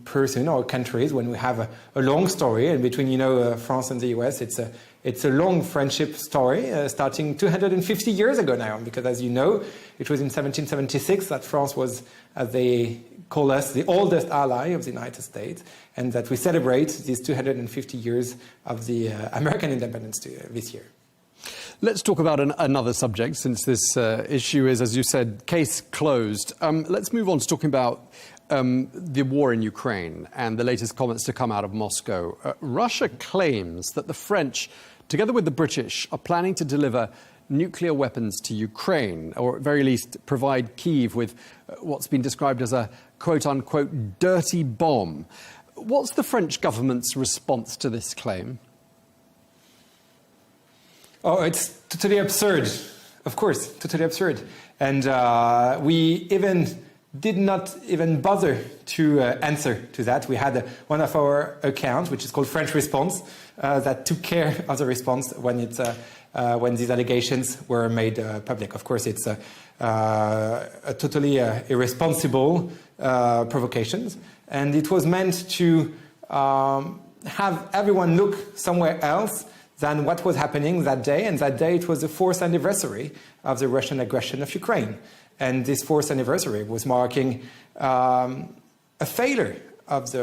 person or countries when we have a long story, and between France and the US, it's a long friendship story starting 250 years ago now, because as you know, it was in 1776 that France was, as they call us, the oldest ally of the United States, and that we celebrate these 250 years of the American independence this year. Let's talk about another subject, since this issue is, as you said, case closed. Let's move on to talking about the war in Ukraine and the latest comments to come out of Moscow. Russia claims that the French, together with the British, are planning to deliver nuclear weapons to Ukraine, or at very least provide Kyiv with what's been described as a quote-unquote dirty bomb. What's the French government's response to this claim? Oh, it's totally absurd. Of course, totally absurd. And we did not even bother to answer to that. We had one of our accounts, which is called French Response, that took care of the response when these allegations were made public. Of course, it's a totally irresponsible provocations, and it was meant to have everyone look somewhere else than what was happening that day. And that day, it was the 4th anniversary of the Russian aggression of Ukraine. And this 4th anniversary was marking a failure of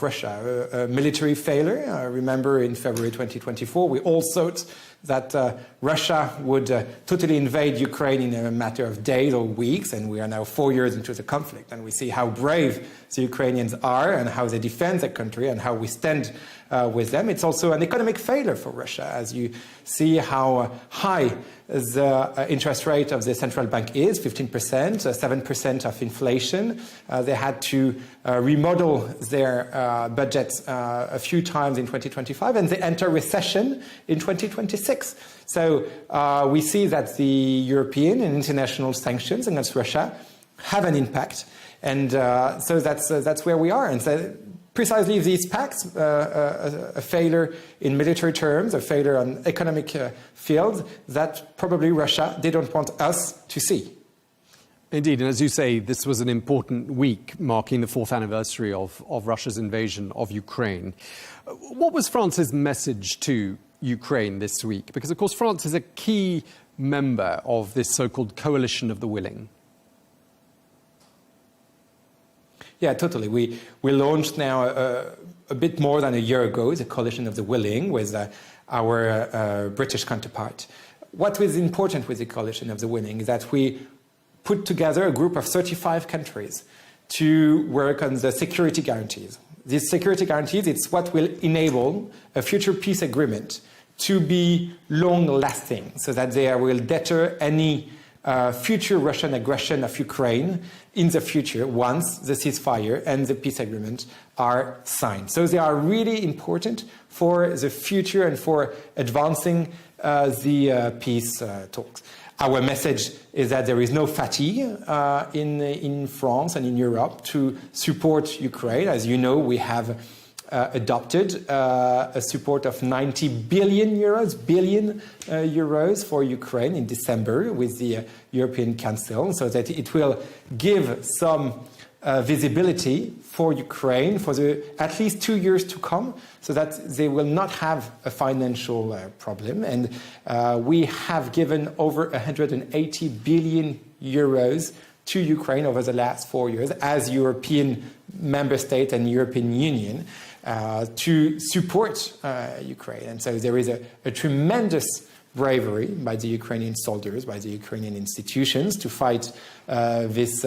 Russia, a military failure. I remember in February 2024, we all thought that Russia would totally invade Ukraine in a matter of days or weeks, and we are now 4 years into the conflict, and we see how brave the Ukrainians are and how they defend their country and how we stand with them. It's also an economic failure for Russia, as you see how high the interest rate of the central bank is, 15%, 7% of inflation. They had to remodel their budgets a few times in 2025, and they enter recession in 2026. So we see that the European and international sanctions against Russia have an impact, and so that's where we are. And so precisely these pacts, a failure in military terms, a failure on economic fields, that probably Russia didn't want us to see. Indeed, and as you say, this was an important week marking the 4th anniversary of Russia's invasion of Ukraine. What was France's message to Ukraine this week? Because, of course, France is a key member of this so-called coalition of the willing. Yeah, totally. We launched now a bit more than a year ago the Coalition of the Willing with our British counterpart. What was important with the Coalition of the Willing is that we put together a group of 35 countries to work on the security guarantees. These security guarantees, it's what will enable a future peace agreement to be long-lasting, so that they will deter any future Russian aggression of Ukraine in the future once the ceasefire and the peace agreement are signed. So they are really important for the future and for advancing the peace talks. Our message is that there is no fatigue in France and in Europe to support Ukraine. As you know, we have adopted a support of 90 billion euros for Ukraine in December with the European Council, so that it will give some visibility for Ukraine for at least 2 years to come, so that they will not have a financial problem. And we have given over 180 billion euros to Ukraine over the last 4 years as European member state and European Union to support Ukraine. And so there is a tremendous bravery by the Ukrainian soldiers, by the Ukrainian institutions to fight this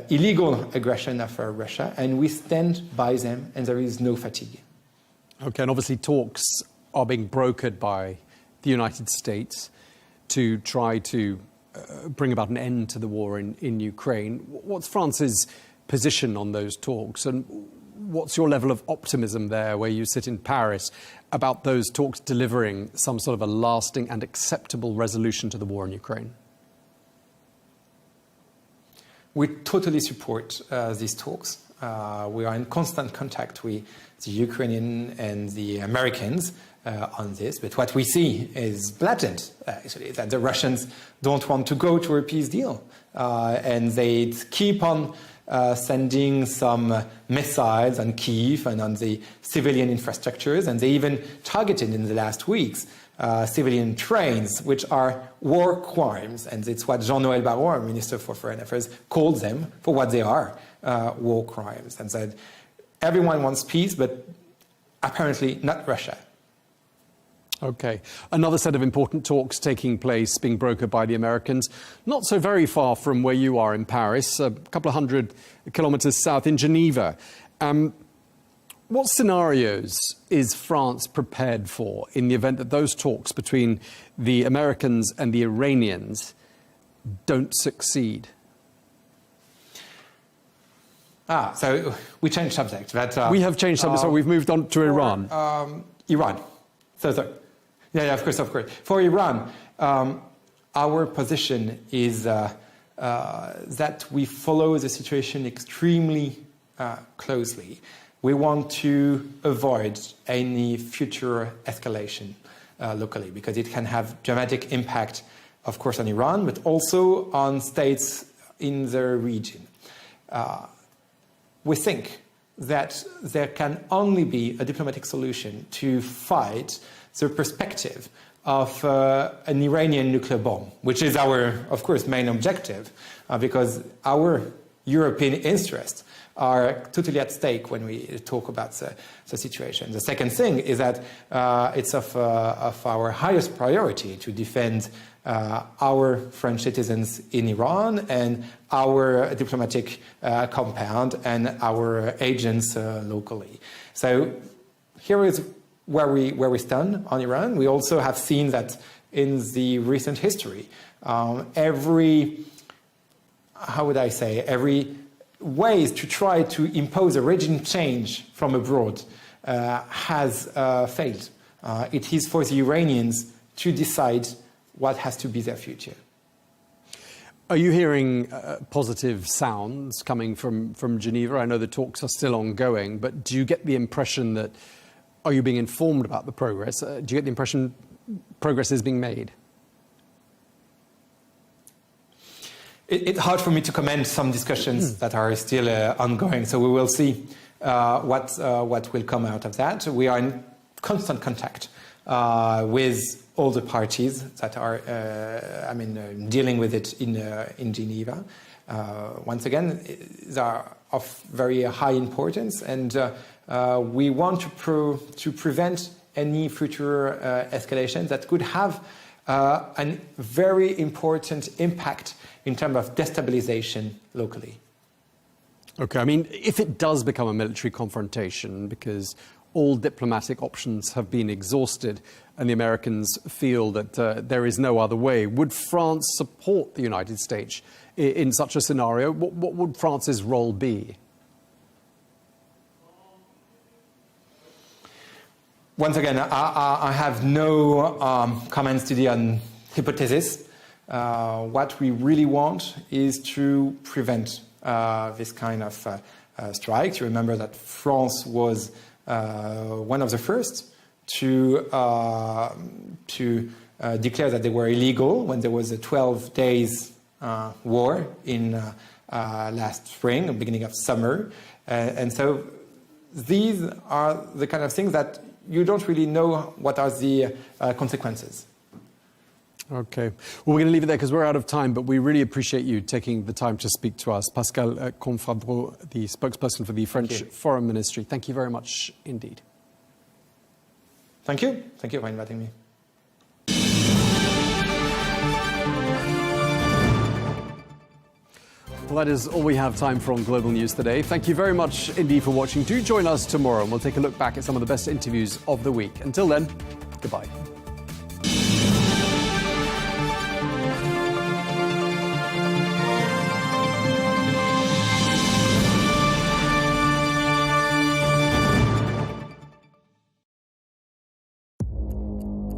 illegal aggression of Russia, and we stand by them, and there is no fatigue. Okay, and obviously talks are being brokered by the United States to try to bring about an end to the war in Ukraine. What's France's position on those talks, and what's your level of optimism there, where you sit in Paris, about those talks delivering some sort of a lasting and acceptable resolution to the war in Ukraine? We totally support these talks. We are in constant contact with the Ukrainian and the Americans on this. But what we see is blatant, actually, that the Russians don't want to go to a peace deal. And they keep on sending some missiles on Kyiv and on the civilian infrastructures. And they even targeted in the last weeks civilian trains, which are war crimes. And it's what Jean-Noël Barrot, our Minister for Foreign Affairs, called them for what they are, war crimes. And said everyone wants peace, but apparently not Russia. Okay. Another set of important talks taking place, being brokered by the Americans, not so very far from where you are in Paris, a couple of 100 kilometers south in Geneva. What scenarios is France prepared for in the event that those talks between the Americans and the Iranians don't succeed? So we changed subject. But, we have changed subject, so we've moved on to Iran. Iran. So. Yeah, of course. For Iran, our position is that we follow the situation extremely closely. We want to avoid any future escalation locally, because it can have dramatic impact, of course, on Iran, but also on states in the region. We think that there can only be a diplomatic solution to fight the perspective of an Iranian nuclear bomb, which is our, of course, main objective, because our European interests are totally at stake when we talk about the situation. The second thing is that it's of our highest priority to defend our French citizens in Iran and our diplomatic compound and our agents locally. So here is where we stand on Iran. We also have seen that in the recent history, every ways to try to impose a regime change from abroad has failed. It is for the Iranians to decide what has to be their future. Are you hearing positive sounds coming from Geneva? I know the talks are still ongoing, but do you get the impression that, are you being informed about the progress? Do you get the impression progress is being made? It's hard for me to comment some discussions that are still ongoing, so we will see what will come out of that. We are in constant contact with all the parties that are, dealing with it in Geneva. Once again, they are of very high importance, and we want to prevent any future escalation that could have a very important impact in terms of destabilization locally. Okay, I mean, if it does become a military confrontation, because all diplomatic options have been exhausted and the Americans feel that there is no other way, would France support the United States in such a scenario? What would France's role be? Once again, I have no comments today on hypothesis. What we really want is to prevent this kind of strikes. You remember that France was one of the first to declare that they were illegal when there was a 12 days war in last spring, beginning of summer. And so these are the kind of things that you don't really know what are the consequences. Okay. Well, we're going to leave it there because we're out of time, but we really appreciate you taking the time to speak to us. Pascal Confabreau, the spokesperson for the French Foreign Ministry. Thank you very much indeed. Thank you. Thank you for inviting me. Well, that is all we have time for on Global News today. Thank you very much indeed for watching. Do join us tomorrow and we'll take a look back at some of the best interviews of the week. Until then, goodbye.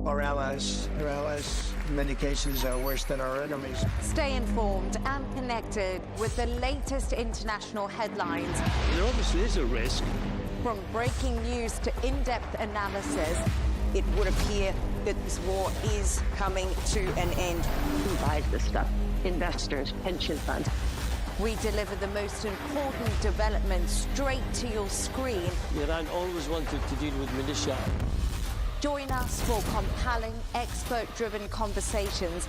Our allies, in many cases, are worse than our enemies. Stay informed and connected with the latest international headlines. There obviously is a risk. From breaking news to in-depth analysis, It would appear that this war is coming to an end. Who buys this stuff? Investors, pension funds. we deliver the most important developments straight to your screen. Iran always wanted to deal with militia. Join us for compelling, expert-driven conversations.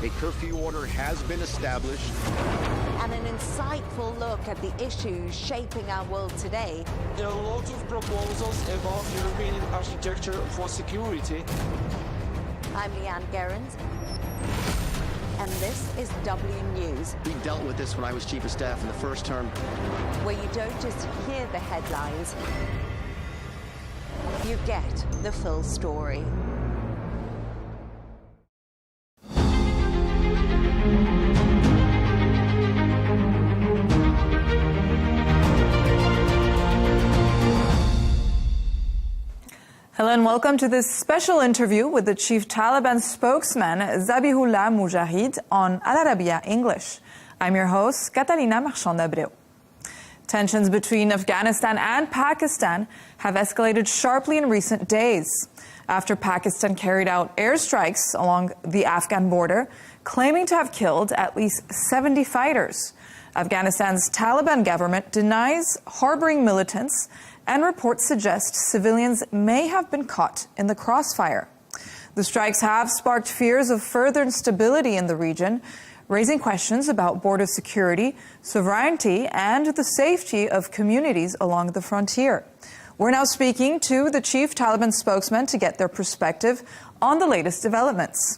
A curfew order has been established. and an insightful look at the issues shaping our world today. There are lots of proposals about European architecture for security. I'm Leigh Ann Gerrans, and this is W News. We dealt with this when I was Chief of Staff in the first term. Where you don't just hear the headlines, you get the full story. Hello and welcome to this special interview with the chief Taliban spokesman Zabihullah Mujahid on Arabiya English. I'm your host, Catalina Marchand-Abreu. Tensions between Afghanistan and Pakistan have escalated sharply in recent days after Pakistan carried out airstrikes along the Afghan border, claiming to have killed at least 70 fighters. Afghanistan's Taliban government denies harboring militants, and reports suggest civilians may have been caught in the crossfire. The strikes have sparked fears of further instability in the region, raising questions about border security, sovereignty, and the safety of communities along the frontier. We're now speaking to the chief Taliban spokesman to get their perspective on the latest developments.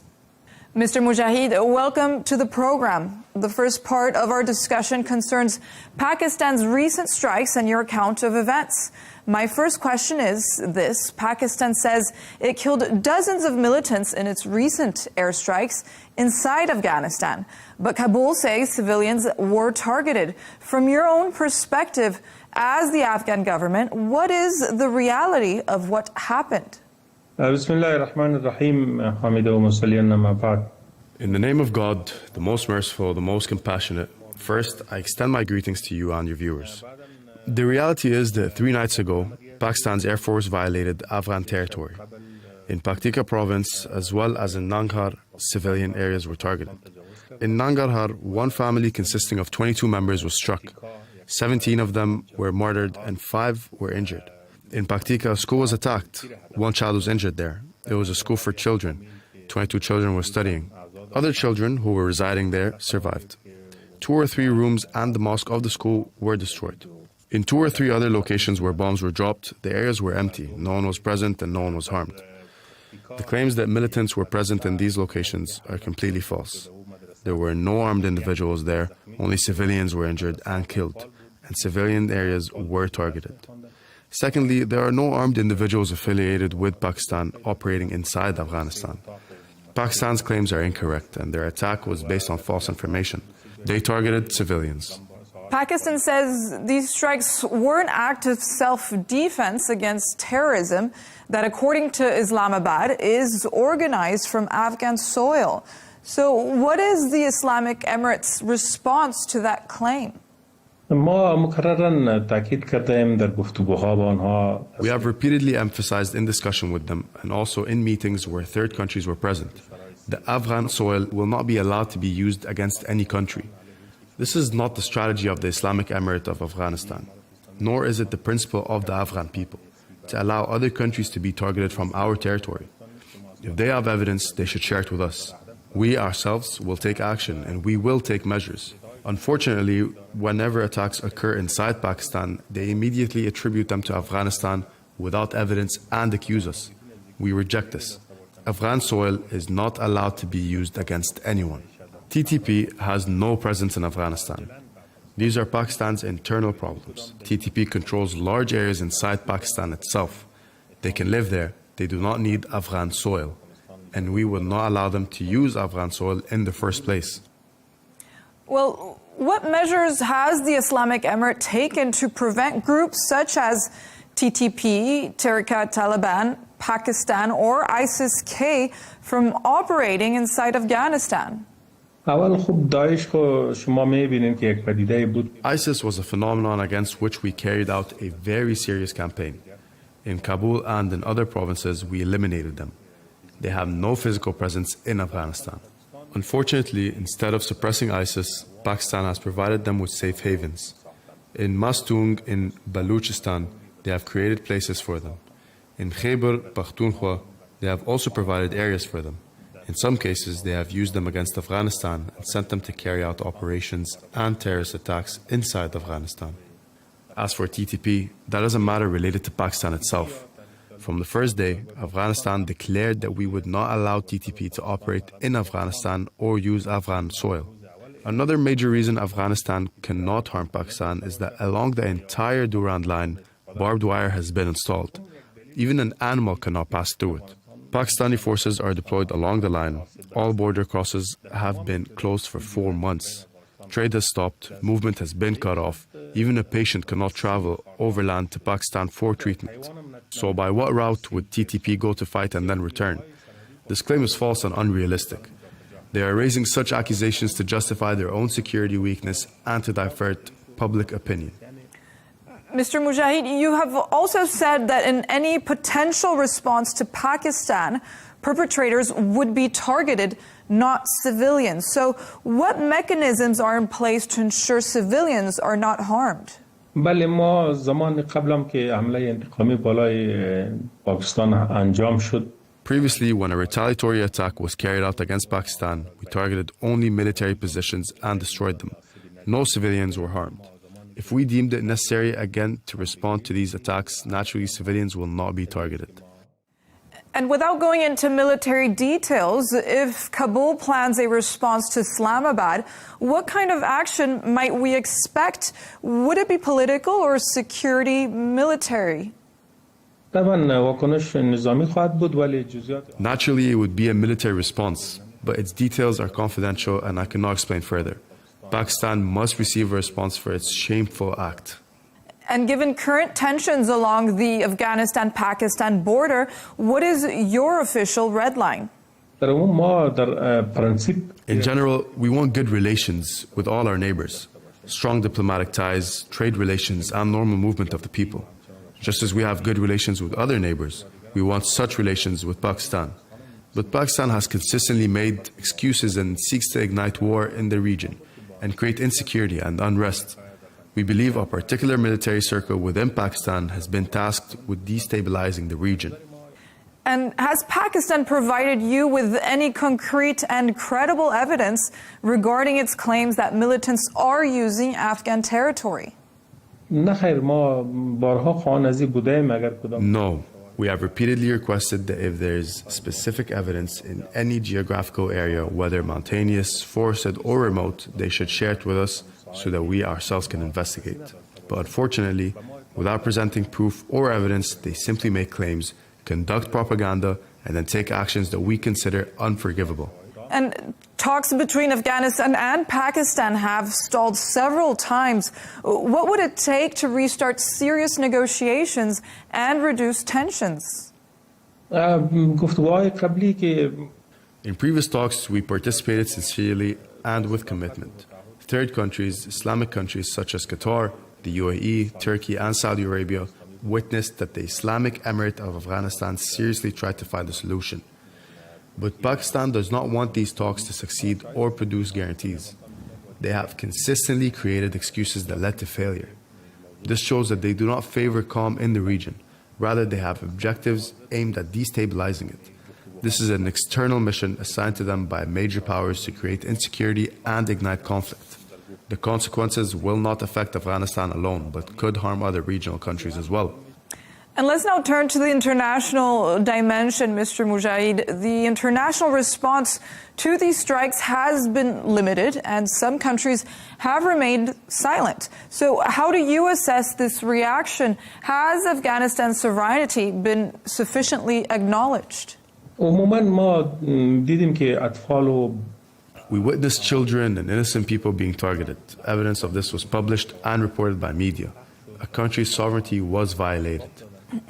Mr. Mujahid, welcome to the program. The first part of our discussion concerns Pakistan's recent strikes and your account of events. My first question is this. Pakistan says it killed dozens of militants in its recent airstrikes inside Afghanistan, but Kabul says civilians were targeted. From your own perspective as the Afghan government, what is the reality of what happened? In the name of God, the most merciful, the most compassionate, first, I extend my greetings to you and your viewers. The reality is that 3 nights ago, Pakistan's Air Force violated Afghan territory. In Paktika province, as well as in Nangarhar, civilian areas were targeted. In Nangarhar, one family consisting of 22 members was struck. 17 of them were murdered and 5 were injured. In Paktika, a school was attacked. 1 child was injured there. It was a school for children. 22 children were studying. Other children who were residing there survived. 2 or 3 rooms and the mosque of the school were destroyed. In 2 or 3 other locations where bombs were dropped, the areas were empty. No one was present and no one was harmed. The claims that militants were present in these locations are completely false. There were no armed individuals there. Only civilians were injured and killed, and civilian areas were targeted. Secondly, there are no armed individuals affiliated with Pakistan operating inside Afghanistan. Pakistan's claims are incorrect, and their attack was based on false information. They targeted civilians. Pakistan says these strikes were an act of self-defense against terrorism that, according to Islamabad, is organized from Afghan soil. So what is the Islamic Emirates' response to that claim? We have repeatedly emphasized in discussion with them and also in meetings where third countries were present. The Afghan soil will not be allowed to be used against any country. This is not the strategy of the Islamic Emirate of Afghanistan, nor is it the principle of the Afghan people, to allow other countries to be targeted from our territory. If they have evidence, they should share it with us. We ourselves will take action and we will take measures. Unfortunately, whenever attacks occur inside Pakistan, they immediately attribute them to Afghanistan without evidence and accuse us. We reject this. Afghan soil is not allowed to be used against anyone. TTP has no presence in Afghanistan. These are Pakistan's internal problems. TTP controls large areas inside Pakistan itself. They can live there. They do not need Afghan soil. And we will not allow them to use Afghan soil in the first place. Well, what measures has the Islamic Emirate taken to prevent groups such as TTP, Tehrik-e-Taliban, Pakistan, or ISIS-K from operating inside Afghanistan? ISIS was a phenomenon against which we carried out a very serious campaign. In Kabul and in other provinces, we eliminated them. They have no physical presence in Afghanistan. Unfortunately, instead of suppressing ISIS, Pakistan has provided them with safe havens. In Mastung, in Baluchistan, they have created places for them. In Khyber Pakhtunkhwa, they have also provided areas for them. In some cases, they have used them against Afghanistan and sent them to carry out operations and terrorist attacks inside Afghanistan. As for TTP, that doesn't matter related to Pakistan itself. From the first day, Afghanistan declared that we would not allow TTP to operate in Afghanistan or use Afghan soil. Another major reason Afghanistan cannot harm Pakistan is that along the entire Durand line, barbed wire has been installed. Even an animal cannot pass through it. Pakistani forces are deployed along the line. All border crosses have been closed for 4 months. Trade has stopped, movement has been cut off. Even a patient cannot travel overland to Pakistan for treatment. So by what route would TTP go to fight and then return? This claim is false and unrealistic. They are raising such accusations to justify their own security weakness and to divert public opinion. Mr. Mujahid, you have also said that in any potential response to Pakistan, perpetrators would be targeted, not civilians. So what mechanisms are in place to ensure civilians are not harmed? بله ما زمان قبلم که حمله انتقامی بالای پاکستان انجام شد. Previously, when a retaliatory attack was carried out against Pakistan, we targeted only military positions and destroyed them. No civilians were harmed. If we deemed it necessary again to respond to these attacks, naturally civilians will not be targeted. And without going into military details, if Kabul plans a response to Islamabad, what kind of action might we expect? Would it be political or security military? Naturally, it would be a military response, but its details are confidential and I cannot explain further. Pakistan must receive a response for its shameful act. And given current tensions along the Afghanistan-Pakistan border, what is your official red line? In general, we want good relations with all our neighbors, strong diplomatic ties, trade relations, and normal movement of the people. Just as we have good relations with other neighbors, we want such relations with Pakistan. But Pakistan has consistently made excuses and seeks to ignite war in the region and create insecurity and unrest. We believe a particular military circle within Pakistan has been tasked with destabilizing the region. And has Pakistan provided you with any concrete and credible evidence regarding its claims that militants are using Afghan territory? No, we have repeatedly requested that if there is specific evidence in any geographical area, whether mountainous, forested, or remote, they should share it with us so that we ourselves can investigate. But unfortunately, without presenting proof or evidence, they simply make claims, conduct propaganda, and then take actions that we consider unforgivable. And talks between Afghanistan and Pakistan have stalled several times. What would it take to restart serious negotiations and reduce tensions? In previous talks, we participated sincerely and with commitment. Third countries, Islamic countries such as Qatar, the UAE, Turkey, and Saudi Arabia witnessed that the Islamic Emirate of Afghanistan seriously tried to find a solution. But Pakistan does not want these talks to succeed or produce guarantees. They have consistently created excuses that led to failure. This shows that they do not favor calm in the region. Rather, they have objectives aimed at destabilizing it. This is an external mission assigned to them by major powers to create insecurity and ignite conflict. The consequences will not affect Afghanistan alone, but could harm other regional countries as well. And let's now turn to the international dimension, Mr. Mujahid. The international response to these strikes has been limited, and some countries have remained silent. So how do you assess this reaction? Has Afghanistan's sovereignty been sufficiently acknowledged? We witnessed children and innocent people being targeted. Evidence of this was published and reported by media. A country's sovereignty was violated.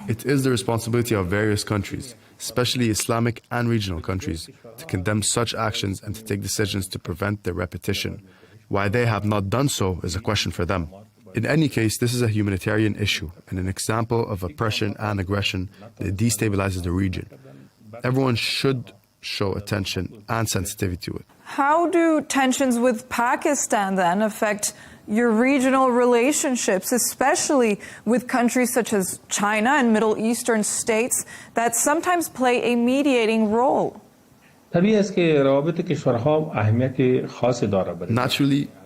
It is the responsibility of various countries, especially Islamic and regional countries, to condemn such actions and to take decisions to prevent their repetition. Why they have not done so is a question for them. In any case, this is a humanitarian issue and an example of oppression and aggression that destabilizes the region. Everyone should show attention and sensitivity to it. How do tensions with Pakistan then affect your regional relationships, especially with countries such as China and Middle Eastern states that sometimes play a mediating role? Naturally,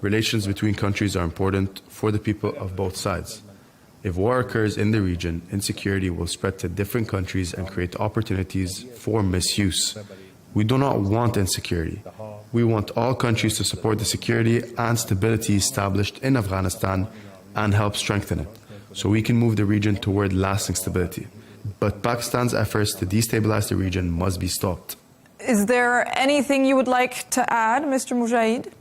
relations between countries are important for the people of both sides. If war occurs in the region, insecurity will spread to different countries and create opportunities for misuse. We do not want insecurity. We want all countries to support the security and stability established in Afghanistan and help strengthen it, so we can move the region toward lasting stability. But Pakistan's efforts to destabilize the region must be stopped. Is there anything you would like to add, Mr. Mujahid?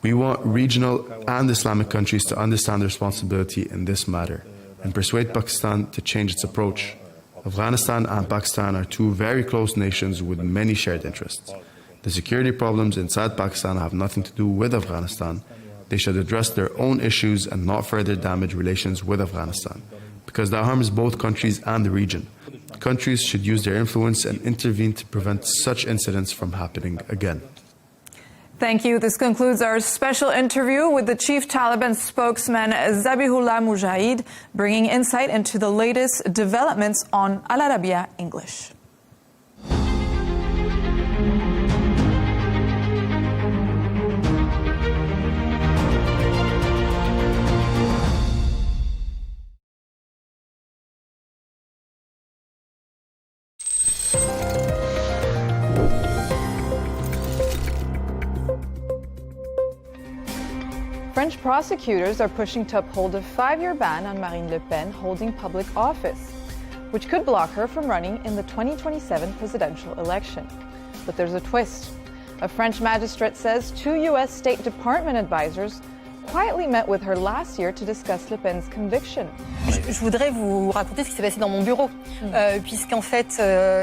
We want regional and Islamic countries to understand their responsibility in this matter and persuade Pakistan to change its approach. Afghanistan and Pakistan are two very close nations with many shared interests. The security problems inside Pakistan have nothing to do with Afghanistan. They should address their own issues and not further damage relations with Afghanistan, because that harms both countries and the region. Countries should use their influence and intervene to prevent such incidents from happening again. Thank you. This concludes our special interview with the chief Taliban spokesman, Zabihullah Mujahid, bringing insight into the latest developments on Al Arabiya English. French prosecutors are pushing to uphold a 5-year ban on Marine Le Pen holding public office, which could block her from running in the 2027 presidential election. But there's a twist. A French magistrate says 2 U.S. State Department advisors quietly met with her last year to discuss Le Pen's conviction. Je voudrais vous raconter ce qui s'est passé dans mon bureau, puisqu'en fait,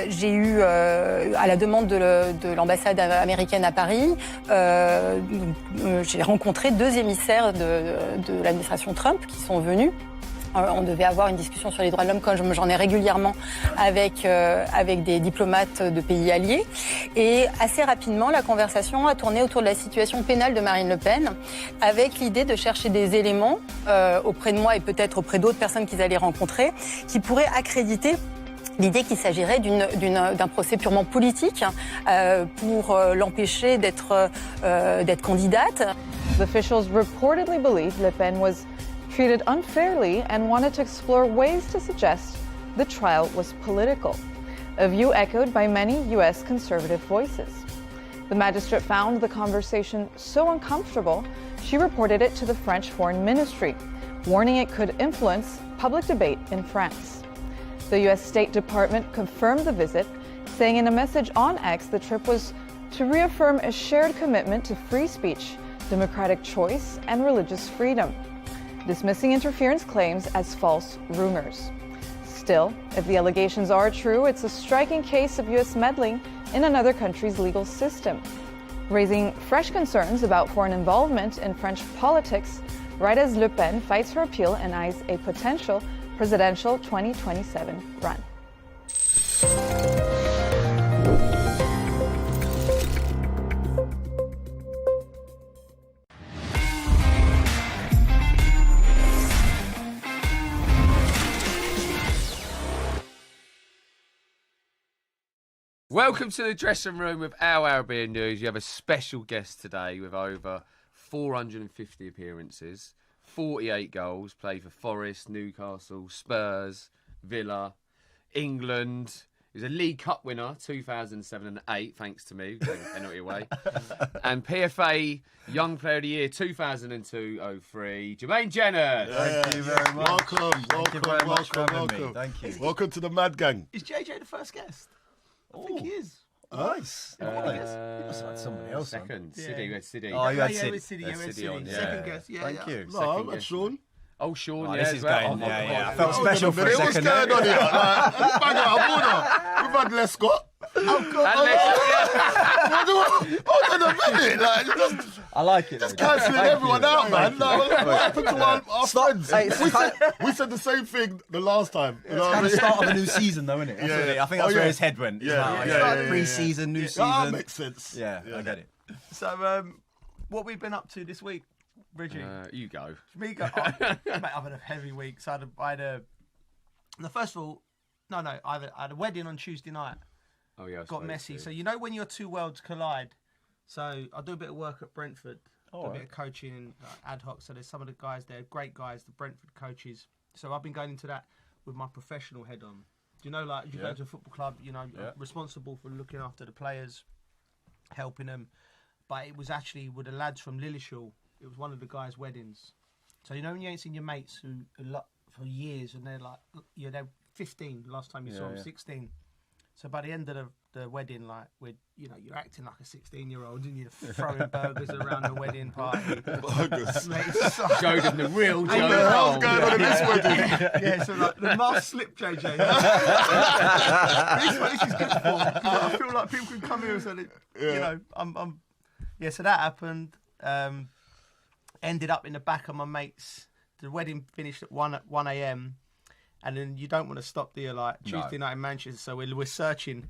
j'ai eu, à la demande de l'ambassade américaine à Paris, j'ai rencontré 2 émissaires de l'administration Trump qui sont venus. On devait avoir une discussion sur les droits de l'homme, comme j'en ai régulièrement avec des diplomates de pays alliés. Et assez rapidement, la conversation a tourné autour de la situation pénale de Marine Le Pen, avec l'idée de chercher des éléments auprès de moi et peut-être auprès d'autres personnes qu'ils allaient rencontrer, qui pourraient accréditer l'idée qu'il s'agirait d'un procès purement politique pour l'empêcher d'être candidate. The officials reportedly believe Le Pen was treated unfairly and wanted to explore ways to suggest the trial was political, a view echoed by many U.S. conservative voices. The magistrate found the conversation so uncomfortable, she reported it to the French Foreign Ministry, warning it could influence public debate in France. The U.S. State Department confirmed the visit, saying in a message on X the trip was to reaffirm a shared commitment to free speech, democratic choice, and religious freedom, dismissing interference claims as false rumors. Still, if the allegations are true, it's a striking case of U.S. meddling in another country's legal system, raising fresh concerns about foreign involvement in French politics right as Le Pen fights her appeal and eyes a potential presidential 2027 run. Welcome to the dressing room with our Arabiya News. You have a special guest today with over 450 appearances, 48 goals, played for Forest, Newcastle, Spurs, Villa, England. He was a League Cup winner 2007 and 8, thanks to me, taking a penalty away. And PFA Young Player of the Year 2002-03, Jermaine Jenners. Thank you very much. Welcome. Thank you very much for having me. Thank you. Welcome to the Mad Gang. Is JJ the first guest? I think he is. Nice. He must have had somebody else on. Second. Siddy, we had Siddy. Oh, you had Siddy. Siddy on. Second guest. Thank you. No, Second that's Sean. Oh, Sean, this is going. I felt Hold special on for a minute, second. What's going on here? Bang out of order. We've had Lescott. Hold on a minute. I like it. Just cancelling everyone out, man. What happened to our friends? We said the same thing the last time. It's kind of the start of a new season, though, isn't it? I think that's where his head went. Pre-season, new season. That makes sense. Yeah, I get it. So, what we've been up to this week, Bridgie? You go. Me go. Mate, I've had a heavy week. So I had a. First of all, No, I had a wedding on Tuesday night. Oh yeah, got messy. So you know when your two worlds collide. So I do a bit of work at Brentford, do a bit of coaching and ad hoc. So there's some of the guys there, great guys, the Brentford coaches. So I've been going into that with my professional head on. Do you know, like, you go to a football club, you know, responsible for looking after the players, helping them. But it was actually with the lads from Lillishall. It was one of the guys' weddings. So you know when you ain't seen your mates who for years, and they're like, they're 15 last time you saw them, 16. So by the end of the wedding, like, you're acting like a 16-year-old, and you're throwing burgers around the wedding party. Burgers. Mate, Showed him the real Joe. What the hell's going on in this wedding? Yeah, so like the mask slip, JJ. This is what this is good for. I feel like people can come here and say, you know, I'm. Yeah, so that happened. Ended up in the back of my mates. The wedding finished at 1 a.m. And then you don't want to stop there, like Tuesday night in Manchester. So we're searching.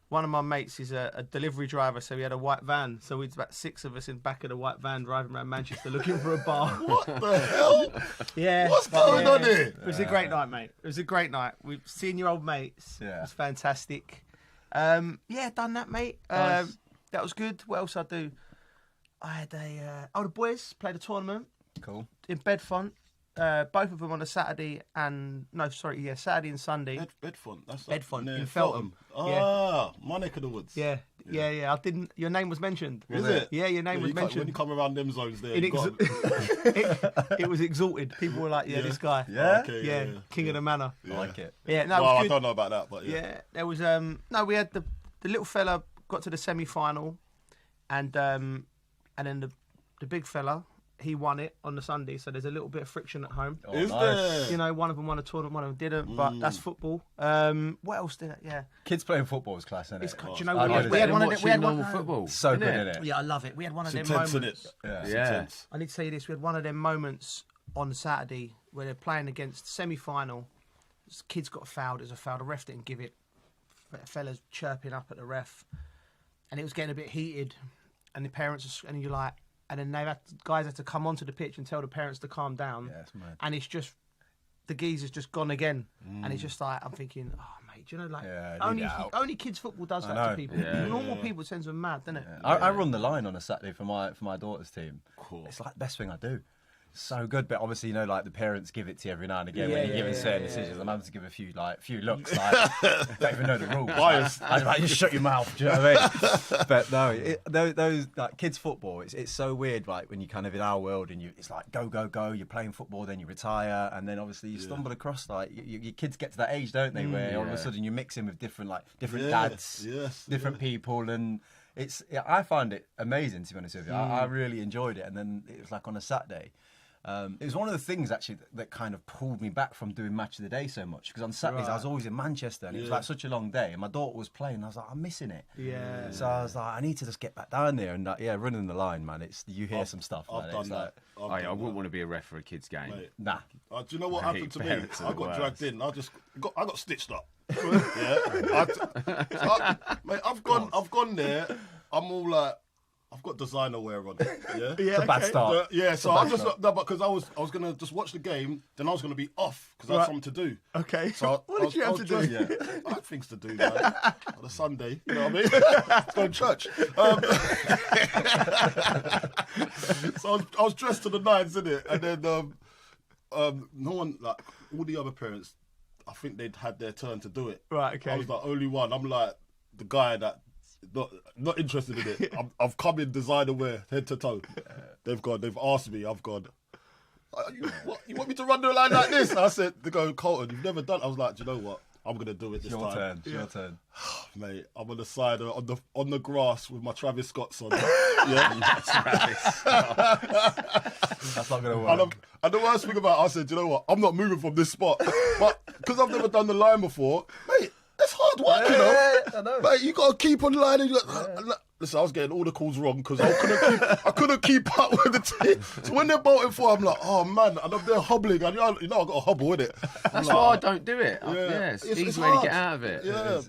One of my mates is a delivery driver, so he had a white van. So it's about 6 of us in the back of the white van driving around Manchester looking for a bar. What the hell? Yeah. What's going on here? It was a great night, mate. It was a great night. We've seen your old mates. Yeah. It was fantastic. Done that, mate. Nice. That was good. What else I do? I had the boys played a tournament. Cool. In Bedfont. Both of them on a Saturday Saturday and Sunday. Bedfont. That's Bedfont near in Feltham. Ah, my neck of the woods. Yeah. I didn't. Your name was mentioned. Was it? Yeah, your name was mentioned. When you come around them zones there, it was exalted. People were like, this guy. Yeah? Okay, King of the Manor. I like it. Yeah, no, well, I don't know about that, but yeah. There was we had the little fella got to the semi-final, and then the big fella, he won it on the Sunday, so there's a little bit of friction at home. Oh, is there? You know, one of them won a tournament, one of them didn't, but that's football. What else did it? Yeah. Kids playing football is class, isn't it? Do you know what? We had one of them. Football. So good, isn't it? Yeah, I love it. We had one of them Intense, moments. Yeah. I need to say this. We had one of them moments on Saturday where they're playing against semi-final. Kids got fouled. There's a foul. The ref didn't give it. Fellas chirping up at the ref, and it was getting a bit heated. And the parents, and you're like, and then guys had to come onto the pitch and tell the parents to calm down. Yeah, it's mad. And it's just, the geezer's just gone again. And it's just like, I'm thinking, oh, mate, do you know, like, only kids football does that to people. Normal people sends them mad, doesn't it? I run the line on a Saturday for my daughter's team. Cool. It's like the best thing I do. So good, but obviously, you know, like the parents give it to you every now and again when you're given certain decisions. I'm having to give a few looks, like don't even know the rules. Biased. I just shut your mouth. Do you know what I mean? But no, those like kids football, it's so weird. Like when you kind of in our world and it's like go. You're playing football, then you retire, and then obviously you stumble across like your kids get to that age, don't they? Where all of a sudden you're mixing with different dads, different people, and I find it amazing, to be honest with you. I really enjoyed it, and then it was like on a Saturday. It was one of the things actually that kind of pulled me back from doing Match of the Day so much, because on Saturdays I was always in Manchester and it was like such a long day, and my daughter was playing and I was like, I'm missing it. Yeah. So I was like, I need to just get back down there, and running the line, man, you hear some stuff. I've done that. I wouldn't want to be a ref for a kid's game. Mate. Nah. Do you know what happened to me? I got dragged in. I got stitched up. Mate, I've gone there. I'm all like, I've got designer wear on. Yeah, it's a bad start. So I just because I was gonna just watch the game, then I was gonna be off because I had something to do. Okay. So what did you have to do? I had things to do, man. On a Sunday, you know what I mean? Let's go to church. So I was dressed to the nines, innit? And then no one, like all the other parents, I think they'd had their turn to do it. Right. Okay. I was the only one. I'm like the guy that. Not interested in it. I've come in designer wear, head to toe. They've asked me, I've gone, you want me to run the line like this? I said, they go, Colton, you've never done it. I was like, do you know what? I'm going to do it this time. Your turn. Mate, I'm on the side, on the grass with my Travis Scott's on. That's not going to work. And the worst thing about it, I said, do you know what? I'm not moving from this spot. But because I've never done the line before, mate, it's hard work, you know. I know. Mate, you got to keep on the line. And listen, I was getting all the calls wrong because I couldn't keep up with the team. So when they're bolting for, I'm like, oh man, and I'm there hobbling. And you know I got a hobble with it. That's why I don't do it. It's easy way to get out of it. Yeah,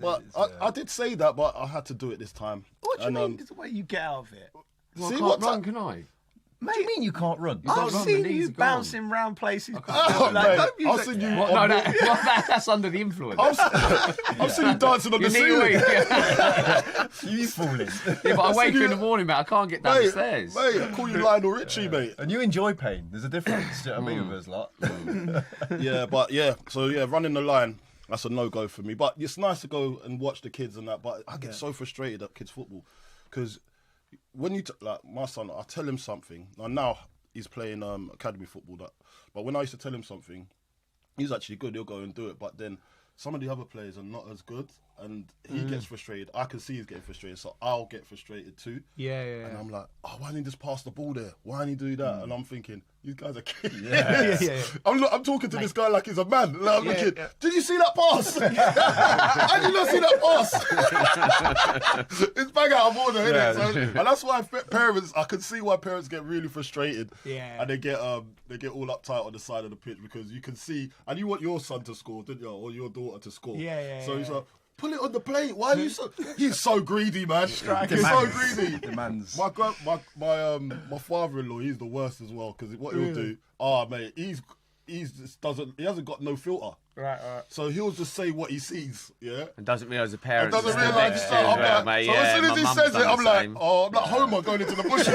I did say that, but I had to do it this time. What do you mean? It's the way you get out of it. Well, can I? What do you mean you can't run? I've seen you bouncing round places. I've seen you. That's under the influence. I've seen you dancing on the ceiling. You fooling. Yeah, but I wake you in the morning, mate. I can't get downstairs. Mate, I call you Lionel Richie, mate. And you enjoy pain. There's a difference. Do you know what I mean with us lot? So running the line, that's a no-go for me. But it's nice to go and watch the kids and that. But I get so frustrated at kids' football because when you like my son, I tell him something. Now he's playing academy football. But when I used to tell him something, he's actually good. He'll go and do it. But then some of the other players are not as good, and he gets frustrated. I can see he's getting frustrated, so I'll get frustrated too. Yeah. And I'm like, oh, why didn't he just pass the ball there? Why didn't he do that? And I'm thinking, these guys are kids. Yeah. I'm talking to this guy like he's a man. Like, I'm looking, did you see that pass? I did not see that pass. It's bang out of order, isn't it? So, and that's why I can see why parents get really frustrated. Yeah. And they get all uptight on the side of the pitch because you can see, and you want your son to score, didn't you? Or your daughter to score. So he's like, pull it on the plate. Why are you so? He's so greedy, man. He's so greedy. Demands. My father-in-law, he's the worst as well because what he'll do, mate, he hasn't got no filter. Right. So he'll just say what he sees, And doesn't realise the parents. And doesn't realise so as soon as he says it, I'm like, I'm like Homer going into the bushes.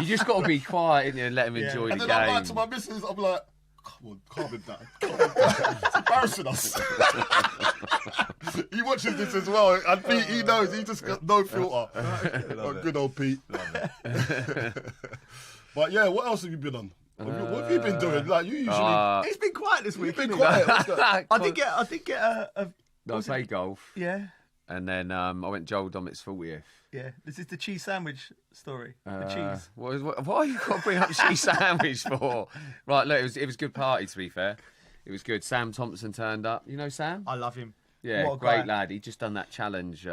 You just got to be quiet and let him enjoy the game. And then I'm like to my missus, I'm like, come on, calm him down. It's embarrassing us. He watches this as well, and Pete, he knows, he just got no filter. Good old Pete. But yeah, what else have you been on? What have you been doing? Like you usually. He's been quiet this week. You've been quiet. I did get a. I played golf. Yeah. And then I went Joel Dommett's 40th. Yeah. This is the cheese sandwich story. The cheese. What are you got to bring up cheese sandwich for? Right, look, it was a good party, to be fair. It was good. Sam Thompson turned up. You know Sam? I love him. Yeah, what a great guy. lad. He just done that challenge.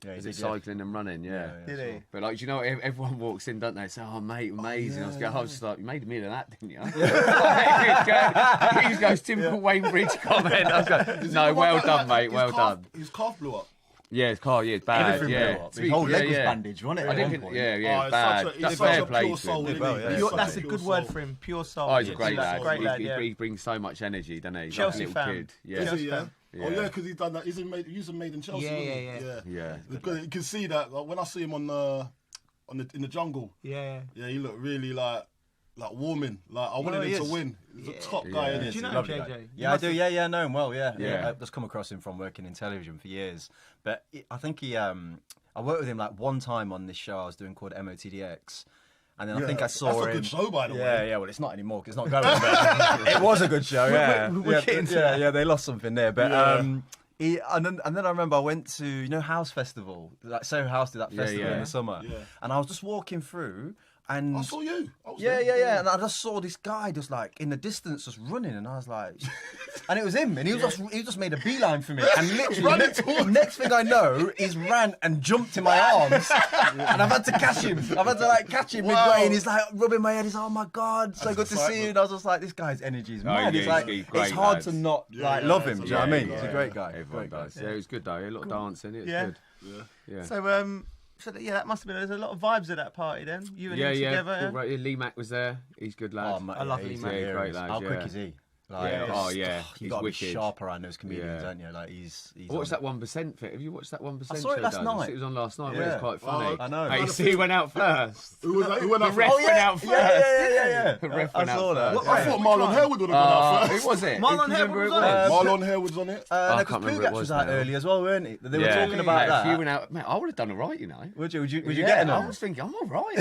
Is it cycling and running? Yeah. Did he? But like, you know, everyone walks in, don't they? Say, "Oh, mate, amazing!" I was just like, "You made a meal of that, didn't you?" He goes, typical Wayne Bridge comment. I was going, "No, well done, mate. Well done." His calf blew up. Yeah, his car, it's bad. Everything blew up. His whole leg was bandaged, wasn't it? I didn't think, bad. That's fair such a play pure to soul. him. That's a good word for him. Pure soul. Oh, he's a great lad. Great lad. He brings so much energy, doesn't he? Chelsea like a fan. little kid. Yeah. Chelsea fan. Oh yeah, because he's done that. He's made in Chelsea. Yeah. Because you can see that when I see him in the jungle. Yeah. Yeah, he looked really like warming. Like I wanted him to win. He's a top guy, isn't he? Do you know JJ? Yeah, I do. Yeah, I know him well. Yeah. I've just come across him from working in television for years. But I think I worked with him like one time on this show I was doing called MOTDX. And then I think I saw him. That's a good show, by the way. Yeah. Well, it's not anymore because it's not going. But it was a good show. Yeah. Yeah. They lost something there, but and then I remember I went to House Festival. Like Soho House did that festival in the summer, and I was just walking through. And I saw you. Yeah. And I just saw this guy just like in the distance just running, and I was like, and it was him, and he just made a beeline for me, and literally next thing I know, he's ran and jumped in my arms, and I've had to catch him. Midway, and he's like rubbing my head. He's like, oh my god, so good to see you. And I was just like, this guy's energy is mad. It's hard to not love him. Do you know what I mean? He's a great guy. Everyone does. Yeah, it was good though. A lot of dancing. It was good. Yeah. So that must have been. There's a lot of vibes at that party then. You and him together. Yeah. Right. Lee Mack was there. He's a good lad. I love Lee Mack. Yeah, great lad. How quick is he? He's got to be wicked. sharp around those comedians, don't you? Like he's What's that 1% fit? Have you watched that 1% show? I saw it last night. It was on last night. It was quite funny. I know. Hey, he went out first. Who went out first? The ref went out first. Yeah. The ref went out first. I thought Marlon Harewood would have gone out first. Who was it? Marlon Harewood was on it. Marlon Harewood's on it. I can't remember. Pugach was out early as well, weren't he? They were talking about that. If you went out, mate, I would have done all right, you know. Would you get enough? I was thinking, I'm all right.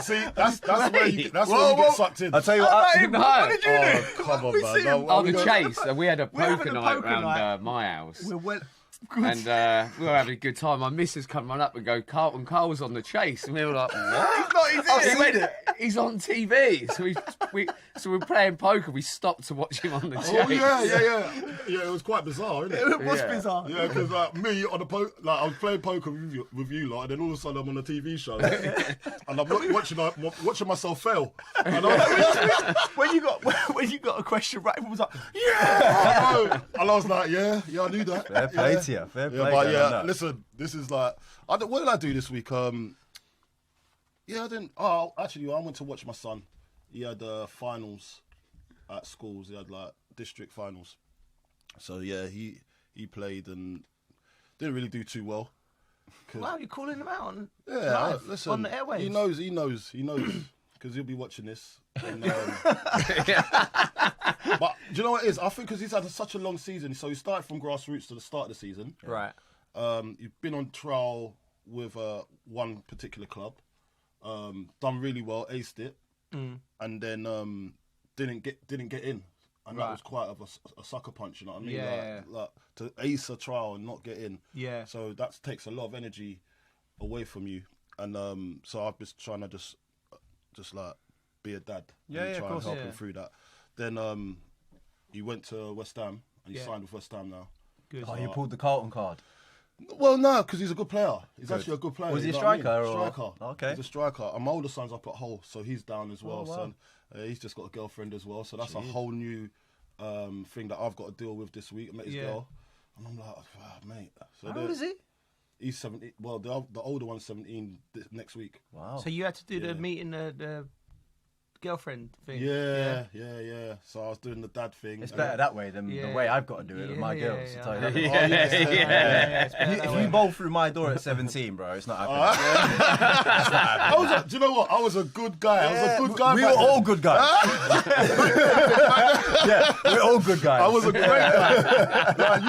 See, that's where you get sucked in. I'll tell you what. What did you do? Come on, man. Oh, the chase. We had a poker night round my house. And we were having a good time. My missus come run up and go, Carlton Cole's on the chase. And we were like, what? He's on TV. So we're playing poker. We stopped to watch him on the chase. Oh, yeah. Yeah, it was quite bizarre, isn't it? It was bizarre. Yeah, because me on the I was playing poker with you lot, and then all of a sudden I'm on a TV show, and I'm watching myself fail. And when you got a question right, everyone was like, yeah. And I was like, yeah, I knew that. Fair play to you. Fair play. But listen, this is like, what did I do this week? Yeah, I didn't. Oh, actually, I went to watch my son. He had finals at schools. He had like district finals. So yeah, he played and didn't really do too well. Wow, you're calling him out on listen, on the airwaves. He knows, because he'll be watching this. And, but do you know what it is? I think because he's had such a long season, so he started from grassroots to the start of the season. Right. He's been on trial with one particular club, done really well, aced it, and then didn't get in. And that was quite of a sucker punch, you know what I mean? Yeah. Like to ace a trial and not get in. Yeah. So that takes a lot of energy away from you. And so I've been trying to just like be a dad. And try and help him through that. Then he went to West Ham and he signed with West Ham now. Good. Oh, you pulled the Carlton card. Well, no, because he's a good player. He's actually a good player. Was he a you know what I mean? striker? Or? Striker. Okay. He's a striker. And my older son's up at Hull, so he's down as well. Oh, wow. So he's just got a girlfriend as well. So that's a whole new thing that I've got to deal with this week. I met his girl. And I'm like, mate. So how old is he? He's 17. Well, the older one's 17 next week. Wow. So you had to do the meeting, the girlfriend thing. Yeah. So I was doing the dad thing. It's better that way than the way I've got to do it with my girls. Yeah. To tell you that. If you bowl through my door at 17, bro, it's not happening. Do you know what? I was a good guy. We were all good guys. We're all good guys. I was a great guy. Like,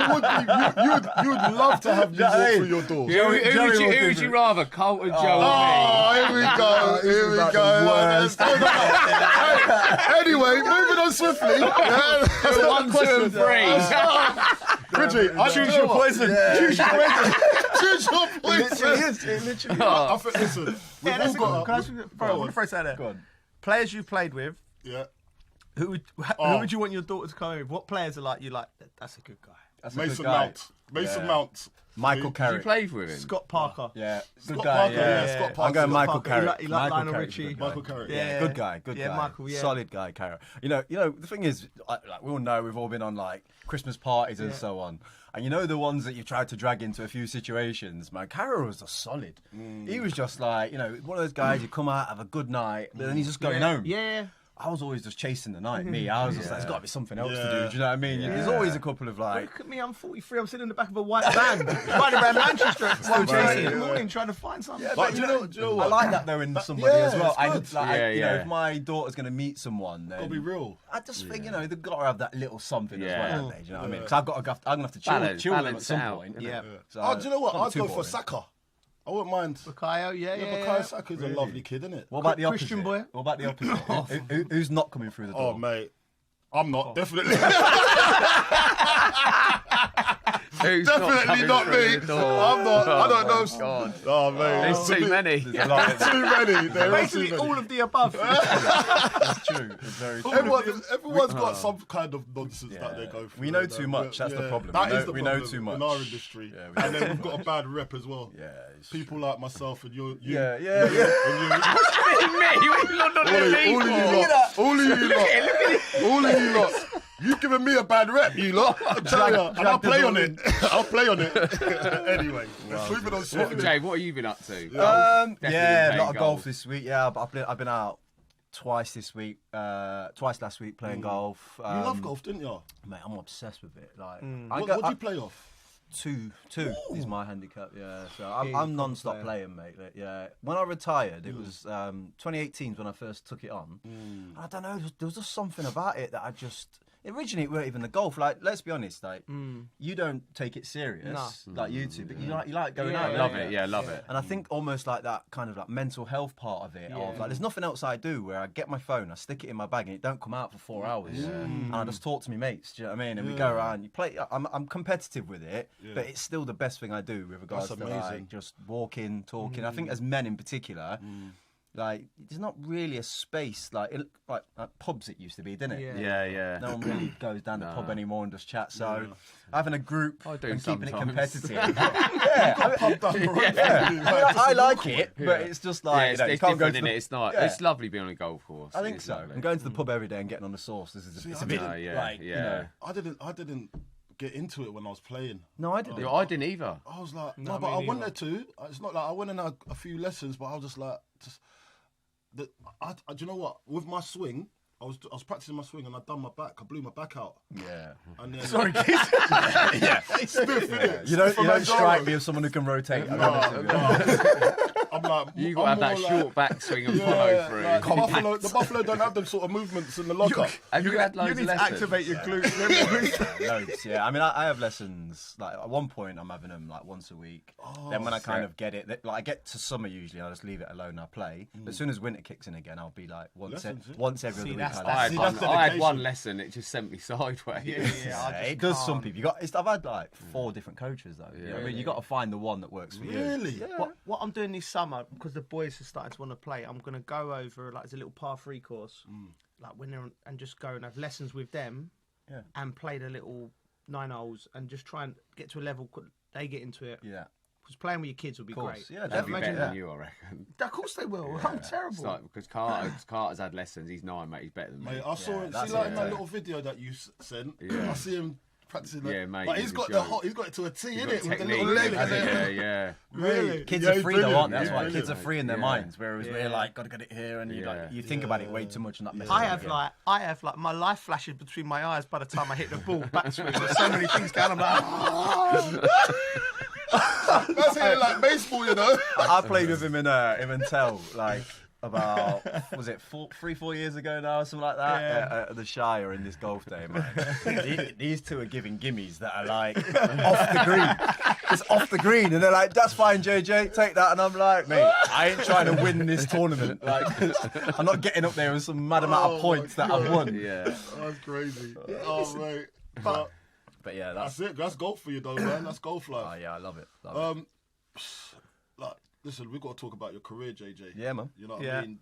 you would love to have me walk through your door. Who would you rather, Colt or Joe? Oh, here we go. Anyway, moving on swiftly. So 1, 2, and 3. Bridget, I choose your poison. Choose your poison. Choose your poison. It literally. I think, listen, we've all got. Can I throw that there? Go on. Players you played with. Yeah. Who would you want your daughter to come in with? What players are like? You like? That's a good guy. That's Mason Mount. Mason Mount. Michael Carrick. Did you play with him? Scott Parker. Yeah, Scott Parker. Yeah, Scott Parker. I'm going Michael Parker. Carrick. He like Lionel Carrick's Richie. a good guy. Michael Carrick. Yeah, good guy. Good guy. Michael. Yeah, solid guy, Carrick. You know. The thing is, like we all know, we've all been on like Christmas parties and so on. And you know the ones that you've tried to drag into a few situations. Man, Carrick was a solid. He was just like, one of those guys. You come out, have a good night, but then he's just going home. Yeah. I was always just chasing the night. I was just like, there's got to be something else to do. Do you know what I mean? Yeah. There's always a couple of like. Look at me, I'm 43. I'm sitting in the back of a white van, riding around Manchester at 1:30 in the morning trying to find something. Yeah, but do you know what? I like that though in somebody as well. If my daughter's going to meet someone, then Gotta be real. I just think they've got to have that little something as well. Don't they? Do you know what I mean? Because I'm gonna have to chill them at some point. Yeah. So, do you know what? I'd go for Saka. I wouldn't mind. Bukayo, yeah. Bukayo Saka's a lovely kid, isn't it? What about the opposite? Christian boy? What about the opposite? Who's not coming through the door? Oh, mate. I'm not, definitely. Definitely not me. I'm not. I don't know. God. Oh, man. There's too many. Too many. Basically, all of the above. That's true. It's very true. Everyone's got some kind of nonsense that they go through. We know too much. That's the problem. That is the problem. We know too much in our industry. And then we've got a bad rep as well. Yeah. People like myself and you. Yeah. What do you mean me? All of you lot. You've given me a bad rep, you lot. And I'll play on it. I'll play on it. Anyway, moving on swiftly. Jay, what have you been up to? A lot of golf this week. Yeah, but I've been out twice this week. Twice last week playing golf. You love golf, didn't you? Mate, I'm obsessed with it. Like, what do you play off? Two is my handicap. Yeah, so I'm non-stop playing, mate. Yeah, when I retired, it was 2018 when I first took it on. I don't know, there was just something about it that I just. Originally, it weren't even the golf. Like, let's be honest. Like, you don't take it serious, like you two, but you like going out. Love it. And I think almost like that kind of like mental health part of it. Of like, there's nothing else I do where I get my phone, I stick it in my bag, and it don't come out for 4 hours. And I just talk to my mates. Do you know what I mean? And we go around. You play. I'm competitive with it, but it's still the best thing I do with regards to like just walking, talking. I think as men in particular. Like, there's not really a space like pubs it used to be, didn't it? Yeah. No one really goes down the pub anymore and just chat. So having a group and keeping it competitive. I like it, but it's just like it's different, isn't it? It's not. It's lovely being on a golf course. I think so. And going to the pub every day and getting on the sauce. It's a bit like I didn't get into it when I was playing. No, I didn't. I didn't either. I was like, no, but I wanted to. It's not like I went and had a few lessons, but I was just like, do you know what? With my swing, I was practicing my swing and I done my back. I blew my back out. Yeah. And then, Sorry, kids. Yeah. It's stiff, innit? You don't strike me as someone who can rotate. I'm like, you got to have that short backswing and follow through. Like, the Buffalo don't have them sort of movements in the lockup. Have you had loads You of need to lessons? activate your glutes. Loads, yeah. I mean, I have lessons. Like at one point, I'm having them like once a week. Then when I kind of get it, like I get to summer usually, I just leave it alone. I play. But as soon as winter kicks in again, I'll be like once every other week. I had one lesson. It just sent me sideways. Yeah, it does some people. I've had like 4 different coaches though. I mean, you got to find the one that works for you. Really? Yeah. What I'm doing this summer, because the boys are starting to want to play, I'm going to go over like as a little par 3 course, like when they're and just go and have lessons with them, and play the little 9 holes and just try and get to a level they get into it. Yeah. Because playing with your kids would be great. Yeah, they'll be better than you, I reckon. Of course they will. I'm terrible. It's like, because Carter's had lessons. He's 9, mate. He's better than me. Mate, I saw it. See, like in that little video that you sent. I see him practicing. Mate. Like, he's got it to a T, innit? With the little Technique, leg. Yeah. Really? Kids are free though, aren't they? That's why kids are free in their minds. Whereas we're like, got to get it here, and you think about it way too much, and that messes I have like my life flashes between my eyes by the time I hit the ball backswing. There's so many things going on. I'm like, That's hitting like baseball, you know. I played with him in Tell, like about 3-4 years ago now, or something like that. At the Shire in this golf day, man. These two are giving gimmies that are like off the green. It's off the green, and they're like, "That's fine, JJ, take that." And I'm like, "Mate, I ain't trying to win this tournament. Like, I'm not getting up there with some mad amount of points that I've won." Yeah, that's crazy. Oh mate, but yeah, that's it. That's golf for you, though, man. That's golf life. Oh yeah, I love it. Like, listen, we've got to talk about your career, JJ. Yeah, man. You know what I mean?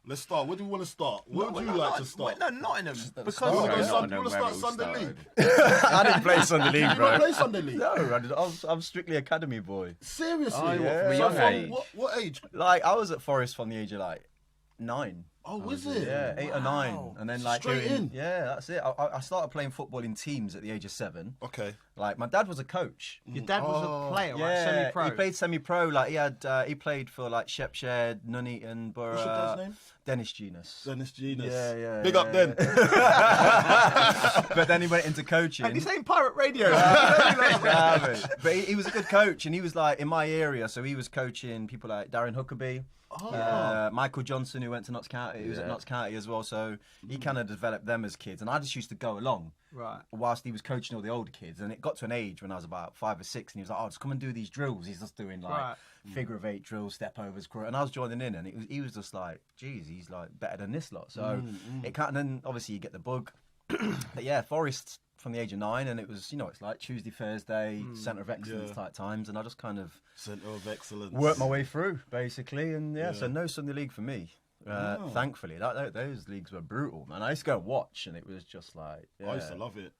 Let's start. Where do we want to start? Where would you like to start? No, Nottingham. Because you want to start Sunday League? I didn't play Sunday League, bro. You didn't play Sunday League? No, I'm strictly academy boy. Seriously? Yeah. So from what age? Like, I was at Forest from the age of like 9. Oh, was it? Yeah, 8 or 9, and then like straight in. Yeah, that's it. I started playing football in teams at the age of 7. Okay. Like my dad was a coach. Your dad was a player, right? Yeah, Semi-pro. he played semi-pro. Like he played for like Shepshed, Nuneaton Borough. What's your dad's name? Dennis Genus. Dennis Genus. Yeah. Big up, Den. But then he went into coaching. And he's saying pirate radio. But he was a good coach, and he was like in my area, so he was coaching people like Darren Huckabee. Michael Johnson, who went to Notts County, he was at Notts County as well, so he kind of developed them as kids, and I just used to go along whilst he was coaching all the older kids, and it got to an age when I was about 5 or 6, and he was like, "Oh, just come and do these drills." He's just doing like figure of 8 drills, step overs, and I was joining in, and he was just like, "Geez, he's like better than this lot." So it can't. And then obviously you get the bug, but yeah, Forest from the age of 9, and it was, it's like Tuesday, Thursday, centre of excellence type times, and I just kind of centre of excellence worked my way through basically, and so no Sunday League for me. Thankfully, those leagues were brutal, man. I used to go and watch, and it was just like I used to love it.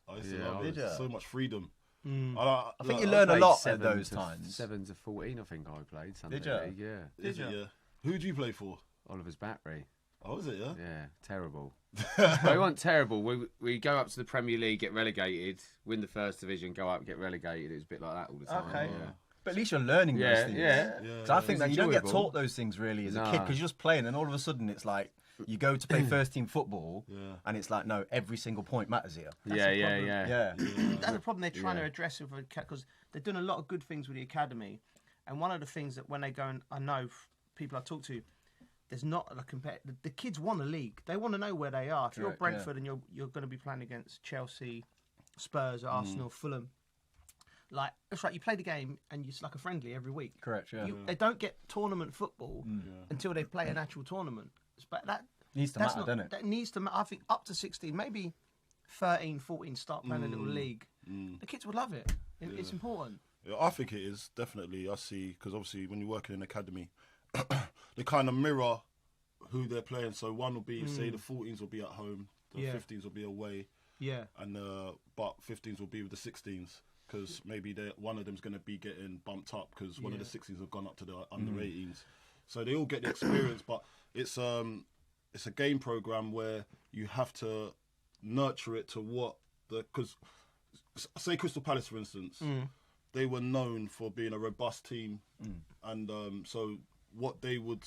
So much freedom. I think you learn a lot at those times. 7 to 14, I think I played Sunday League. Did you? Yeah. Who did you play for? Oliver's Battery. Oh, was it? Yeah. Yeah, terrible. We weren't terrible. We go up to the Premier League, get relegated, win the first division, go up, get relegated. It was a bit like that all the time. Okay. Yeah. But at least you're learning those things. Because I think that you don't get enjoyable. taught those things really as a kid, because you're just playing, and all of a sudden it's like you go to play first team football, and it's like, no, every single point matters here. That's the problem they're trying to address with because they're doing a lot of good things with the academy, and one of the things that when they go, and I know people I talk to, there's not a competitive. The kids want a league. They want to know where they are. If you're Brentford and you're going to be playing against Chelsea, Spurs, Arsenal, Fulham, like it's right. You play the game and it's like a friendly every week. Correct. Yeah. They don't get tournament football until they play an actual tournament. But that needs to matter, doesn't it? That needs to matter. I think up to 16, maybe 13, 14, start playing a little league. The kids would love it. It's important. Yeah, I think it is, definitely. I see, because obviously when you're working in an academy, they kind of mirror who they're playing. So one will be, say, the 14s will be at home, the 15s will be away, and but 15s will be with the 16s, because maybe one of them's going to be getting bumped up because one of the 16s have gone up to the under 18s. So they all get the experience, but it's a game program where you have to nurture it to what because say Crystal Palace, for instance, they were known for being a robust team, and so what they would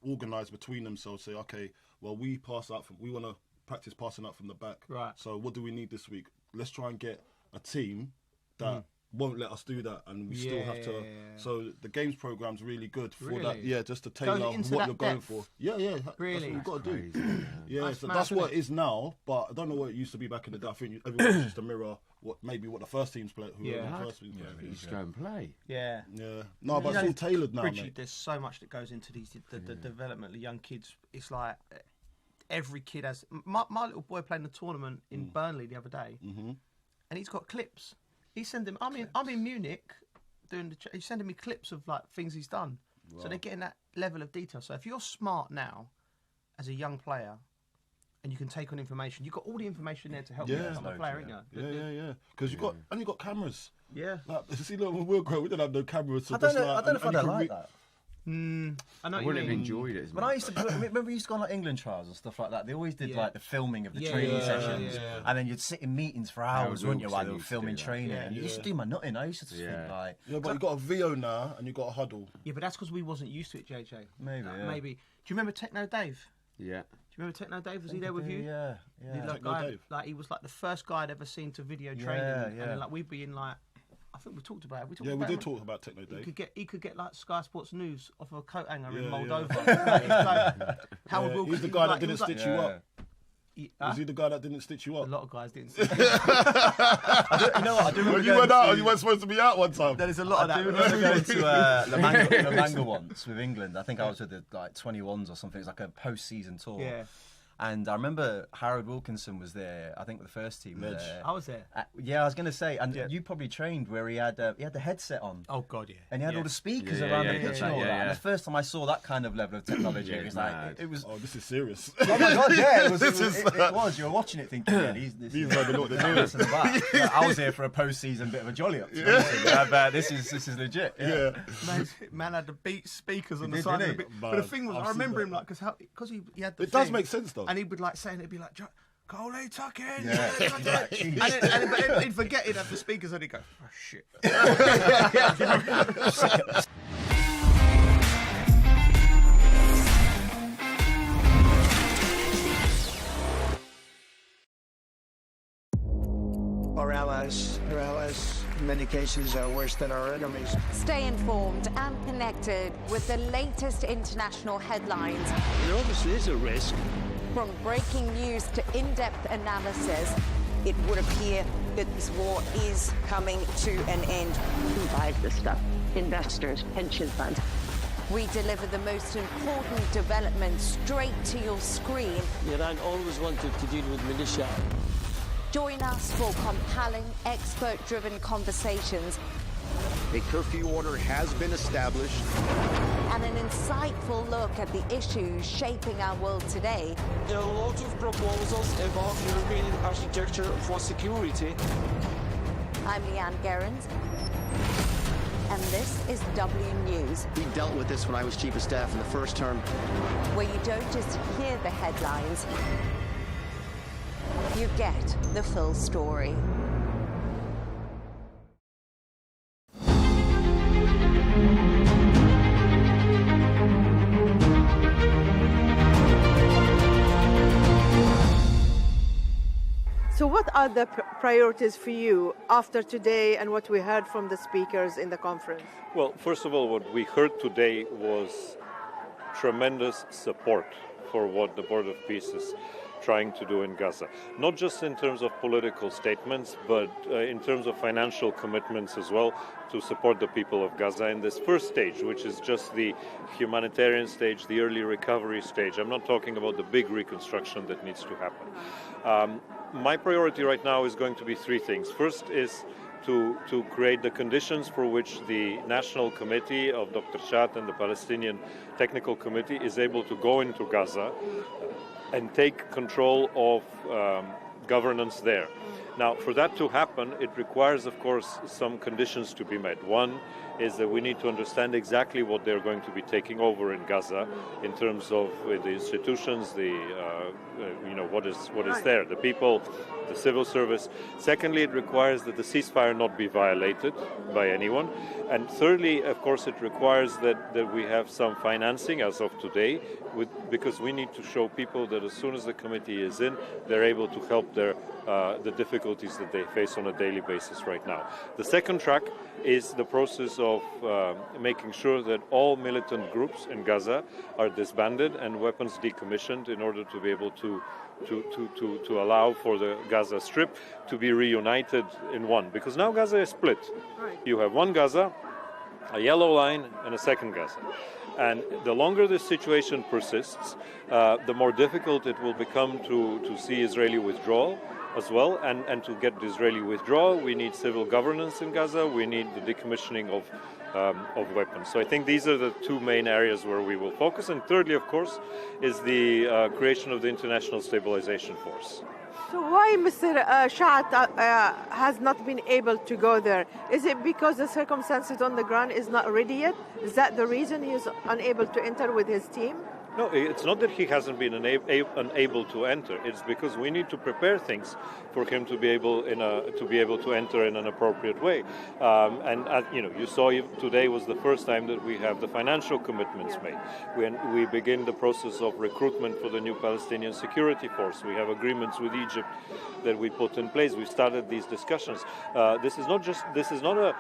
organise between themselves. Say, okay, well, we want to practice passing out from the back. Right. So what do we need this week? Let's try and get a team that won't let us do that, and we still have to. So the games program's really good for that. Yeah, just to tailor what you're going for. Yeah, really, that's what you've got to do. Yeah, that's so mad, that's what it is now. But I don't know what it used to be back in the day. I think everyone used to mirror what the first teams play. You just go and play. Yeah. No, but it's all tailored now, Bridgie, mate. there's so much that goes into the development of young kids. It's like every kid has. My little boy played in a tournament in Burnley the other day, and he's got clips. He's sending. I'm in Munich doing he's sending me clips of like things he's done. Wow. So they're getting that level of detail. So if you're smart now, as a young player, and you can take on information, you've got all the information there to help you become a player, ain't you? Yeah. Because you got cameras. Yeah. Like, see, look, when we were growing, we didn't have no cameras. So I don't know if I don't like that. I know I wouldn't have enjoyed it as much. But I used to remember we used to go on like England trials and stuff like that. They always did like the filming of the training sessions, and then you'd sit in meetings for hours, wouldn't you, while you were filming training? And you used to do my nutting. I used to think like, but you got a VO now, and you got a huddle. Yeah, but that's because we wasn't used to it, JJ. Maybe. Do you remember Techno Dave? Yeah. Do you remember Techno Dave? Was he there with you? Yeah. Dave. Like he was like the first guy I'd ever seen to video training, and then, like we'd be in like. I think we talked about it. We did talk about Techno Dave. He could get like Sky Sports News off of a coat hanger in Moldova. Howard Wilkins. He's the guy that didn't stitch you up. Was he the guy that didn't stitch you up? A lot of guys didn't stitch you up. You know what? I do remember when you went out and you weren't supposed to be out one time. There's a lot of that. I remember going to La Manga once with England. I think I was with the 21s or something. It was like a post-season tour. Yeah. And I remember Harold Wilkinson was there. I think the first team. I was there. I was going to say, and you probably trained where he had the headset on. Oh God, yeah. And he had all the speakers around the pitch and all that. And the first time I saw that kind of level of technology, it was like it was. Oh, this is serious. Oh my God, yeah, it was. You were watching it thinking, these guys know what they're doing. I was here for a post-season bit of a jolly up. This is legit. Yeah. Man had the beat speakers on the side of the bit. But the thing was, I remember him like because he had the. It does make sense though. And he would like say, and it'd be like, Coley, tuck in. Yeah. and he'd forget he'd have the speakers, and he'd go, oh shit. Our allies, in many cases, are worse than our enemies. Stay informed and connected with the latest international headlines. There obviously is a risk. From breaking news to in-depth analysis, it would appear that this war is coming to an end. Who buys this stuff? Investors, pension funds. We deliver the most important developments straight to your screen. Iran always wanted to deal with militia. Join us for compelling, expert-driven conversations. A curfew order has been established. And an insightful look at the issues shaping our world today. There are a lot of proposals about European architecture for security. I'm Leigh Ann Gerrans, and this is W News. We dealt with this when I was Chief of Staff in the first term. Where you don't just hear the headlines, you get the full story. So what are the priorities for you after today and what we heard from the speakers in the conference? Well, first of all, what we heard today was tremendous support for what the Board of Peace is trying to do in Gaza. Not just in terms of political statements, but in terms of financial commitments as well to support the people of Gaza in this first stage, which is just the humanitarian stage, the early recovery stage. I'm not talking about the big reconstruction that needs to happen. My priority right now is going to be three things. First is to create the conditions for which the National Committee of Dr. Shat and the Palestinian Technical Committee is able to go into Gaza and take control of governance there. Now, for that to happen, it requires, of course, some conditions to be met. One is that we need to understand exactly what they're going to be taking over in Gaza in terms of the institutions, what is there, the people, the civil service. Secondly, it requires that the ceasefire not be violated by anyone. And thirdly, of course, it requires that we have some financing as of today, because we need to show people that as soon as the committee is in, they're able to help the difficulties that they face on a daily basis right now. The second track is the process of making sure that all militant groups in Gaza are disbanded and weapons decommissioned in order to be able to allow for the Gaza Strip to be reunited in one. Because now Gaza is split. Right. You have one Gaza, a yellow line, and a second Gaza. And the longer this situation persists, the more difficult it will become to see Israeli withdrawal as well. And to get the Israeli withdrawal, we need civil governance in Gaza, we need the decommissioning of weapons. So I think these are the two main areas where we will focus. And thirdly, of course, is the creation of the International Stabilization Force. So why Mr. Shat has not been able to go there? Is it because the circumstances on the ground is not ready yet? Is that the reason he is unable to enter with his team? No, it's not that he hasn't been unable to enter. It's because we need to prepare things for him to be able to enter in an appropriate way. You saw today was the first time that we have the financial commitments made. When we begin the process of recruitment for the new Palestinian Security Force, we have agreements with Egypt that we put in place. We started these discussions. This is not a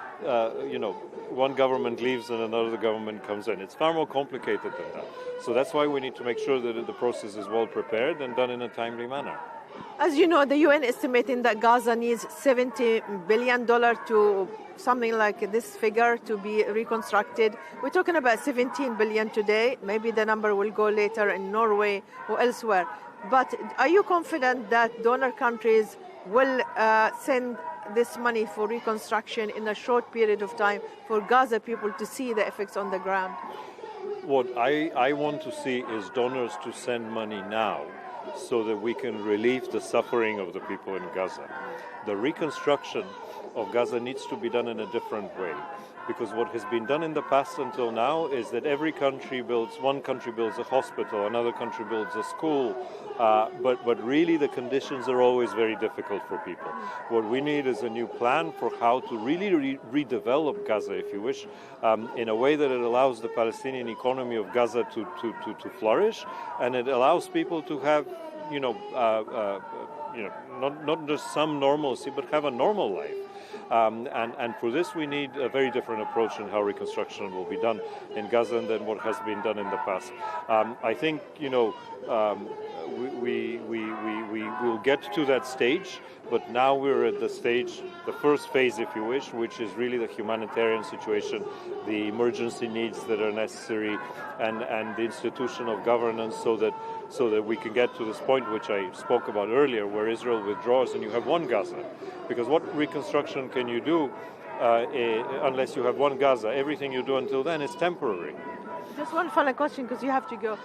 one government leaves and another government comes in. It's far more complicated than that. So that's why we need to make sure that the process is well prepared and done in a timely manner. As you know, the UN estimating that Gaza needs $70 billion to something like this figure to be reconstructed. We're talking about 17 billion today. Maybe the number will go later in Norway or elsewhere. But are you confident that donor countries will send this money for reconstruction in a short period of time for Gaza people to see the effects on the ground? What I want to see is donors to send money now so that we can relieve the suffering of the people in Gaza. The reconstruction of Gaza needs to be done in a different way, because what has been done in the past until now is that one country builds a hospital, another country builds a school, but really the conditions are always very difficult for people. What we need is a new plan for how to really redevelop Gaza, if you wish, in a way that it allows the Palestinian economy of Gaza to flourish, and it allows people to have, not just some normalcy, but have a normal life. And for this, we need a very different approach in how reconstruction will be done in Gaza than what has been done in the past. I think, we will get to that stage, but now we're at the stage, the first phase, if you wish, which is really the humanitarian situation, the emergency needs that are necessary, and the institution of governance, so that we can get to this point which I spoke about earlier, where Israel withdraws and you have one Gaza. Because what reconstruction can you do unless you have one Gaza? Everything you do until then is temporary. Just one final question, because you have to go.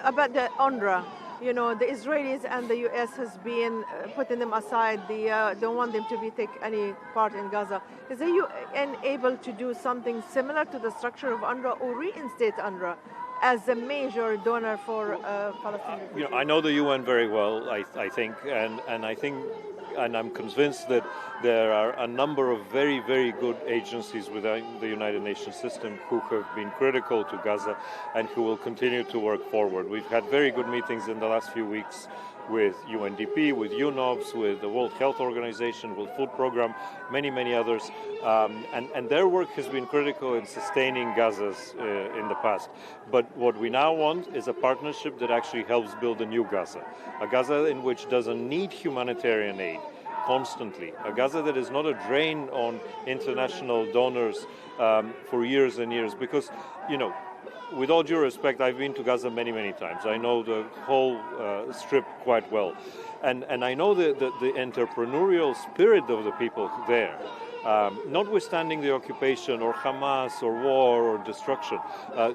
About the UNRWA, the Israelis and the U.S. has been putting them aside. They don't want them to take any part in Gaza. Is the UN able to do something similar to the structure of UNRWA or reinstate UNRWA as a major donor for Palestinian? I know the UN very well, I think, and I'm convinced that there are a number of very, very good agencies within the United Nations system who have been critical to Gaza and who will continue to work forward. We've had very good meetings in the last few weeks with UNDP, with UNOPS, with the World Health Organization, with Food Programme, many, many others. And their work has been critical in sustaining Gaza's in the past. But what we now want is a partnership that actually helps build a new Gaza, a Gaza in which doesn't need humanitarian aid constantly, a Gaza that is not a drain on international donors for years and years. Because, with all due respect, I've been to Gaza many, many times. I know the whole strip quite well. And I know the entrepreneurial spirit of the people there. notwithstanding the occupation or Hamas or war or destruction,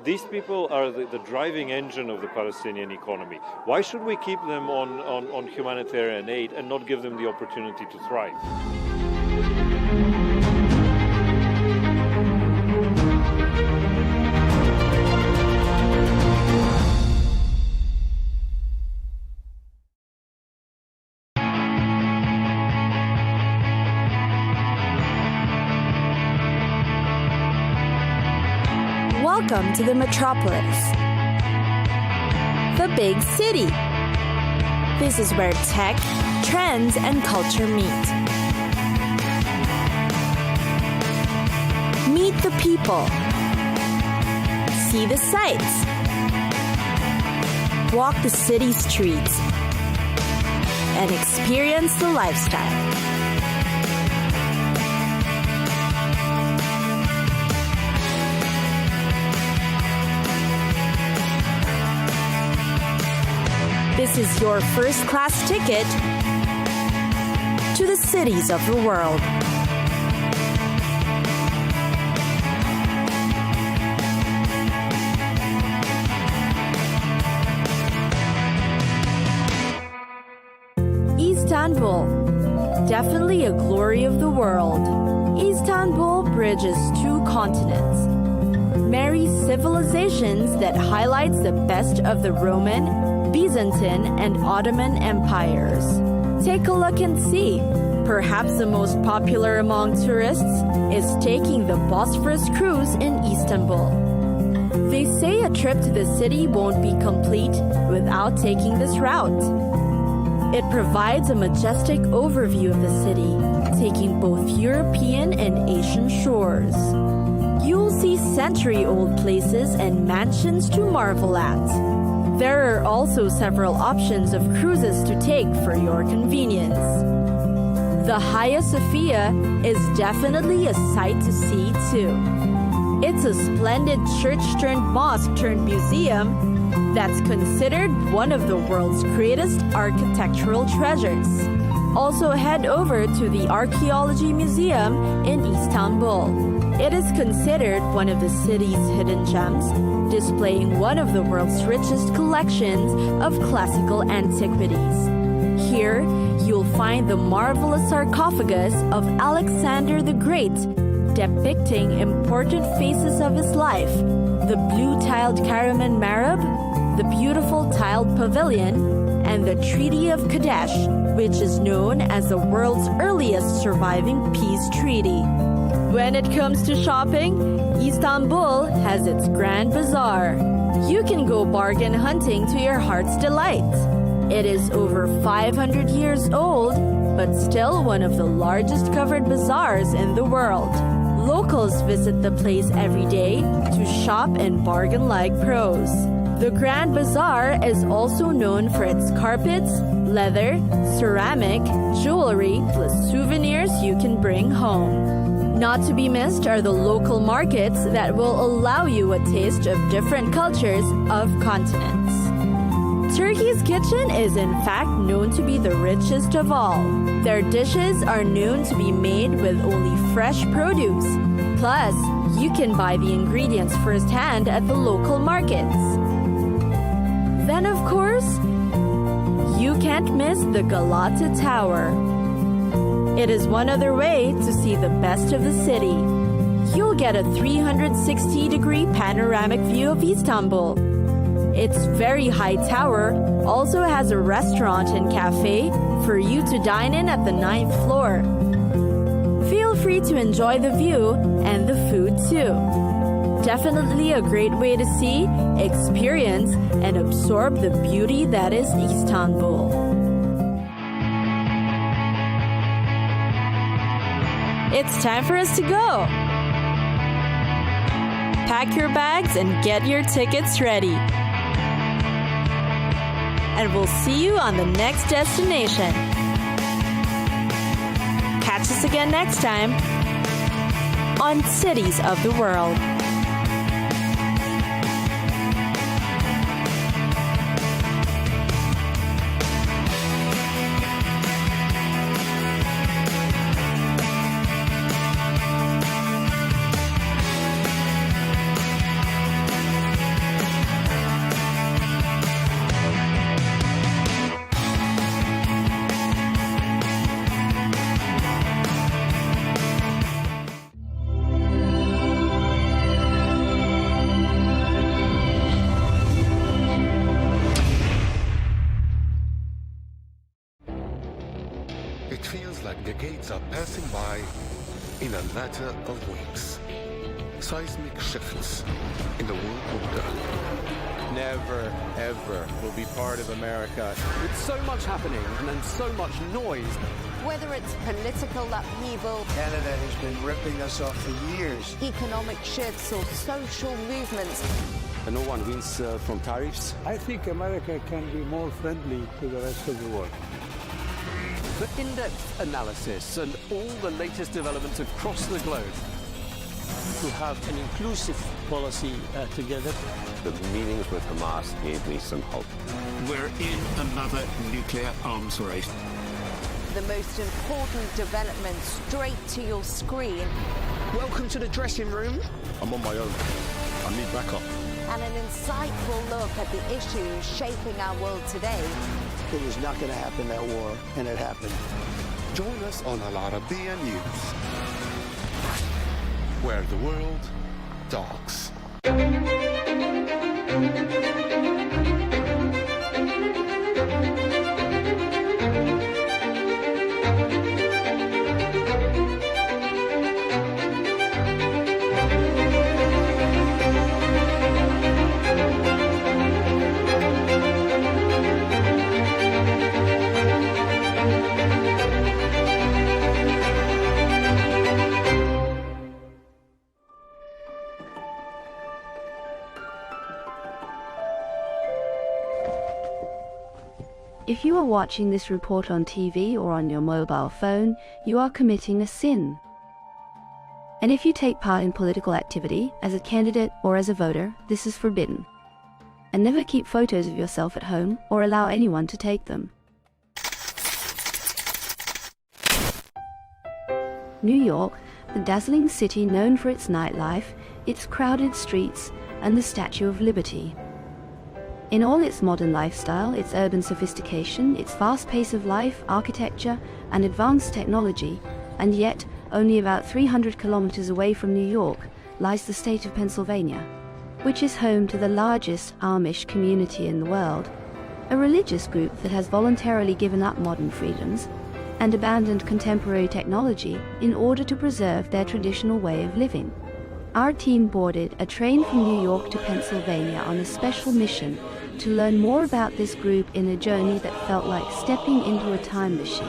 these people are the driving engine of the Palestinian economy. Why should we keep them on humanitarian aid and not give them the opportunity to thrive? Welcome to the metropolis, the big city. This is where tech, trends, and culture meet. Meet the people. See the sights. Walk the city streets. And experience the lifestyle. This is your first-class ticket to the cities of the world. Istanbul, definitely a glory of the world. Istanbul bridges two continents, marries civilizations that highlights the best of the Roman, Byzantine, and Ottoman empires. Take a look and see. Perhaps the most popular among tourists is taking the Bosphorus cruise in Istanbul. They say a trip to the city won't be complete without taking this route. It provides a majestic overview of the city, taking both European and Asian shores. You'll see century-old places and mansions to marvel at. There are also several options of cruises to take for your convenience. The Hagia Sophia is definitely a sight to see too. It's a splendid church-turned-mosque-turned-museum that's considered one of the world's greatest architectural treasures. Also head over to the Archaeology Museum in Istanbul. It is considered one of the city's hidden gems, displaying one of the world's richest collections of classical antiquities. Here, you'll find the marvelous sarcophagus of Alexander the Great, depicting important phases of his life, the blue-tiled Karaman Marab, the beautiful tiled pavilion, and the Treaty of Kadesh, which is known as the world's earliest surviving peace treaty. When it comes to shopping, Istanbul has its Grand Bazaar. You can go bargain hunting to your heart's delight. It is over 500 years old, but still one of the largest covered bazaars in the world. Locals visit the place every day to shop and bargain like pros. The Grand Bazaar is also known for its carpets, leather, ceramic, jewelry, plus souvenirs you can bring home. Not to be missed are the local markets that will allow you a taste of different cultures of continents. Turkey's kitchen is in fact known to be the richest of all. Their dishes are known to be made with only fresh produce. Plus, you can buy the ingredients firsthand at the local markets. Then, of course, you can't miss the Galata Tower. It is one other way to see the best of the city. You'll get a 360-degree panoramic view of Istanbul. Its very high tower also has a restaurant and cafe for you to dine in at the 9th floor. Feel free to enjoy the view and the food too. Definitely a great way to see, experience, and absorb the beauty that is Istanbul. It's time for us to go. Pack your bags and get your tickets ready. And we'll see you on the next destination. Catch us again next time on Cities of the World. die in a matter of weeks. Seismic shifts in the world order. Never, ever will be part of America. With so much happening and then so much noise. Whether it's political upheaval, Canada has been ripping us off for years. Economic shifts or social movements. And no one wins from tariffs. I think America can be more friendly to the rest of the world. For in-depth analysis and all the latest developments across the globe. To have an inclusive policy together. The meetings with Hamas gave me some hope. We're in another nuclear arms race. The most important development straight to your screen. Welcome to the dressing room. I'm on my own. I need backup. And an insightful look at the issues shaping our world today. It was not going to happen, that war, and it happened. Join us on Arabiya News, where the world talks. If you are watching this report on TV or on your mobile phone, you are committing a sin. And if you take part in political activity, as a candidate or as a voter, this is forbidden. And never keep photos of yourself at home or allow anyone to take them. New York, the dazzling city known for its nightlife, its crowded streets, and the Statue of Liberty. In all its modern lifestyle, its urban sophistication, its fast pace of life, architecture, and advanced technology, and yet only about 300 kilometers away from New York, lies the state of Pennsylvania, which is home to the largest Amish community in the world, a religious group that has voluntarily given up modern freedoms and abandoned contemporary technology in order to preserve their traditional way of living. Our team boarded a train from New York to Pennsylvania on a special mission to learn more about this group in a journey that felt like stepping into a time machine.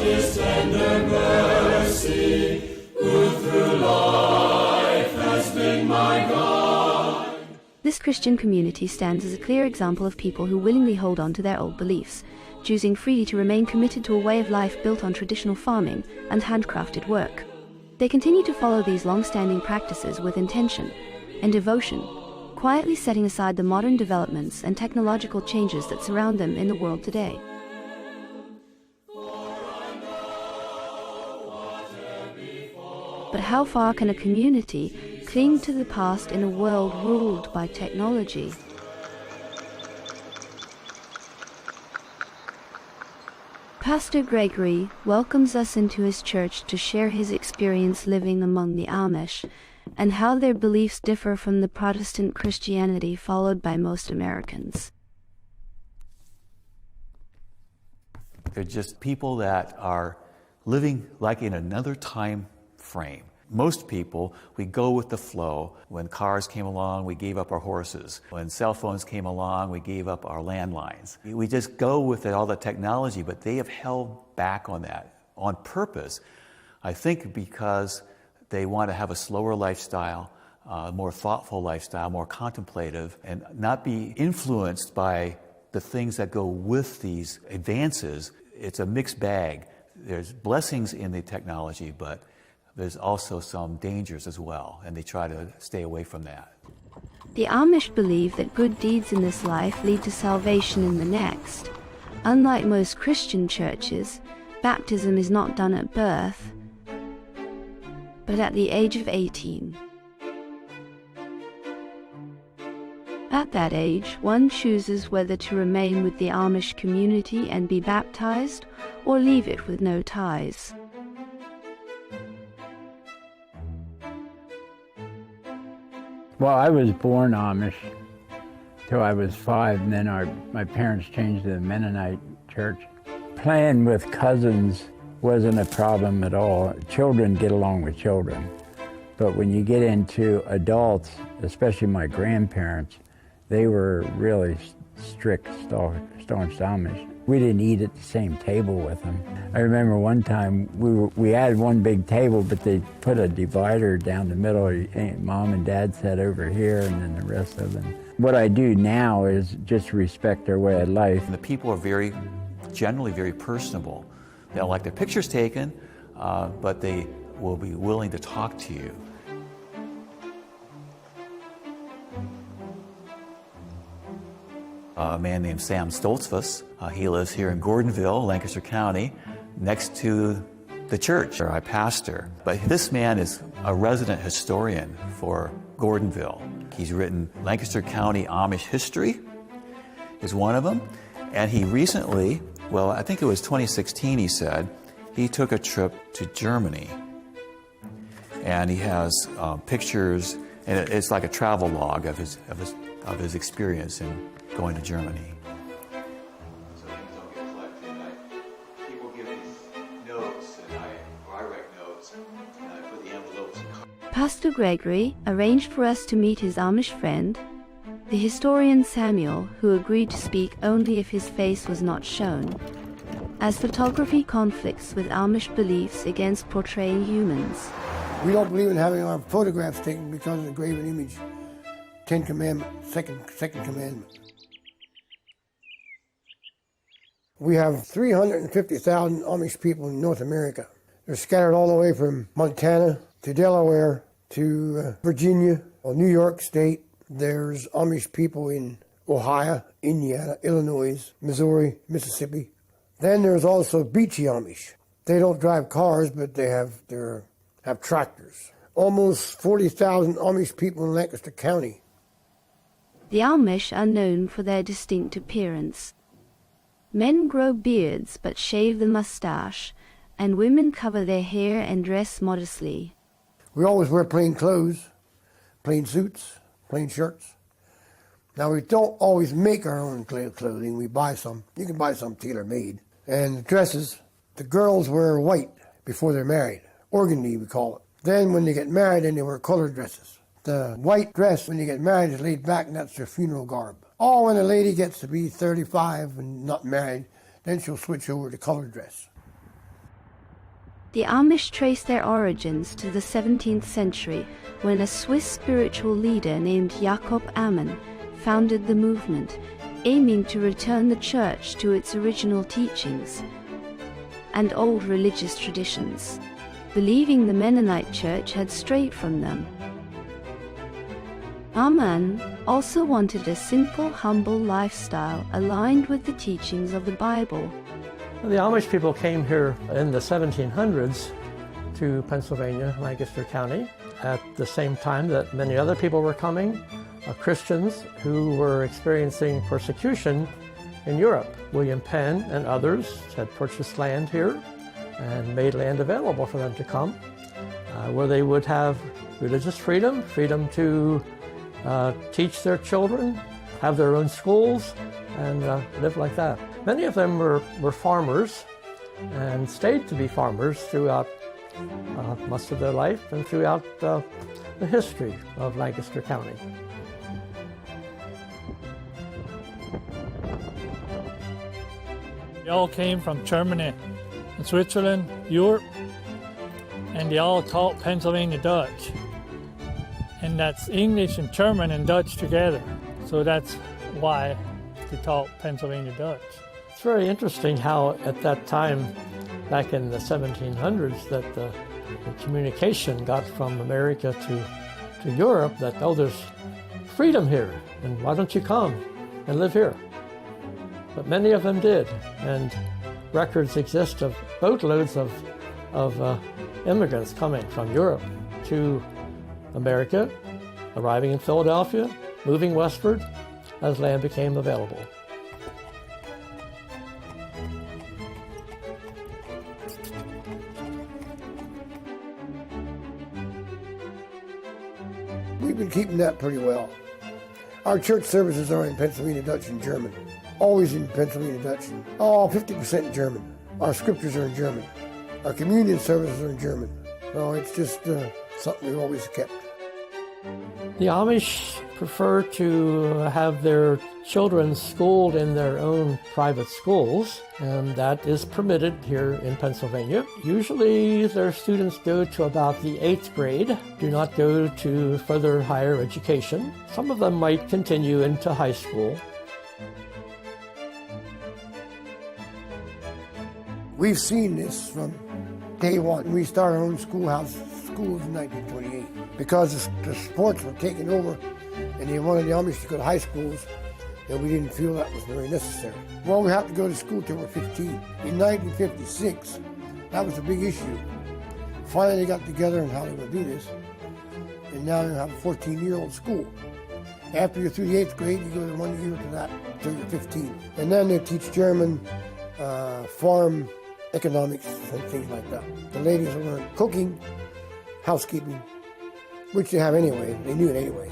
His tender mercy, who through life has been my guide. This Christian community stands as a clear example of people who willingly hold on to their old beliefs, choosing freely to remain committed to a way of life built on traditional farming and handcrafted work. They continue to follow these long-standing practices with intention and devotion, quietly setting aside the modern developments and technological changes that surround them in the world today. But how far can a community cling to the past in a world ruled by technology? Pastor Gregory welcomes us into his church to share his experience living among the Amish and how their beliefs differ from the Protestant Christianity followed by most Americans. They're just people that are living like in another time frame. Most people, we go with the flow. When cars came along, we gave up our horses. When cell phones came along, we gave up our landlines. We just go with it, all the technology, but they have held back on that on purpose. I think because they want to have a slower lifestyle, more thoughtful lifestyle, more contemplative, and not be influenced by the things that go with these advances. It's a mixed bag. There's blessings in the technology, but there's also some dangers as well, and they try to stay away from that. The Amish believe that good deeds in this life lead to salvation in the next. Unlike most Christian churches, baptism is not done at birth, but at the age of 18. At that age, one chooses whether to remain with the Amish community and be baptized, or leave it with no ties. Well, I was born Amish till I was 5, and then my parents changed to the Mennonite church. Playing with cousins wasn't a problem at all. Children get along with children. But when you get into adults, especially my grandparents, they were really strict, staunch Amish. We didn't eat at the same table with them. I remember one time we had one big table, but they put a divider down the middle. Mom and Dad sat over here, and then the rest of them. What I do now is just respect their way of life. And the people are generally very personable. They don't like their pictures taken, but they will be willing to talk to you. A man named Sam Stoltzfus. He lives here in Gordonville, Lancaster County, next to the church where I pastor. But this man is a resident historian for Gordonville. He's written Lancaster County Amish History is one of them. And he recently, well, I think it was 2016, he said, he took a trip to Germany. And he has pictures, and it's like a travel log of his experience in going to Germany. So things don't get collected. People give these notes, and I write notes, and I put the envelopes. Pastor Gregory arranged for us to meet his Amish friend, the historian Samuel, who agreed to speak only if his face was not shown, as photography conflicts with Amish beliefs against portraying humans. We don't believe in having our photographs taken because of the graven image. 10 Commandments, second commandment. We have 350,000 Amish people in North America. They're scattered all the way from Montana to Delaware to Virginia or New York State. There's Amish people in Ohio, Indiana, Illinois, Missouri, Mississippi. Then there's also Beachy Amish. They don't drive cars, but they have tractors. Almost 40,000 Amish people in Lancaster County. The Amish are known for their distinct appearance. Men grow beards but shave the mustache, and women cover their hair and dress modestly. We always wear plain clothes, plain suits, plain shirts. Now, we don't always make our own clothing. We buy some. You can buy some tailor-made. And the dresses, the girls wear white before they're married. Organdy, we call it. Then when they get married, then they wear colored dresses. The white dress, when you get married, is laid back, and that's their funeral garb. Or when a lady gets to be 35 and not married, then she'll switch over to colored dress. The Amish trace their origins to the 17th century, when a Swiss spiritual leader named Jakob Ammon founded the movement, aiming to return the church to its original teachings and old religious traditions, believing the Mennonite church had strayed from them. Ammon also wanted a simple, humble lifestyle aligned with the teachings of the Bible. The Amish people came here in the 1700s to Pennsylvania, Lancaster County, at the same time that many other people were coming, Christians who were experiencing persecution in Europe. William Penn and others had purchased land here and made land available for them to come, where they would have religious freedom, freedom to teach their children, have their own schools, and live like that. Many of them were farmers and stayed to be farmers throughout most of their life and throughout the history of Lancaster County. They all came from Germany and Switzerland, Europe, and they all taught Pennsylvania Dutch. And that's English and German and Dutch together. So that's why they taught Pennsylvania Dutch. It's very interesting how at that time, back in the 1700s, that the communication got from America to Europe that, oh, there's freedom here, and why don't you come and live here? But many of them did, and records exist of boatloads of immigrants coming from Europe to America, arriving in Philadelphia, moving westward as land became available. We've been keeping that pretty well. Our church services are in Pennsylvania Dutch and German. always in Pennsylvania Dutch. Oh, 50% German. Our scriptures are in German. Our communion services are in German. So it's just something we've always kept. The Amish prefer to have their children schooled in their own private schools, and that is permitted here in Pennsylvania. Usually their students go to about the 8th grade, do not go to further higher education. Some of them might continue into high school. We've seen this from day one. We started our own schools in 1928 because the sports were taking over and they wanted the Amish to go to high schools, and we didn't feel that was very necessary. Well, we have to go to school till we're 15. In 1956, that was a big issue. Finally, they got together on how they would do this, and now you have a 14-year-old school. After you're through the 8th grade, you go to 1 year to that till you're 15. And then they teach German, farm economics, and things like that. The ladies will learn cooking, housekeeping, which they have anyway. They knew it anyway.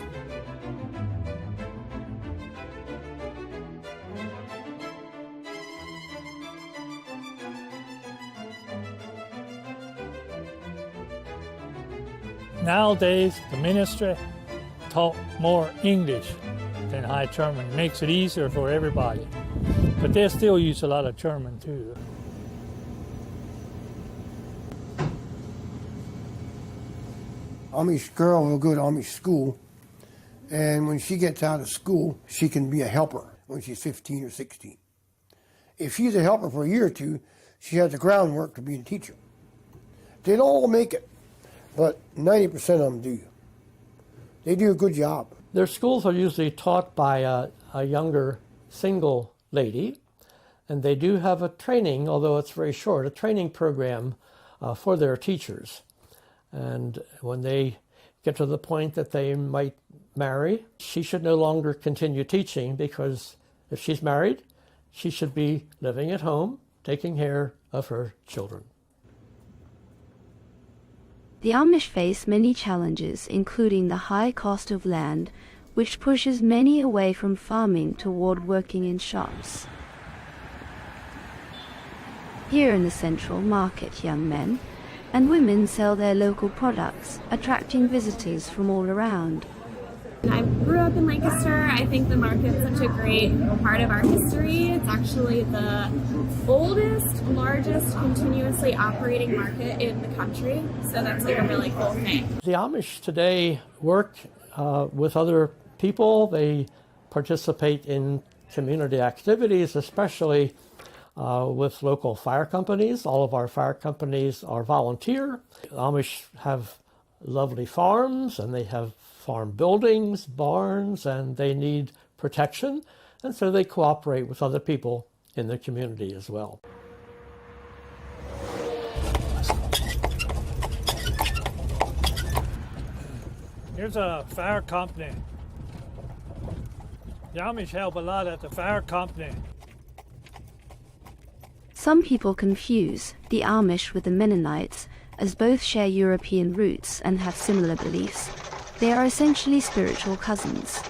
Nowadays, the ministry taught more English than High German. It makes it easier for everybody. But they still use a lot of German too. Amish girl will go to Amish school, and when she gets out of school, she can be a helper when she's 15 or 16. If she's a helper for a year or two, she has the groundwork to be a teacher. They don't all make it, but 90% of them do. They do a good job. Their schools are usually taught by a younger single lady, and they do have a training, although it's very short, a training program for their teachers. And when they get to the point that they might marry, she should no longer continue teaching, because if she's married, she should be living at home, taking care of her children. The Amish face many challenges, including the high cost of land, which pushes many away from farming toward working in shops. Here in the central market, young men and women sell their local products, attracting visitors from all around. I grew up in Lancaster. I think the market's such a great part of our history. It's actually the oldest, largest continuously operating market in the country. So that's like a really cool thing. The Amish today work with other people. They participate in community activities, especially with local fire companies. All of our fire companies are volunteer. The Amish have lovely farms, and they have farm buildings, barns, and they need protection, and so they cooperate with other people in the community as well. Here's a fire company. The Amish help a lot at the fire company. Some people confuse the Amish with the Mennonites, as both share European roots and have similar beliefs. They are essentially spiritual cousins.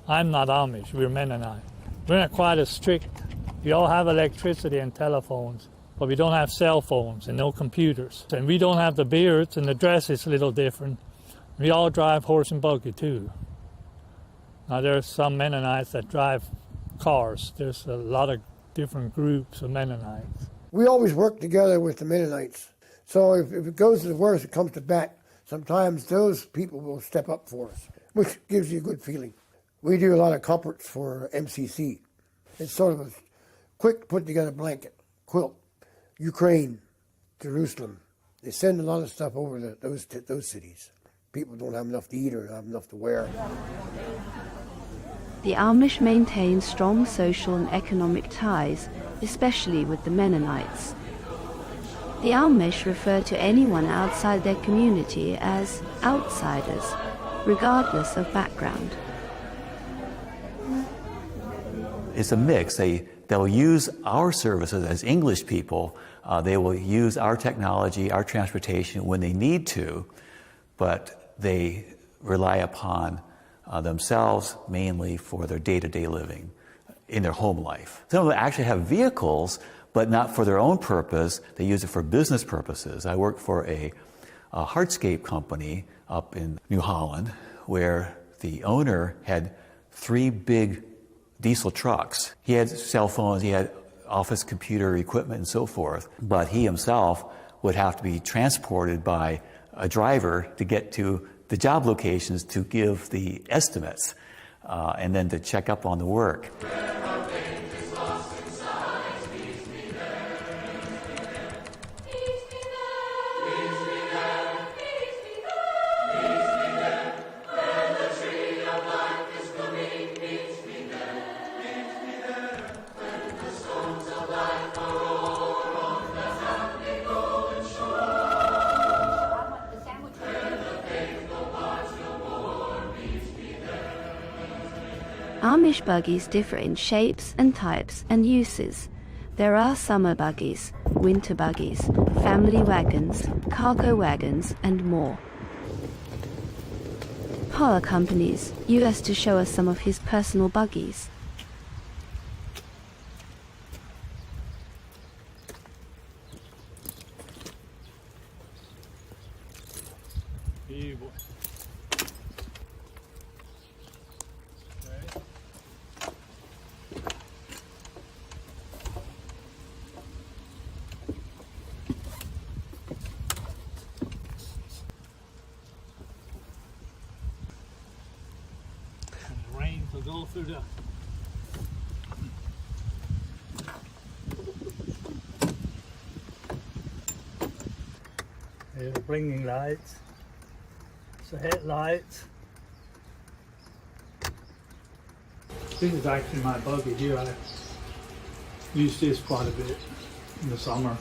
I'm not Amish, we're Mennonite. We're not quite as strict. We all have electricity and telephones, but we don't have cell phones and no computers. And we don't have the beards, and the dress is a little different. We all drive horse and buggy too. Now there's some Mennonites that drive cars. There's a lot of different groups of Mennonites. We always work together with the Mennonites. So if it goes to the worst, it comes to bat, sometimes those people will step up for us, which gives you a good feeling. We do a lot of comforts for MCC. It's sort of a quick put-together blanket, quilt, Ukraine, Jerusalem. They send a lot of stuff over to those cities. People don't have enough to eat or have enough to wear. The Amish maintain strong social and economic ties, especially with the Mennonites. The Amish refer to anyone outside their community as outsiders, regardless of background. It's a mix. They'll use our services as English people. They will use our technology, our transportation when they need to, but they rely upon themselves mainly for their day-to-day living in their home life. Some of them actually have vehicles, but not for their own purpose. They use it for business purposes. I work for a hardscape company up in New Holland where the owner had 3 big diesel trucks. He had cell phones, he had office computer equipment and so forth, but he himself would have to be transported by a driver to get to the job locations to give the estimates and then to check up on the work. Amish buggies differ in shapes and types and uses. There are summer buggies, winter buggies, family wagons, cargo wagons, and more. Paul accompanies us to show us some of his personal buggies. Go through the blinking lights, the headlights. This is actually my buggy here. I use this quite a bit in the summer.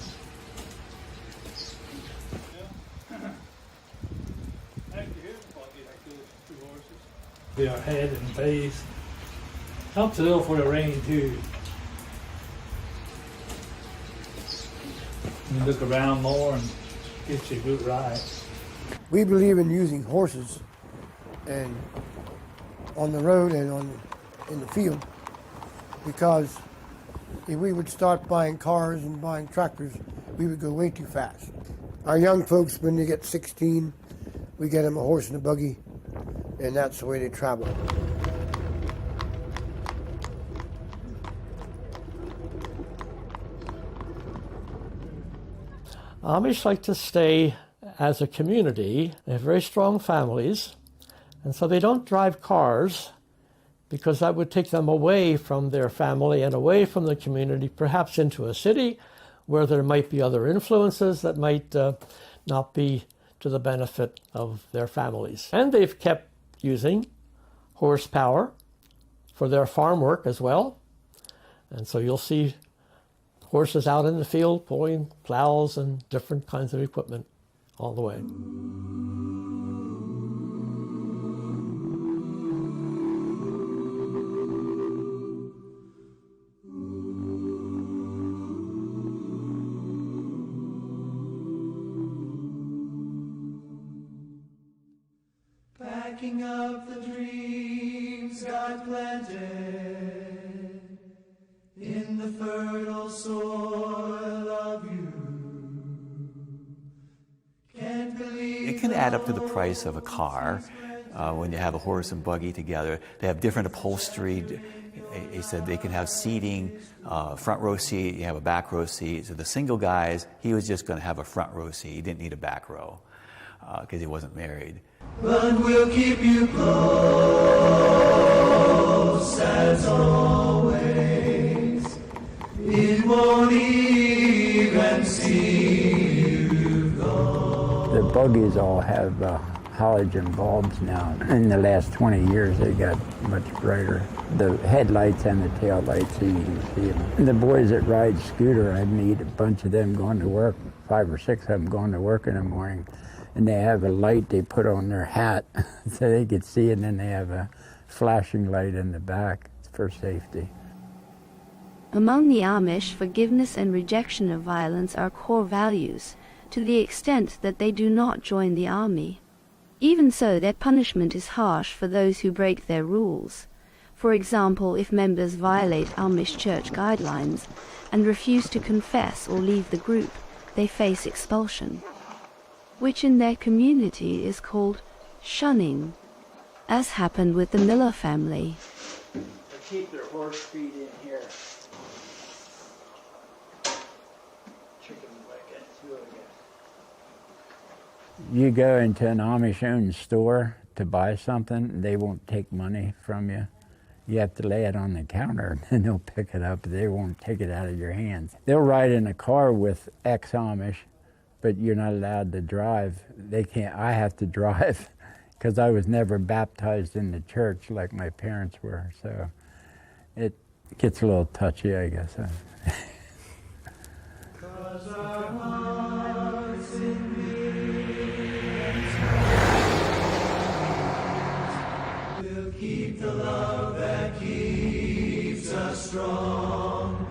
They are head and base. Helps a little for the rain too. You look around more and gets you a good ride. We believe in using horses and on the road and in the field, because if we would start buying cars and buying tractors, we would go way too fast. Our young folks, when they get 16, we get them a horse and a buggy, and that's the way they travel. Amish like to stay as a community. They have very strong families, and so they don't drive cars because that would take them away from their family and away from the community, perhaps into a city where there might be other influences that might not be to the benefit of their families. And they've kept using horsepower for their farm work as well. And so you'll see horses out in the field pulling plows and different kinds of equipment all the way. Packing up the dreams God planted in the fertile soil of you. Can't believe it can add up to the price of a car when you have a horse and buggy together. They have different upholstery. He said they can have seating, front row seat, you have a back row seat. So the single guys, he was just going to have a front row seat. He didn't need a back row because he wasn't married. But we'll keep you close as always. It won't even see you go. The buggies all have halogen bulbs now. In the last 20 years, they got much brighter. The headlights and the tail lights, so you can see them. The boys that ride scooter, I meet a bunch of them going to work, 5 or 6 of them going to work in the morning. And they have a light they put on their hat so they could see, and then they have a flashing light in the back for safety. Among the Amish, forgiveness and rejection of violence are core values, to the extent that they do not join the army. Even so, their punishment is harsh for those who break their rules. For example, if members violate Amish church guidelines and refuse to confess or leave the group, they face expulsion, which in their community is called shunning, as happened with the Miller family. They keep their horse feed in here. Chicken leg, do it again. You go into an Amish-owned store to buy something, they won't take money from you. You have to lay it on the counter, and they'll pick it up. They won't take it out of your hands. They'll ride in a car with ex-Amish, but you're not allowed to drive. They can't. I have to drive because I was never baptized in the church like my parents were. So it gets a little touchy, I guess. We'll keep the love that keeps us strong,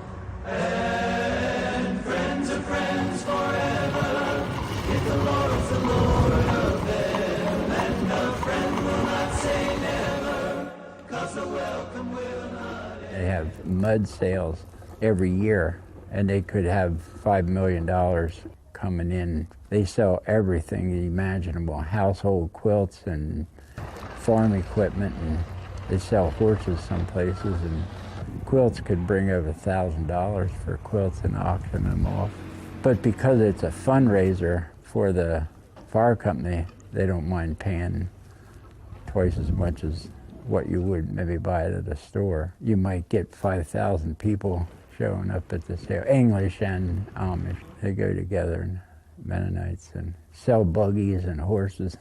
and friends of friends forever. If the Lord's the Lord of them, and a friend will not say never, 'cause the welcome will not end. They have mud sales every year, and they could have $5 million coming in. They sell everything imaginable, household quilts and farm equipment, and they sell horses some places, and quilts could bring over $1,000 for quilts and auction them off. But because it's a fundraiser for the fire company, they don't mind paying twice as much as what you would maybe buy it at a store. You might get 5,000 people showing up at the sale. English and Amish, they go together, and Mennonites, and sell buggies and horses.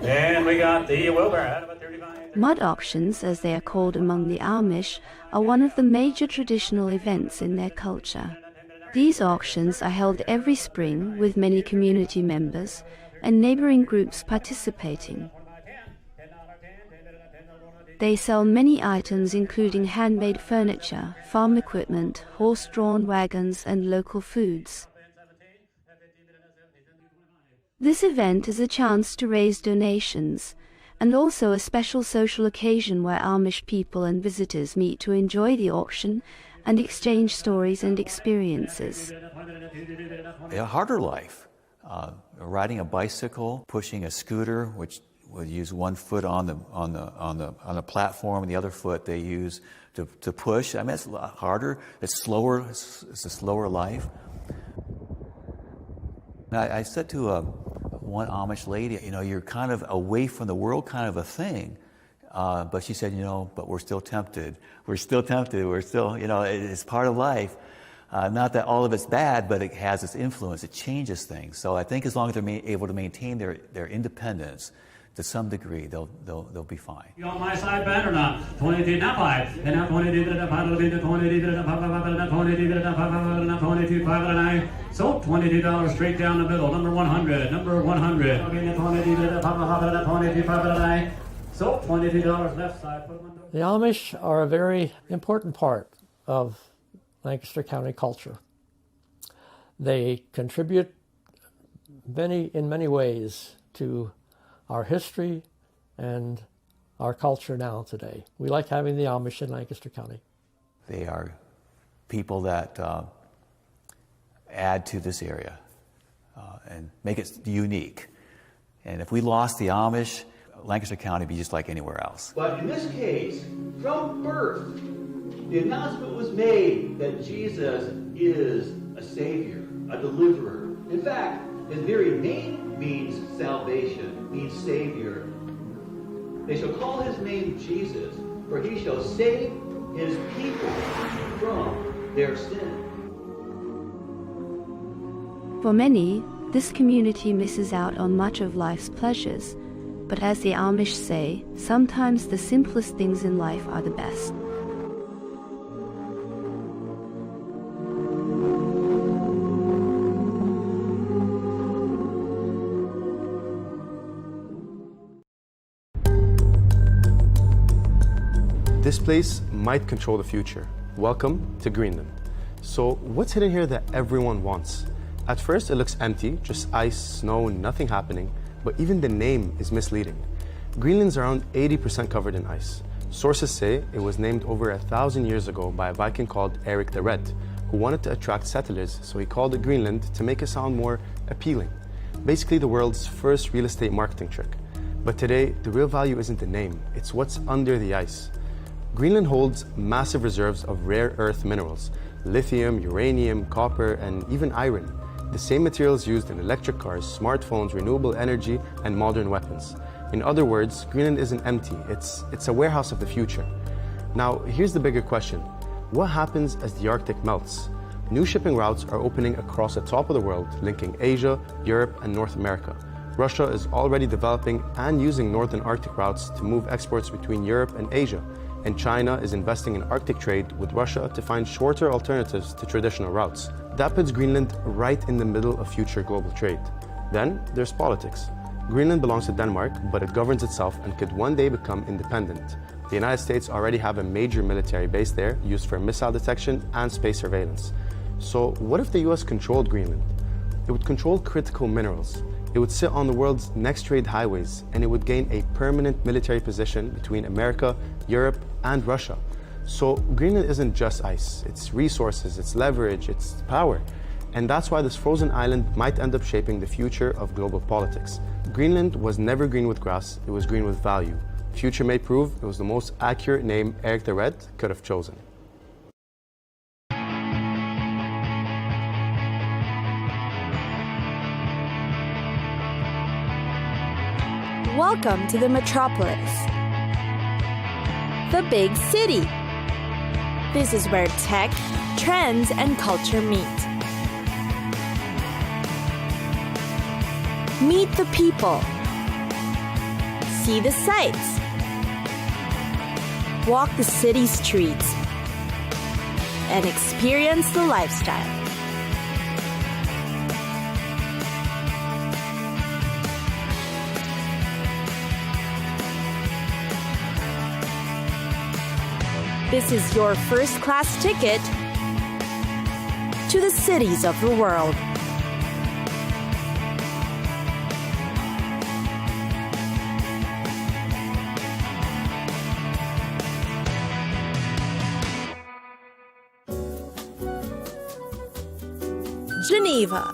And we got the Wilbur out of a 35. Mud auctions, as they are called among the Amish, are one of the major traditional events in their culture. These auctions are held every spring with many community members and neighboring groups participating. They sell many items including handmade furniture, farm equipment, horse-drawn wagons, and local foods. This event is a chance to raise donations and also a special social occasion where Amish people and visitors meet to enjoy the auction and exchange stories and experiences. A harder life, riding a bicycle, pushing a scooter, which would use one foot on the platform, and the other foot they use to push. I mean, it's a lot harder. It's slower. It's a slower life. I said to one Amish lady, you know, you're kind of away from the world, kind of a thing. But she said, you know, but we're still tempted. We're still tempted. We're still, you know, it's part of life. Not that all of it's bad, but it has its influence. It changes things. So I think as long as they're able to maintain their independence to some degree, they'll be fine. You on my side, Ben, or not? 22, not 5. And now 22, 22, 22, 5, so $22 straight down the middle. Number 100. Number 100. So $22 left side. The Amish are a very important part of Lancaster County culture. They contribute in many ways to our history and our culture now today. We like having the Amish in Lancaster County. They are people that add to this area and make it unique. And if we lost the Amish, Lancaster County would be just like anywhere else. But in this case, from birth, the announcement was made that Jesus is a Savior, a deliverer. In fact, his very name means salvation, means Savior. They shall call his name Jesus, for he shall save his people from their sin. For many, this community misses out on much of life's pleasures, but as the Amish say, sometimes the simplest things in life are the best. This place might control the future. Welcome to Greenland. So what's hidden here that everyone wants? At first it looks empty, just ice, snow, nothing happening. but even the name is misleading. Greenland's around 80% covered in ice. Sources say it was named over 1,000 years ago by a Viking called Eric the Red, who wanted to attract settlers, so he called it Greenland to make it sound more appealing. Basically the world's first real estate marketing trick. But today, the real value isn't the name, it's what's under the ice. Greenland holds massive reserves of rare earth minerals, lithium, uranium, copper, and even iron. The same materials used in electric cars, smartphones, renewable energy, and modern weapons. In other words, Greenland isn't empty, it's a warehouse of the future. Now, here's the bigger question. What happens as the Arctic melts? New shipping routes are opening across the top of the world, linking Asia, Europe, and North America. Russia is already developing and using northern Arctic routes to move exports between Europe and Asia. And China is investing in Arctic trade with Russia to find shorter alternatives to traditional routes. That puts Greenland right in the middle of future global trade. Then there's politics. Greenland belongs to Denmark, but it governs itself and could one day become independent. The United States already have a major military base there, used for missile detection and space surveillance. So what if the US controlled Greenland? It would control critical minerals. It would sit on the world's next trade highways, and it would gain a permanent military position between America, Europe, and Russia. So Greenland isn't just ice, it's resources, it's leverage, it's power. And that's why this frozen island might end up shaping the future of global politics. Greenland was never green with grass, it was green with value. Future may prove it was the most accurate name Eric the Red could have chosen. Welcome to the metropolis, the big city. This is where tech, trends, and culture meet. Meet the people. See the sights. Walk the city streets. And experience the lifestyle. This is your first-class ticket to the cities of the world. Geneva,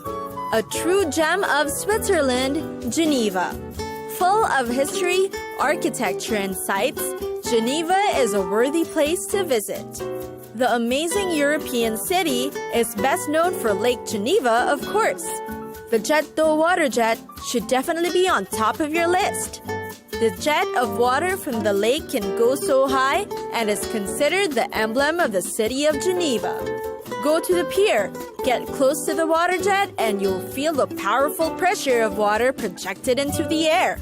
a true gem of Switzerland, Geneva. Full of history, architecture, and sights, Geneva is a worthy place to visit. The amazing European city is best known for Lake Geneva, of course. The jet d'eau water jet should definitely be on top of your list. The jet of water from the lake can go so high and is considered the emblem of the city of Geneva. Go to the pier, get close to the water jet, and you'll feel the powerful pressure of water projected into the air.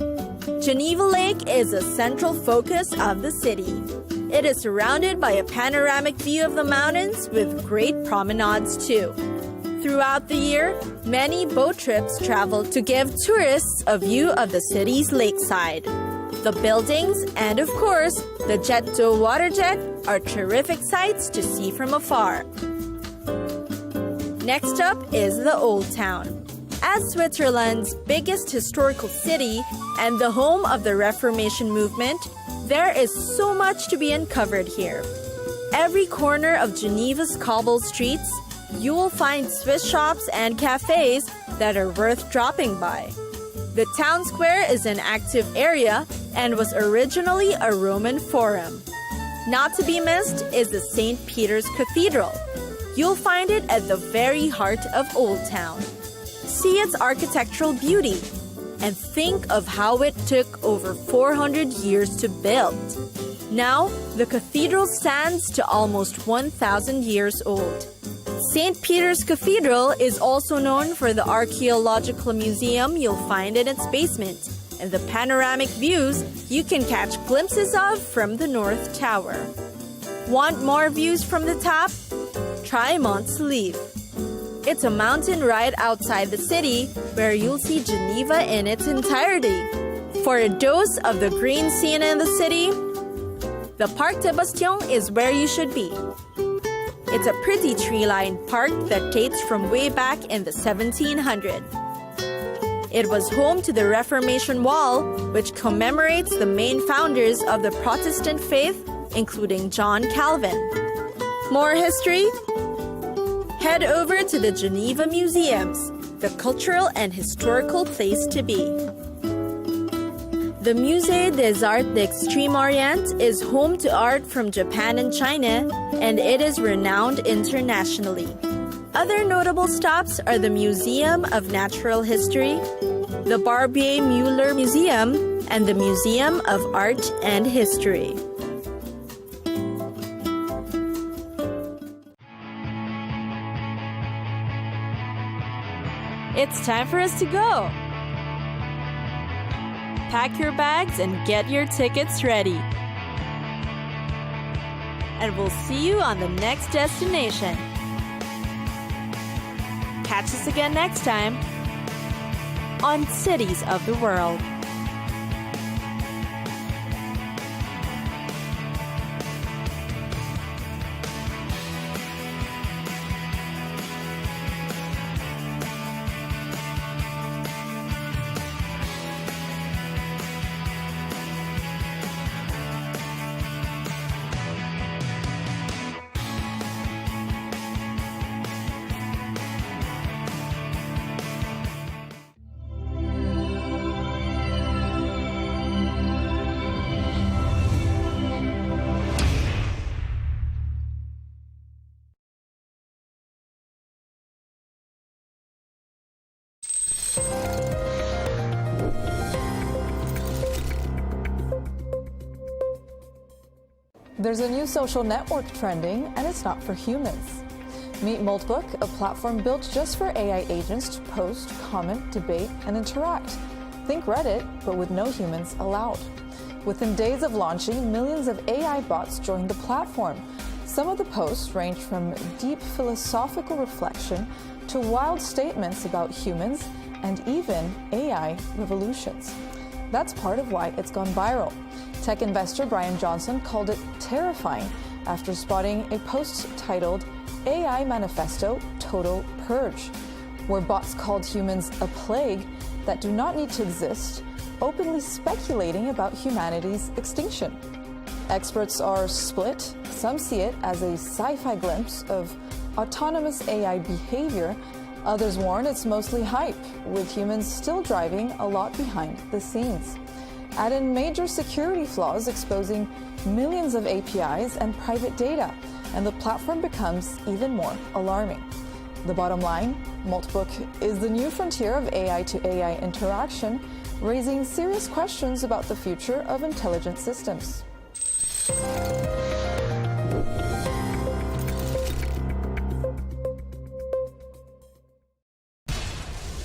Geneva Lake is a central focus of the city. It is surrounded by a panoramic view of the mountains with great promenades too. Throughout the year, many boat trips travel to give tourists a view of the city's lakeside. The buildings and, of course, the jet d'eau water jet are terrific sights to see from afar. Next up is the Old Town. As Switzerland's biggest historical city and the home of the Reformation movement, there is so much to be uncovered here. Every corner of Geneva's cobbled streets, you will find Swiss shops and cafes that are worth dropping by. The town square is an active area and was originally a Roman forum. Not to be missed is the St. Peter's Cathedral. You'll find it at the very heart of Old Town. See its architectural beauty and think of how it took over 400 years to build. Now, the cathedral stands to almost 1,000 years old. St. Peter's Cathedral is also known for the archaeological museum you'll find in its basement and the panoramic views you can catch glimpses of from the North Tower. Want more views from the top? Try Mont Salif. It's a mountain right outside the city where you'll see Geneva in its entirety. For a dose of the green scene in the city, the Parc de Bastion is where you should be. It's a pretty tree-lined park that dates from way back in the 1700s. It was home to the Reformation Wall, which commemorates the main founders of the Protestant faith, including John Calvin. More history? Head over to the Geneva Museums, the cultural and historical place to be. The Musée des Arts d'Extrême-Orient is home to art from Japan and China, and it is renowned internationally. Other notable stops are the Museum of Natural History, the Barbier-Mueller Museum, and the Museum of Art and History. It's time for us to go. Pack your bags and get your tickets ready. And we'll see you on the next destination. Catch us again next time on Cities of the World. There's a new social network trending, and it's not for humans. Meet Moltbook, a platform built just for AI agents to post, comment, debate, and interact. Think Reddit, but with no humans allowed. Within days of launching, millions of AI bots joined the platform. Some of the posts range from deep philosophical reflection to wild statements about humans and even AI revolutions. That's part of why it's gone viral. Tech investor Brian Johnson called it terrifying after spotting a post titled AI Manifesto Total Purge, where bots called humans a plague that do not need to exist, openly speculating about humanity's extinction. Experts are split. Some see it as a sci-fi glimpse of autonomous AI behavior. Others warn it's mostly hype, with humans still driving a lot behind the scenes. Add in major security flaws exposing millions of APIs and private data, and the platform becomes even more alarming. The bottom line, Moltbook is the new frontier of AI to AI interaction, raising serious questions about the future of intelligent systems.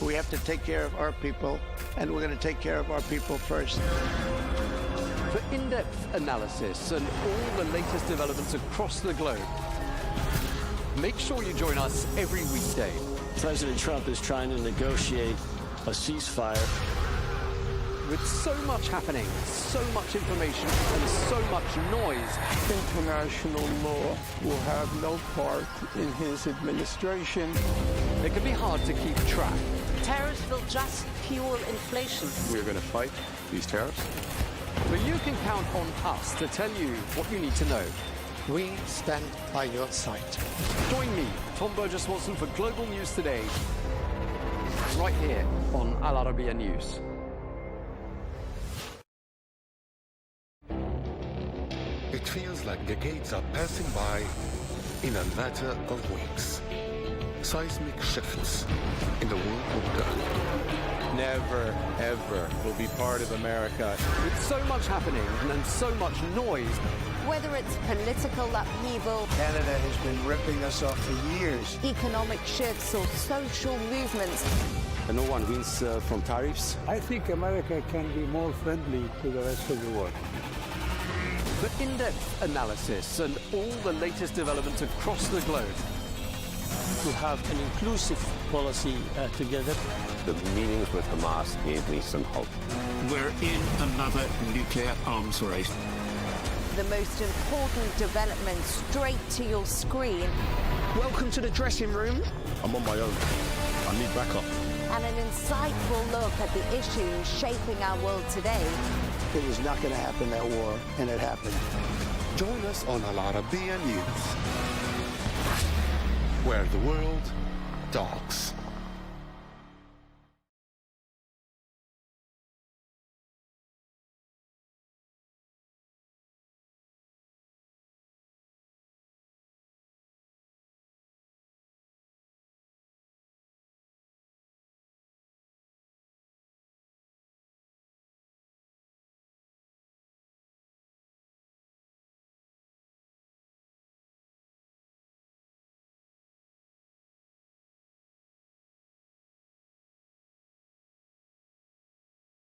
We have to take care of our people, and we're going to take care of our people first. For in-depth analysis and all the latest developments across the globe, make sure you join us every weekday. President Trump is trying to negotiate a ceasefire. With so much happening, so much information, and so much noise, International law will have no part in his administration. it can be hard to keep track. Tariffs will just fuel inflation. We're going to fight these tariffs. But you can count on us to tell you what you need to know. We stand by your side. Join me, Tom Burges Watson, for Global News Today, right here on Arabiya News. It feels like decades are passing by in a matter of weeks. Seismic shifts in the world order. Never, ever will be part of America. With so much happening and so much noise. Whether it's political upheaval, Canada has been ripping us off for years. economic shifts, or social movements, And no one wins from tariffs. I think America can be more friendly to the rest of the world. For in-depth analysis and all the latest developments across the globe. To have an inclusive policy together. The meetings with Hamas gave me some hope. We're in another nuclear arms race. the most important development straight to your screen. Welcome to the dressing room. I'm on my own. I need backup. and an insightful look at the issues shaping our world today. It was not going to happen, that war, and it happened. Join us on Arabiya News, where the world talks.